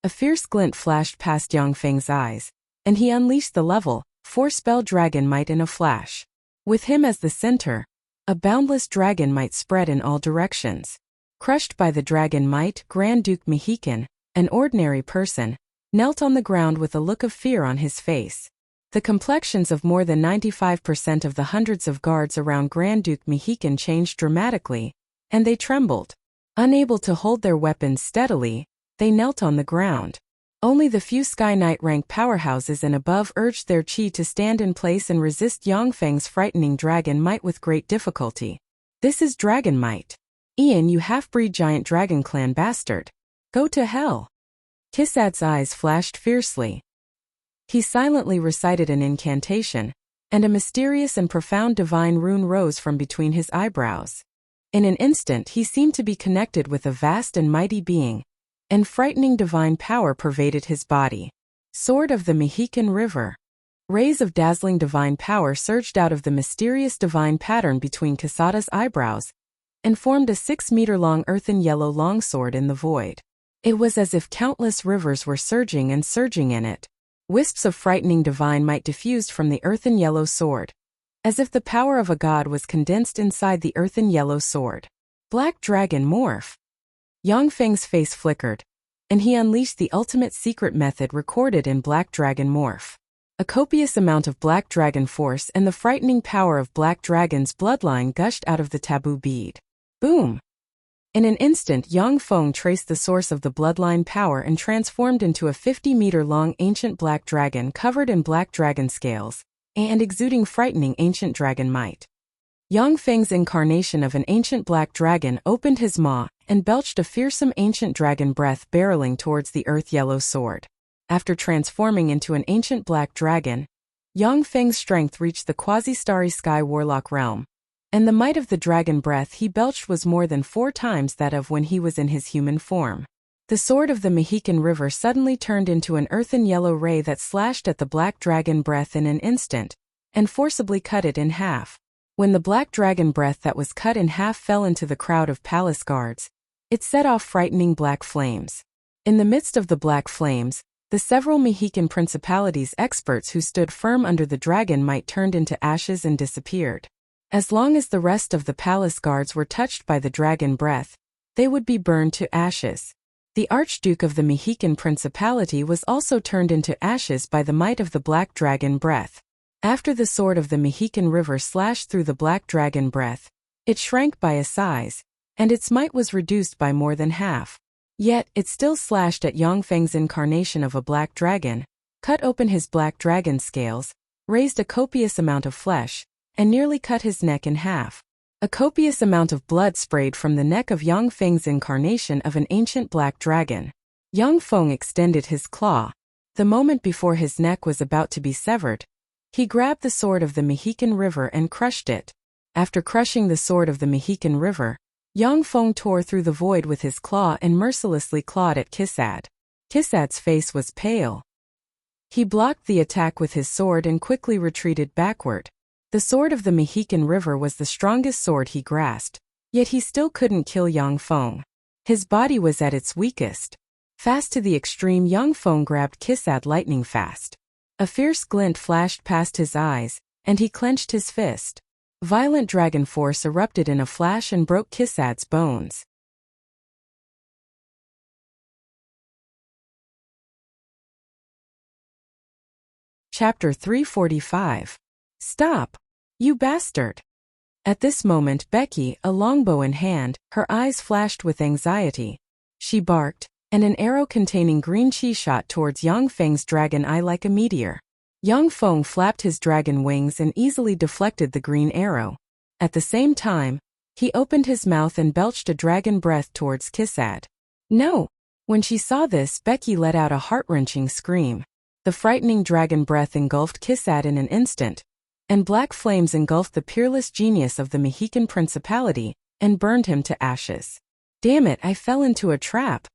A fierce glint flashed past Yang Feng's eyes, and he unleashed the level 4 spell Dragon Might in a flash. With him as the center, a boundless dragon might spread in all directions. Crushed by the Dragon Might, Grand Duke Mexican, an ordinary person, knelt on the ground with a look of fear on his face. The complexions of more than 95% of the hundreds of guards around Grand Duke Mexican changed dramatically, and they trembled. Unable to hold their weapons steadily, they knelt on the ground. Only the few Sky Knight rank powerhouses and above urged their chi to stand in place and resist Yang Feng's frightening Dragon Might with great difficulty. This is Dragon Might. Ian, you half-breed giant dragon clan bastard. Go to hell. Kisad's eyes flashed fiercely. He silently recited an incantation, and a mysterious and profound divine rune rose from between his eyebrows. In an instant he seemed to be connected with a vast and mighty being, and frightening divine power pervaded his body. Sword of the Mexican River. Rays of dazzling divine power surged out of the mysterious divine pattern between Kisada's eyebrows, and formed a 6-meter-long earthen yellow longsword in the void. It was as if countless rivers were surging and surging in it. Wisps of frightening divine might diffused from the earthen yellow sword, as if the power of a god was condensed inside the earthen yellow sword. Black Dragon Morph. Yang Feng's face flickered, and he unleashed the ultimate secret method recorded in Black Dragon Morph. A copious amount of Black Dragon force and the frightening power of Black Dragon's bloodline gushed out of the taboo bead. Boom! In an instant, Yang Feng traced the source of the bloodline power and transformed into a 50-meter-long ancient black dragon covered in black dragon scales, and exuding frightening ancient dragon might. Yang Feng's incarnation of an ancient black dragon opened his maw and belched a fearsome ancient dragon breath barreling towards the earth-yellow sword. After transforming into an ancient black dragon, Yang Feng's strength reached the quasi-starry sky warlock realm, and the might of the dragon breath he belched was more than 4 times that of when he was in his human form. The sword of the Mexican River suddenly turned into an earthen yellow ray that slashed at the black dragon breath in an instant, and forcibly cut it in half. When the black dragon breath that was cut in half fell into the crowd of palace guards, it set off frightening black flames. In the midst of the black flames, the several Mexican principalities' experts who stood firm under the dragon might turned into ashes and disappeared. As long as the rest of the palace guards were touched by the dragon breath, they would be burned to ashes. The Archduke of the Mexican Principality was also turned into ashes by the might of the black dragon breath. After the sword of the Mexican River slashed through the black dragon breath, it shrank by a size, and its might was reduced by more than half. Yet, it still slashed at Yang Feng's incarnation of a black dragon, cut open his black dragon scales, raised a copious amount of flesh, and nearly cut his neck in half. A copious amount of blood sprayed from the neck of Yang Feng's incarnation of an ancient black dragon. Yang Feng extended his claw. The moment before his neck was about to be severed, he grabbed the sword of the Mexican River and crushed it. After crushing the sword of the Mexican River, Yang Feng tore through the void with his claw and mercilessly clawed at Kisad. Kisad's face was pale. He blocked the attack with his sword and quickly retreated backward. The sword of the Mexican River was the strongest sword he grasped, yet he still couldn't kill Yang Feng. His body was at its weakest. Fast to the extreme, Yang Feng grabbed Kisad lightning fast. A fierce glint flashed past his eyes, and he clenched his fist. Violent dragon force erupted in a flash and broke Kisad's bones. Chapter 345. Stop! You bastard! At this moment Becky, a longbow in hand, her eyes flashed with anxiety. She barked, and an arrow containing green chi shot towards Yang Feng's dragon eye like a meteor. Yang Feng flapped his dragon wings and easily deflected the green arrow. At the same time, he opened his mouth and belched a dragon breath towards Kisad. No! When she saw this, Becky let out a heart-wrenching scream. The frightening dragon breath engulfed Kisad in an instant, and black flames engulfed the peerless genius of the Mexican Principality and burned him to ashes. Damn it, I fell into a trap.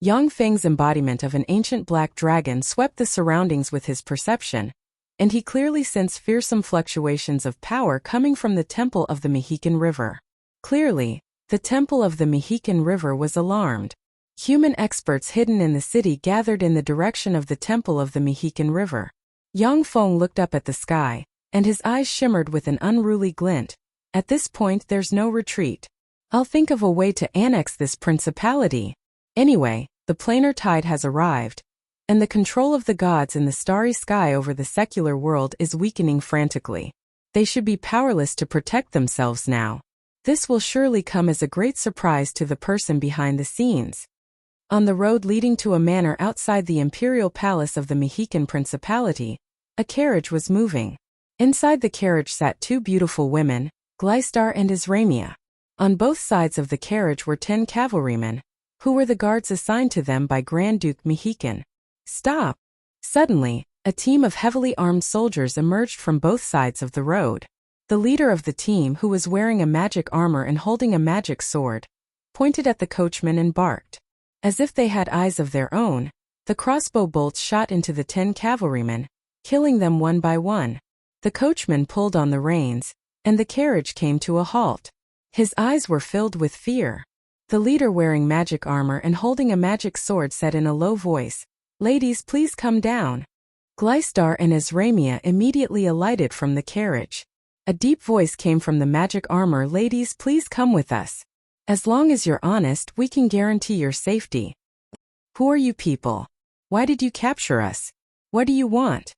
Yang Feng's embodiment of an ancient black dragon swept the surroundings with his perception, and he clearly sensed fearsome fluctuations of power coming from the temple of the Mexican River. Clearly, the temple of the Mexican River was alarmed. Human experts hidden in the city gathered in the direction of the temple of the Mexican River. Yang Feng looked up at the sky, and his eyes shimmered with an unruly glint. At this point there's no retreat. I'll think of a way to annex this principality. Anyway, the planar tide has arrived, and the control of the gods in the starry sky over the secular world is weakening frantically. They should be powerless to protect themselves now. This will surely come as a great surprise to the person behind the scenes. On the road leading to a manor outside the imperial palace of the Mexican Principality, a carriage was moving. Inside the carriage sat two beautiful women, Gleistar and Isramia. On both sides of the carriage were 10 cavalrymen, who were the guards assigned to them by Grand Duke Mexican. Stop! Suddenly, a team of heavily armed soldiers emerged from both sides of the road. The leader of the team, who was wearing a magic armor and holding a magic sword, pointed at the coachman and barked. As if they had eyes of their own, the crossbow bolts shot into the 10 cavalrymen, killing them one by one. The coachman pulled on the reins, and the carriage came to a halt. His eyes were filled with fear. The leader, wearing magic armor and holding a magic sword, said in a low voice, "Ladies, please come down." Gleistar and Isramia immediately alighted from the carriage. A deep voice came from the magic armor, "Ladies, please come with us. As long as you're honest, we can guarantee your safety." "Who are you people? Why did you capture us? What do you want?"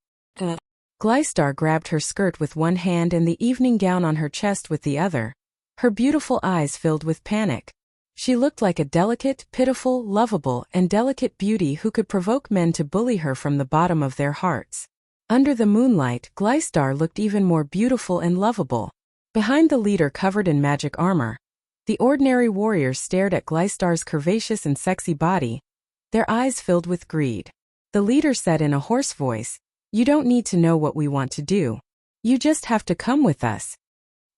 Gleistar grabbed her skirt with one hand and the evening gown on her chest with the other. Her beautiful eyes filled with panic. She looked like a delicate, pitiful, lovable, and delicate beauty who could provoke men to bully her from the bottom of their hearts. Under the moonlight, Gleistar looked even more beautiful and lovable. Behind the leader covered in magic armor, the ordinary warriors stared at Gleistar's curvaceous and sexy body, their eyes filled with greed. The leader said in a hoarse voice, "You don't need to know what we want to do. You just have to come with us."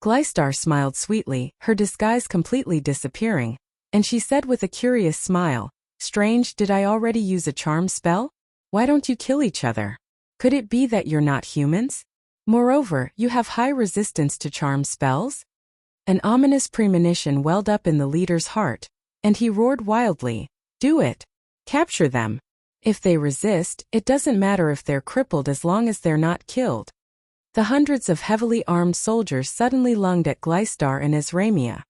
Gleistar smiled sweetly, her disguise completely disappearing, and she said with a curious smile, "Strange, did I already use a charm spell? Why don't you kill each other? Could it be that you're not humans? Moreover, you have high resistance to charm spells?" An ominous premonition welled up in the leader's heart, and he roared wildly, "Do it! Capture them! If they resist, it doesn't matter if they're crippled as long as they're not killed." The hundreds of heavily armed soldiers suddenly lunged at Gleistar and Isramia.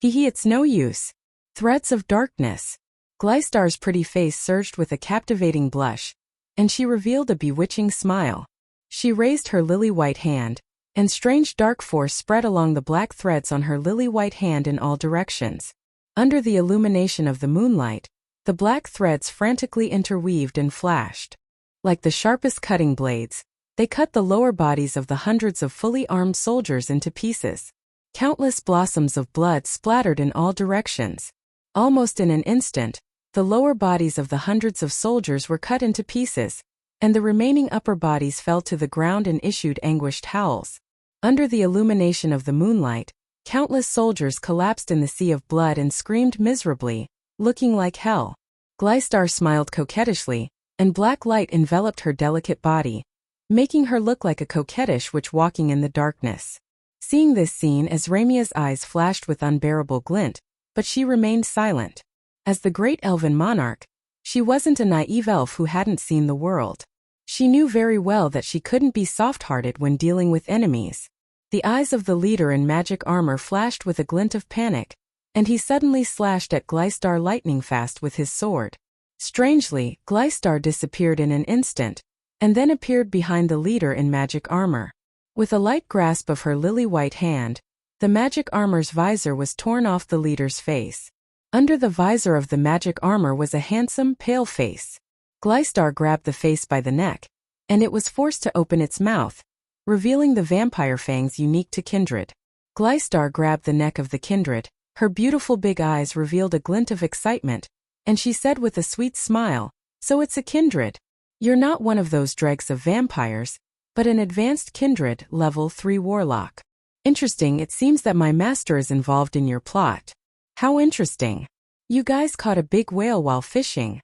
It's no use. Threats of darkness. Gleistar's pretty face surged with a captivating blush, and she revealed a bewitching smile. She raised her lily-white hand, and strange dark force spread along the black threads on her lily-white hand in all directions. Under the illumination of the moonlight, the black threads frantically interweaved and flashed. Like the sharpest cutting blades, they cut the lower bodies of the hundreds of fully armed soldiers into pieces. Countless blossoms of blood splattered in all directions. Almost in an instant, the lower bodies of the hundreds of soldiers were cut into pieces, and the remaining upper bodies fell to the ground and issued anguished howls. Under the illumination of the moonlight, countless soldiers collapsed in the sea of blood and screamed miserably, looking like hell. Gleistar smiled coquettishly, and black light enveloped her delicate body, making her look like a coquettish witch walking in the darkness. Seeing this scene, Isramia's eyes flashed with unbearable glint, but she remained silent. As the great elven monarch, she wasn't a naive elf who hadn't seen the world. She knew very well that she couldn't be soft-hearted when dealing with enemies. The eyes of the leader in magic armor flashed with a glint of panic, and he suddenly slashed at Gleistar lightning fast with his sword. Strangely, Gleistar disappeared in an instant, and then appeared behind the leader in magic armor. With a light grasp of her lily-white hand, the magic armor's visor was torn off the leader's face. Under the visor of the magic armor was a handsome, pale face. Gleistar grabbed the face by the neck, and it was forced to open its mouth, revealing the vampire fangs unique to kindred. Gleistar grabbed the neck of the kindred, her beautiful big eyes revealed a glint of excitement, and she said with a sweet smile, "So it's a kindred. You're not one of those dregs of vampires, but an advanced kindred, level 3 warlock. Interesting, it seems that my master is involved in your plot." "How interesting." You guys caught a big whale while fishing.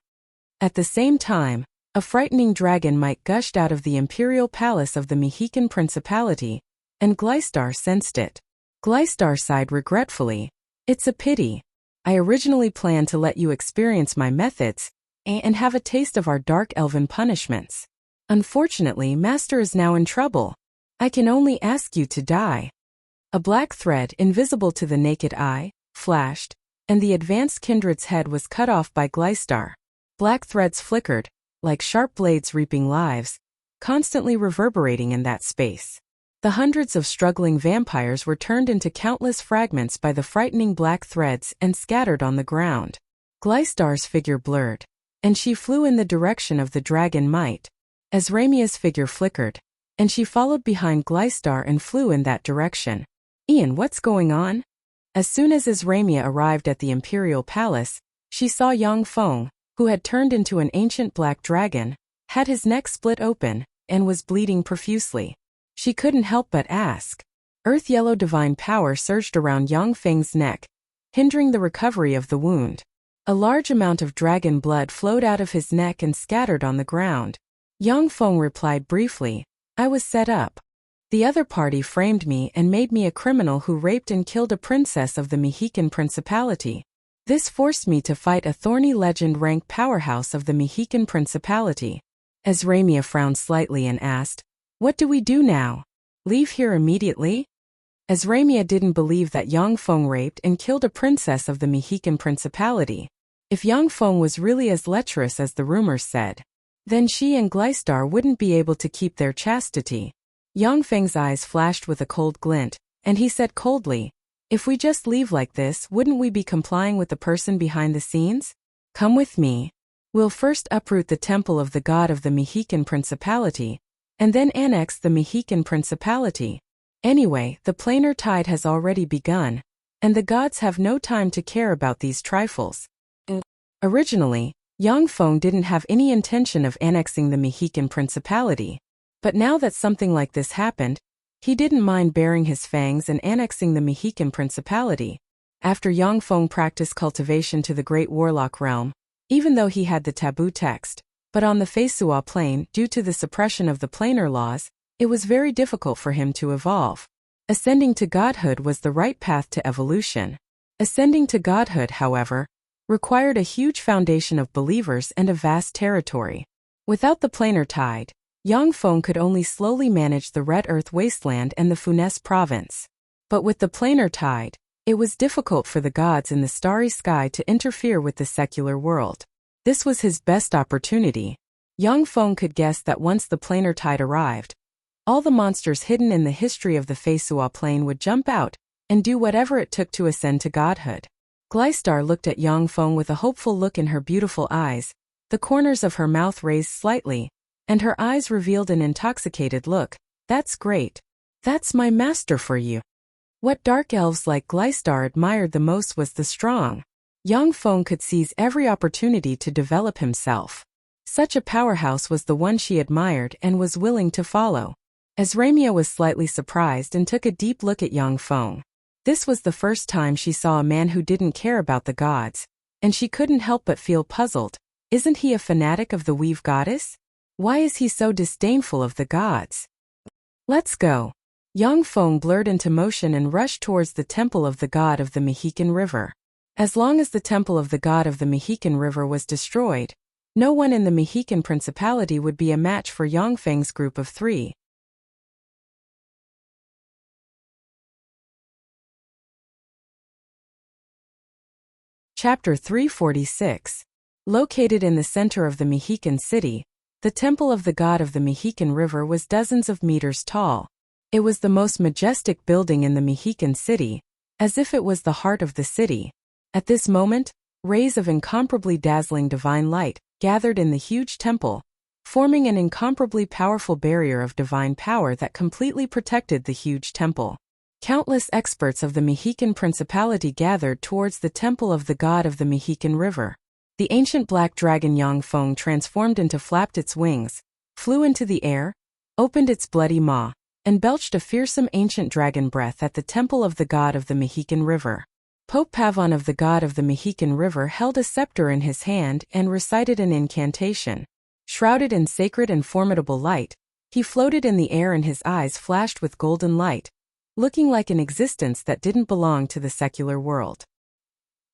At the same time, a frightening dragon might gushed out of the imperial palace of the Mexican Principality, and Gleistar sensed it. Gleistar sighed regretfully. It's a pity. I originally planned to let you experience my methods, and have a taste of our dark elven punishments. Unfortunately, Master is now in trouble. I can only ask you to die. A black thread, invisible to the naked eye, flashed, and the advanced kindred's head was cut off by Gleistar. Black threads flickered, like sharp blades reaping lives, constantly reverberating in that space. The hundreds of struggling vampires were turned into countless fragments by the frightening black threads and scattered on the ground. Gleistar's figure blurred, and she flew in the direction of the dragon might. Azramia's figure flickered, and she followed behind Gleistar and flew in that direction. Ian, what's going on? As soon as Azramia arrived at the Imperial Palace, she saw Yang Feng, who had turned into an ancient black dragon, had his neck split open, and was bleeding profusely. She couldn't help but ask. Earth-yellow divine power surged around Yang Feng's neck, hindering the recovery of the wound. A large amount of dragon blood flowed out of his neck and scattered on the ground. Yang Feng replied briefly, I was set up. The other party framed me and made me a criminal who raped and killed a princess of the Mexican Principality. This forced me to fight a thorny legend-rank powerhouse of the Mexican Principality. Azramia frowned slightly and asked, What do we do now? Leave here immediately? Azramia didn't believe that Yang Feng raped and killed a princess of the Mexican Principality. If Yang Feng was really as lecherous as the rumors said, then she and Gleistar wouldn't be able to keep their chastity. Yang Feng's eyes flashed with a cold glint, and he said coldly, If we just leave like this, wouldn't we be complying with the person behind the scenes? Come with me. We'll first uproot the temple of the god of the Mexican Principality, and then annex the Mexican Principality. Anyway, the planar tide has already begun, and the gods have no time to care about these trifles. Originally, Yang Feng didn't have any intention of annexing the Mexican Principality, but now that something like this happened, he didn't mind baring his fangs and annexing the Mexican Principality. After Yang Feng practiced cultivation to the great warlock realm, even though he had the taboo text, but on the Feisua plane, due to the suppression of the planar laws, it was very difficult for him to evolve. Ascending to godhood was the right path to evolution. Ascending to godhood, however, required a huge foundation of believers and a vast territory. Without the planar tide, Yang Feng could only slowly manage the Red Earth wasteland and the Funes province. But with the planar tide, it was difficult for the gods in the starry sky to interfere with the secular world. This was his best opportunity. Yang Feng could guess that once the planar tide arrived, all the monsters hidden in the history of the Feisua plane would jump out and do whatever it took to ascend to godhood. Gleistar looked at Yang Feng with a hopeful look in her beautiful eyes, the corners of her mouth raised slightly, and her eyes revealed an intoxicated look. That's great. That's my master for you. What dark elves like Gleistar admired the most was the strong. Yang Feng could seize every opportunity to develop himself. Such a powerhouse was the one she admired and was willing to follow. Azramia was slightly surprised and took a deep look at Yang Feng. This was the first time she saw a man who didn't care about the gods, and she couldn't help but feel puzzled. Isn't he a fanatic of the Weave Goddess? Why is he so disdainful of the gods? Let's go. Yang Feng blurred into motion and rushed towards the temple of the god of the Mexican River. As long as the temple of the god of the Mexican River was destroyed, no one in the Mexican Principality would be a match for Yang Feng's group of 3. Chapter 346. Located in the center of the Mexican city, the temple of the god of the Mexican River was dozens of meters tall. It was the most majestic building in the Mexican city, as if it was the heart of the city. At this moment, rays of incomparably dazzling divine light gathered in the huge temple, forming an incomparably powerful barrier of divine power that completely protected the huge temple. Countless experts of the Mexican Principality gathered towards the temple of the god of the Mexican River. The ancient black dragon Yang Feng transformed into flapped its wings, flew into the air, opened its bloody maw, and belched a fearsome ancient dragon breath at the temple of the god of the Mexican River. Pope Pavon of the god of the Mexican River held a scepter in his hand and recited an incantation. Shrouded in sacred and formidable light, he floated in the air and his eyes flashed with golden light, looking like an existence that didn't belong to the secular world.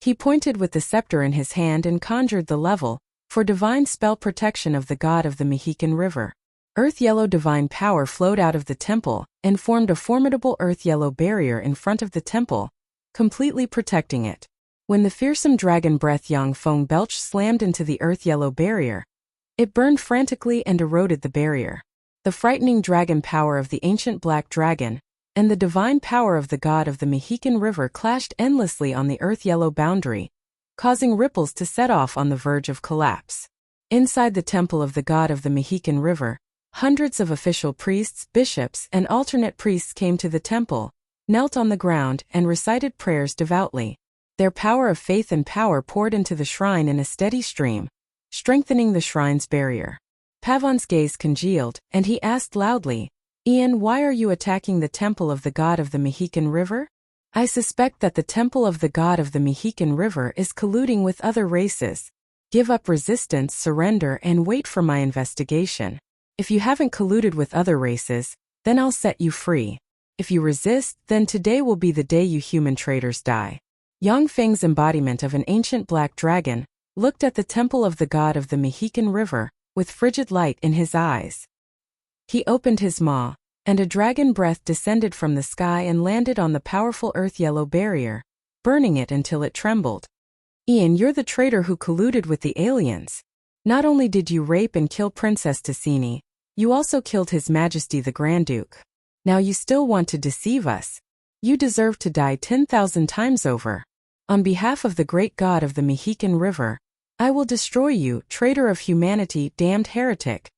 He pointed with the scepter in his hand and conjured the level, for divine spell protection of the god of the Mexican River. Earth-yellow divine power flowed out of the temple and formed a formidable earth-yellow barrier in front of the temple, completely protecting it. When the fearsome dragon breath Yang Feng belched slammed into the earth-yellow barrier, it burned frantically and eroded the barrier. The frightening dragon power of the ancient black dragon and the divine power of the god of the Mexican River clashed endlessly on the earth-yellow boundary, causing ripples to set off on the verge of collapse. Inside the temple of the god of the Mexican River, hundreds of official priests, bishops, and alternate priests came to the temple, knelt on the ground, and recited prayers devoutly. Their power of faith and power poured into the shrine in a steady stream, strengthening the shrine's barrier. Pavon's gaze congealed, and he asked loudly, "Ian, why are you attacking the temple of the god of the Mexican River?" "I suspect that the temple of the god of the Mexican River is colluding with other races. Give up resistance, surrender, and wait for my investigation. If you haven't colluded with other races, then I'll set you free. If you resist, then today will be the day you human traitors die." Yang Feng's embodiment of an ancient black dragon looked at the temple of the god of the Mexican River with frigid light in his eyes. He opened his maw, and a dragon breath descended from the sky and landed on the powerful earth-yellow barrier, burning it until it trembled. "Ian, you're the traitor who colluded with the aliens. Not only did you rape and kill Princess Ticini, you also killed His Majesty the Grand Duke. Now you still want to deceive us. You deserve to die 10,000 times over. On behalf of the great god of the Mexican River, I will destroy you, traitor of humanity, damned heretic."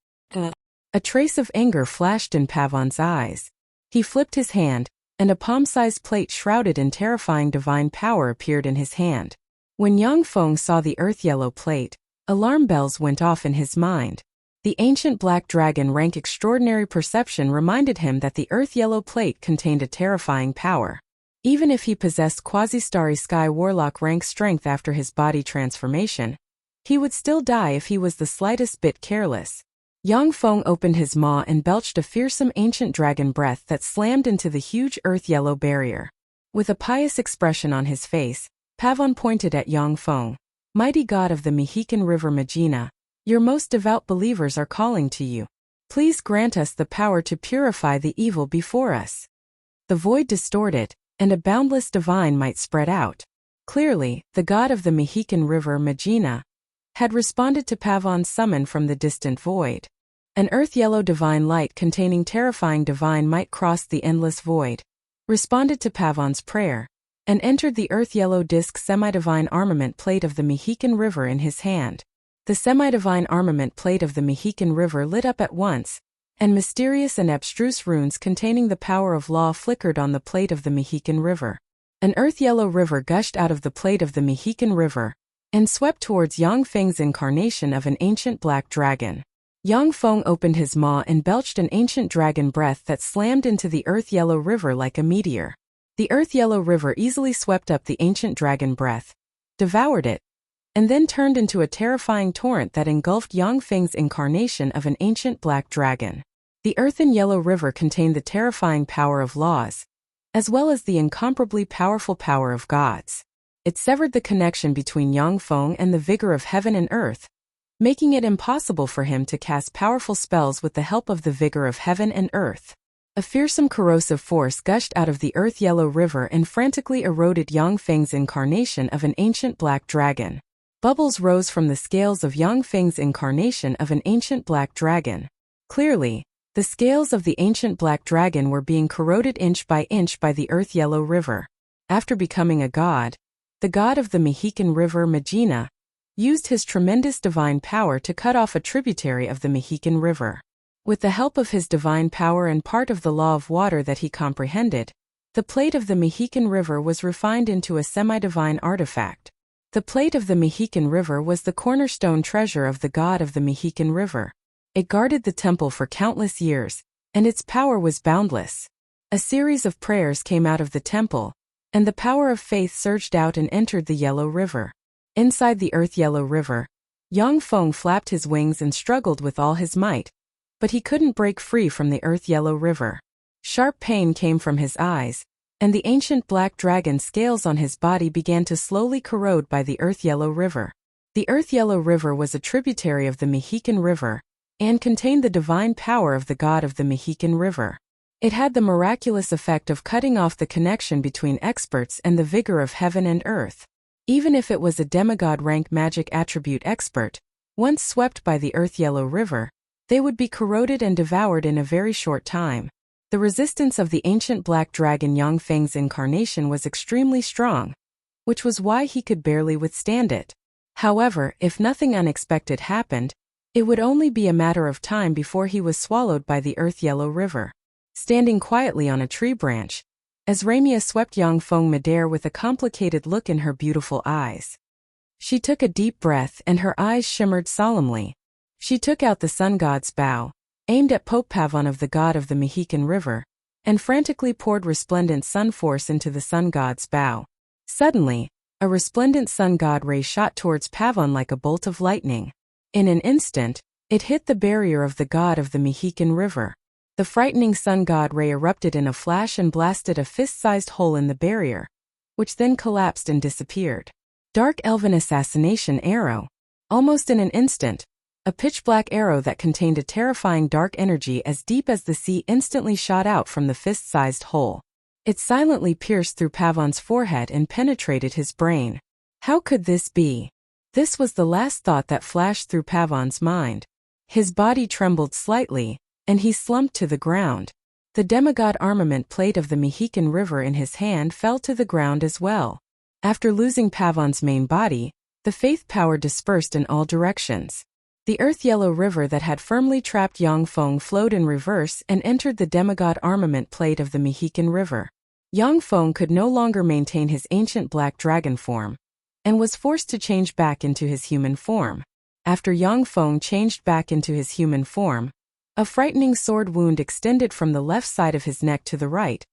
A trace of anger flashed in Pavon's eyes. He flipped his hand, and a palm-sized plate shrouded in terrifying divine power appeared in his hand. When Yang Feng saw the earth-yellow plate, alarm bells went off in his mind. The ancient black dragon rank extraordinary perception reminded him that the earth-yellow plate contained a terrifying power. Even if he possessed quasi-starry sky warlock rank strength after his body transformation, he would still die if he was the slightest bit careless. Yang Feng opened his maw and belched a fearsome ancient dragon breath that slammed into the huge earth-yellow barrier. With a pious expression on his face, Pavon pointed at Yang Feng. "Mighty god of the Mexican River Magina, your most devout believers are calling to you. Please grant us the power to purify the evil before us." The void distorted, and a boundless divine might spread out. Clearly, the god of the Mexican River Magina had responded to Pavon's summon from the distant void. An earth-yellow divine light containing terrifying divine might crossed the endless void, responded to Pavon's prayer, and entered the earth-yellow disc semi-divine armament plate of the Mexican River in his hand. The semi-divine armament plate of the Mexican River lit up at once, and mysterious and abstruse runes containing the power of law flickered on the plate of the Mexican River. An earth-yellow river gushed out of the plate of the Mexican River, and swept towards Yang Feng's incarnation of an ancient black dragon. Yang Feng opened his maw and belched an ancient dragon breath that slammed into the earth-yellow river like a meteor. The earth-yellow river easily swept up the ancient dragon breath, devoured it, and then turned into a terrifying torrent that engulfed Yang Feng's incarnation of an ancient black dragon. The earthen-yellow river contained the terrifying power of laws, as well as the incomparably powerful power of gods. It severed the connection between Yang Feng and the vigor of heaven and earth, making it impossible for him to cast powerful spells with the help of the vigor of heaven and earth. A fearsome corrosive force gushed out of the earth-yellow river and frantically eroded Yang Feng's incarnation of an ancient black dragon. Bubbles rose from the scales of Yang Feng's incarnation of an ancient black dragon. Clearly, the scales of the ancient black dragon were being corroded inch by the earth-yellow river. After becoming a god, the god of the Mexican River Magina used his tremendous divine power to cut off a tributary of the Mexican River. With the help of his divine power and part of the law of water that he comprehended, the plate of the Mexican River was refined into a semi-divine artifact. The plate of the Mexican River was the cornerstone treasure of the god of the Mexican River. It guarded the temple for countless years, and its power was boundless. A series of prayers came out of the temple, and the power of faith surged out and entered the Yellow River. Inside the Earth Yellow River, Yang Feng flapped his wings and struggled with all his might, but he couldn't break free from the Earth Yellow River. Sharp pain came from his eyes, and the ancient black dragon scales on his body began to slowly corrode by the Earth Yellow River. The Earth Yellow River was a tributary of the Mexican River, and contained the divine power of the god of the Mexican River. It had the miraculous effect of cutting off the connection between experts and the vigor of heaven and earth. Even if it was a demigod-rank magic attribute expert, once swept by the Earth Yellow River, they would be corroded and devoured in a very short time. The resistance of the ancient black dragon Yang Feng's incarnation was extremely strong, which was why he could barely withstand it. However, if nothing unexpected happened, it would only be a matter of time before he was swallowed by the Earth Yellow River. Standing quietly on a tree branch, Ramia swept Yang Feng midair with a complicated look in her beautiful eyes. She took a deep breath and her eyes shimmered solemnly. She took out the sun god's bow, aimed at Pope Pavon of the god of the Mexican River, and frantically poured resplendent sun force into the sun god's bow. Suddenly, a resplendent sun god ray shot towards Pavon like a bolt of lightning. In an instant, it hit the barrier of the god of the Mexican River. The frightening sun god ray erupted in a flash and blasted a fist-sized hole in the barrier, which then collapsed and disappeared. Dark Elven Assassination Arrow. Almost in an instant, a pitch-black arrow that contained a terrifying dark energy as deep as the sea instantly shot out from the fist-sized hole. It silently pierced through Pavon's forehead and penetrated his brain. How could this be? This was the last thought that flashed through Pavon's mind. His body trembled slightly, and he slumped to the ground. The demigod armament plate of the Mexican River in his hand fell to the ground as well. After losing Pavon's main body, the faith power dispersed in all directions. The Earth Yellow River that had firmly trapped Yang Feng flowed in reverse and entered the demigod armament plate of the Mexican River. Yang Feng could no longer maintain his ancient black dragon form, and was forced to change back into his human form. After Yang Feng changed back into his human form, a frightening sword wound extended from the left side of his neck to the right,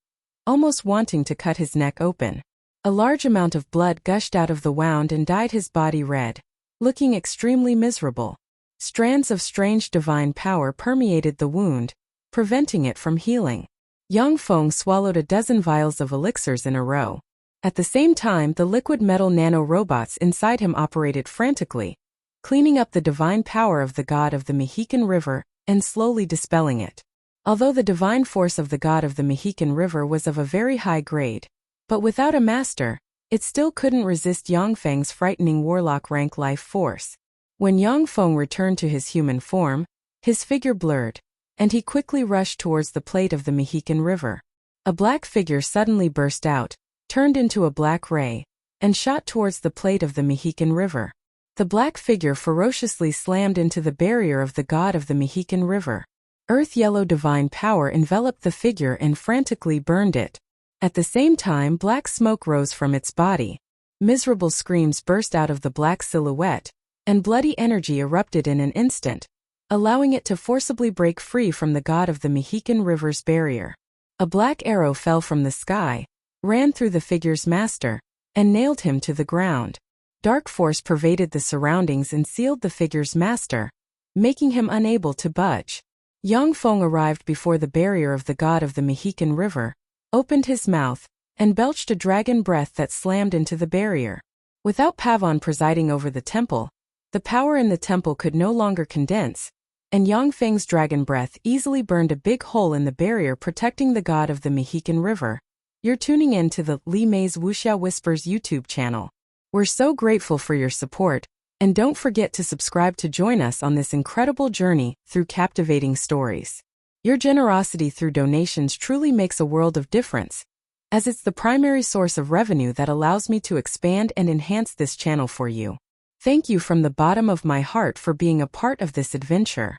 almost wanting to cut his neck open. A large amount of blood gushed out of the wound and dyed his body red, looking extremely miserable. Strands of strange divine power permeated the wound, preventing it from healing. Yang Feng swallowed a dozen vials of elixirs in a row. At the same time, the liquid metal nano-robots inside him operated frantically, cleaning up the divine power of the god of the Mexican River and slowly dispelling it. Although the divine force of the god of the Mexican River was of a very high grade, but without a master, it still couldn't resist Yang Feng's frightening warlock rank life force. When Yang Feng returned to his human form, his figure blurred, and he quickly rushed towards the plate of the Mexican River. A black figure suddenly burst out, turned into a black ray, and shot towards the plate of the Mexican River. The black figure ferociously slammed into the barrier of the god of the Mexican River. Earth Yellow divine power enveloped the figure and frantically burned it. At the same time, black smoke rose from its body. Miserable screams burst out of the black silhouette, and bloody energy erupted in an instant, allowing it to forcibly break free from the god of the Mexican River's barrier. A black arrow fell from the sky, ran through the figure's master, and nailed him to the ground. Dark force pervaded the surroundings and sealed the figure's master, making him unable to budge. Yang Feng arrived before the barrier of the god of the Mexican River, opened his mouth, and belched a dragon breath that slammed into the barrier. Without Pavon presiding over the temple, the power in the temple could no longer condense, and Yang Feng's dragon breath easily burned a big hole in the barrier protecting the god of the Mexican River. You're tuning in to the Li Mei's Wuxia Whispers YouTube channel. We're so grateful for your support, and don't forget to subscribe to join us on this incredible journey through captivating stories. Your generosity through donations truly makes a world of difference, as it's the primary source of revenue that allows me to expand and enhance this channel for you. Thank you from the bottom of my heart for being a part of this adventure.